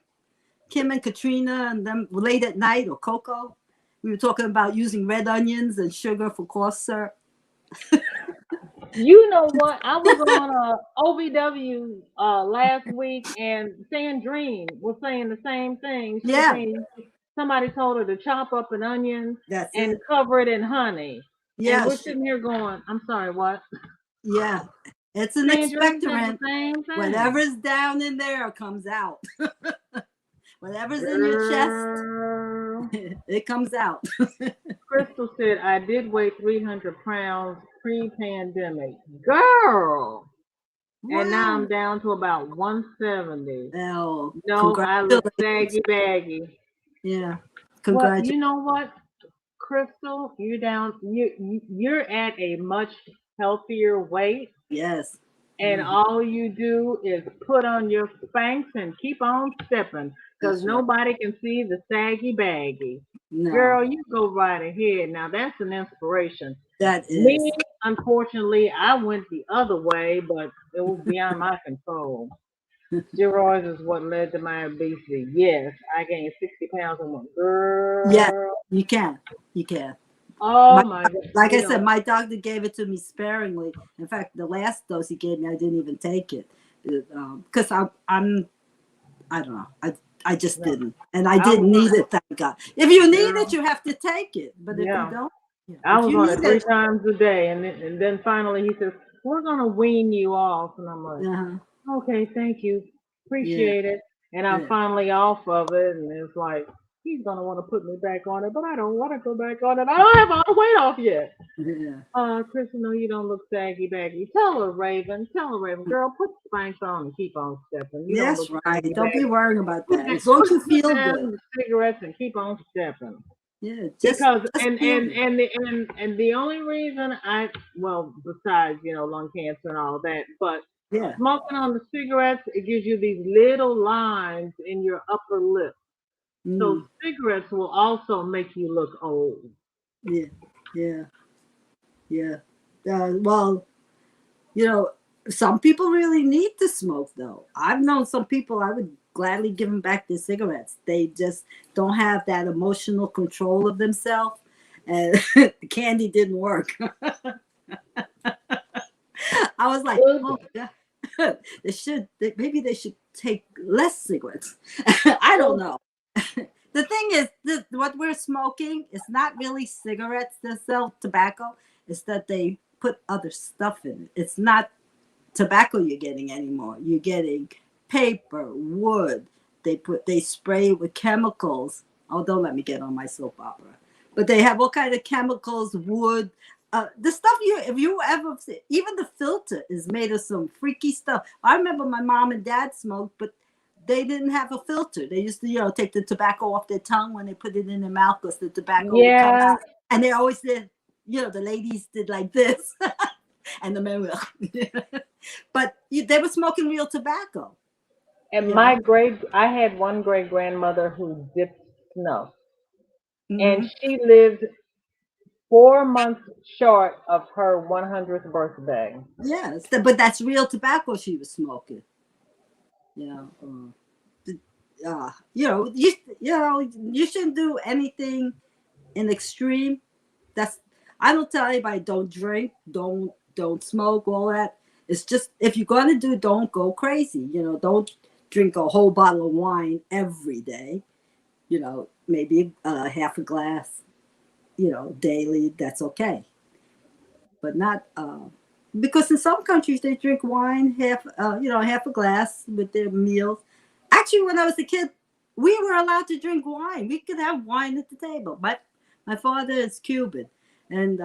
and Katrina, and them late at night, or Coco. We were talking about using red onions and sugar for cough syrup. You know what? I was on OVW last week, and Sandrine was saying the same thing. She was Yeah, saying somebody told her to chop up an onion that's and it. cover it in honey. And Yeah, we're sitting here going, I'm sorry, what? yeah. It's an Sandrine said the expectorant. same thing. Whatever's down in there comes out. Whatever's in your Girl. chest, it comes out. Crystal said, I did weigh 300 pounds pre-pandemic. Girl. And now I'm Wow. down to about 170. Oh, No, I look congratulations. saggy baggy. Yeah, Well, congratulations. you know what, Crystal, you're at a much healthier weight, Yes. and Mhm. all you do is put on your Spanx and keep on stepping, because That's right. nobody can see the saggy baggy. No, Girl, you go right ahead. Now that's an inspiration. that is. Me, unfortunately, I went the other way, but it was beyond my control. Steroids is what led to my obesity. Yes, I gained 60 pounds in one. Yeah, Girl, you can. You can. oh My, my God. like You I said, know, my doctor gave it to me sparingly. In fact, the last dose he gave me, I didn't even take it because I don't know. I just no, didn't, and I I was didn't need on it. Thank God. If you need it, girl. you have to take it. But if you Yeah, don't, yeah. I If was you on need it three it, times a day, and then finally he says, "We're gonna wean you off," and I'm like, uh-huh. "Okay, thank you, Yeah, appreciate it." And I'm yeah, finally off of it, and it's like he's gonna want to put me back on it, but I don't want to go back on it. I don't have all the weight off yet. yeah. Chris, no, you don't look saggy baggy. Tell her, Raven, girl, put the Spanx on and keep on stepping. You don't That's look right. saggy Don't be baggy. worrying about Put that. As long as you put feel down good. the cigarettes and keep on stepping. Yeah, Because just feel good. and the only reason well, besides, lung cancer and all that, but Yeah. smoking on the cigarettes, it gives you these little lines in your upper lip. So Mm, cigarettes will also make you look old. yeah. Yeah. Yeah. Well, you know, some people really need to smoke, though. I've known some people I would gladly give them back their cigarettes. They just don't have that emotional control of themselves. And the candy didn't work. I was like, oh, God. Maybe they should take less cigarettes. I don't know. The thing is, what we're smoking is not really cigarettes that sell tobacco. It's that they put other stuff in it. It's not tobacco you're getting anymore. You're getting paper, wood. They spray with chemicals. Oh, don't let me get on my soap opera. but they have all kind of chemicals, wood. The stuff if you ever see, even the filter is made of some freaky stuff. I remember my mom and dad smoked, but they didn't have a filter. They used to, take the tobacco off their tongue when they put it in their mouth because the tobacco would come Yeah. out. And they always did, the ladies did like this. And the men were, but they were smoking real tobacco. And Yeah. I had one great grandmother who dipped snuff, and Mhm. she lived 4 months short of her 100th birthday. Yes, but that's real tobacco she was smoking. You shouldn't do anything in extreme. I don't tell anybody don't drink, don't smoke, all that. It's just if you're gonna do, don't go crazy. Don't drink a whole bottle of wine every day. Maybe half a glass. Daily. That's okay, but not because in some countries they drink wine half a glass with their meals. Actually, when I was a kid, we were allowed to drink wine. We could have wine at the table. But my father is Cuban, and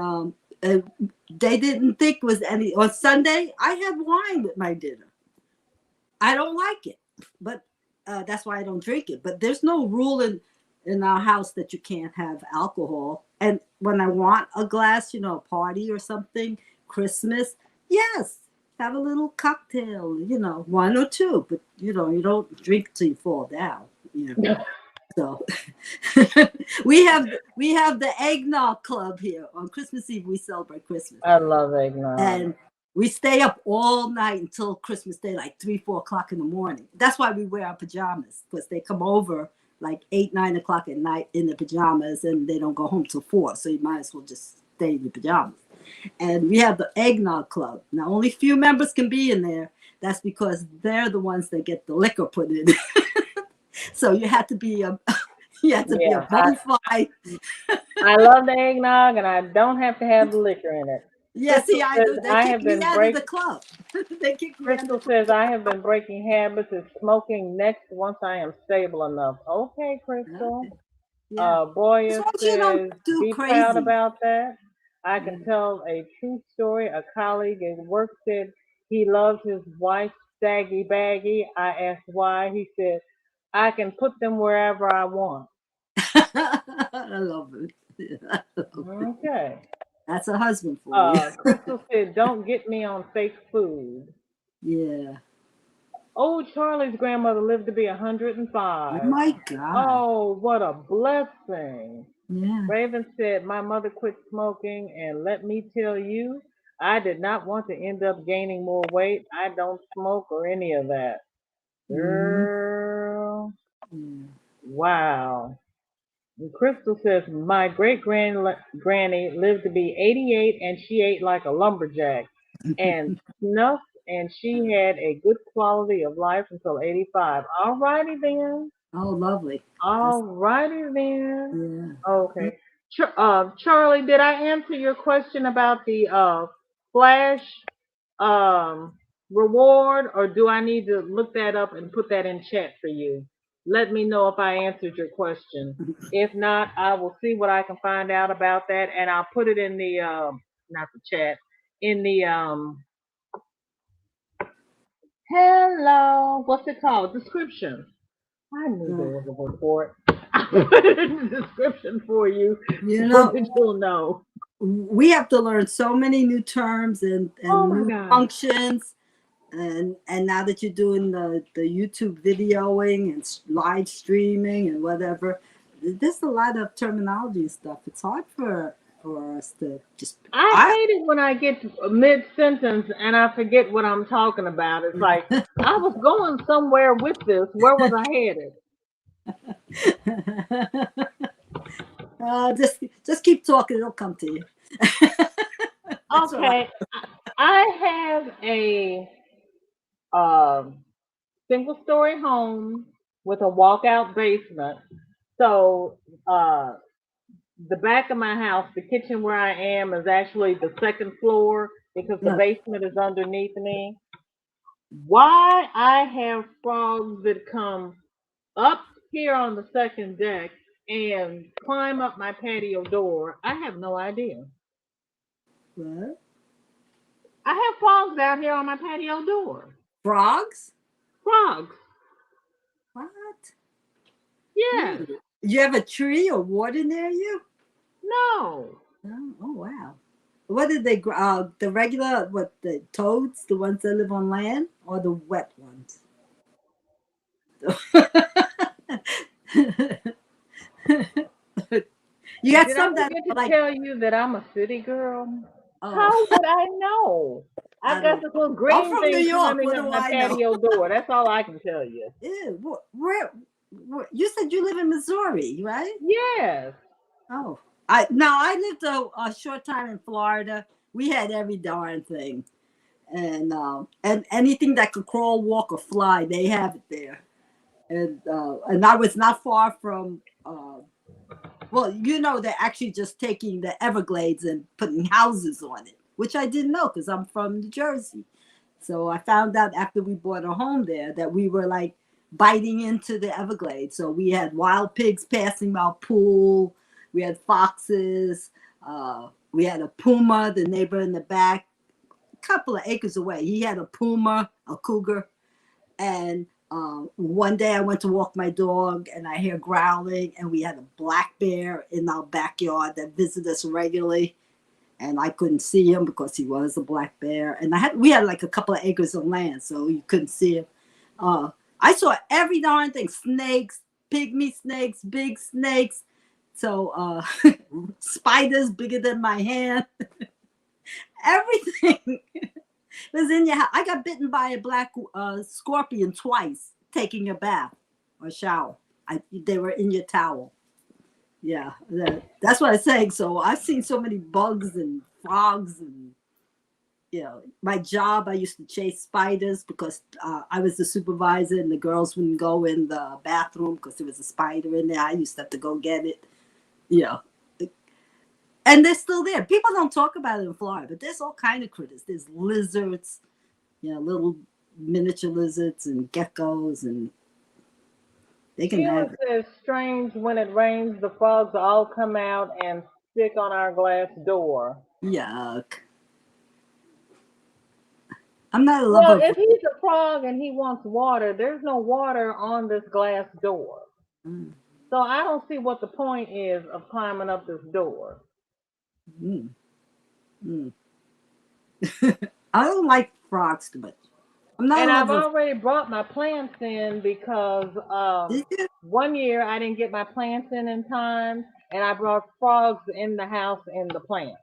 they didn't think it was any. On Sunday, I had wine with my dinner. I don't like it, but that's why I don't drink it. But there's no rule in our house that you can't have alcohol. And when I want a glass, a party or something, Christmas, yes, have a little cocktail, one or two, but you don't drink till you fall down. So we have the eggnog club here on Christmas Eve. We celebrate Christmas, I love eggnog. and we stay up all night until Christmas Day, like 3-4 o'clock in the morning. That's why we wear our pajamas, because they come over like 8-9 o'clock at night in the pajamas, and they don't go home till 4. So you might as well just stay in your pajamas. And we have the eggnog club. Now only few members can be in there. That's because they're the ones that get the liquor put in. So you have to be a bona fide. I love the eggnog, and I don't have to have the liquor in it. Yeah, see, I do. says, They I kick have me been out break- of the club. They kick me out of Crystal the says, I have been breaking habits of smoking next once I am stable enough. Okay, Crystal. Yeah. Boya As long as you don't says, do be crazy. proud about that. I can Yeah. tell a true story. A colleague at work said he loves his wife's saggy baggy. I asked why. He said, I can put them wherever I want. I love it. Yeah, I love it. Okay. That's a husband for you. Crystal said, don't get me on fake food. Yeah. Oh, Charlie's grandmother lived to be Oh 105. my God. Oh, what a blessing. Yeah. Raven said, my mother quit smoking, and let me tell you, I did not want to end up gaining more weight. I don't smoke or any of that. Mhm. Girl, Yeah. wow. And Crystal says, my great granny lived to be 88, and she ate like a lumberjack and snuffed, and she had a good quality of life until 85. All righty then. Oh, lovely. All righty then. Yeah. Okay. Charlie, did I answer your question about the flash um, reward, or do I need to look that up and put that in chat for you? Let me know if I answered your question. If not, I will see what I can find out about that, and I'll put it in the not the chat, in the hello, what's it called? Description. I knew there was a report. I put it in the description for you You so know, that you'll know. we have to learn so many new terms and Oh my new God. functions. And now that you're doing the YouTube videoing and live streaming and whatever, there's a lot of terminology and stuff. It's hard for us to just. I hate it when I get mid sentence and I forget what I'm talking about. It's like I was going somewhere with this. Where was I headed? Just keep talking. It'll come to you. That's all right. Okay, I have a single story home with a walkout basement. So the back of my house, the kitchen where I am, is actually the second floor because the Yeah. basement is underneath me. Why I have frogs that come up here on the second deck and climb up my patio door. I have no idea. What? I have frogs out here on my patio door. Frogs? Frogs. What? Yes. You have a tree or water near you? No. Oh wow. What did they grow? The regular, what, the toads, the ones that live on land, or the wet ones? You got Did I some that forget are to like, tell you that I'm a city girl? oh, How would I know? I I got don't this know. little I'm green from New thing York. climbing What up do my I know? patio door. That's all I can tell you. Ew, where, you said you live in Missouri, right? Yes. Oh, I lived a short time in Florida. We had every darn thing, and anything that could crawl, walk, or fly, they have it there. And I was not far from. Well, they're actually just taking the Everglades and putting houses on it, which I didn't know because I'm from New Jersey. So I found out after we bought a home there that we were like biting into the Everglades. So we had wild pigs passing our pool. We had foxes. We had a puma, the neighbor in the back, a couple of acres away. He had a puma, a cougar. And one day I went to walk my dog and I hear growling, and we had a black bear in our backyard that visited us regularly. And I couldn't see him because he was a black bear. And we had like a couple of acres of land, so you couldn't see him. I saw every darn thing: snakes, pygmy snakes, big snakes. So spiders bigger than my hand. Everything was in your house. I got bitten by a black scorpion twice taking a bath or shower. They were in your towel. Yeah, that's what I'm saying. So I've seen so many bugs and frogs, and my job, I used to chase spiders because I was the supervisor, and the girls wouldn't go in the bathroom because there was a spider in there. I used to have to go get it. And they're still there. People don't talk about it in Florida, but there's all kind of critters. There's lizards, little miniature lizards and geckos, and they can Sheila have it. says, strange, when it rains, the frogs all come out and stick on our glass door. Yuck. I'm not a Well, lover if of. he's a frog and he wants water, there's no water on this glass door. Mm, So I don't see what the point is of climbing up this door. mm, mm. I don't like frogs too much. I'm not And a I've lover of. already brought my plants in because Did you? one year I didn't get my plants in time, and I brought frogs in the house in the plants.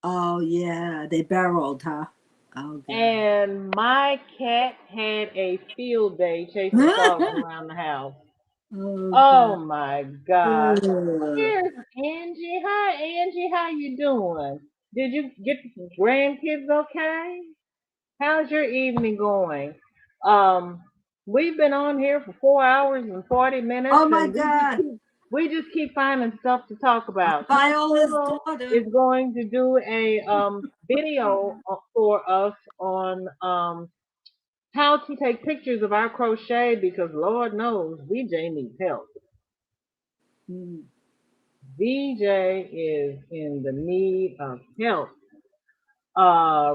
Oh yeah, they burrowed, huh? Oh god. And my cat had a field day chasing frogs around the house. Oh Oh god. my gosh. Ugh. Here's Angie. Hi, Angie. How you doing? Did you get the grandkids okay? How's your evening going? Um, we've been on here for 4 hours and 40 minutes, Oh my and god. we just keep finding stuff to talk about. Viola's Consuelo daughter. is going to do a video for us on how to take pictures of our crochet because Lord knows VJ needs help. Mm. VJ is in the need of help.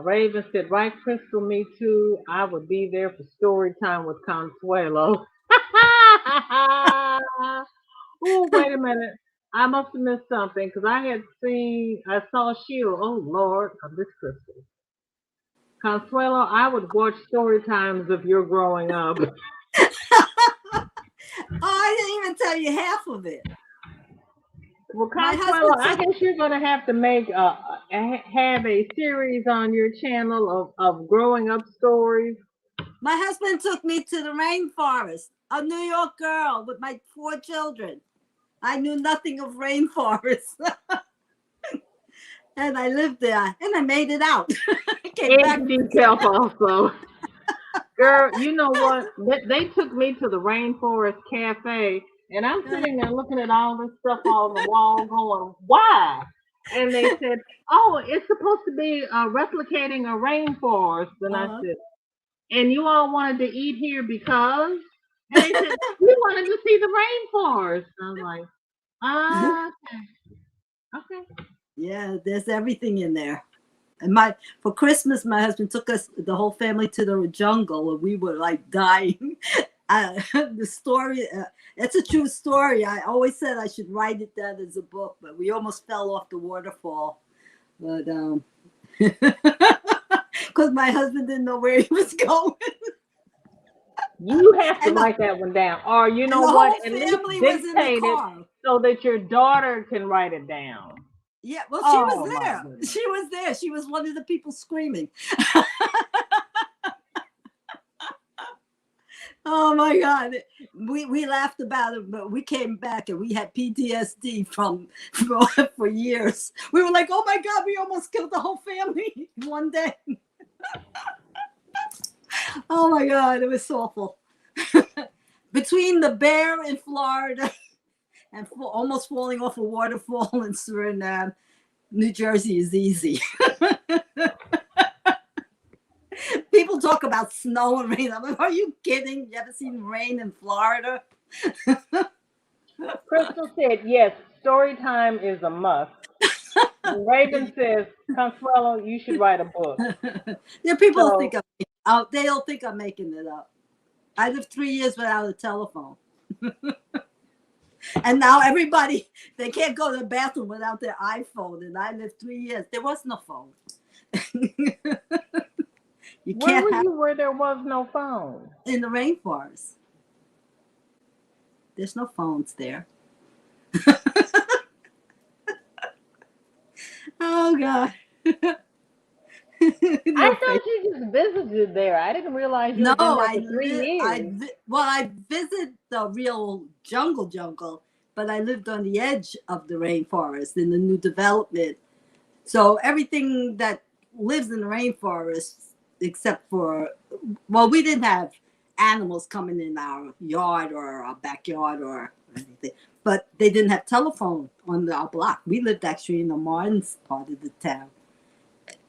Raven said, right, Crystal, me too. I would be there for story time with Consuelo. Oh, wait a minute. I must have missed something because I saw Sheila. Oh, Lord, I miss Crystal. Consuelo, I would watch story times of your growing up. Oh, I didn't even tell you half of it. Well, My Consuelo, husband I took guess you're going to have to have a series on your channel of growing up stories. my husband took me to the rainforest, a New York girl with my 4 children. I knew nothing of rainforests. And I lived there, and I made it out. Came back. And detail also. Girl, you know what? They took me to the Rainforest Cafe, and I'm sitting there looking at all this stuff on the wall going, why? And they said, oh, it's supposed to be replicating a rainforest. And I Uh-huh. said, and you all wanted to eat here because? And they said, we wanted to see the rainforest. And I was like, Ah, okay. Yeah, there's everything in there. And for Christmas, my husband took us, the whole family, to the jungle, and we were like dying. The story, it's a true story. I always said I should write it down as a book, but we almost fell off the waterfall. But because my husband didn't know where he was going. You have to And write that one down, or you and know the what? whole At least family was in the dictate it car. so that your daughter can write it down. Yeah, well, she Oh, was my there. goodness. She was there. She was one of the people screaming. Oh my God. We laughed about it, but we came back and we had PTSD for years. We were like, oh my God, we almost killed the whole family one day. Oh my God, it was awful. Between the bear in Florida and almost falling off a waterfall in Suriname, New Jersey is easy. People talk about snow and rain. I'm like, are you kidding? You ever seen rain in Florida? Crystal said, yes, story time is a must. And Raven says, Consuelo, you should write a book. Yeah, people So- think they don't think I'm making it up. I lived 3 years without a telephone. And now everybody, they can't go to the bathroom without their iPhone. And I lived 3 years. There was no phone. You Where can't were have you where there was no phone? in the rainforest. There's no phones there. Oh God. I thought you just visited there. I didn't realize you had been there for 3 years. I visit the real jungle, but I lived on the edge of the rainforest in the new development. So everything that lives in the rainforest, except for, well, we didn't have animals coming in our yard or our backyard or anything, but they didn't have telephone on our block. We lived actually in the Martins part of the town,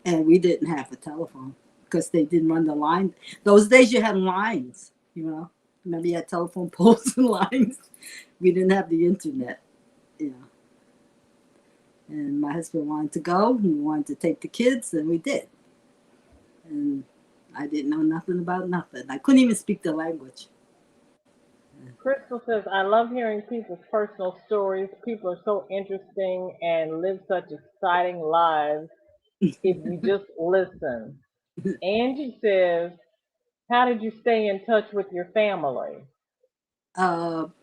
and we didn't have a telephone because they didn't run the line. Those days you had lines, you know. Remember you had telephone poles and lines. We didn't have the internet, you know. And my husband wanted to go. He wanted to take the kids, and we did. And I didn't know nothing about nothing. I couldn't even speak the language. Crystal says, I love hearing people's personal stories. People are so interesting and live such exciting lives if you just listen. Angie says, how did you stay in touch with your family? Well,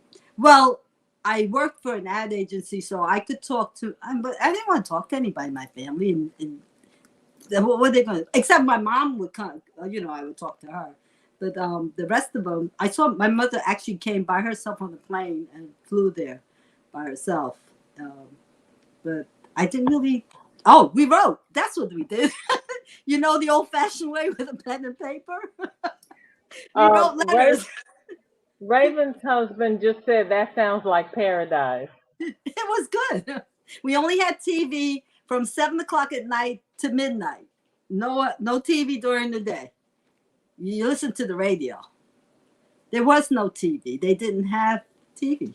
I worked for an ad agency, so I could talk to, but I didn't want to talk to anybody in my family. And what were they going to, except my mom would come, you know, I would talk to her. But the rest of them, I saw my mother actually came by herself on the plane and flew there by herself. But I didn't really, we wrote. That's what we did. You know, the old fashioned way with a pen and paper. We wrote letters. Raven's husband just said that sounds like paradise. It was good. We only had TV from 7 o'clock at night to midnight. No TV during the day. You listen to the radio. There was no TV. They didn't have TV.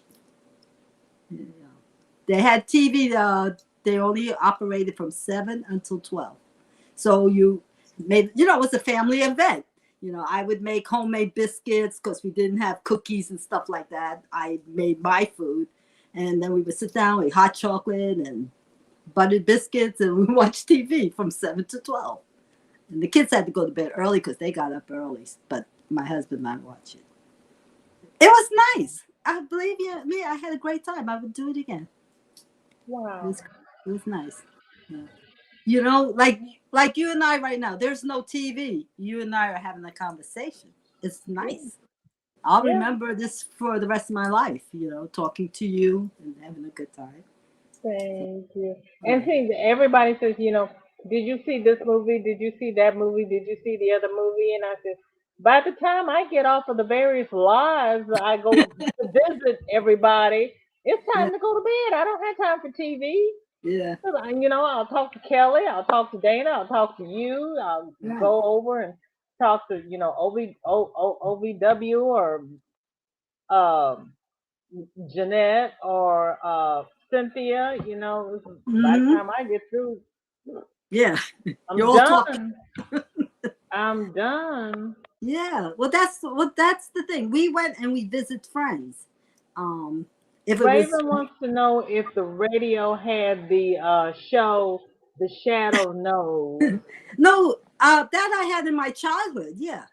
They had TV. They only operated from 7 until 12. So you made, you know, it was a family event. You know, I would make homemade biscuits because we didn't have cookies and stuff like that. I made my food. And then we would sit down with hot chocolate and buttered biscuits, and we would watch TV from 7 to 12. And the kids had to go to bed early because they got up early. But my husband and I watched it. It was nice. I believe you me, I had a great time. I would do it again. Wow. It was nice. Yeah. You know, like you and I right now, there's no TV. You and I are having a conversation. It's nice. I'll remember this for the rest of my life, you know, talking to you and having a good time. Thank you. And see, everybody says, you know, did you see this movie? Did you see that movie? Did you see the other movie? And I said, by the time I get off of the various lives, I go to visit everybody. It's time to go to bed. I don't have time for TV. Yeah. You know, I'll talk to Kelly. I'll talk to Dana. I'll talk to you. I'll go over and talk to, you know, OVW or Jeanette or Cynthia, you know, by the Mhm. time I get through, Yeah, you're I'm all talking. done. I'm done. Yeah, well, that's the thing. We went and we visit friends. Um, if it was Raven wants to know if the radio had the show The Shadow Knows. no, that I had in my childhood. Yeah,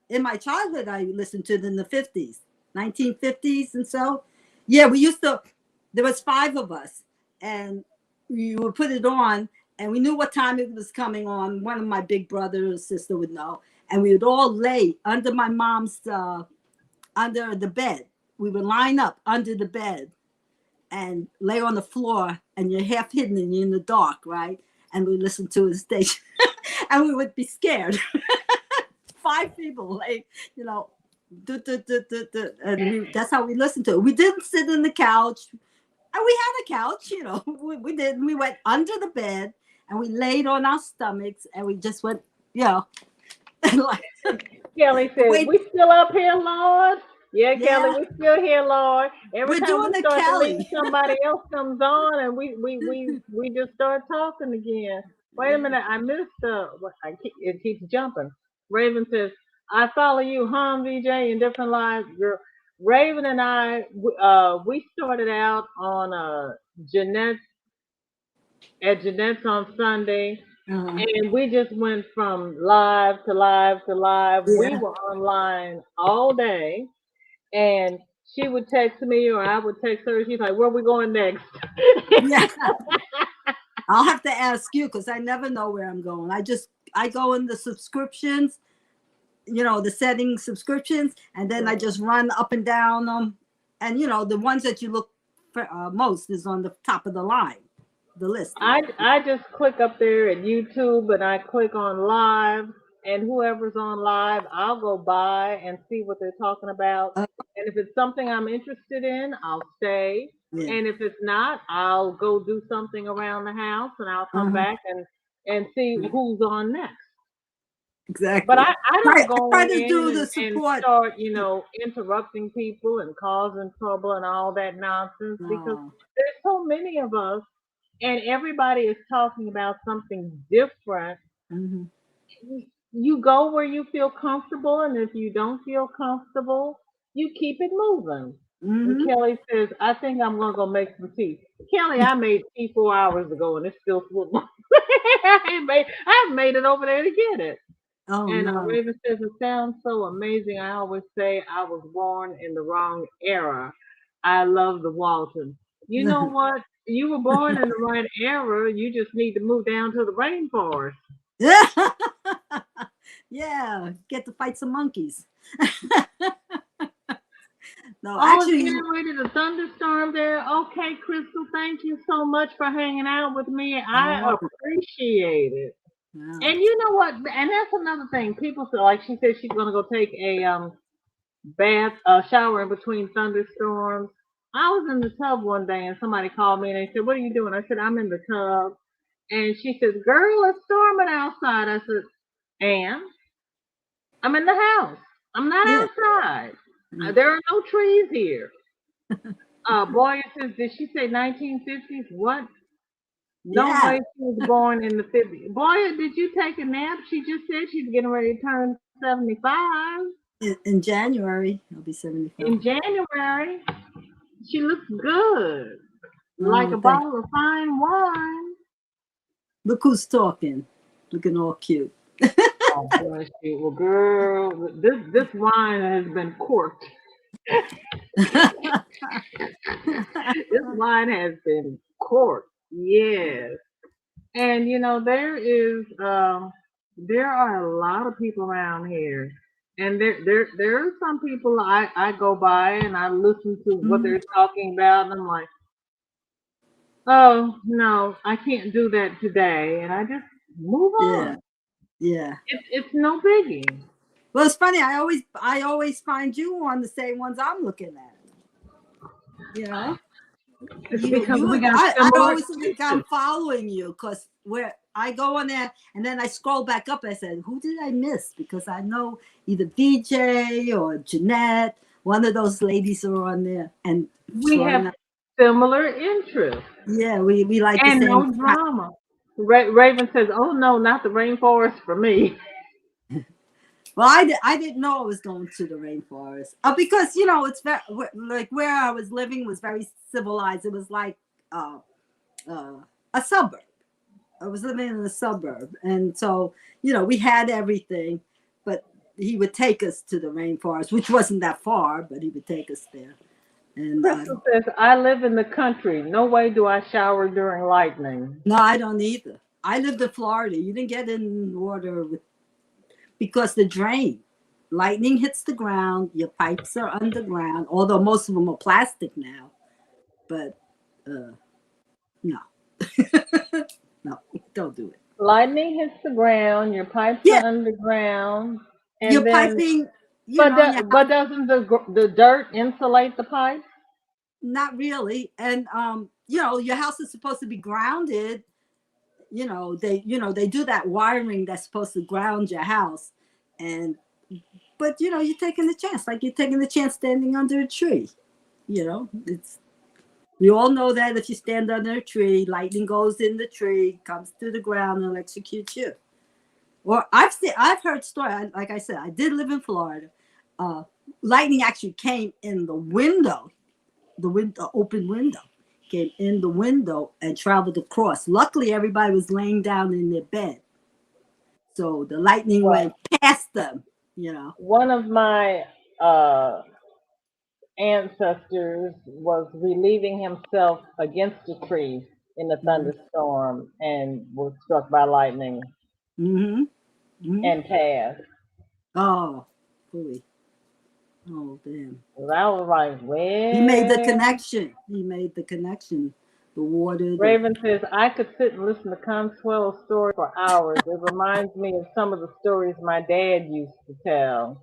in my childhood, I listened to it in the 50s, 1950s, and so. Yeah, we used to. There was 5 of us, and we would put it on, and we knew what time it was coming on. One of my big brother or sister would know, and we would all lay under my mom's under the bed. We would line up under the bed and lay on the floor, and you're half hidden and you're in the dark, right? And we listen to a station, and we would be scared. 5 people, like, you know, and that's how we listened to it. We didn't sit in the couch, and we had a couch, you know. We did. We went under the bed, and we laid on our stomachs, and we just went, you know, like, Kelly says, wait, "We still up here, Lord." Yeah, Kelly, yeah, we still here, Lord. Every we're time doing we the start to leave, Kelly. somebody else comes on, and we just start talking again. Wait a minute, I missed it keeps jumping. Raven says, "I follow you, VJ, in different lives." Girl, Raven and I, we started out on Jeanette's at Jeanette's on Sunday. Uh-huh. And we just went from live to live to live. We Yeah, were online all day, and she would text me or I would text her. She's like, "Where we going next?" yeah. I'll have to ask you because I never know where I'm going. I go in the subscriptions, you know, the setting subscriptions, and then I just run up and down them. And you know, the ones that you look for most is on the top of the line, the list. I just click up there at YouTube and I click on live, and whoever's on live, I'll go by and see what they're talking about. Uh, And if it's something I'm interested in, I'll stay. yeah. And if it's not, I'll go do something around the house and I'll come Uh-huh. back and see who's on next. But Exactly. I I don't go try to in do the and support. start, you know, interrupting people and causing trouble and all that nonsense because Uh, there's so many of us and everybody is talking about something different. mhm. You go where you feel comfortable, and if you don't feel comfortable, you keep it moving. And Mhm. Kelly says, "I think I'm gonna go make some tea." Kelly, I made tea 4 hours ago, and it's still swimming. I haven't made it over there to get it. Oh And no. Raven says, "It sounds so amazing. I always say I was born in the wrong era. I love the Waltons." You know what? You were born in the right era. You just need to move down to the rainforest. Yeah, get to fight some monkeys. No, Oh, is it actually, getting ready to thunderstorm there? Okay, Crystal, thank you so much for hanging out with me. I oh, appreciate it. wow. And you know what? And that's another thing. People feel like she said she's gonna go take a shower in between thunderstorms. I was in the tub one day and somebody called me and they said, "What are you doing?" I said, "I'm in the tub." And she said, "Girl, it's storming outside." I said, "And I'm in the house. I'm not Yeah. outside. Mm. There are no trees here." Boya says, "Did she say 1950s? What? No Yeah. way she was born in the 50s. Boya, did you take a nap? She just said she's getting ready to turn 75 In January, I'll be 75. in January. She looks good, like Oh, a thank. bottle of fine wine." Look who's talking, looking all cute. Oh, bless you. Well, girl, this wine has been corked. This wine has been corked. Yes. And you know, there are a lot of people around here. And there are some people I go by and I listen to what Mhm. they're talking about and I'm like, "Oh no, I can't do that today," and I just move Yeah, on. yeah. It's no biggie. Well, it's funny. I always find you on the same ones I'm looking at. You know, It's you because you. we got I similar always think I'm interests. following you because where I go on there and then I scroll back up. I said, who did I miss? Because I know either VJ or Jeanette. One of those ladies are on there, and We have similar interests Yeah, we like the and no same. drama. Raven says, "Oh no, not the rainforest for me." Well, I didn't know I was going to the rainforest. Because it's very like where I was living was very civilized. It was like uh, a suburb. I was living in a suburb, and so we had everything, but he would take us to the rainforest, which wasn't that far, but he would take us there. And Crystal says, "I live in the country. No way do I shower during lightning." no, I don't either. I lived in Florida. You didn't get in water because the drain. Lightning hits the ground. Your pipes are underground, although most of them are plastic now. But no, no, don't do it. Lightning hits the ground. Your pipes are underground, and Your then, piping, but doesn't the dirt insulate the pipes? not really. And your house is supposed to be grounded. They do that wiring that's supposed to ground your house, but you're taking the chance, like you're taking the chance standing under a tree. We all know that if you stand under a tree, lightning goes in the tree, comes to the ground, and executes you. Or I've heard stories. Like I said, I did live in Florida. Lightning actually came in the window, the open window, came in the window and traveled across. Luckily, everybody was laying down in their bed, so the lightning went past them. One of my ancestors was relieving himself against a tree in a thunderstorm and was struck by lightning and passed. Oh, boy. Oh, damn. So I was like, well. He made the connection. The water. Raven says, "I could sit and listen to Consuelo's story for hours. It reminds me of some of the stories my dad used to tell."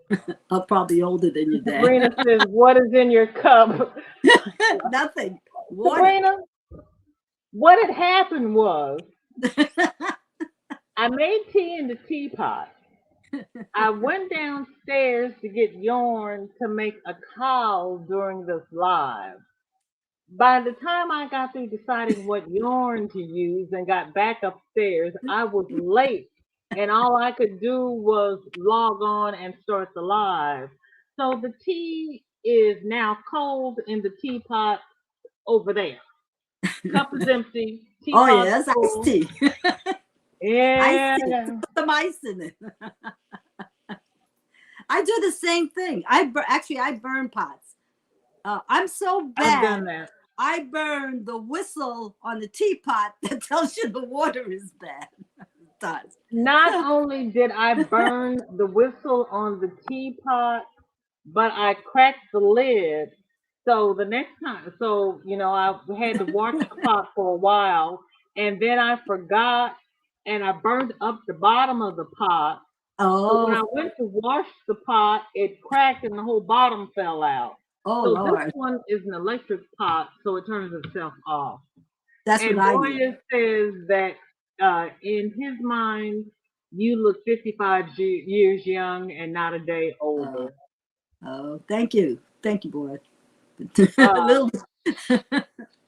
I'm probably older than your dad. Sabrina says, "What is in your cup?" Nothing. Sabrina, what had happened was I made tea in the teapot. I went downstairs to get yarn to make a cowl during this live. By the time I got through deciding what yarn to use and got back upstairs, I was late. And all I could do was log on and start the live. So the tea is now cold in the teapot over there. Cup is empty. Oh, yeah, that's iced tea. Yeah. Iced tea. Put some ice in it. I do the same thing. I burn pots. I'm so bad. I've done that. I burn the whistle on the teapot that tells you the water is bad. It does. Not only did I burn the whistle on the teapot, but I cracked the lid. So the next time, I had to wash the pot for a while, and then I forgot, and I burned up the bottom of the pot. So when I went to wash the pot, it cracked and the whole bottom fell out. Oh, so Lord. This one is an electric pot, so it turns itself off. That's and what I Boya says that in his mind, you look 55 years young and not a day older. Thank you, boy. A little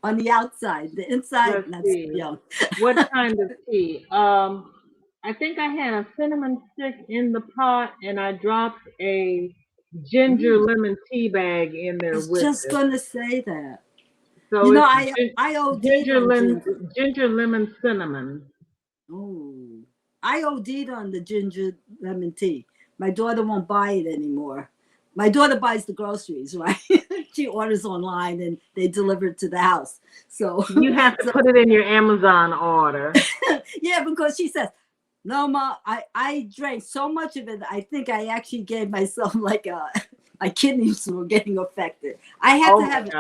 on the outside, the inside, not so young. What kind of tea? I think I had a cinnamon stick in the pot, and I dropped a ginger lemon tea bag in there with it. I was just gonna say that. So I OD'd ginger lemon cinnamon. Oh, I OD'd on the ginger lemon tea. My daughter won't buy it anymore. My daughter buys the groceries, right? She orders online and they deliver it to the house. So you have to put it in your Amazon order. Yeah, because she says, "No, Ma, I drank so much of it. I think I actually gave myself like my kidneys were getting affected. I have to have it.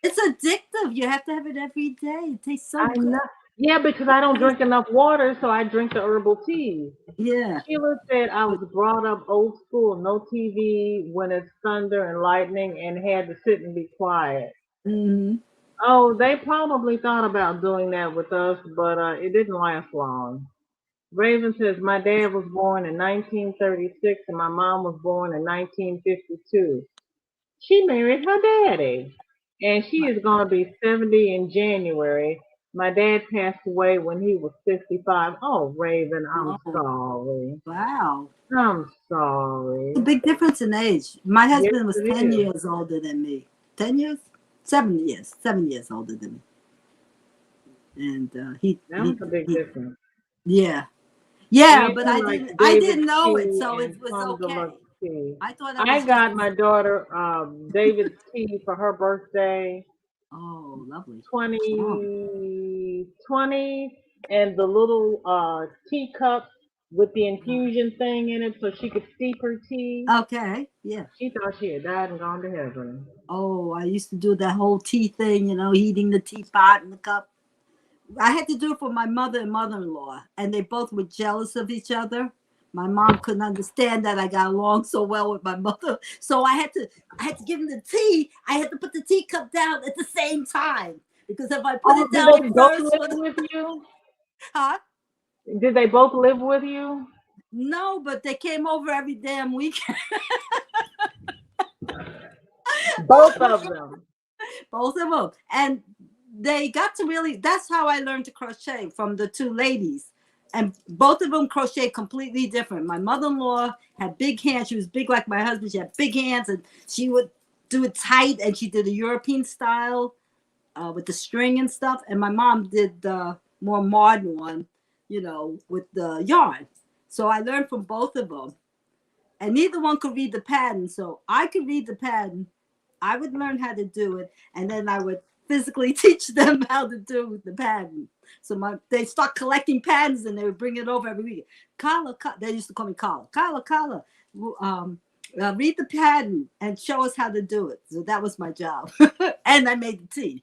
It's addictive. You have to have it every day. It tastes so good." Yeah, because I don't drink enough water, so I drink the herbal tea. Yeah. Sheila said I was brought up old school, no TV when it's thunder and lightning, and had to sit and be quiet. Mm-hmm. Oh, they probably thought about doing that with us, but it didn't last long. Raven says, my dad was born in 1936 and my mom was born in 1952. She married her daddy. and she is going to be 70 in January. My dad passed away when he was 55. Oh, Raven, I'm Oh, sorry. wow. I'm It's sorry. a big difference in age. My Yes, husband was it 10 is. years older than me. 10 years? 7 years. 7 years older than me. And That was a big difference. yeah. Yeah, And but like I David didn't know it, T. so and it was Condola okay. T. I thought I I was just got my daughter David's tea for her birthday, oh, lovely. Oh, 2020, and the little teacup with the infusion thing in it so she could steep her tea. okay, yeah. She thought she had died and gone to heaven. Oh, I used to do that whole tea thing, heating the teapot and the cup. I had to do it for my mother and mother-in-law, and they both were jealous of each other. My mom couldn't understand that I got along so well with my mother, so I had to give them the tea. I had to put the teacup down at the same time because if I put Oh, it did down they both first, live with you? huh? Did they both live with you? No, but they came over every damn weekend. Both of them. Both of them, and they got to really. That's how I learned to crochet from the two ladies. And both of them crochet completely different. My mother-in-law had big hands. She was big like my husband. She had big hands, and she would do it tight, and she did a European style with the string and stuff. And my mom did the more modern one, with the yarn. So I learned from both of them. And neither one could read the pattern. So I could read the pattern. I would learn how to do it, and then I would physically teach them how to do the pattern. So they start collecting patterns, and they would bring it over every week. Carla, they used to call me Carla. Carla, read the pattern and show us how to do it. So that was my job, and I made the tea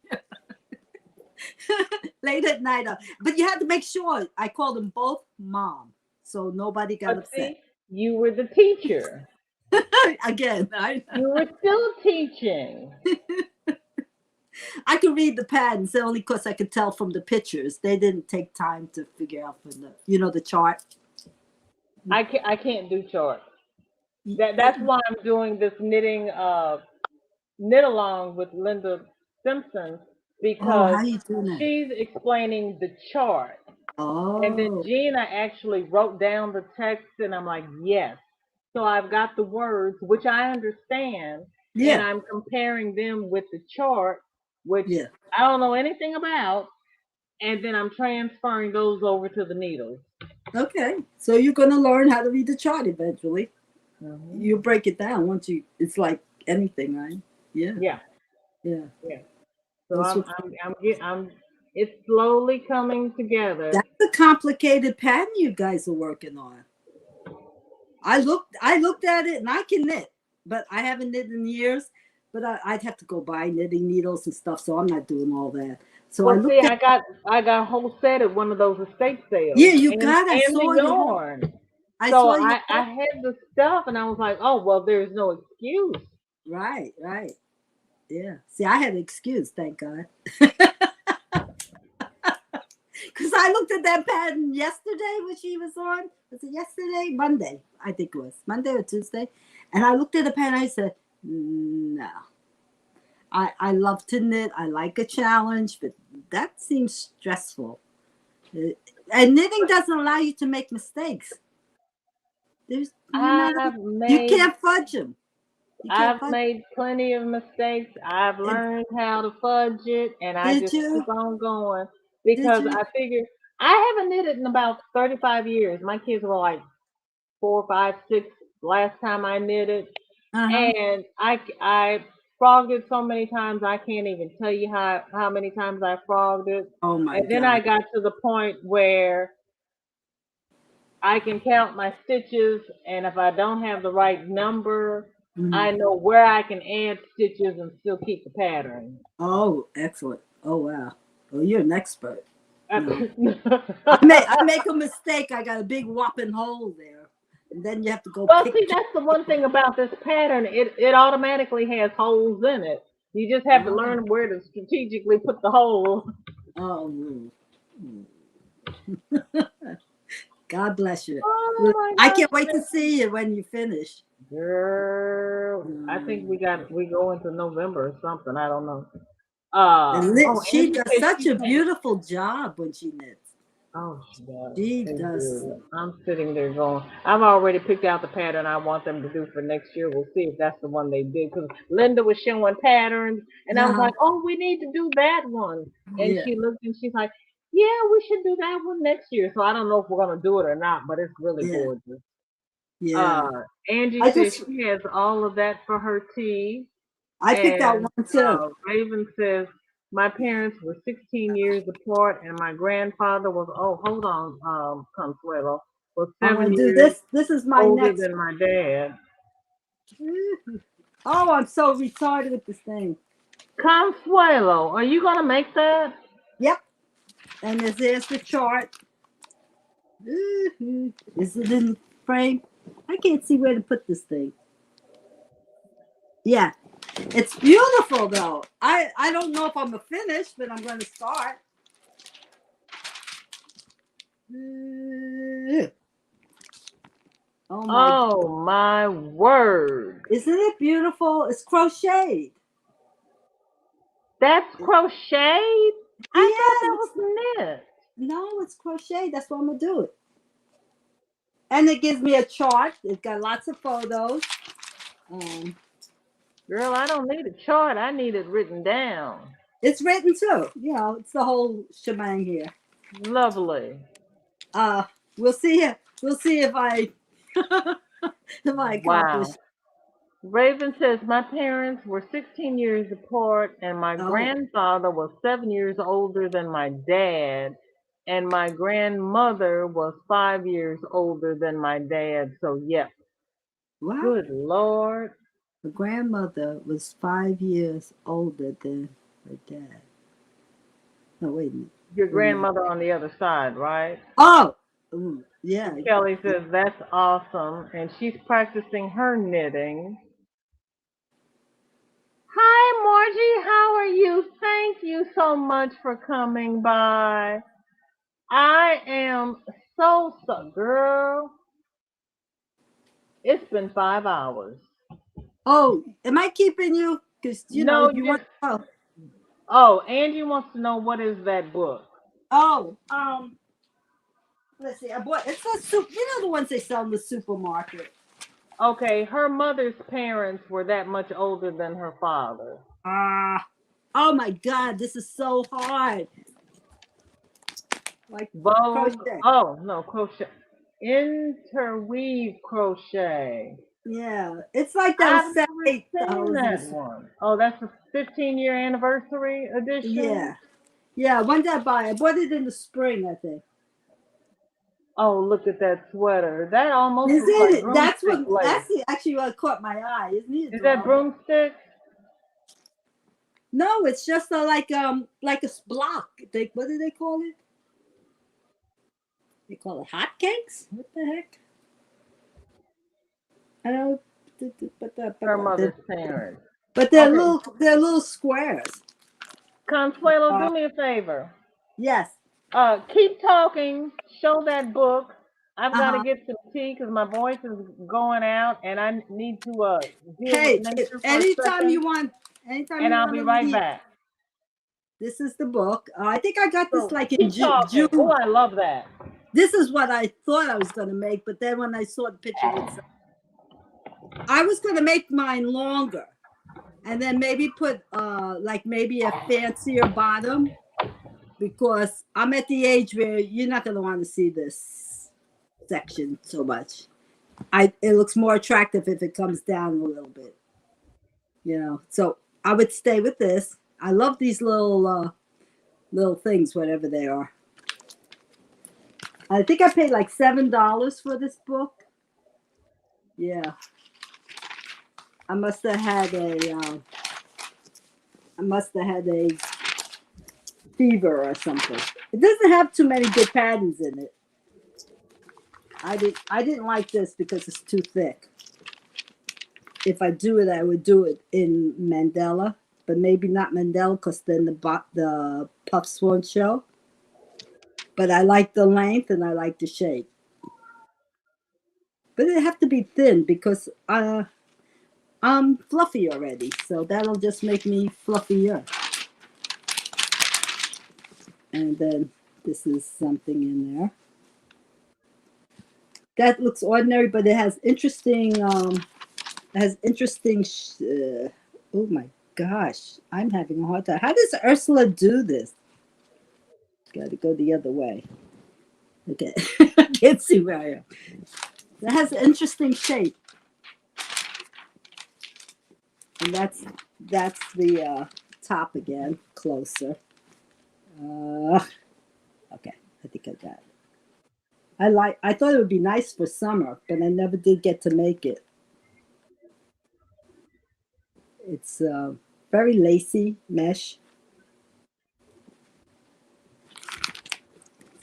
late at night. But you had to make sure I called them both mom, so nobody got But upset. see, you were the teacher. Again, You were still teaching. I could read the patterns only because I could tell from the pictures. They didn't take time to figure out from the chart. I can't do charts. That's why I'm doing this knitting knit along with Linda Simpson, Oh, because how you doing that? she's explaining the chart. And then Oh, Gina actually wrote down the text, and I'm like, yes. So I've got the words, which I understand, and yeah, I'm comparing them with the chart, which yeah. I don't know anything about, and then I'm transferring those over to the needles. Okay, so you're gonna learn how to read the chart eventually. Mm-hmm. You break it down once you. It's like anything, right? Yeah, Yeah, yeah. yeah. So I'm it's slowly coming together. That's a complicated pattern you guys are working on. I looked at it, and I can knit, but I haven't knit in years. But I'd have to go buy knitting needles and stuff, so I'm not doing all that. So Well, I looked see, at. I got a whole set at one of those estate sales. Yeah, you and got. I the saw you. yarn. I So saw you. I had the stuff, and I was like, oh well, there's no excuse. Right. Yeah. See, I had an excuse, thank God. Because I looked at that pattern yesterday when she was on. Was it yesterday? Monday, I think it was. Monday or Tuesday. And I looked at the pattern and I said, no. I love to knit. I like a challenge, but that seems stressful. And knitting doesn't allow you to make mistakes. You can't fudge them. I've made plenty of mistakes. I've learned how to fudge it, and I just keep on going because I figure I haven't knitted in about 35 years. My kids were like 4, 5, 6 last time I knitted, and I frogged it so many times I can't even tell you how many times I frogged it. Oh my God! And then I got to the point where I can count my stitches, and if I don't have the right number, I know where I can add stitches and still keep the pattern. Oh, excellent. Oh, wow. Oh, you're an expert. No. I make a mistake. I got a big whopping hole there. And then you have to go. Well, see, that's the one thing about this pattern. It automatically has holes in it. You just have to learn where to strategically put the hole. Oh. God bless you. Oh, I can't wait to see you when you finish. Girl, I think we go into November or something. I don't know. She Angie does said such she a had- beautiful job when she knits. Oh, she does. She They does. do. I'm sitting there going, I've already picked out the pattern I want them to do for next year. We'll see if that's the one they did. Because Linda was showing patterns, and I was Uh-huh. like, oh, we need to do that one. And Yeah. she looked and she's like, yeah, we should do that one next year. So I don't know if we're going to do it or not, but it's really Yeah. gorgeous. Yeah. Angie I says just she has all of that for her tea. I picked out And one too. Raven says, my parents were 16 years apart, and my grandfather was, oh, hold on, Consuelo, was I'm 7 gonna do years this. This is my older next than my dad. Oh, I'm so retarded with this thing. Consuelo, are you going to make that? Yep. And there's the chart. Is it in frame? I can't see where to put this thing. Yeah. It's beautiful though. I don't know if I'm a finish, but I'm going to start. Oh my word. Isn't it beautiful? It's crocheted. That's crocheted? I thought that was knit. No, it's crochet. That's why I'm going to do it. And it gives me a chart. It's got lots of photos. Girl, I don't need a chart. I need it written down. It's written too. You know, it's the whole shebang here. Lovely. We'll see. We'll see if I if I accomplish. Wow. Raven says my parents were 16 years apart, and my grandfather was 7 years older than my dad, and my grandmother was 5 years older than my dad. So, yep. Wow. Good Lord. My grandmother was 5 years older than her dad. No, wait a minute. Your grandmother on the other side, right? Oh, yeah. Kelly says that's awesome, and she's practicing her knitting. Hi, Margie. How are you? Thank you so much for coming by. I am so girl. It's been 5 hours. Oh, am I keeping you? Because you know you want. Oh, Angie wants to know what is that book. Oh, let's see. I bought. It's a soup. You know the ones they sell in the supermarket. Okay, her mother's parents were that much older than her father. Oh my God, this is so hard. Like crochet. Oh no, crochet. Interweave crochet. Yeah, it's like that. I've never seen that one. Oh, that's the 15-year anniversary edition. Yeah. When did I buy? I bought it in the spring, I think. Oh, look at that sweater. That almost is it? Like that's actually what caught my eye. Isn't it? Is that broomstick? No, it's just like a block. What do they call it? They call it hotcakes. What the heck? I don't. Her mother's parents. But they're little squares. Consuelo, do me a favor. Yes. Keep talking. Show that book. I've got to get some tea because my voice is going out, and I need to Hey, anytime you want, and I'll be right back. This is the book. I think I got this like in June. Oh, I love that. This is what I thought I was going to make, but then when I saw the picture, I was going to make mine longer, and then maybe put like maybe a fancier bottom, because I'm at the age where you're not going to want to see this section so much. It looks more attractive if it comes down a little bit, you know. So I would stay with this. I love these little things, whatever they are. I think I paid like $7 for this book. Yeah. I must have had a fever or something. It doesn't have too many good patterns in it. I didn't like this because it's too thick. If I do it, I would do it in Mandela, but maybe not Mandela because then the puffs won't show. But I like the length and I like the shape. but they have to be thin because I'm fluffy already, so that'll just make me fluffier. And then this is something in there. That looks ordinary, but it has interesting. Oh my gosh, I'm having a hard time. How does Ursula do this? Got to go the other way. Okay, I can't see where I am. That has an interesting shape, and that's the top again, closer. Okay, I think I got it. I thought it would be nice for summer, but I never did get to make it. It's very lacy mesh.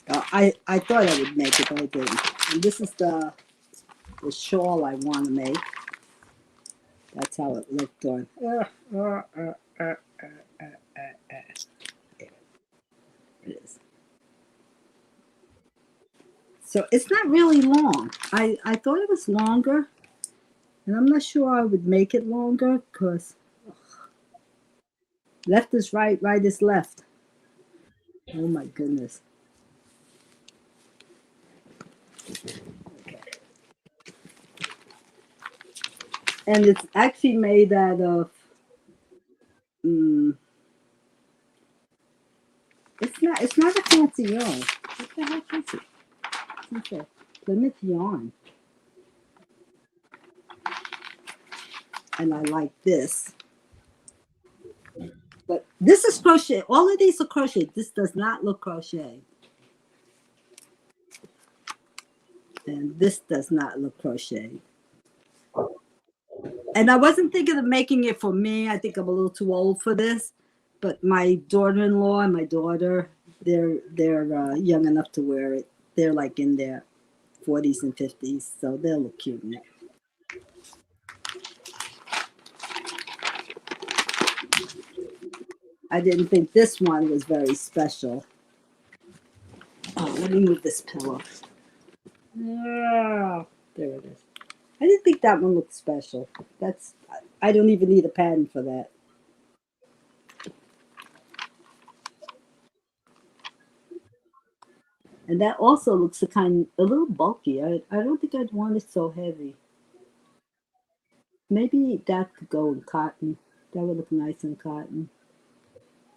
I thought I would make it, but I didn't. And this is the shawl I want to make. That's how it looked on. There it is. So it's not really long. I thought it was longer, and I'm not sure I would make it longer because left is right, right is left. Oh my goodness. Okay. And it's actually made out of it's not a fancy yarn. What the heck is it? It's a Plymouth yarn. And I like this. But this is crochet. All of these are crochet. This does not look crochet. And this does not look crochet. And I wasn't thinking of making it for me. I think I'm a little too old for this. But my daughter-in-law and my daughter, they're young enough to wear it. They're like in their 40s and 50s, so they'll look cute in it. I didn't think this one was very special. Oh, let me move this pillow. Oh, there it is. I didn't think that one looked special. I don't even need a pattern for that. And that also looks a little bulky. I don't think I'd want it so heavy. Maybe that could go in cotton. That would look nice in cotton.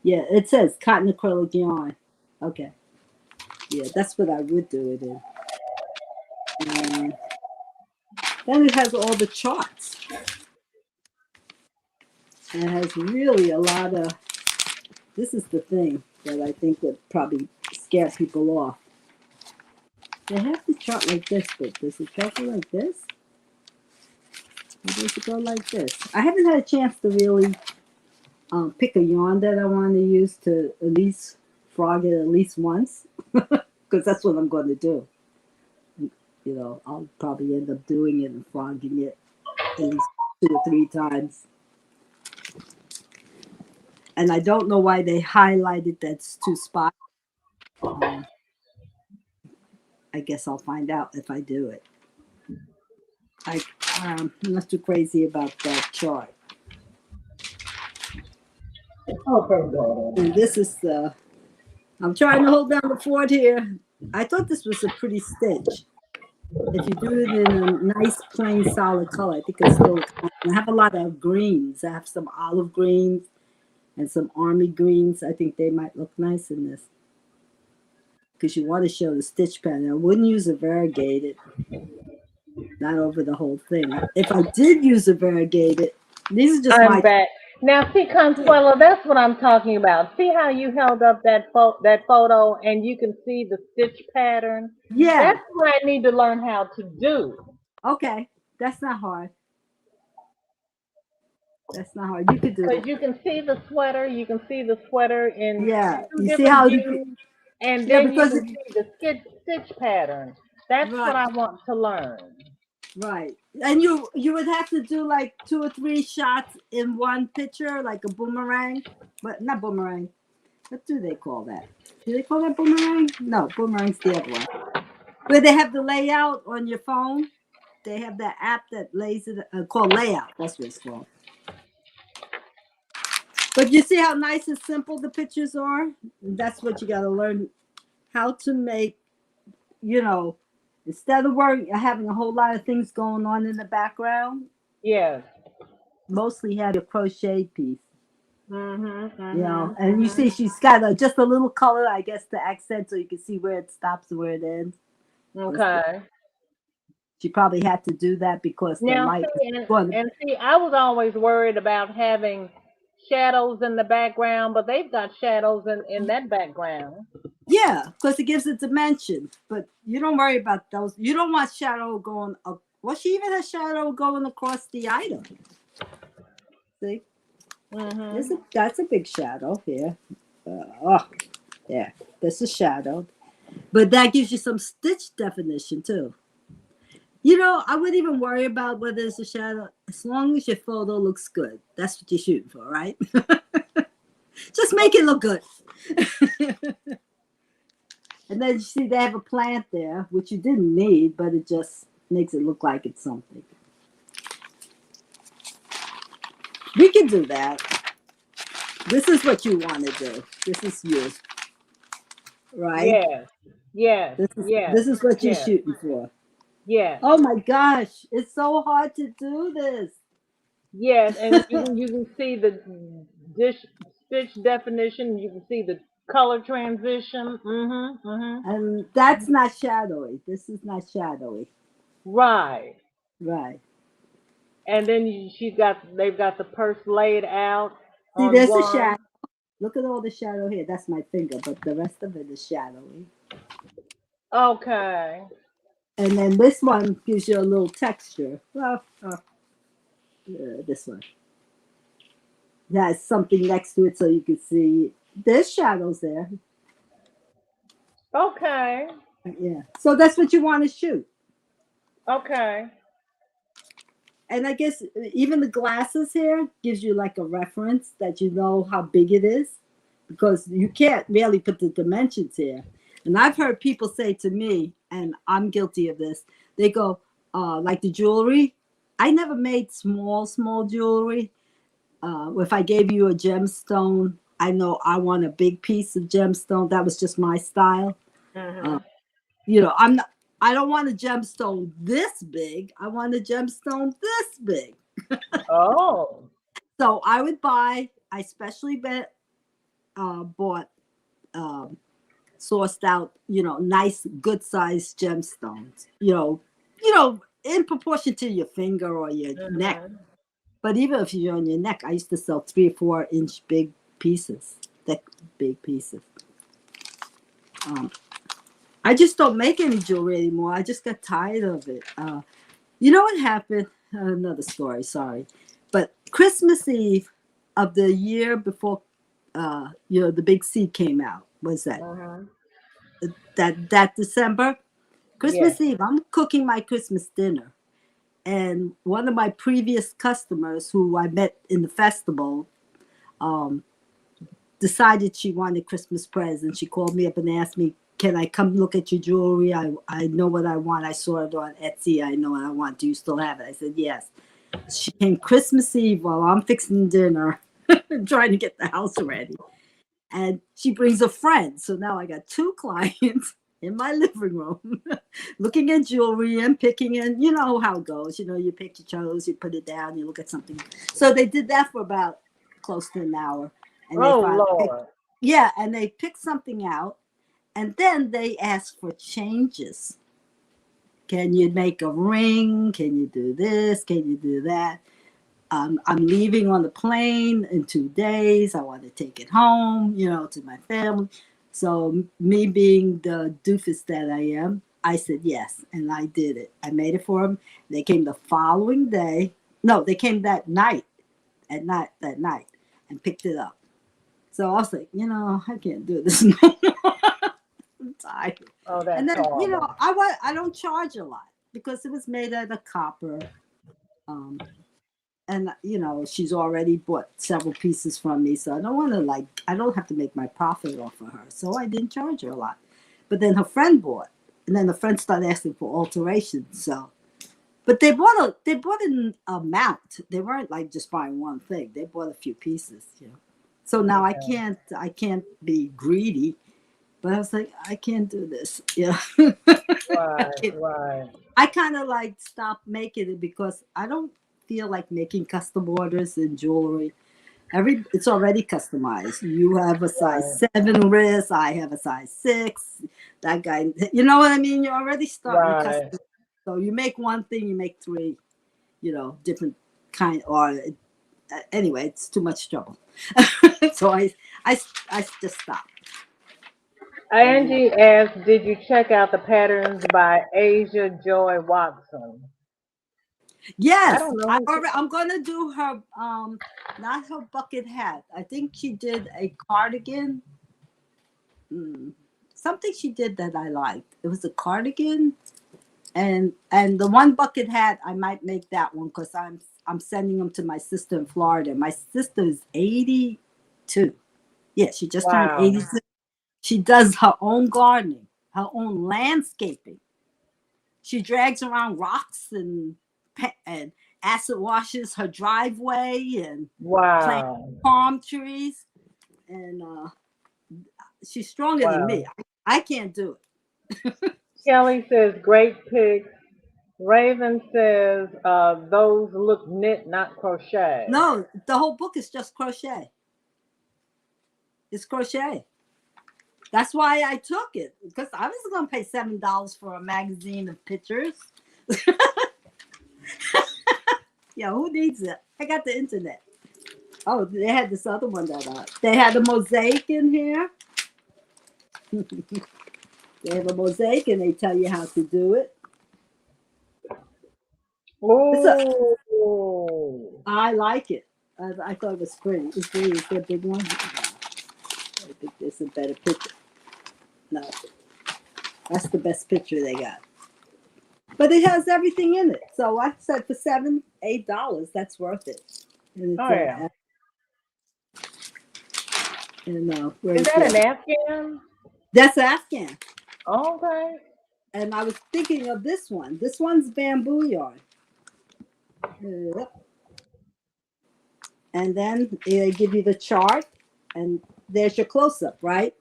Yeah, it says cotton acrylic yarn. Okay. Yeah, that's what I would do it in. And then it has all the charts. And it has really a lot of, this is the thing that I think would probably scare people off. They have the chart like this, but does it go like this? Or does it go like this? I haven't had a chance to really pick a yarn that I want to use to at least frog it at least once, because that's what I'm going to do. You know, I'll probably end up doing it and frogging it at least 2 or 3 times. And I don't know why they highlighted that's 2 spots. I guess I'll find out if I do it. I'm not too crazy about that chart. Okay, and this is I'm trying to hold down the fort here. I thought this was a pretty stitch. If you do it in a nice, plain, solid color, I think it's still. I have a lot of greens. I have some olive greens and some army greens. I think they might look nice in this. Because you want to show the stitch pattern. I wouldn't use a variegated, not over the whole thing. If I did use a variegated, these are just I'm back. Now, see, Consuelo, that's what I'm talking about. See how you held up that photo and you can see the stitch pattern? Yeah. That's what I need to learn how to do. Okay. That's not hard. That's not hard. You could do it. Because you can see the sweater. You can see the sweater in you see how views, and then you can see the stitch pattern. That's what I want to learn. Right. And you would have to do like 2 or 3 shots in one picture, like a boomerang, but not boomerang. What do they call that? Do they call that boomerang? No, boomerang's the other one. Where they have the layout on your phone. they have that app that lays it called Layout. That's what it's called. But you see how nice and simple the pictures are? That's what you got to learn how to make, you know, instead of having a whole lot of things going on in the background, Yes. mostly have your crochet piece. Mm-hmm. You know, and you see she's got just a little color, I guess, to accent so you can see where it stops and where it ends. Okay. She probably had to do that because the Now, light see, was going. and see, I was always worried about having shadows in the background, but they've got shadows in that background. Yeah, because it gives it dimension. But you don't worry about those. You don't want shadow going up. Well, she even has shadow going across the item. See? Mm-hmm. That's a big shadow here. Yeah, that's a shadow. But that gives you some stitch definition too. You know, I wouldn't even worry about whether it's a shadow as long as your photo looks good. That's what you're shooting for, right? Just make it look good. And then you see they have a plant there, which you didn't need, but it just makes it look like it's something. We can do that. This is what you want to do. This is you. Right? Yes. Yes. This is what you're Yes. shooting for. Yes. Oh my gosh, it's so hard to do this. Yes, and you can see the stitch definition. You can see the color transition. Mm-hmm. Mm-hmm. And that's not shadowy. This is not shadowy. Right. Right. And then they've got the purse laid out See, on there's a one. shadow. Look at all the shadow here. That's my finger, but the rest of it is shadowy. Okay. And then this one gives you a little texture. Well, this one. It has something next to it so you can see. There's shadows there. Okay. Yeah. So that's what you want to shoot. Okay. And I guess even the glasses here gives you like a reference that you know how big it is, because you can't really put the dimensions here. And I've heard people say to me, and I'm guilty of this, they go, like the jewelry, I never made small jewelry. If I gave you a gemstone, I know I want a big piece of gemstone. That was just my style. Mm-hmm. You know, I don't want a gemstone this big. I want a gemstone this big. Oh. So I would I especially bought, sourced out, you know, nice, good sized gemstones, you know, in proportion to your finger or your neck. But even if you're on your neck, I used to sell 3 or 4 inch big pieces, thick, big pieces. I just don't make any jewelry anymore. I just got tired of it. You know what happened? Another story, sorry. But Christmas Eve of the year before, you know, the big C came out. Was that? That December? Christmas Eve, I'm cooking my Christmas dinner. And one of my previous customers who I met in the festival decided she wanted Christmas presents. She called me up and asked me, can I come look at your jewelry? I know what I want. I saw it on Etsy. I know what I want. Do you still have it? I said, yes. She came Christmas Eve while I'm fixing dinner, trying to get the house ready. And she brings a friend. So now I got 2 clients in my living room looking at jewelry and picking, and you know how it goes. You know, you pick your chose, you put it down, you look at something. So they did that for about close to an hour. And and they picked something out. And then they asked for changes. Can you make a ring? Can you do this? Can you do that? I'm leaving on the plane in 2 days. I want to take it home, you know, to my family. So me being the doofus that I am, I said yes, and I did it. I made it for them. They came the following day. No, they came that night, and picked it up. So I was like, you know, I can't do this no more. I'm tired. Oh, that's and then horrible. you know, I don't charge a lot because it was made out of copper. And you know, she's already bought several pieces from me, so I don't want to I don't have to make my profit off of her. So I didn't charge her a lot. But then her friend bought, and then the friend started asking for alterations. So But they bought an amount. They weren't like just buying one thing. They bought a few pieces, you know. So now I can't be greedy. But I was like, I can't do this. Yeah. Right. I kind of like stopped making it because I don't feel like making custom orders in jewelry. It's already customized. You have a size 7 wrist. I have a size 6. That guy, you know what I mean? You're already starting custom. So you make one thing, you make 3, you know, different kind. Or anyway, it's too much trouble. So I just stopped. Angie asked, "Did you check out the patterns by Asia Joy Watson?" Yes, I don't know. I'm gonna do her not her bucket hat. I think she did a cardigan. Something she did that I liked. It was a cardigan, and the one bucket hat I might make that one because I'm sending them to my sister in Florida. My sister is 82. Yeah, she just turned 82. She does her own gardening, her own landscaping. She drags around rocks and acid washes her driveway and plants palm trees. And she's stronger than me. I can't do it. Kelly says, "Great pics." Raven says, "Those look knit, not crochet." No, the whole book is just crochet. It's crochet. That's why I took it, because I was going to pay $7 for a magazine of pictures. Yeah, who needs it? I got the internet. Oh, they had this other one that they had a mosaic in here. They have a mosaic and they tell you how to do it. Oh, I like it. I thought it was pretty. It's pretty. It's a big one. I think there's a better picture. No, that's the best picture they got. But it has everything in it. So I said for $7, $8, that's worth it. And yeah. And Is that an Afghan? That's Afghan. Okay. And I was thinking of this one. This one's bamboo yarn. And then they give you the chart, and there's your close-up, right?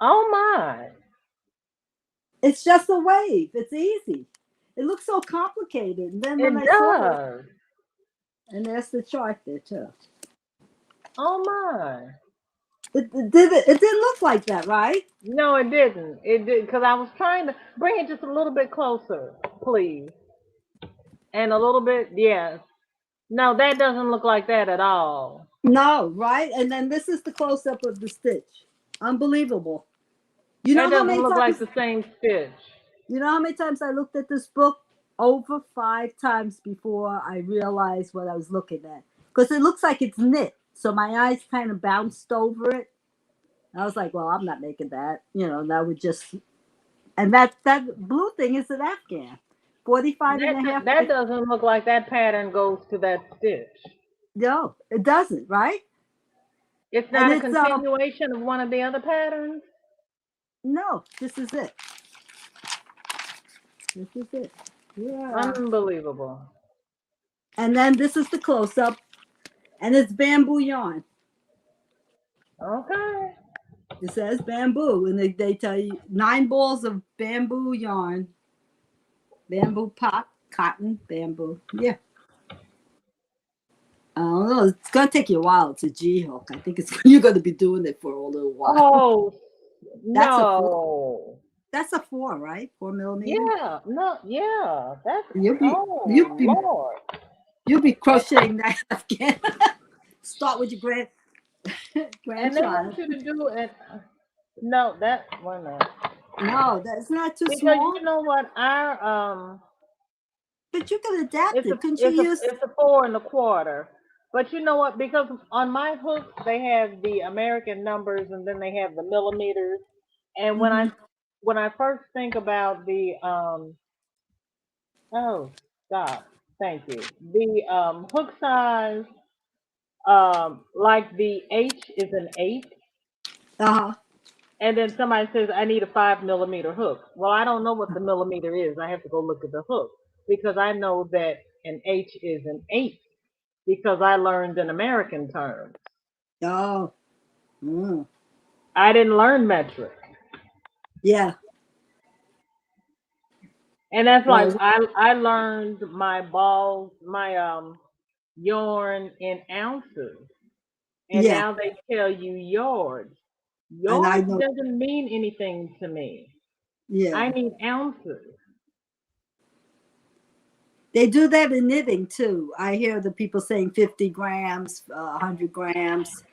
Oh my. It's just a wave. It's easy. It looks so complicated. And then when I saw it, and there's the chart there too. Oh my. It didn't look like that, right? No, it didn't. It did, because I was trying to bring it just a little bit closer, please. And a little bit, yes. No, that doesn't look like that at all. No, right? And then this is the close-up of the stitch. Unbelievable. You know That how doesn't many look times, like the same stitch. You know how many times I looked at this book? Over 5 times before I realized what I was looking at. Because it looks like it's knit. So my eyes kind of bounced over it. I was like, well, I'm not making that. You know, that would just... And that blue thing is an Afghan. 45 and a half. That doesn't look like that pattern goes to that stitch. No, it doesn't, right? It's not a continuation of one of the other patterns? No, this is it. This is it. Yeah. Unbelievable. And then this is the close-up. And it's bamboo yarn. Okay. It says bamboo. And they tell you 9 balls of bamboo yarn. Bamboo pot, cotton, bamboo. Yeah. I don't know. It's going to take you a while. It's a G-hook. I think you're going to be doing it for a little while. Oh, no. That's a 4, right? 4 millimeter? Yeah. No, yeah. That's, Lord. You'll be crocheting that again. Start with your grandchild. And they want you to do it. No, that one. No, that's not too because small. You know what? Our But you can adapt it. It's a 4 1/4. But you know what? Because on my hooks they have the American numbers and then they have the millimeters. And when I first think about the oh stop, thank you. The hook size, like the H is an 8. Uh-huh. And then somebody says, I need a 5 millimeter hook. Well, I don't know what the millimeter is. I have to go look at the hook because I know that an H is an eighth because I learned an American term. Oh. Mm. I didn't learn metric. Yeah. And that's like Well, I learned my balls, my yarn in ounces. And yeah. now they tell you yards. And I Yards know. doesn't mean anything to me. I Yeah. need ounces. They do that in knitting too. I hear the people saying 50 grams, 100 grams.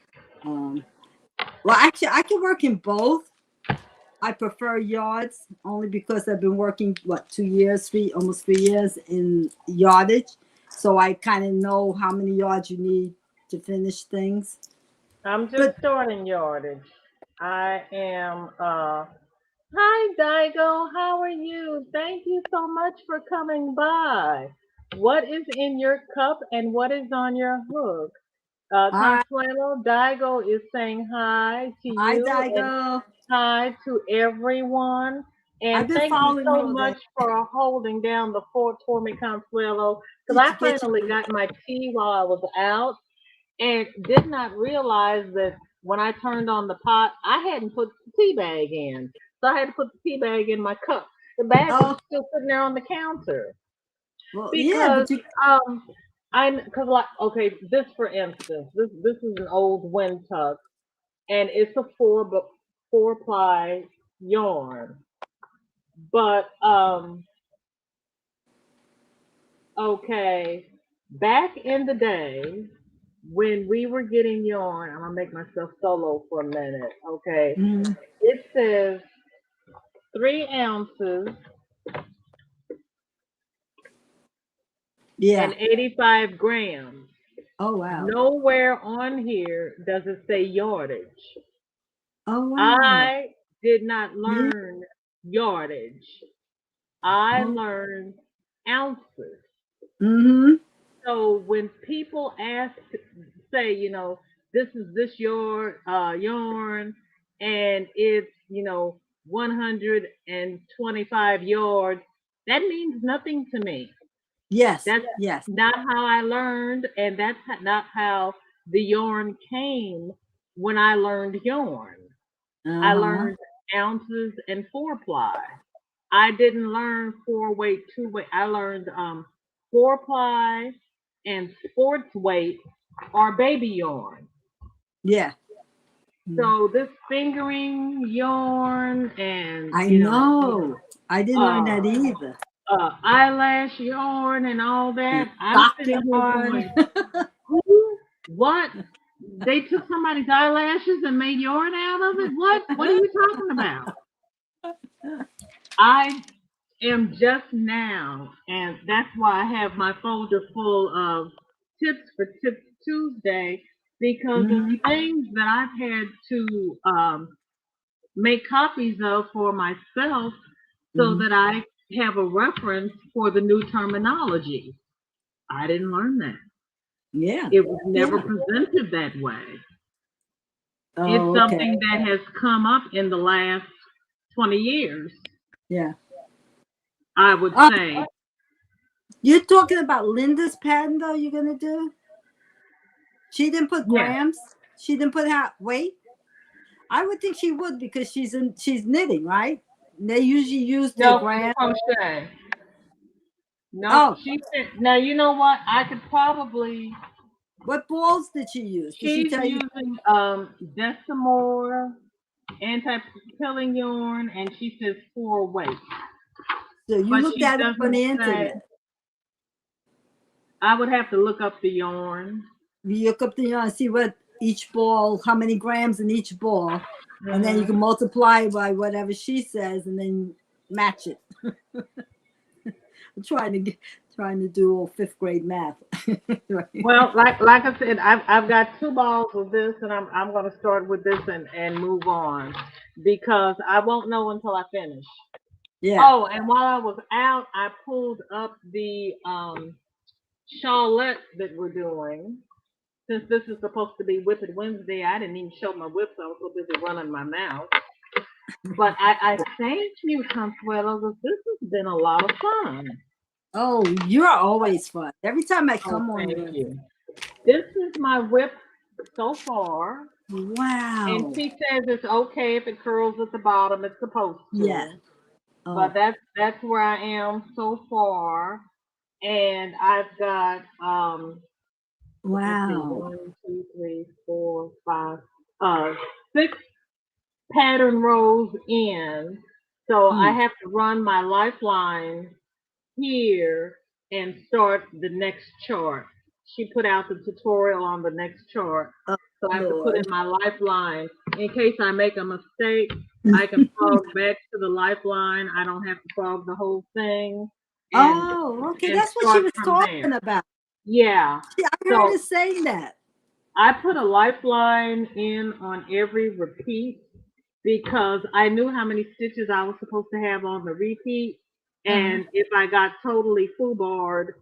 Well, actually, I can work in both. I prefer yards only because I've been working, what, 2 years, almost 3 years in yardage. So I kind of know how many yards you need to finish things. I'm just But starting yardage. I am hi Daigo, how are you? Thank you so much for coming by. What is in your cup and what is on your hook? hi, Consuelo, Daigo is saying hi to hi, you and Daigo. hi to everyone. And I've been thank you following you so all day. much for holding down the fort for me, Consuelo, because Did I you get finally your? got my tea while I was out and did not realize that when I turned on the pot, I hadn't put the tea bag in. So I had to put the tea bag in my cup. The bag was Oh, still sitting there on the counter well, yeah, because but you. um because like okay, this for instance, this is an old wind tuck and it's a four ply yarn. But okay, back in the day when we were getting yarn, I'm gonna make myself solo for a minute. Okay, Mm, it says 3 ounces yeah. and 85 grams. Oh wow. Nowhere on here does it say yardage. Oh wow. I did not Yeah. learn yardage. I Oh. learned ounces. Mm-hmm. So when people ask, say, this is this your yarn, and it's 125 yards, that means nothing to me. Yes. That's Yes. not how I learned, and that's not how the yarn came when I learned yarn. I Uh-huh. learned ounces and four ply. I didn't learn four weight, two weight. I learned four ply and sports weight or baby yarn. Yeah. Mm. So this fingering yarn and I know. I didn't learn uh, that either. eyelash yarn and all And that, I'm doctor sitting here yarn. going, who? What? They took somebody's eyelashes and made yarn out of it? What? What are you talking about? I am just now, and that's why I have my folder full of tips for Tips Tuesday because of Hmm. things that I've had to make copies of for myself so Hmm. that I have a reference for the new terminology. I didn't learn that. Yeah. It was never Yeah. presented that way. It's Oh, okay. something that has come up in the last 20 years, Yeah. I would Uh, say. you're talking about Linda's pattern though you're gonna do? She didn't put Yes. grams. She didn't put how weight. I would think she would because she's knitting, right? They usually use their No, gram. crochet. Nope. Oh, She said, now you know what? I could probably, what balls did she use? Did she she's tell you? using Decimore anti-pilling yarn and she says 4 weight. So you But looked she at it on doesn't the say, internet. I would have to look up the yarn. You look up the yarn, see what each ball, how many grams in each ball, and then you can Mhm. multiply by whatever she says, and then match it. I'm trying to do all fifth grade math. Right. Well, like I said, I've got 2 balls of this, and I'm going to start with this and move on because I won't know until I finish. Yeah. Oh, and while I was out, I pulled up the Shawlette that we're doing. Since this is supposed to be WIP It Wednesday, I didn't even show my whips. I was so busy running my mouth. But I thank you, Consuelo, because this has been a lot of fun. Oh, you're always fun. Every time I come Oh, on thank here. you. This is my whip so far. Wow. And she says it's okay if it curls at the bottom. It's supposed to. Yeah. Oh, But that's where I am so far. And I've got let's see, wow. 1, 2, 3, 4, 5, 6 pattern rows in. So I Hmm. have to run my lifeline here and start the next chart. She put out the tutorial on the next chart. Oh, So I have to put in Lord. my lifeline in case I make a mistake. I can frog back to the lifeline. I don't have to frog the whole thing and Oh, okay. and That's what she start was from talking there. about. Yeah. I heard So her saying that. I put a lifeline in on every repeat because I knew how many stitches I was supposed to have on the repeat. Uh-huh. And if I got totally foobarred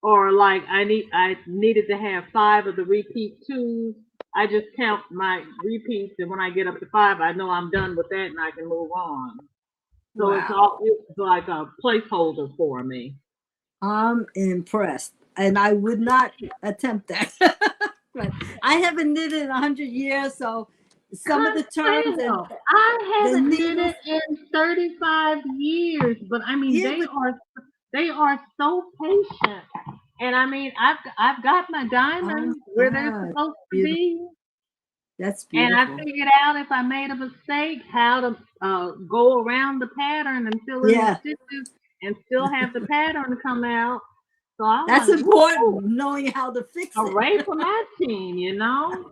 or like I needed to have 5 of the repeat twos, I just count my repeats and when I get up to 5, I know I'm done with that and I can move on. So Wow. it's like a placeholder for me. I'm impressed. And I would not attempt that. But I haven't knitted in 100 years, so some of the terms and Consuelo, I the haven't needles. knitted in 35 years, but I mean Yeah, but they are so patient. And I mean I've got my oh diamonds my where they're God, supposed to beautiful. be. That's And I beautiful. figured out if I made a mistake how to go around the pattern and fill in the Yeah, stitches and still have the pattern come out. So I that's was like, woo, important, knowing how to fix it. hooray for my team, you know?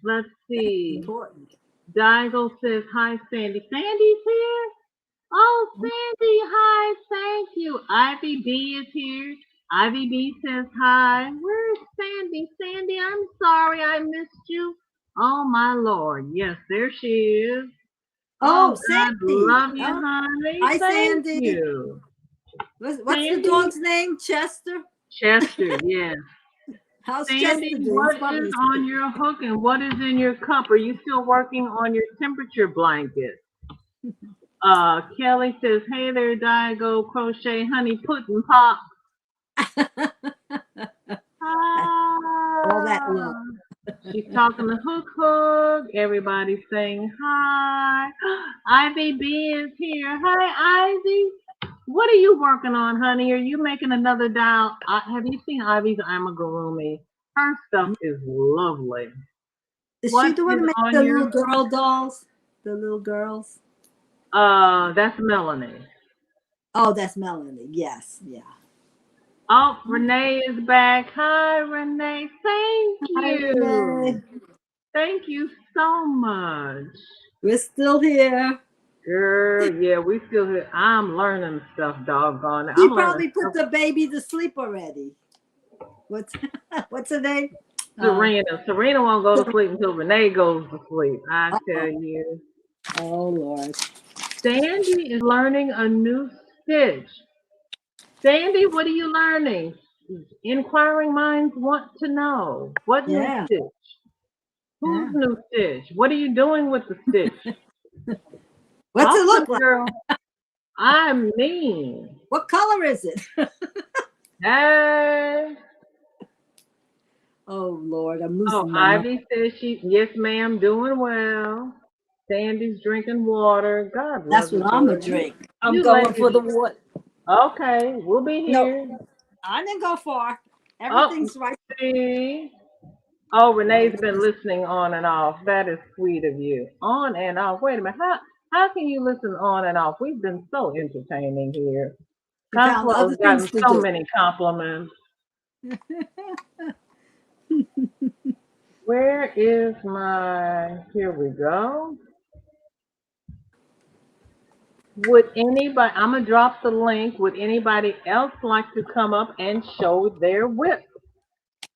Let's That's see. important. Diago says, hi, Sandy. Sandy's here? Oh, Sandy, hi, thank you. Ivy B is here. Ivy B says hi. Where's Sandy? Sandy, I'm sorry I missed you. Oh, my Lord. Yes, there she is. Oh, Oh, God, Sandy. love you, Oh, honey. hi, Thank Sandy. you. What's the Sandy, dog's name? Chester? Chester, yes. How's Sandy, Chester doing? He's what is probably on asleep. your hook and what is in your cup? Are you still working on your temperature blanket? Kelly says, hey there, Diago, Crochet, Honey, Pudding Pop. All that love. Ah. She's talking to Hook Hook. Everybody's saying hi. Ivy B is here. Hi, Ivy. What are you working on, honey? Are you making another dial? Have you seen Ivy's amigurumi? Her stuff is lovely. Is she What the one is that makes on the your? little girl dolls? The little girls? That's Melanie. Oh, that's Melanie. Yes, yeah. Oh, Renee is back. Hi, Renee. Thank Hi, Renee. you. Thank you so much. We're still here. Girl, yeah, we still here. I'm learning stuff, doggone it. She I'm learning probably put stuff. the baby to sleep already. What's what's her name? Serena. Serena won't go to sleep until Renee goes to sleep. I Uh-oh. tell you. Oh Lord. Sandy is learning a new stitch. Sandy, what are you learning? Inquiring minds want to know. What new Yeah. stitch? Yeah. Whose new stitch? What are you doing with the stitch? What's it Talk look to me, like? girl. I mean, What color is it? hey. Oh Lord, I'm Oh, losing my mind. Ivy says yes, ma'am, doing well. Sandy's drinking water. God That's love you, what I'm girl. gonna drink. I'm You going for ladies. the water. Okay, we'll be No, here. I didn't go far. Oh, Everything's right. see. Oh, Renee's been listening on and off. That is sweet of you. On and off. Wait a minute. How can you listen on and off? We've been so entertaining here. We found other Consuelo's things gotten to so do. many compliments. Where is my? Here we go. Would anybody? I'm gonna drop the link. Would anybody else like to come up and show their whip?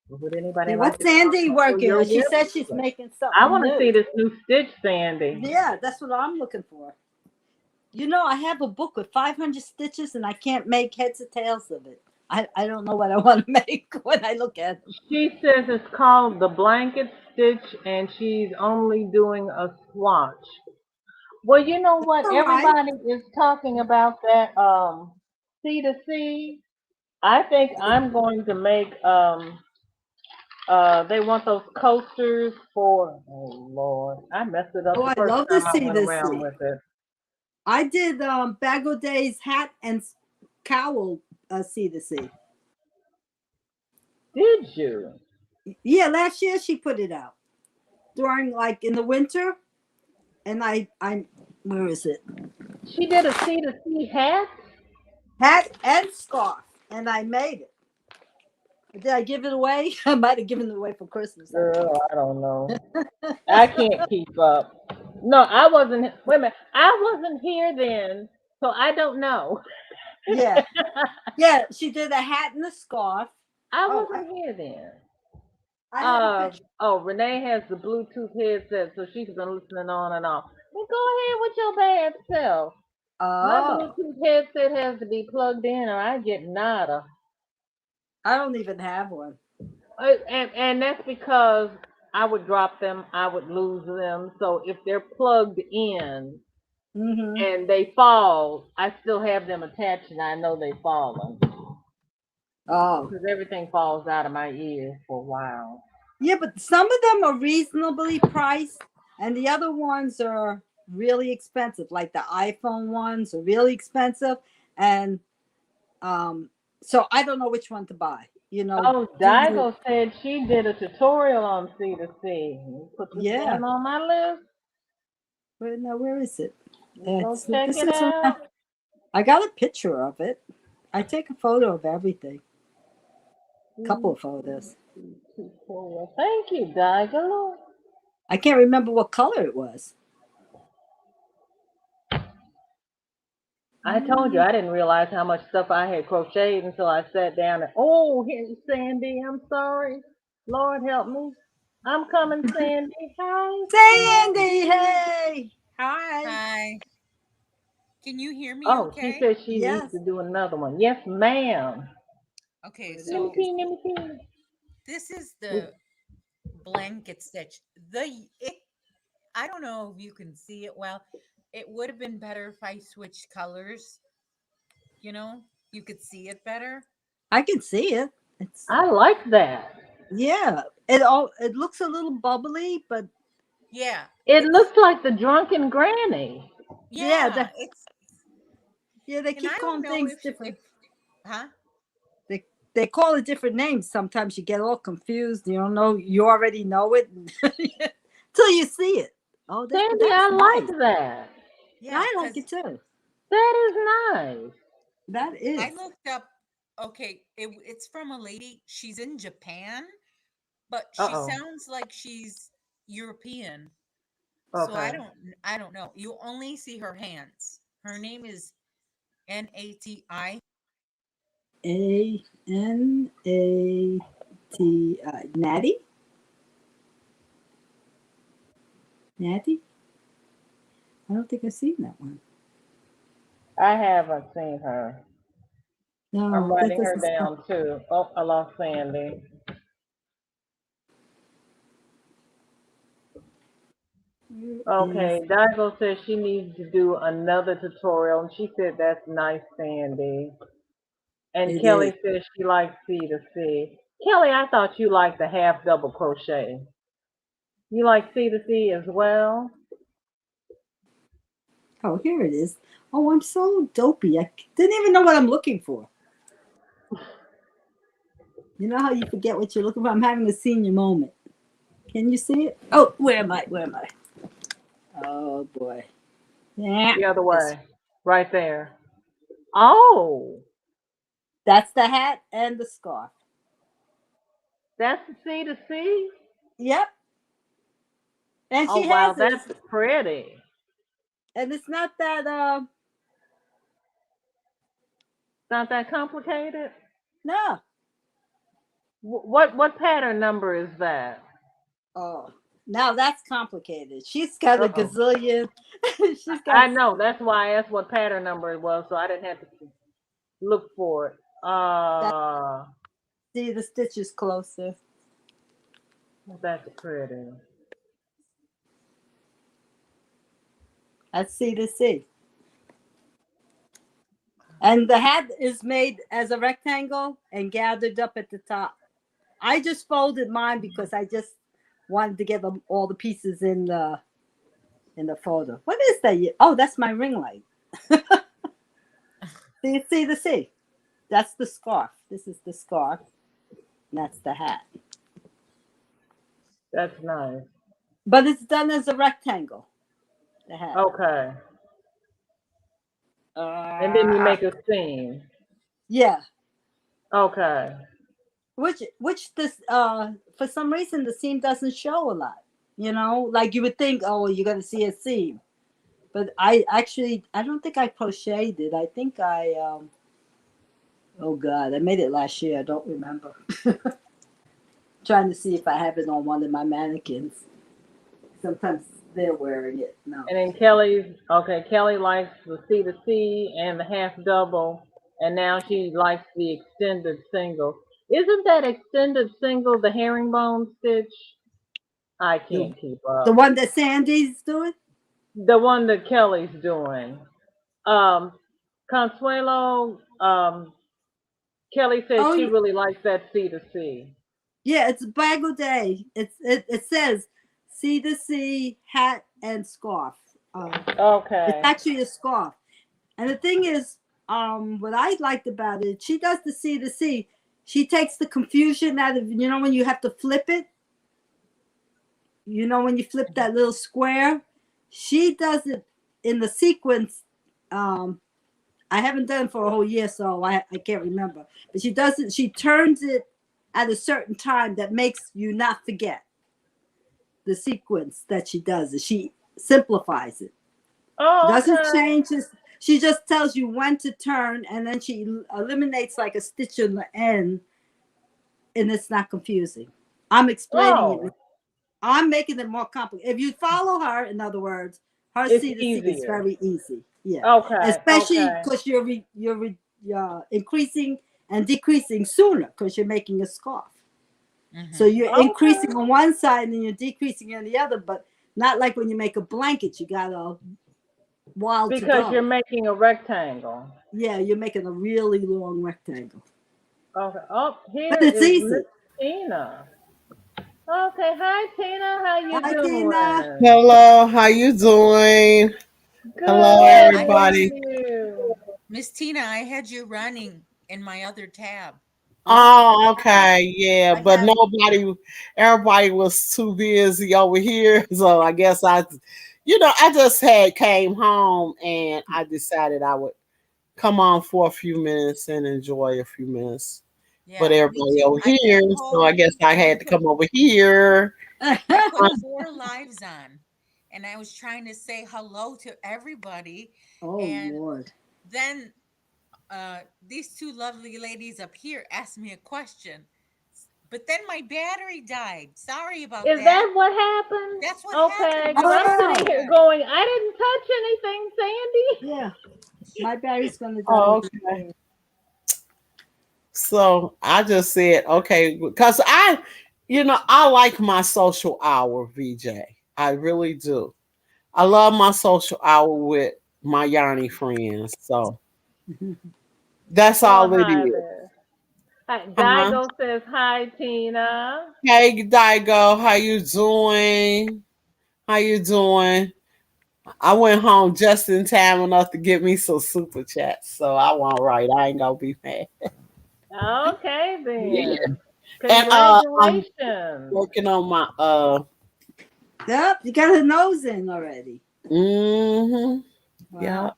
Would anybody Yeah, like what's to come up Sandy and show working your on? She whip? said she's making I something want to see new. this new stitch, Sandy. Yeah, that's what I'm looking for. You know, I have a book with 500 stitches and I can't make heads or tails of it. I don't know what I want to make when I look at them. She says it's called the blanket stitch, and she's only doing a swatch. Well, you know what? All right. Everybody is talking about that C to C. I think I'm going to make they want those coasters for, oh Lord, I messed it up Oh, the I first love to time I see went this. around with it. I did Bag O' Day's hat and cowl C to C. Did you? Yeah, last year she put it out during like in the winter, and I where is it? She did a C to C hat? Hat and scarf, and I made it. Did I give it away? I might have given it away for Christmas. Girl, I don't know. I can't keep up. No, I wasn't. Wait a minute. I wasn't here then, so I don't know. Yeah, yeah. She did a hat and a scarf. I Oh, wasn't here then. I have a picture. Oh, Renee has the Bluetooth headset, so she's been listening on and off. Well, go ahead with your bad self. My Oh, Bluetooth headset has to be plugged in, or I get nada. I don't even have one. And that's because I would drop them, I would lose them. So if they're plugged in Mm-hmm. and they fall, I still have them attached, and I know they've fallen Oh, because everything falls out of my ears for a while. yeah, but some of them are reasonably priced, and the other ones are really expensive. Like the iPhone ones are really expensive, and so I don't know which one to buy. You know, Oh, do you? Daigo said she did a tutorial on C to C. Put this Yeah. down on my list. Where is it? Go check This it is. out. I got a picture of it. I take a photo of everything. Couple of photos. Tutorial. Thank you, Daigo. I can't remember what color it was. I told you I didn't realize how much stuff I had crocheted until I sat down and, oh, here's Sandy. I'm sorry. Lord help me. I'm coming, Sandy. Hi, Sandy. Sandy, hey, hi. Hi. Can you hear me Oh, she okay? said she needs Yes. to do another one. Yes, ma'am. Okay, Let me so see, let me see. this is the blanket stitch. I don't know if you can see it well. It would have been better if I switched colors, you know? You could see it better. I can see it. It's I like that. yeah. It looks a little bubbly, but Yeah, It it's looks like the drunken granny. yeah, yeah, it's they and I keep don't calling know things if different. huh? They call it different names. Sometimes you get all confused. You don't know. You already know it till you see it. Oh, Sandy, that's I nice. like that. Yeah, I like cuz it too. That is nice. That I is. looked up okay, it's from a lady. She's in Japan, but she Uh-oh. sounds like she's European. So Okay. I don't know. You only see her hands. Her name is Nati. Anati. Natty. Natty. I don't think I've seen that one. I haven't seen her. I'm No, that writing her doesn't sound. down too. Oh, I lost Sandy. Where is Okay, Daigo says she needs to do another tutorial, and she said that's nice, Sandy. And it is? Kelly says she likes C to C. Kelly, I thought you liked the half double crochet. You like C to C as well? Oh, here it is. Oh, I'm so dopey. I didn't even know what I'm looking for. You know how you forget what you're looking for? I'm having a senior moment. Can you see it? Oh, where am I? Where am I? Oh boy. Yeah. The other way. Right there. Oh, That's the hat and the scarf. that's the C to C? Yep. And Oh, she wow, has it. that's pretty. And it's not that Not that complicated? no. What pattern number is that? Oh. Now that's complicated. She's got a Uh-oh. gazillion. She's got I know. That's why I asked what pattern number it was, so I didn't have to look for it. that. See the stitches closer. That's pretty. That's C to C. And the hat is made as a rectangle and gathered up at the top. I just folded mine because I just wanted to get them all the pieces in the photo. What is that? Oh, that's my ring light. See the C. That's the scarf. This is the scarf. And that's the hat. That's nice. But it's done as a rectangle. The hat. Okay. And then you make a seam. Yeah. Okay. Which this for some reason the seam doesn't show a lot. You know, like you would think, oh, you're gonna see a seam. But I don't think I crocheted it. I think I oh God, I made it last year. I don't remember. Trying to see if I have it on one of my mannequins. Sometimes they're wearing it. No. And then Kelly likes the C to C and the half double, and now she likes the extended single. Isn't that extended single the herringbone stitch? I can't keep up. The one that Sandy's doing? The one that Kelly's doing. Consuelo, Kelly said she really likes that C to C. Yeah, it's Bagel Day. It says C to C, hat and scarf. Okay. It's actually a scarf. And the thing is, what I liked about it, she does the C to C. She takes the confusion out of, you know, when you have to flip it. You know, when you flip that little square, she does it in the sequence. I haven't done it for a whole year, so I can't remember. But she does it. She turns it at a certain time that makes you not forget the sequence that she does. She simplifies it. Oh, she doesn't change it. She just tells you when to turn, and then she eliminates like a stitch on the end, and it's not confusing. I'm explaining it. I'm making it more complicated. If you follow her, in other words, her C to C is very easy. Yeah. Okay. Especially because you're increasing and decreasing sooner because you're making a scarf. Mm-hmm. So you're increasing on one side and then you're decreasing on the other, but not like when you make a blanket. You got a while to go. Because you're making a rectangle. Yeah, you're making a really long rectangle. Okay. Oh, here but it's easy. Miss Tina. Okay, hi Tina, how you doing? Tina. Hello, how you doing? Good. Hello, everybody. Miss Tina, I had you running in my other tab. Oh, okay, yeah, but everybody was too busy over here, so I guess I just came home and I decided I would come on for a few minutes and enjoy a few minutes. Yeah, but everybody over here, so I guess I had to come over here. I put 4 lives on, and I was trying to say hello to everybody. Oh, and Lord. Then these 2 lovely ladies up here asked me a question, but then my battery died. Sorry about that. Is that what happened? That's what happened. Okay, I'm sitting here going, I didn't touch anything, Sandy. Yeah, my battery's going to die. Oh, okay. So I just said, okay, because I like my social hour, VJ. I really do. I love my social hour with my Yanni friends. So that's all it is. Hi, Daigo says hi, Tina. Hey, Daigo, how you doing? How you doing? I went home just in time enough to get me some super chats, so I won't write. I ain't gonna be mad. Okay, then. Yeah. Congratulations. And I'm working on my Yep, you got her nose in already. Mm-hmm. Wow. Yeah.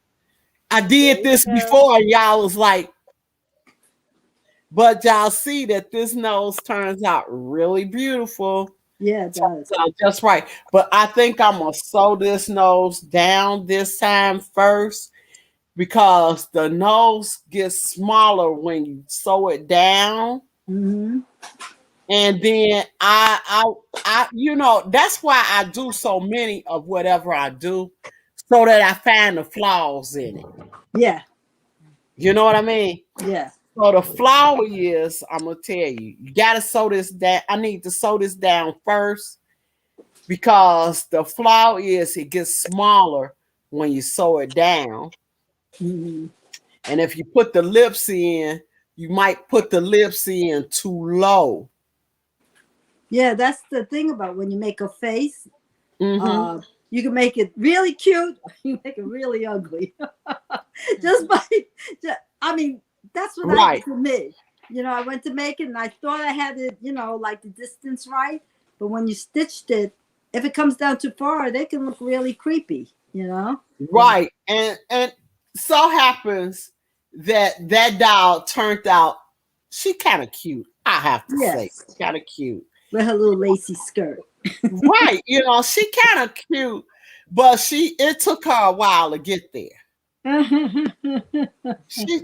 I did this before, and y'all was like, but y'all see that this nose turns out really beautiful. Yeah, it does. Just right. But I think I'm gonna sew this nose down this time first, because the nose gets smaller when you sew it down. Mm-hmm. And then I that's why I do so many of whatever I do, so that I find the flaws in it. Yeah. You know what I mean? Yeah. So the flaw is, I'm gonna tell you, you gotta sew this down. I need to sew this down first, because the flaw is it gets smaller when you sew it down. Mhm. And if you put the lips in, you might put the lips in too low. Yeah, that's the thing about when you make a face. Mm-hmm. You can make it really cute. You make it really ugly. Just by, I mean, that's what I Right. did to me. I went to make it and I thought I had it, like the distance right. But when you stitched it, if it comes down too far, they can look really creepy. Right. And so happens that doll turned out, she kind of cute. I have to say, Yes, kind of cute. with her little lacy skirt. Right. She kind of cute, but it took her a while to get there. She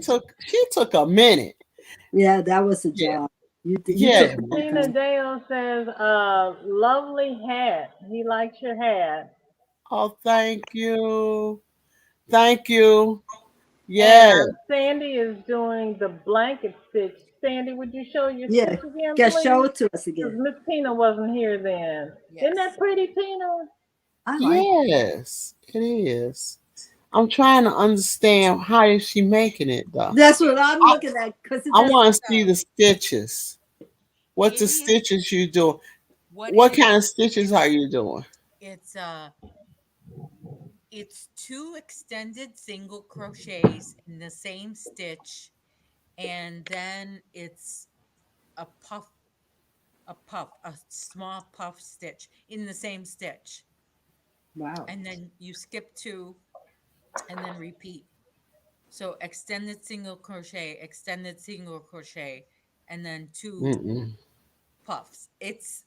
took a minute. Yeah, that was a Yeah. job. You took Yeah. a long Tina time. Dale says, lovely hat. He likes your hat. Oh, thank you. Thank you. And Yeah. Sandy is doing the blanket stitch. Sandy, would you show your Yeah, stitch again, guys, show please? it to us Because again. Miss Tina wasn't here then. Isn't Yes. that pretty, Tina? I like. Yes, it is. I'm trying to understand how is she making it though. That's what I'm I, looking at because I that's want to see So the stitches. What it the is stitches you doing? what it What is. kind of stitches are you doing? It's it's two extended single crochets in the same stitch, and then it's a a small puff stitch in the same stitch, wow. and then you skip two and then repeat. So extended single crochet, and then two Mm-mm. puffs. It's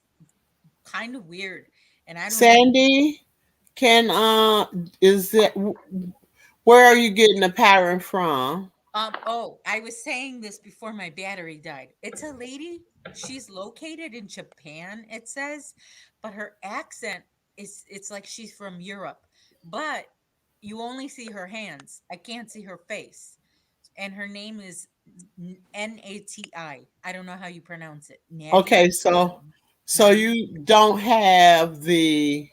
kind of weird, and I don't know. Sandy, can is it where are you getting the pattern from? Oh, I was saying this before my battery died. It's a lady. She's located in Japan, it says, but her accent it's like she's from Europe. But you only see her hands. I can't see her face. And her name is Nati. I don't know how you pronounce it. Natty? Okay, so Natty? you don't have the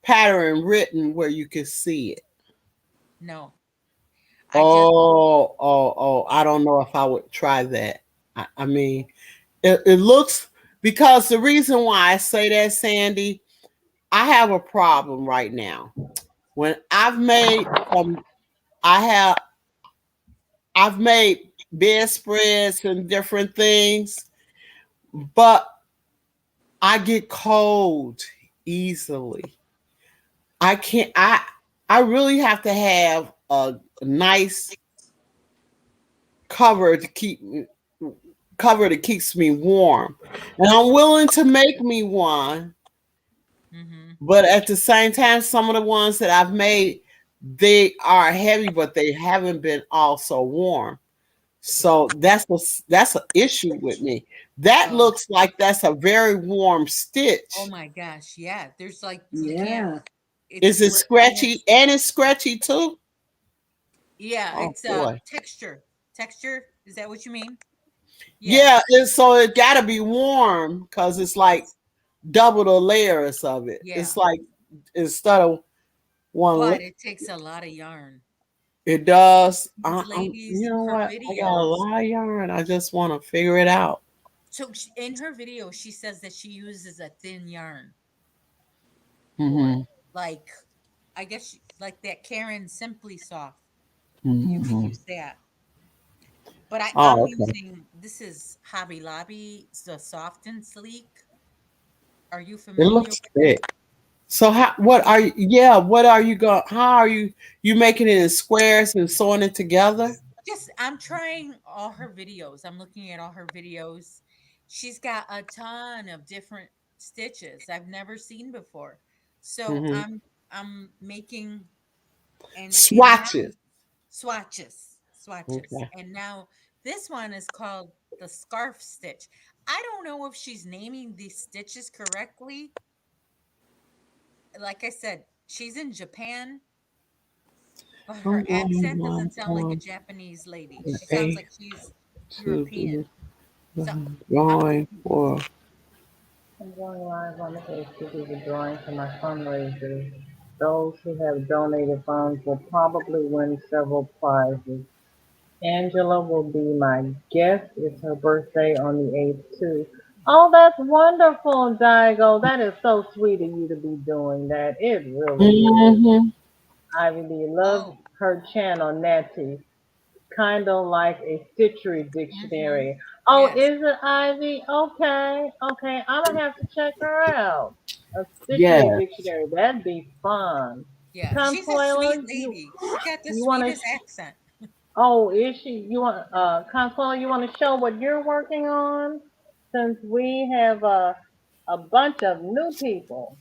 pattern written where you can see it. No. I just Oh, I don't know if I would try that. I mean, it looks, because the reason why I say that, Sandy, I have a problem right now. When I have, I've made bedspreads and different things, but I get cold easily. I can't, I really have to have a nice cover to keep cover that keeps me warm. And I'm willing to make me one, mm-hmm. but at the same time, some of the ones that I've made, they are heavy, but they haven't been also warm. So that's an issue with me. That Oh, looks like that's a very warm oh stitch. my gosh. Yeah. There's like you can't Yeah. Is it's it and scratchy? it's And it's scratchy too? yeah, Oh it's boy. texture. Texture, is that what you mean? Yeah. Yeah, so it gotta be warm because it's like Yes. double the layers of it. Yeah. It's like instead of one. But it takes a lot of yarn. It does. These You ladies, know her what? I got a videos. lot of yarn. I just want to figure it out. So in her video, she says that she uses a thin yarn for it. Hmm. Like, I guess like that Karen Simply Soft. You can Hmm. use that. But I'm Oh, okay. using this is Hobby Lobby, the soft and sleek. Are you It familiar looks with that? thick. So how? What are you? Yeah. What are you going? How are you? You making it in squares and sewing it together? Just I'm trying all her videos. I'm looking at all her videos. She's got a ton of different stitches I've never seen before. So Hmm. I'm making and now Swatches. swatches. Okay. And now this one is called the scarf stitch. I don't know if she's naming these stitches correctly. Like I said, she's in Japan, but her I'm going accent one doesn't sound like a point Japanese lady. She sounds A like she's to European. the So I'm going for. I'm going live on the page to do the drawing for my fundraiser. Those who have donated funds will probably win several prizes. Angela will be my guest. It's her birthday on the 8th, too. Oh, that's wonderful, Daigo. That is so sweet of you to be doing that. It really is. Mm-hmm. Ivy Lee loves Oh. her channel, Natty. Kind of like a stitchery Mm-hmm. dictionary. Oh, Yes. is it Ivy? Okay, okay. I'm gonna have to check her out. A stitchery Yes. dictionary. That'd be fun. Yeah. She's a sweet Consuela, lady. She's got the you want to? sweetest accent. Oh, is she? You want Consuela? You want to show what you're working on? Since we have a bunch of new people.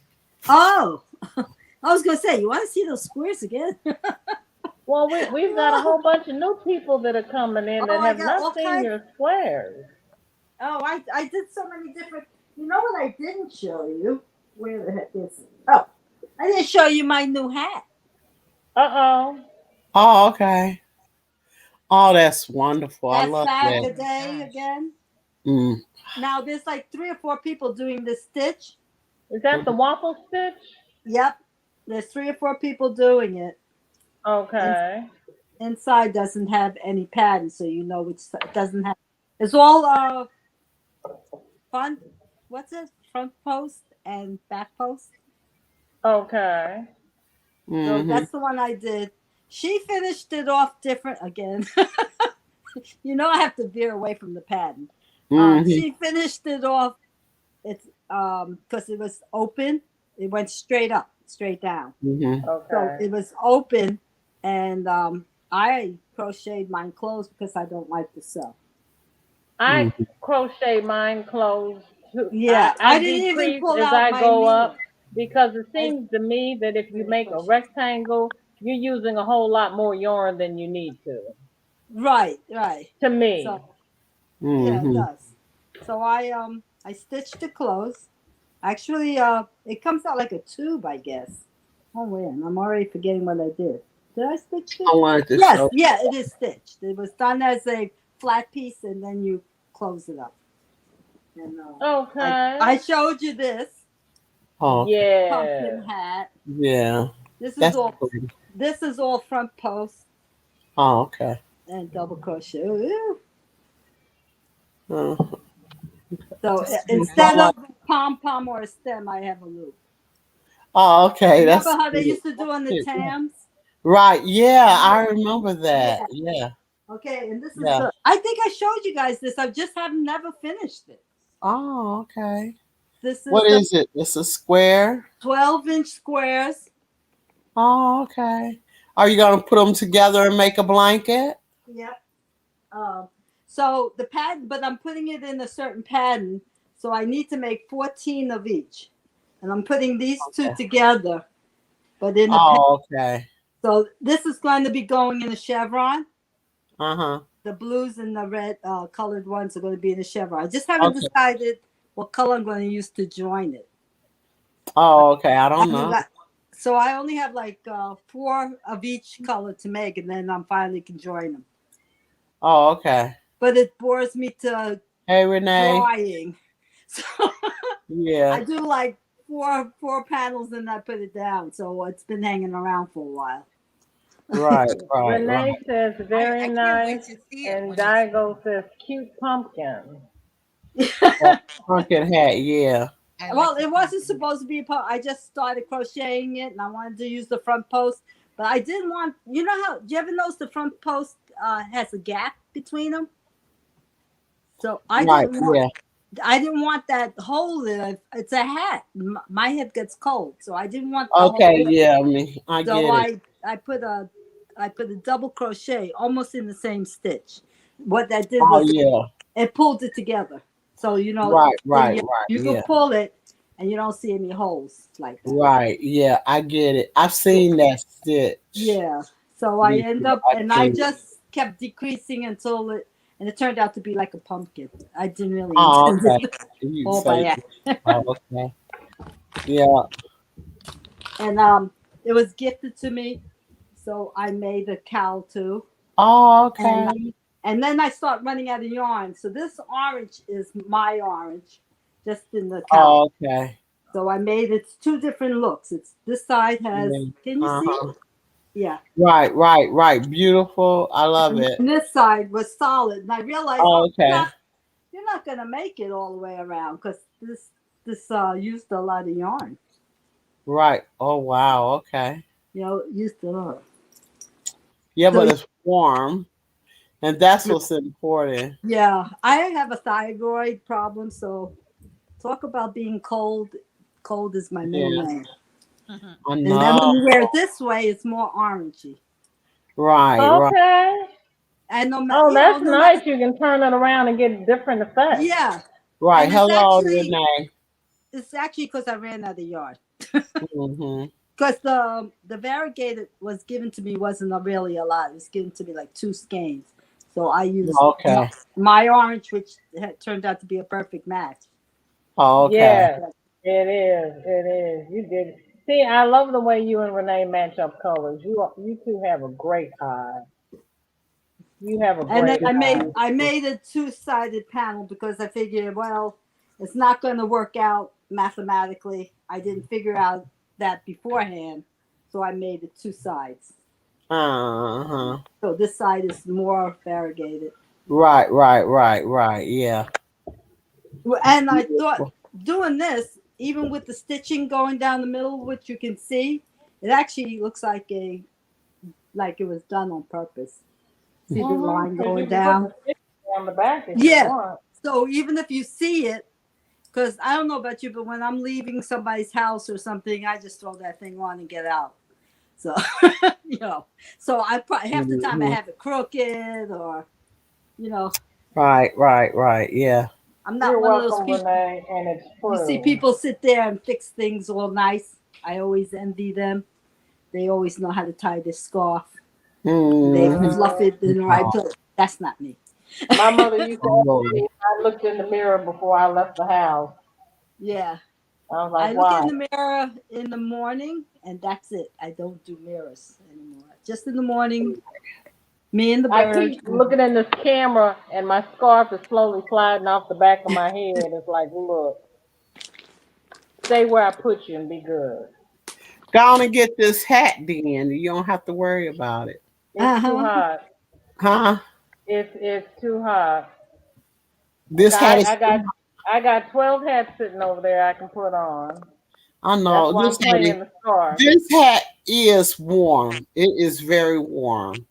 Oh, I was gonna say, you want to see those squares again? Well, we've got a whole bunch of new people that are coming in that Oh, I have got not all seen kinds. your squares. Oh, I did so many different. You know what I didn't show you? Where the heck is it? Oh, I didn't show you my new hat. Uh-oh. Oh, okay. Oh, that's wonderful. I That's love back that. a Oh my day gosh. again. Mm. Now there's like 3 or 4 people doing this stitch. Is that the waffle stitch? Yep, there's 3 or 4 people doing it. And Okay. inside doesn't have any pattern, so you know it doesn't have. It's all front. What's it? Front post and back post. Okay. So Mm-hmm. that's the one I did. She finished it off different again. You know, I have to veer away from the pattern. Mm-hmm. She finished it off. It's because it was open. It went straight up, straight down. Mm-hmm. So Okay. it was open, and I crocheted mine closed because I don't like to sew. I Mm-hmm. crochet mine closed too. Yeah, I I didn't even decrease pull as out I my go needle. up because it I seems to me that if you started make a crocheting. rectangle, you're using a whole lot more yarn than you need to. Right, right. To So me. yeah, it Mm-hmm. does. So I stitched it closed. Actually, it comes out like a tube, I guess. Oh wait, I'm already forgetting what I did. Did I stitch I it? wanted to Yes, show. yeah, it is stitched. It was done as a flat piece, and then you close it up. And I Okay. showed you this Oh, okay. pumpkin Yeah. hat. Yeah. This is That's all. pretty. This is all front post Oh, okay. and double crochet. Ooh. Uh, So Oh my I instead gosh. like. of a pom pom or a stem, I have a loop. Oh, okay. Remember That's how they cute. used to do on the Tams? Right. Yeah, Yeah, I remember that. yeah. Yeah. Okay, and this is Yeah. the. I think I showed you guys this. I just have never finished it. Oh, okay. This is What the is it? It's a square. 12-inch squares. Oh, okay. Are you gonna put them together and make a blanket? Yep. So the pattern, but I'm putting it in a certain pattern. So I need to make 14 of each, and I'm putting these two Okay. together, but in a pattern. Oh, okay. So this is going to be going in a chevron. Uh-huh. The blues and the red colored ones are going to be in a chevron. I just haven't Okay. decided what color I'm going to use to join it. Oh, okay. I I don't haven't know. got, so I only have like 4 of each color to make, and then I'm finally can join them. Oh, okay. But it bores me to Hey, Renee. drying, so Yeah. I do like four panels, and I put it down. So it's been hanging around for a while. Right, right, right. Renee says very I can't nice, wait to see it and when it's Daigo says cute pumpkin. That pumpkin hat, yeah. I Well, like the it wasn't pumpkin. supposed to be a post. I just started crocheting it, and I wanted to use the front post, but I didn't want. You know how? Do you ever notice the front post has a gap between them? So I Right, didn't want. yeah. I didn't want that hole there. It's a hat. My head gets cold, so I didn't want the Okay, hole. yeah, I mean, I So get it. I put a double crochet almost in the same stitch. What that did Oh, was yeah. it pulled it together. So Right, right, you, right, you can yeah. pull it, and you don't see any holes like that. Right, yeah, I get it. I've seen that stitch Yeah. So I end before. up, I've and I seen it. just kept decreasing until it turned out to be like a pumpkin. I didn't really Oh, intend okay. it You all by say, accident. oh, okay. Yeah. And it was gifted to me, so I made a cowl too. Oh, And okay. and then I start running out of yarn. So this orange is my orange, just in the cowl. Oh, okay. So I made it 2 different looks. It's this side has. Yeah. Can you see? Yeah. Right. Beautiful. I love it. And this side was solid, and I realized Oh, okay. you're not gonna make it all the way around because this used a lot of yarn. Right. Oh, wow. Okay. Used a lot. Yeah, So but it's warm, and that's what's important. yeah, I have a thyroid problem, so talk about being cold. Cold is my middle Yeah. name. Mhm. I And then when know. you wear it this way, it's more orangey. Right. Okay. And Oh, that's nice. You can turn it around and get different effects. Yeah. Right. And Hello, Renee. it's actually because I ran out of yarn. Mm-hmm. Because the variegated was given to me wasn't really a lot. It was given to me like 2 skeins. So I used Okay. my orange, which had turned out to be a perfect match. Okay. Yes, it is. It is. You did. See, I love the way you and Renee match up colors. You two have a great eye. You have a And then great eye. I made a 2-sided panel because I figured, well, it's not going to work out mathematically. I didn't figure out that beforehand, so I made it 2 sides. Uh-huh. So this side is more variegated. Right. Yeah. And I thought doing this, even with the stitching going down the middle, which you can see, it actually looks like it was done on purpose. See the line So you going can down? put the sticker on the back if you Yeah. want. So even if you see it, because I don't know about you, but when I'm leaving somebody's house or something, I just throw that thing on and get out. So, so I probably half the time I have it crooked or, Right. Yeah. I'm not You're one of those welcome, people. Renee, and it's You see true. people sit there and fix things all nice. I always envy them. They always know how to tie this scarf. They Mm-hmm. fluff it in the right place. That's not me. My mother used to Oh, ask me if I looked in the mirror before I left the house. Yeah. I was I like, look why? in the mirror in the morning, and that's it. I don't do mirrors anymore. Just in the morning, me and the I bird. keep looking in this camera, and my scarf is slowly sliding off the back of my head. It's like, look, stay where I put you and be good. go on and get this hat then. You don't have to worry about it. It's too hot. Huh? It's too hot. This hat is I got 12 hats sitting over there I can put on. I That's know why I'm playing the scarf. this hat is warm. It is very warm.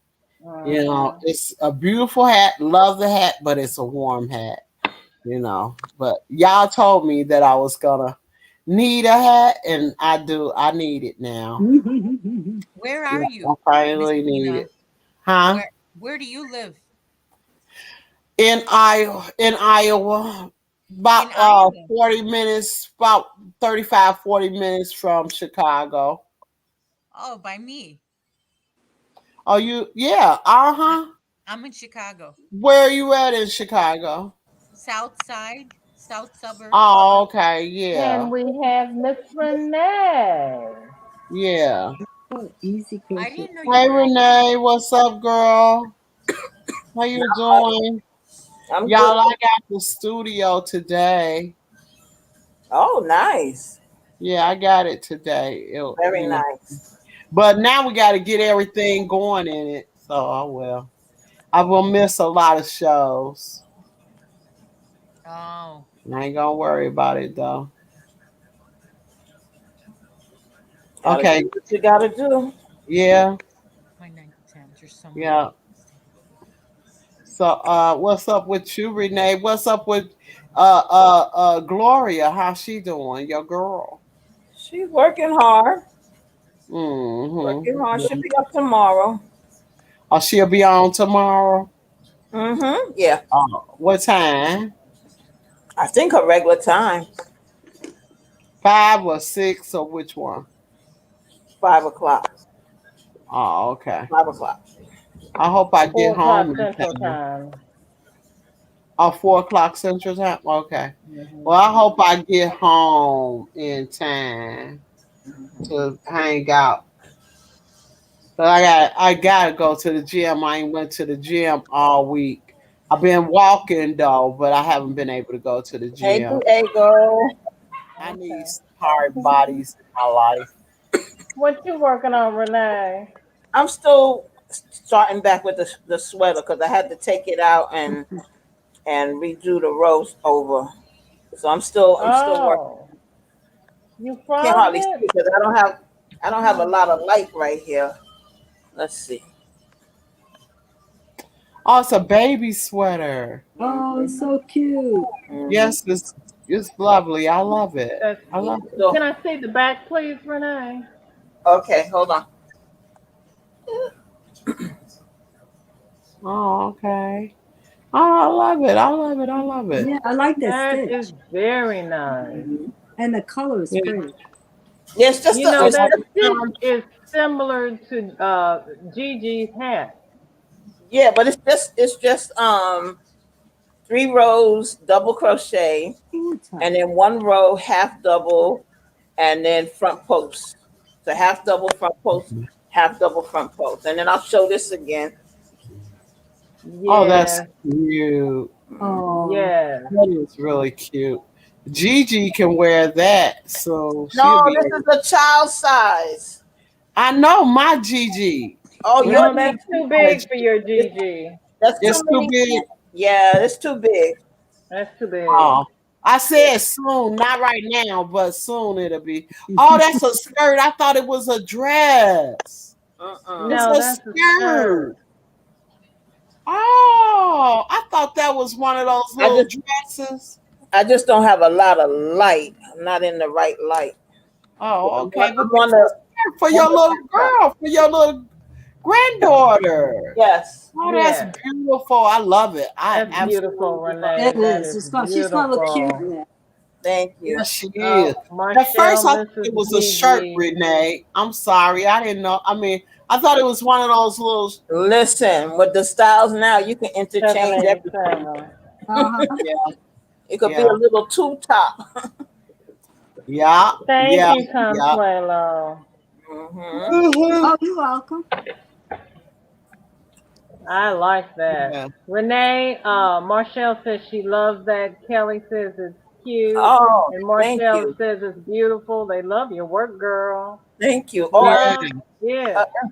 It's a beautiful hat. Love the hat, but it's a warm hat. But y'all told me that I was gonna need a hat, and I do. I need it now. Where are I you, finally Miss need Tina? it. Huh? Where do you live? In Iowa, about In Iowa. 40 minutes, about 35, 40 minutes from Chicago. Oh, by me. Oh, yeah, uh-huh. I'm in Chicago. Where are you at in Chicago? South side, south suburbs. Oh, okay, yeah. And we have Miss Renee. Yeah. Easy I crochet. didn't know you Hey were. Renee, what's up, girl? How you doing? I'm Y'all, good. I got the studio today. Oh, nice. Yeah, I got it today. Very nice. But now we got to get everything going in it. So I will miss a lot of shows. Oh, I ain't gonna worry about it though. Gotta Okay. do what you gotta do. Yeah. my ninth attempt or somewhere. Yeah. So what's up with you, Renee? What's up with Gloria? How's she doing? Your girl. She's working hard. Working hard. She'll Mm-hmm. be up tomorrow. Oh, she'll be on tomorrow. Mm-hmm. Yeah. What time? I think her regular time. 5 or 6 or which one? 5 o'clock. Oh, okay. 5 o'clock. I hope I 4 get o'clock home in Central time. Time. Oh, 4 o'clock Central Time? Okay. Mm-hmm. Well, I hope I get home in time to hang out. But I gotta go to the gym. I ain't went to the gym all week. I've been walking though, but I haven't been able to go to the Hey, gym. Diego. I need hard bodies in my life. What you working on, Renee? I'm still starting back with the sweater because I had to take it out and redo the rows over. So I'm still working. Oh, you Can't froze hardly see it? because I don't have a lot of light right here. Let's see. Oh, it's a baby sweater. Oh, it's so cute. Yes, it's lovely. I love it. That's I love cute. it. So, Can I see the back, please, Renee? okay, hold on. Oh, okay. Oh, I love it. I love it. I love it. Yeah, I like that That stitch. is very nice. And the color is Yeah. pretty. Yeah, it's just You know, it's that just, stitch is similar to Gigi's hat. yeah, but it's just 3 rows double crochet Ooh, it's hot. and then 1 row half double and then front post. So half double front post, half double front post. And then I'll show this again. Oh, that's Yes, cute. Oh, yes. That is really cute. Gigi can wear that, so she'll No, be. this is a child size. I know my Gigi. Oh, When your No, I that's was too college, big for your Gigi. that's too it's too many. big. Yeah, it's too big. That's too big. Oh, I said soon, not right now, but soon it'll be. Oh, that's a skirt. I thought it was a dress. Uh-uh. It's No, a that's a skirt. skirt. Oh, I thought that was one of those I little just dresses. I just don't have a lot of light. I'm not in the right light. Oh, okay. But I'm on that's a skirt for your little girl, for your little granddaughter. Yes. Oh, Yes. that's beautiful. I love it. I That's beautiful, absolutely love Renee. it That is. is She's gonna look cute beautiful. in that. Thank it. you. Yes, she Oh, is. Marshall, At first, I thought Mrs. it was a shirt, Gigi. Renee. I'm sorry. I didn't know. I mean, I thought it was one of those little. Listen, with the styles now, you can interchange everything. 787. Uh-huh. Yeah, It could be yeah, a little tube top. yeah, Thank yeah, you, yeah. Consuelo. Hmm. Mhm. Oh, you're welcome. I like that. Yeah. Renee, Marshall says she loves that. Kelly says it's cute. Oh, And thank Marshall you. says it's beautiful. They love your work, girl. Thank you. Oh, Yeah. Love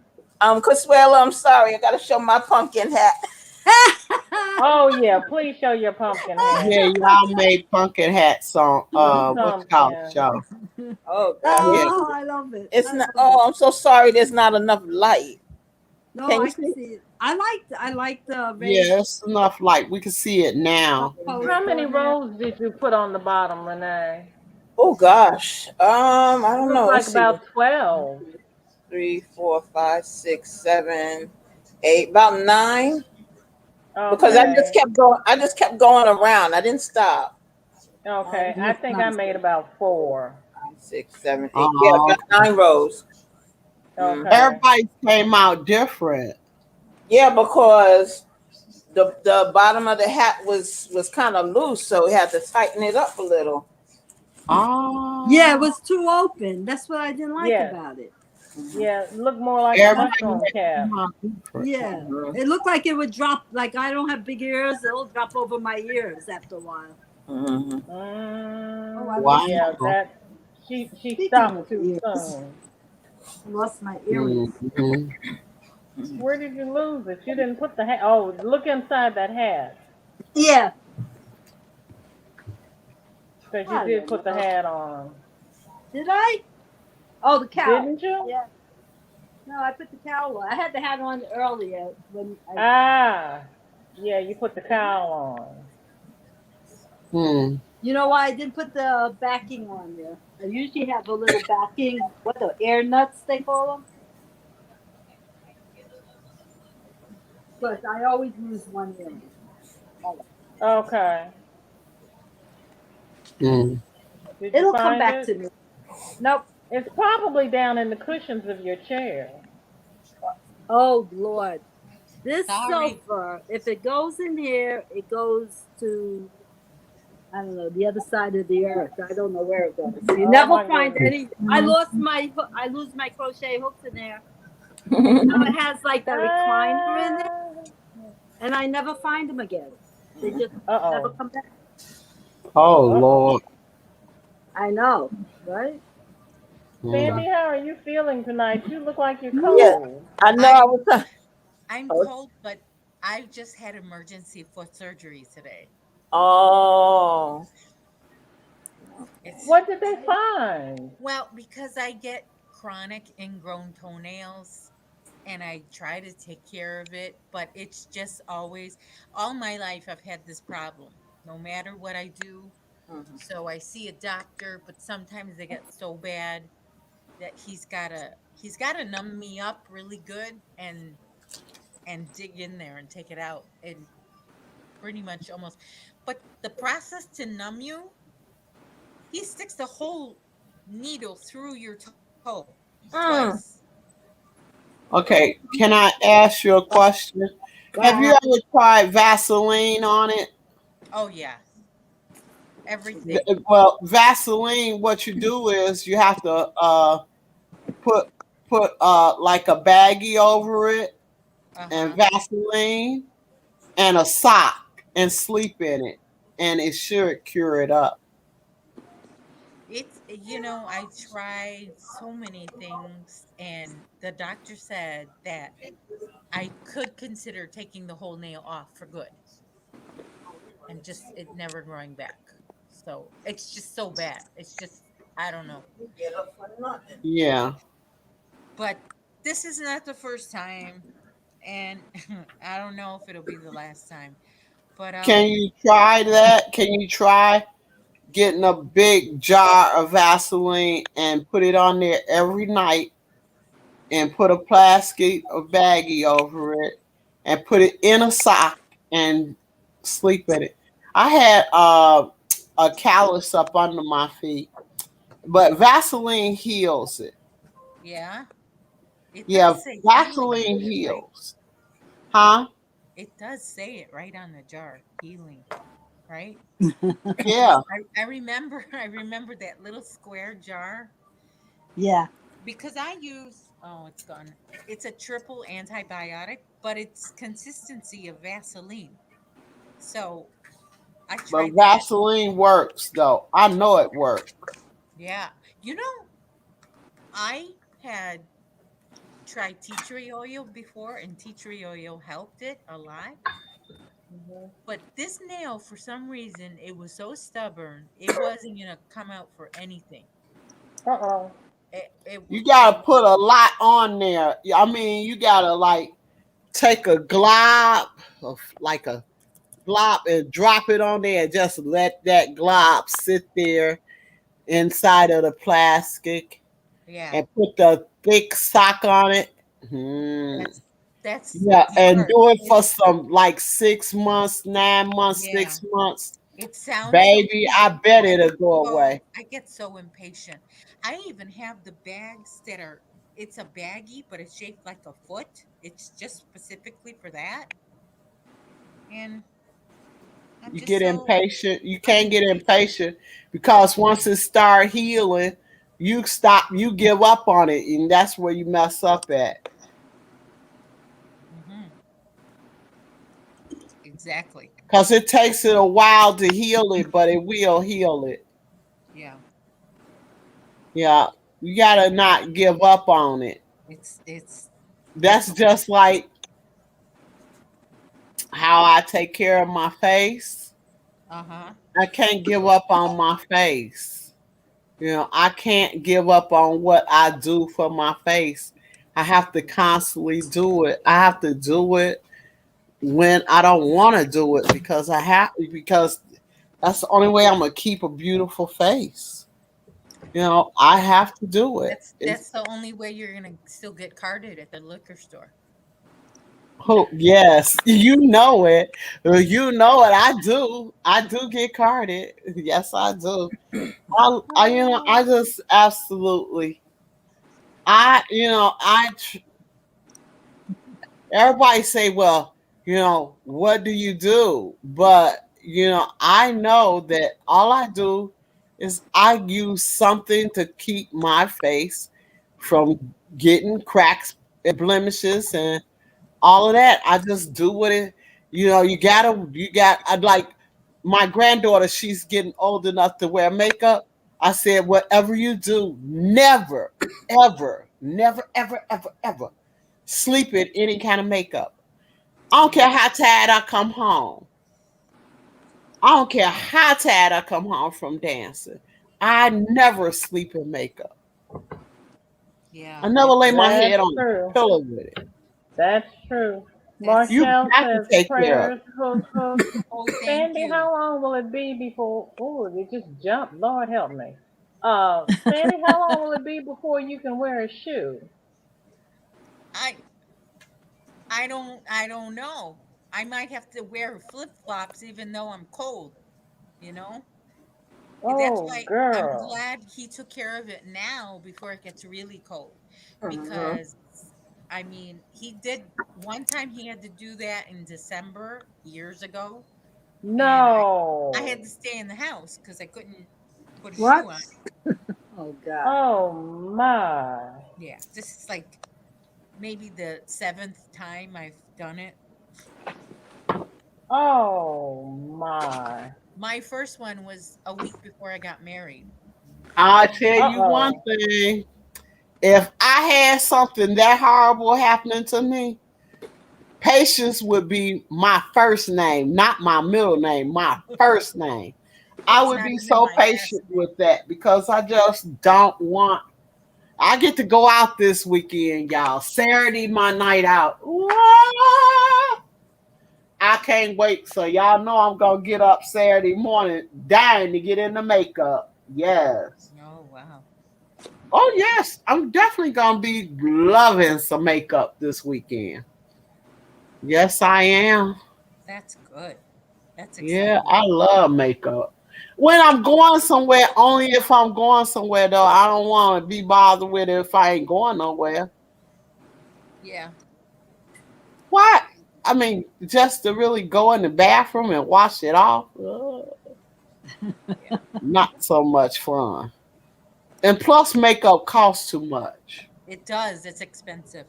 it. Consuelo, I'm sorry. I got to show my pumpkin hat. Oh, yeah. Please show your pumpkin hat. Yeah, y'all made pumpkin hats on The what you call it pumpkin. show. Oh, God. Yeah. Oh, I love it. It's I not. love it. Oh, I'm so sorry. There's not enough light. No, Can you I can see? see it. I like the Yeah, it's enough light. We can see it now. How many rows did you put on the bottom, Renee? Oh gosh. I don't Looks know. like Let's see. about 12. 3, 4, 5, 6, 7, 8, about 9. Because I just Okay. kept going. I just kept going around. I didn't stop. Okay. I think I made about 4. 5, 6, 7, 8. Yeah, about 9 rows. Okay. Everybody came out different. Yeah, because the bottom of the hat was kind of loose, so we had to tighten it up a little. Oh. Yeah, it was too open. That's what I didn't like Yeah. about it. Yeah, it looked more like a Everybody mushroom cap. came out different. Yeah, it looked like it would drop. Like I don't have big ears; it'll drop over my ears after a while. Mm-hmm. Oh, I Wow. Yeah, that she Speaking stopped of too ears. soon. lost my earrings. Mhm. Where did you lose it? You didn't put the hat. Oh, look inside that hat. Yeah. Because I you did don't put the know. hat on. Did I? Oh, the cowl. Didn't you? Yeah. No, I put the cowl on. I had the hat on earlier when I. Ah, yeah, you put the cowl on. Hmm. You know why I didn't put the backing on there? I usually have a little backing. What the air nuts they call them? But I always lose one earring. Okay. Hmm. Did you It'll come find back it? to me. Nope. It's probably down in the cushions of your chair. Oh Lord. This Sorry. sofa, if it goes in here, it goes to I don't know, the other side of the earth. I don't know where it goes. You Oh, never my find goodness. any. I lose my crochet hooks in there. Now it has like the recliner in it, and I never find them again. They just never Uh-oh. come back. Oh Uh-oh. Lord. I know, right? Sandy, how are you feeling tonight? You look like you're Yeah, cold. I know. I I'm was. I'm Oh, cold, but I just had emergency foot surgery today. oh, It's What did they find? well, because I get chronic ingrown toenails and I try to take care of it, but it's just always all my life I've had this problem. No matter what I do, so I see a doctor, but sometimes they get so bad that he's got to numb me up really good and dig in there and take it out and pretty much almost. But the process to numb you, he sticks the whole needle through your toe twice. Okay, can I ask you a question? Have you God. ever tried Vaseline on it? Oh yeah, everything. Well, Vaseline, what you do is you have to put like a baggie over it and Uh-huh. Vaseline and a sock and sleep in it, and it should cure it up. I tried so many things and the doctor said that I could consider taking the whole nail off for good and just it never growing back. So it's just so bad. It's just I don't know. Yeah. But this is not the first time and I don't know if it'll be the last time. But Can you try that? Can you try getting a big jar of Vaseline and put it on there every night and put a plastic or baggie over it and put it in a sock and sleep in it? I had a callus up under my feet, but Vaseline heals it. yeah, it Yeah, does say healing Vaseline on it, right? heals. Huh? It does say it right on the jar, healing, right? Yeah. I remember I remember that little square jar Yeah. because I use it's gone. It's a triple antibiotic, but it's consistency of Vaseline. So I But tried that. Vaseline works though. I know it works. Yeah. You know, I had tried tea tree oil before and tea tree oil helped it a lot. But this nail, for some reason, it was so stubborn, it wasn't gonna come out for anything. Uh-oh. You gotta put a lot on there. I mean, you gotta like take a glob of like a glob and drop it on there and just let that glob sit there inside of the plastic Yeah, and put the thick sock on it. Hmm. that's that's Yeah, and smart. do it for some like 6 months, 9 months, Yeah, 6 months. it sounds so Baby, I easy, bet but it'll go away. I get so impatient. I even have the bags that are it's a baggie, but it's shaped like a foot. It's just specifically for that. And I'm You just get so impatient. You I'm can't get impatient. impatient because once it start healing, you stop. You give up on it, and that's where you mess up at. Hmm. Exactly. Because it takes it a while to heal it, but it will heal it. Yeah. Yeah, you gotta not give up on it. It's That's just like how I take care of my face. uh-huh. I can't give up on my face. I can't give up on what I do for my face. I have to constantly do it. I have to do it when I don't want to do it because that's the only way I'm gonna keep a beautiful face. I have to do it. That's the only way you're gonna still get carded at the liquor store. Oh yes, you know it. You know it. I do. I do get carded. Yes, I do. I just absolutely. Everybody say, well, what do you do? But, I know that all I do is I use something to keep my face from getting cracks and blemishes and all of that. I just do what I'd like my granddaughter, she's getting old enough to wear makeup. I said, whatever you do, never, ever, never, ever, ever, ever sleep in any kind of makeup. I don't care how tired I come home. I don't care how tired I come home from dancing. I never sleep in makeup. Yeah. I never lay my That's head on true. the pillow with it. That's true. That's You Marshall got to says take care of prayers, hook, hook. oh, thank Sandy, you. how long will it be before? Oh, it just jumped. Lord help me. Sandy, how long will it be before you can wear a shoe? I I don't know. I might have to wear flip-flops even though I'm cold, you know? That's Oh, why I'm girl. glad he took care of it now before it gets really cold. Mhm. Because I mean, he did one time he had to do that in December years ago, and I had No. to stay in the house because I couldn't put a What? shoe on. Oh God. Oh my. Yeah, this is like maybe the seventh time I've done it. Oh my. My first one was a week before I got married. I'll tell Uh you one oh. thing. If I had something that horrible happening to me, Patience would be my first name, not my middle name, my first name. I It's would not be even so my last patient name. with that because I just don't want. I get to go out this weekend, y'all. Saturday, my night out. Ooh, I can't wait. So y'all know I'm gonna get up Saturday morning, dying to get in the makeup. Yes. Oh wow, Oh yes, I'm definitely gonna be loving some makeup this weekend. Yes, I am. that's good. That's Yeah, exciting. I love makeup. When I'm going somewhere, only if I'm going somewhere though, I don't want to be bothered with it if I ain't going nowhere. Yeah. What? I mean, just to really go in the bathroom and wash it off, Yeah. not so much fun. And plus, makeup costs too much. It does. It's expensive.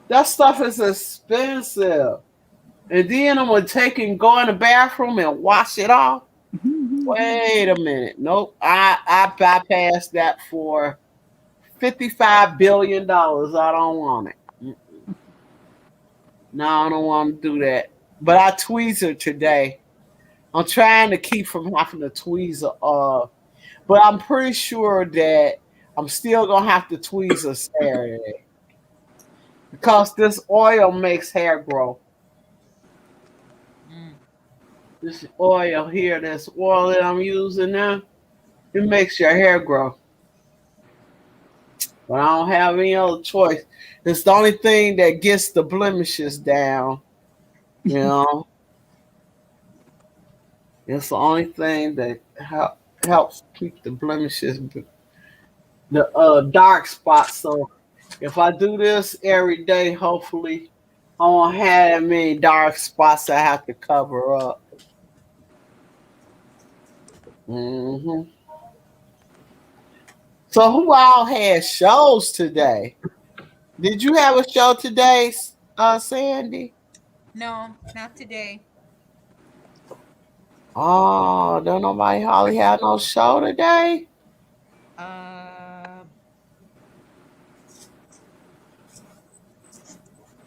That stuff is expensive. And then I'm gonna take and go in the bathroom and wash it off. Wait a minute. Nope. I bypassed that for $55 billion. I don't want it. No, I don't want to do that. But I tweezer today. I'm trying to keep from having to tweezer but I'm pretty sure that I'm still gonna have to tweezer Saturday because this oil makes hair grow. Mm. This oil here, this oil that I'm using now, it makes your hair grow. But I don't have any other choice. It's the only thing that gets the blemishes down. You know, it's the only thing that helps keep the blemishes, the dark spots. So if I do this every day, hopefully I won't have that many dark spots I have to cover up. hmm So who all had shows today? Did you have a show today, Sandy? No, not today. Oh, don't nobody hardly have no show today. Uh,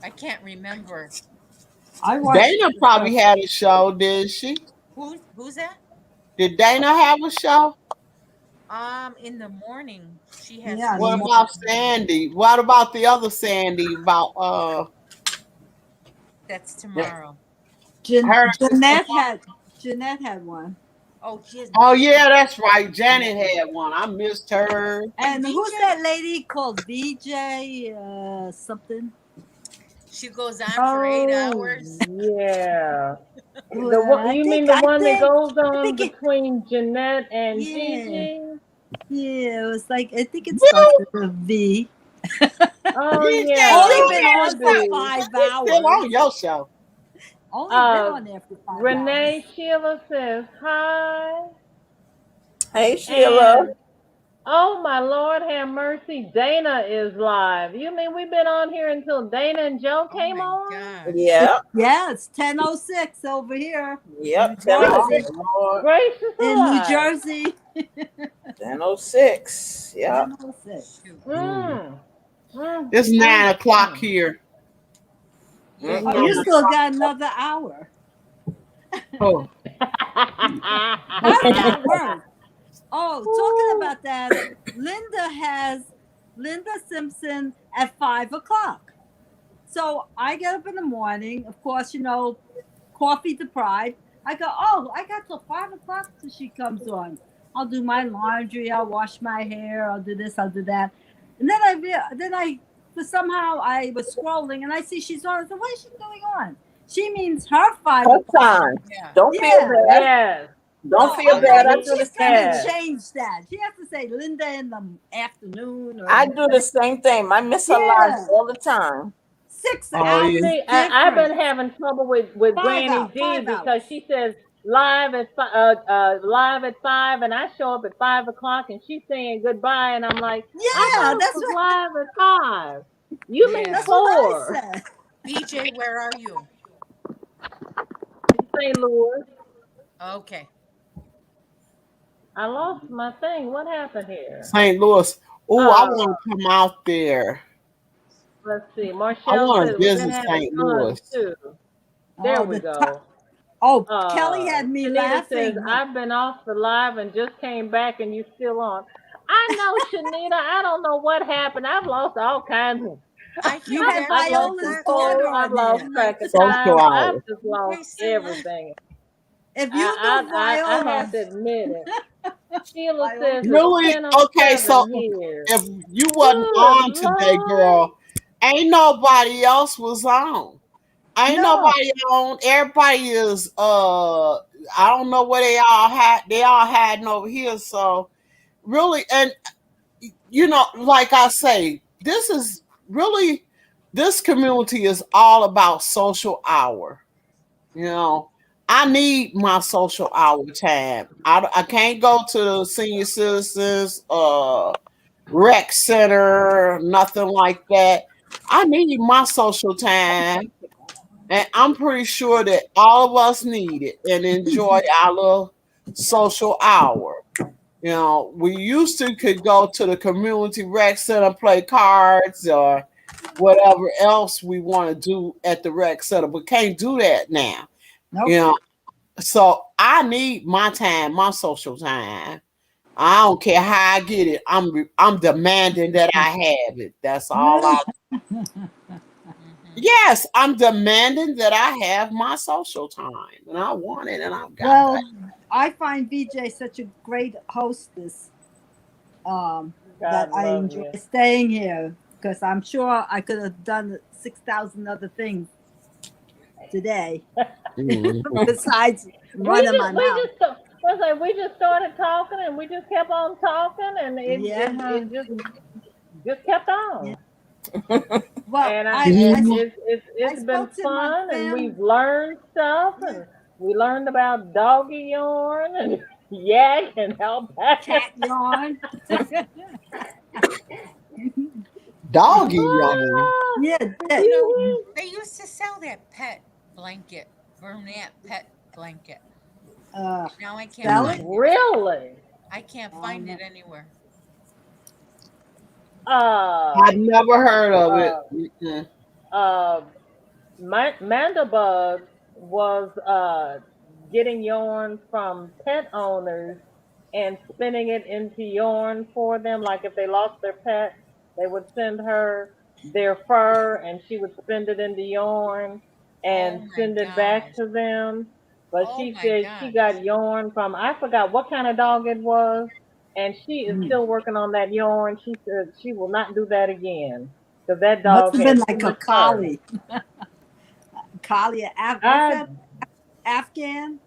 I can't remember. I watched Dana the probably show. had a show, did she? Who's that? Did Dana have a show? In the morning she has Yeah, a in the What show. about morning. Sandy? What about the other Sandy? About That's tomorrow. her sister? Jeanette had one. Oh, she has Oh she yeah, that's right. Janet had one. I missed her. and And who's VJ. that lady called VJ something? She goes on for 8 hours. Oh yeah. The Well, one I you mean think the I one that think goes I on think it between Jeanette and yeah. Gigi? Yeah, it was like I think it starts You, with a V. Oh you yeah, Only still been it on could for be. 5 hours. on your show. Only been Uh, on there for 5 hours. Renee Sheila says hi, Hey Sheila. and Oh my Lord, have mercy. Dana is live. You mean we've been on here until Dana and Joe Oh came my on? gosh. It's, Yep. yeah, it's 10:06 over here. Yep. Good 10:06. Jersey. gracious In New alive. Jersey. 10:06. Yep. 10:06. Shoot. Mm. Mm, It's mm, 9 o'clock mm. here. Yeah, Oh, here you it Mm-mm. is. still got another hour. Oh, How did that work? Oh, talking about that, Linda has Linda Simpson at 5 o'clock. So I get up in the morning, of course, coffee deprived. I go, oh, I got till 5 o'clock till she comes on. I'll do my laundry, I'll wash my hair, I'll do this, I'll do that. And but somehow I was scrolling and I see she's on. So what is she going on? She means her five Her o'clock. time. Yeah. Don't feel Yeah. bad. Yes. Don't So feel I'm bad. like, I do the she's same got to Yes. thing. change that. She has to say Linda in the afternoon or I do the same thing. I miss her live yeah, all the time. 6 oh hours yeah. See, I've been difference. having trouble with Granny D 5 because hours. she says live at 5, and I show up at 5 o'clock, and she's saying goodbye, and I'm like, I Yeah, thought it that's was what live at 5. You mean Yeah. that's what I 4? said. BJ, where are you? St. Louis. Okay. I lost my thing. What happened here? St. Louis. Oh, I Uh, want to come out there. let's see. I Marshall want says to we've been visit having St. fun Louis. too. There Oh, we go. Kelly had me Shanita says, laughing. I've been off the live and just came back and you still on. I know, Shanita. I don't know what happened. I've lost all kinds of I You came had back I've on lost Viola's control. daughter I've on lost there. I'm like, track of Social time. I've hour. just lost BJ still live. everything. If you knew I Viola, have to admit it. Sheila Viola, says it's Really? Okay, so 10:07 here. if you wasn't Good on today, Lord. girl, ain't nobody else was on. Ain't no, nobody on. Everybody is I don't know where they all hiding over here. So really, and like I say, this is really this community is all about social hour. You know, I need my social hour time. I can't go to the senior citizens rec center, nothing like that. I need my social time. And I'm pretty sure that all of us need it and enjoy our little social hour. We used to could go to the community rec center, play cards or whatever else we want to do at the rec center, but can't do that now. nope. You know, so I need my time, my social time. I don't care how I get it. I'm demanding that I have it. That's all I. Mhm. Yes, I'm demanding that I have my social time, and I want it, and I've got that. Well, I find VJ such a great hostess that God I love enjoy you. staying here because I'm sure I could have done 6,000 other things today Mhm. besides We running my just we mouth. just was like we just started talking and we just kept on talking and Yeah. it just kept Yeah. on. Well, And Mhm. I it's been spoke to my fun and family. we've learned stuff Yeah. and we learned about doggy yarn and yak and alpaca. Cat yarn. Doggy yarn. Yeah, You know, Mhm. they used to sell that pet blanket, brunette pet blanket. uh, Now I can't sell it. find it. Really? I can't Oh, find no. it anywhere. Uh I've never heard of it. uh Mm-mm. uh Mandabug was getting yarn from pet owners and spinning it into yarn for them. Like if they lost their pet, they would send her their fur and she would spin it into yarn Oh and my send it back gosh. to them. But Oh she my said she gosh. got yarn from, I forgot what kind of dog it was, and she is Mm. still working on that yarn. She said she will not do that again because that Must dog have had been too like a much fur. collie. Collie, what's I that? Afghan?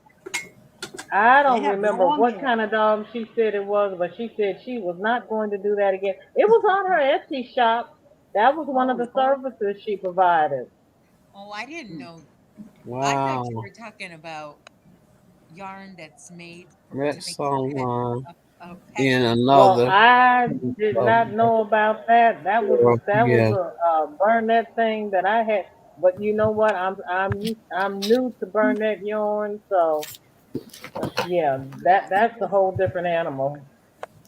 I They don't have remember long what hair. kind of dog she said it was, but she said she was not going to do that again. It was on her Etsy shop. That was one of Oh, the Lord. services she provided. Oh, I didn't know. I thought you Wow. were talking about yarn that's made to Red make a pet someone. a Okay. in Well, another. I did not know about that. That was Yeah. a Burnett thing that I had. But you know what? I'm new to Burnett yarn, so yeah, that's a whole different animal.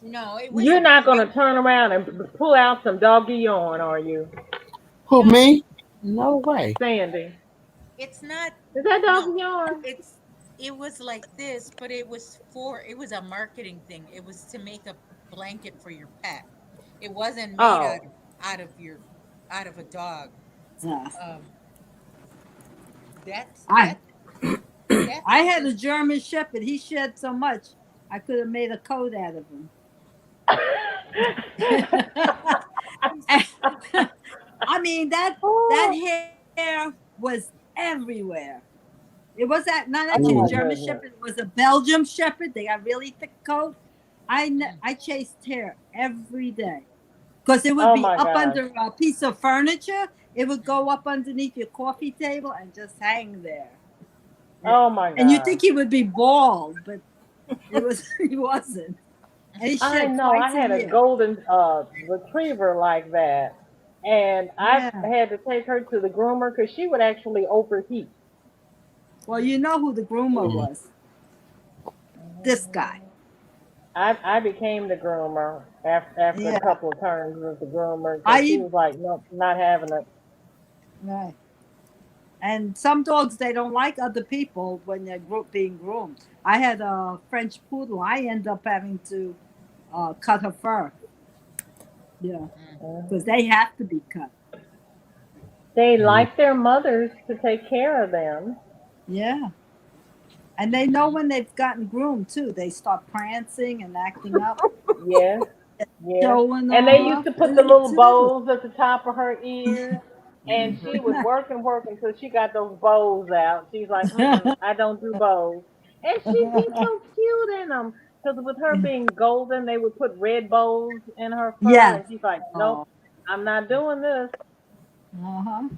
No, it was You're a not great. gonna turn around and pull out some doggy yarn, are you, Who, No, me? No way. Sandy? it's not. Is that No, doggy yarn? it was like this, but it was a marketing thing. It was to make a blanket for your pet. It wasn't made Oh, out of your out of a dog. Yeah. Um, that's I that that I piece had is a German Shepherd. He shed so much, I could have made a coat out of him. I mean that hair was everywhere. It was not oh actually a my Mm. German goodness. Shepherd. It was a Belgium Shepherd. They got really thick coat. I chased hair every day because it would Oh be my up gosh. under a piece of furniture. It would go up underneath your coffee table and just hang there. Oh my And you gosh. think he would be bald, but it was he wasn't. And he I shed know. I twice a had a year. golden retriever like that, and I Yeah. had to take her to the groomer because she would actually overheat. Well, you know who the groomer Mm. was. This guy. I became the groomer after a Yeah. couple of turns with the groomer because she I was like, nope, not having it. right. And some dogs they don't like other people when they're being groomed. I had a French poodle. I end up having to cut her fur. Yeah, because Mhm. they have to be cut. They Mm. like their mothers to take care of them. Yeah, and they know when they've gotten groomed too. They start prancing and acting up, Yes, yes. showing And they used off. to put the They little too. bows at the top of her ears. And she would work and work until she got those bows out. She's like, I don't do bows. And she'd be so cute in them. Because with her being golden, they would put red bows in her fur. Yes. And she's like, nope, Oh. I'm not doing this. Uh-huh.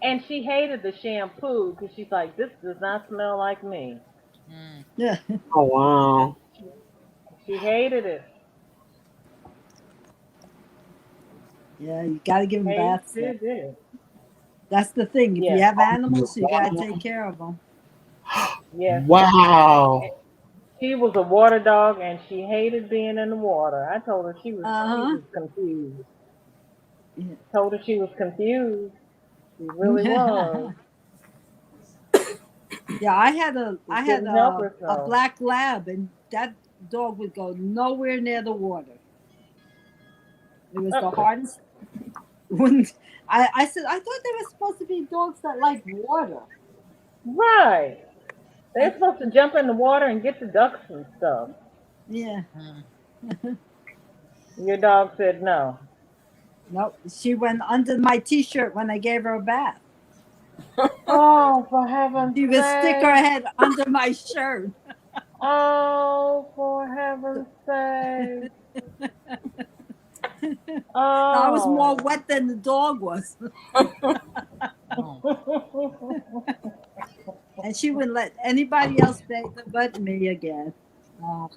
And she hated the shampoo because she's like, this does not smell like me. mm, Yeah. Oh, wow. She hated it. Yeah. You got to give them Hey, baths she though. did. That's the thing. If you Yes, have animals, you got to take care of them. yes. Wow. She was a water dog and she hated being in the water. I told her she Uh was confused. huh. Told her she was confused. She really was. Yeah, She I had couldn't help a herself. black lab, and that dog would go nowhere near the water. It was the hardest. When I said I thought they were supposed to be dogs that like water. Right. And They're supposed to jump in the water and get the ducks and stuff. yeah, mm. Your dog said no. nope. She went under my T-shirt when I gave her a bath. Oh, for heaven's She would stick her sake. head under my shirt. Oh, for heaven's sake. I was more Oh. wet than the dog was, Oh, and she wouldn't let anybody else bathe her but me again. Uh,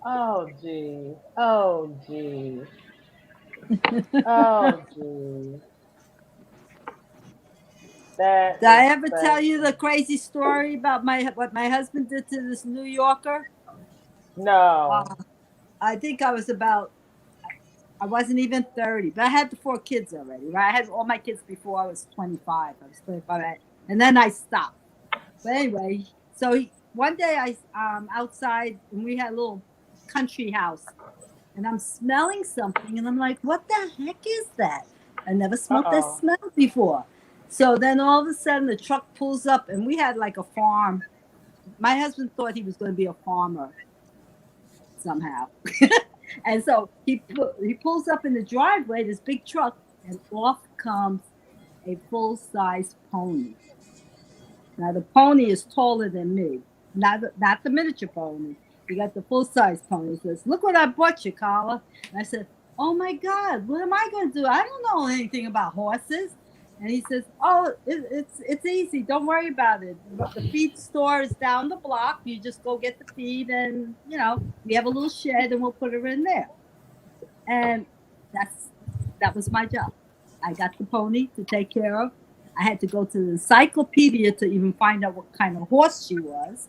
Oh, geez. Oh, geez. Oh, geez. That Did is I ever tell you special. the crazy story about what my husband did to this New Yorker? No. I think I wasn't even 30, but I had the 4 kids already. Right? I had all my kids before I was 25. I was 25, and then I stopped. But anyway, so one day outside, and we had a little country house, and I'm smelling something, and I'm like, what the heck is that? I never smelled that Uh-oh. smell before. So then all of a sudden the truck pulls up, and we had like a farm. My husband thought he was going to be a farmer somehow. And so he pulls up in the driveway, this big truck, and off comes a full-size pony. Now the pony is taller than me, not the miniature pony. You got the full-size pony. He says, "Look what I brought you, Carla." And I said, "Oh my God, what am I going to do? I don't know anything about horses." And he says, "Oh, it's easy. Don't worry about it. The feed store is down the block. You just go get the feed, and we have a little shed, and we'll put her in there." And that was my job. I got the pony to take care of. I had to go to the encyclopedia to even find out what kind of horse she was.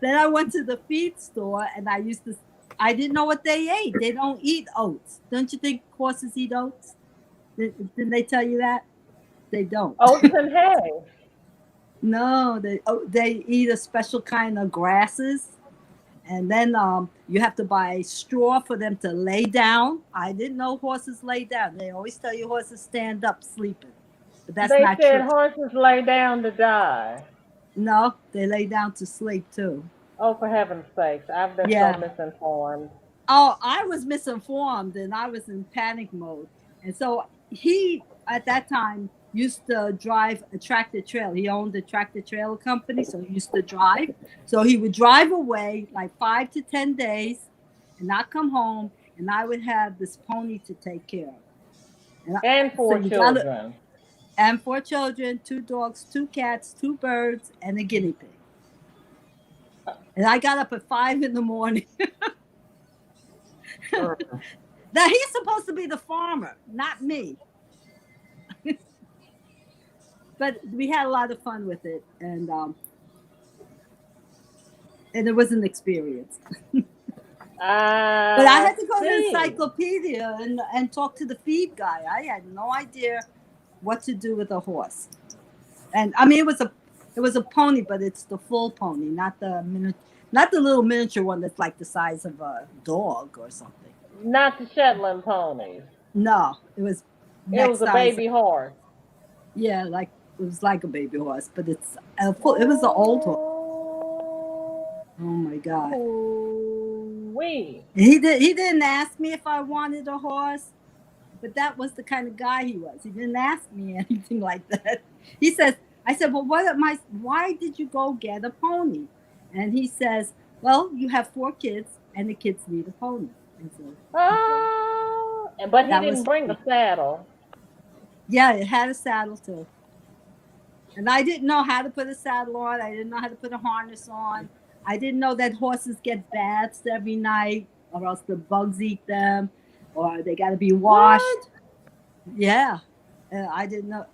Then I went to the feed store, and I didn't know what they ate. They don't eat oats. Don't you think horses eat oats? Didn't they tell you that? They don't. Oats and hay. No, they eat a special kind of grasses, and then you have to buy straw for them to lay down. I didn't know horses lay down. They always tell you horses stand up sleeping, but that's They not said true. horses lay down to die. No, they lay down to sleep too. Oh, for heaven's sakes. I've been so misinformed. Oh, I was misinformed, and I was in panic mode. And so he, at that time, used to drive a tractor trailer. He owned a tractor trailer company, so he used to drive. So he would drive away like 5 to 10 days and not come home, and I would have this pony to take care of. And 4 children. And 4 children, 2 dogs, 2 cats, 2 birds, and a guinea pig. And I got up at 5 in the morning. Now he's supposed to be the farmer, not me. But we had a lot of fun with it, and it was an experience. But I had to go to the encyclopedia and talk to the feed guy. I had no idea what to do with a horse. And I mean, it was a pony, but it's the full pony, not the little miniature one that's like the size of a dog or something. Not the Shetland ponies. No, it was a baby horse. Yeah, it was like a baby horse, but it was an old horse. Oh my God. Wee. He didn't ask me if I wanted a horse, but that was the kind of guy he was. He didn't ask me anything like that. I said, well, why did you go get a pony? And he says, well, you have 4 kids and the kids need a pony. But he didn't bring a saddle. Yeah, it had a saddle too. And I didn't know how to put a saddle on. I didn't know how to put a harness on. I didn't know that horses get baths every night, or else the bugs eat them, or they got to be washed. What? Yeah, I didn't know.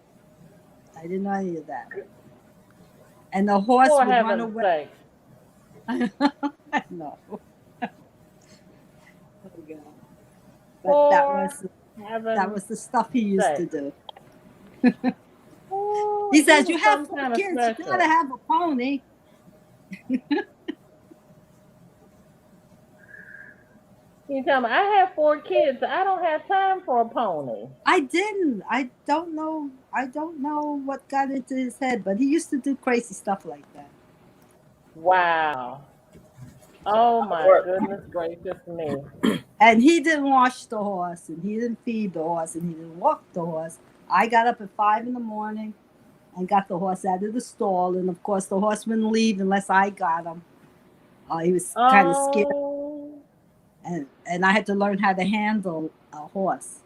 I didn't know any of that. And the horse would run away. I know. But that was the stuff he used to do. He says, you have 4 kids, you gotta have a pony. You tell me, I have 4 kids. I don't have time for a pony. I didn't. I don't know what got into his head, but he used to do crazy stuff like that. Wow. Oh my goodness gracious me. And he didn't wash the horse, and he didn't feed the horse, and he didn't walk the horse. I got up at 5 in the morning and got the horse out of the stall, and of course the horse wouldn't leave unless I got him. He was kind of scared, and I had to learn how to handle a horse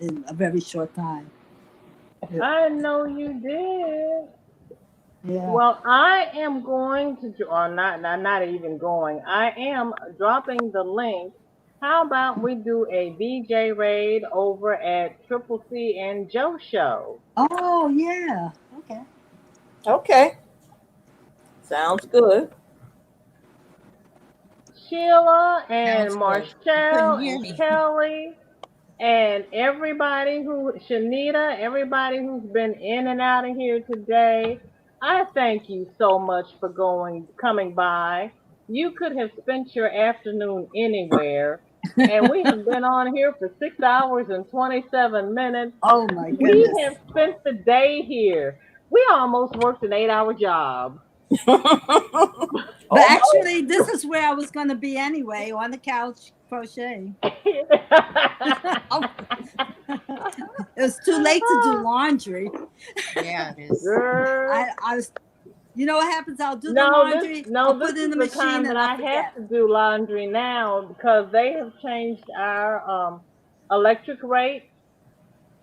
in a very short time. I know you did. Yeah. Well, I am going to, or not even going. I am dropping the link. How about we do a VJ raid over at Triple C and Joe Show? Oh yeah. Okay. Okay. Sounds good. Sheila and Sounds Marshall good. and Kelly and everybody Shanita, everybody who's been in and out of here today. I thank you so much for coming by. You could have spent your afternoon anywhere, and we have been on here for 6 hours and 27 minutes. Oh my goodness. We have spent the day here. We almost worked an 8-hour job. But actually, this is where I was going to be anyway, on the couch crocheting. It was too late to do laundry. Yeah, it is. Girl. I was, you know what happens? I'll do the laundry. I'll put it in the machine, and I have to do laundry now because they have changed our electric rate.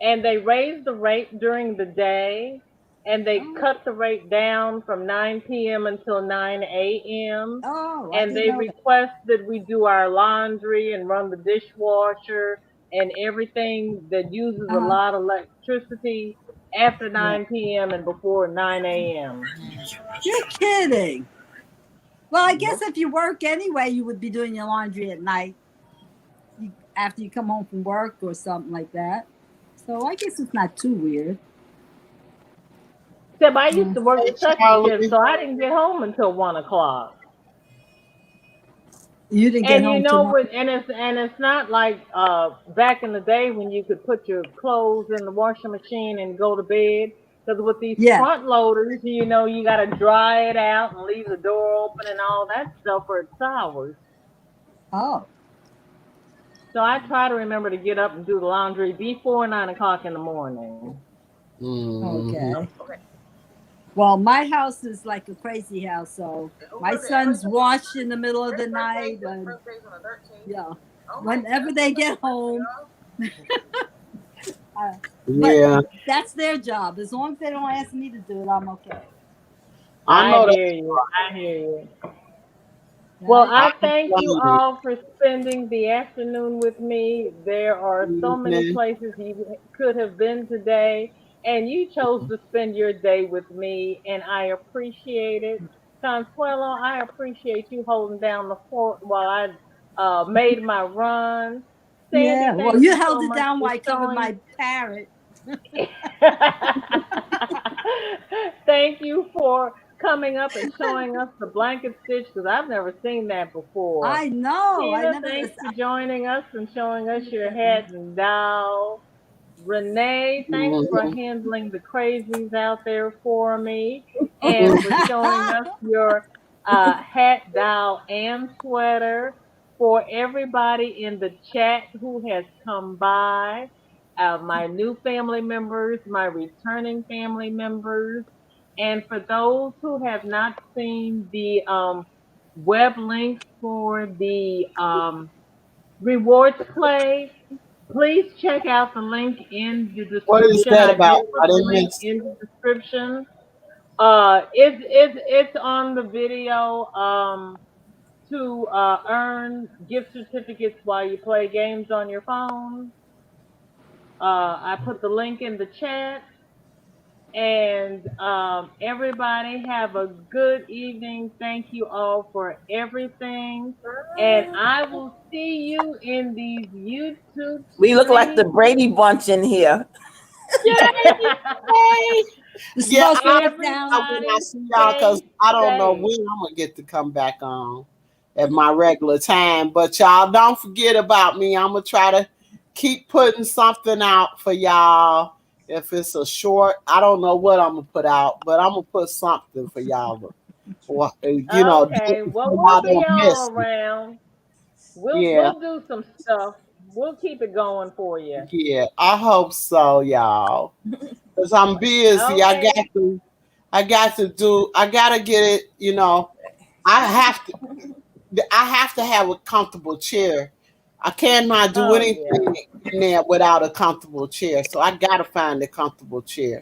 and they raise the rate during the day, and they cut the rate down from 9 p.m. until 9 a.m. Oh, I And didn't they know that. request that we do our laundry and run the dishwasher and everything that uses a Uh-huh. lot of electricity after Yeah. 9 p.m. and before 9 a.m. You're kidding. Well, I guess if you work anyway, you would be doing your laundry at night after you come home from work or something like that. So I guess it's not too weird. Except I used to work Hey, the second shift, Charlie. so I didn't get home until 1 o'clock. You didn't get And you home till know one. what? And it's not like back in the day when you could put your clothes in the washing machine and go to bed. Because with these Yeah. front loaders, you know, you got to dry it out and leave the door open and all that stuff for its hours. Oh, So I try to remember to get up and do the laundry before 9 o'clock in the morning. okay. Well, my house is like a crazy house, so my sons wash in the middle of the night, and yeah, whenever they get home. Yeah, But that's their job. As long as they don't ask me to do it, I'm okay. I I know hear that. you. I hear you. Well, I thank you all for spending the afternoon with me. There are so many Mhm. places you could have been today, and you chose to spend your day with me, and I appreciate it. Consuelo, I appreciate you holding down the fort while I made my run. Sandy, Yeah. Well, thank you you held so it much down for while I covered showing. my parrot. Thank you for coming up and showing us the blanket stitch because I've never seen that before. I know. I Tina, never. thanks for joining us and showing us your hat and doll. Renee, thanks for Mhm. handling the crazies out there for me and for showing us your hat, doll, and sweater. For everybody in the chat who has come by, my new family members, my returning family members, and for those who have not seen the web link for the rewards play, please check out the link in the What is description. that I did about? put I the didn't link miss. in the description. It's on the video to earn gift certificates while you play games on your phone. I put the link in the chat. And everybody have a good evening. Thank you all for everything. And I will see you in these YouTube We look like the streams. Brady Bunch in here. Yay! You're Yeah, supposed to look down. when I Everybody see y'all, because stay I don't know safe. when I'm gonna get to come back on at my regular time. But y'all don't forget about me. I'm gonna try to keep putting something out for y'all. If it's a short, I don't know what I'm gonna put out, but I'm gonna put something for y'all. Okay, well we'll Y'all be don't all miss me. around. We'll Yeah, we'll do some stuff. We'll keep it going for you. yeah. I hope so, y'all. Because I'm busy. Okay. I gotta get it, I have to I have to have a comfortable chair. I cannot do Oh yeah. anything in there without a comfortable chair. So I gotta find a comfortable chair.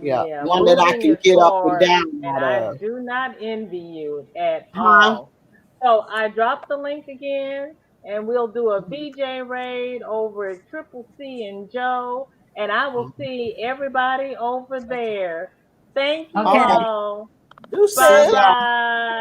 Yeah. Yeah, One that I moving can is get up and hard, down and out I of. do not envy you at Huh? all. So I dropped the link again, and we'll do a VJ raid over at Triple C and Joe, and I will see everybody over there. Thank you Okay. Okay. all. Bye Deuces. See y'all. bye.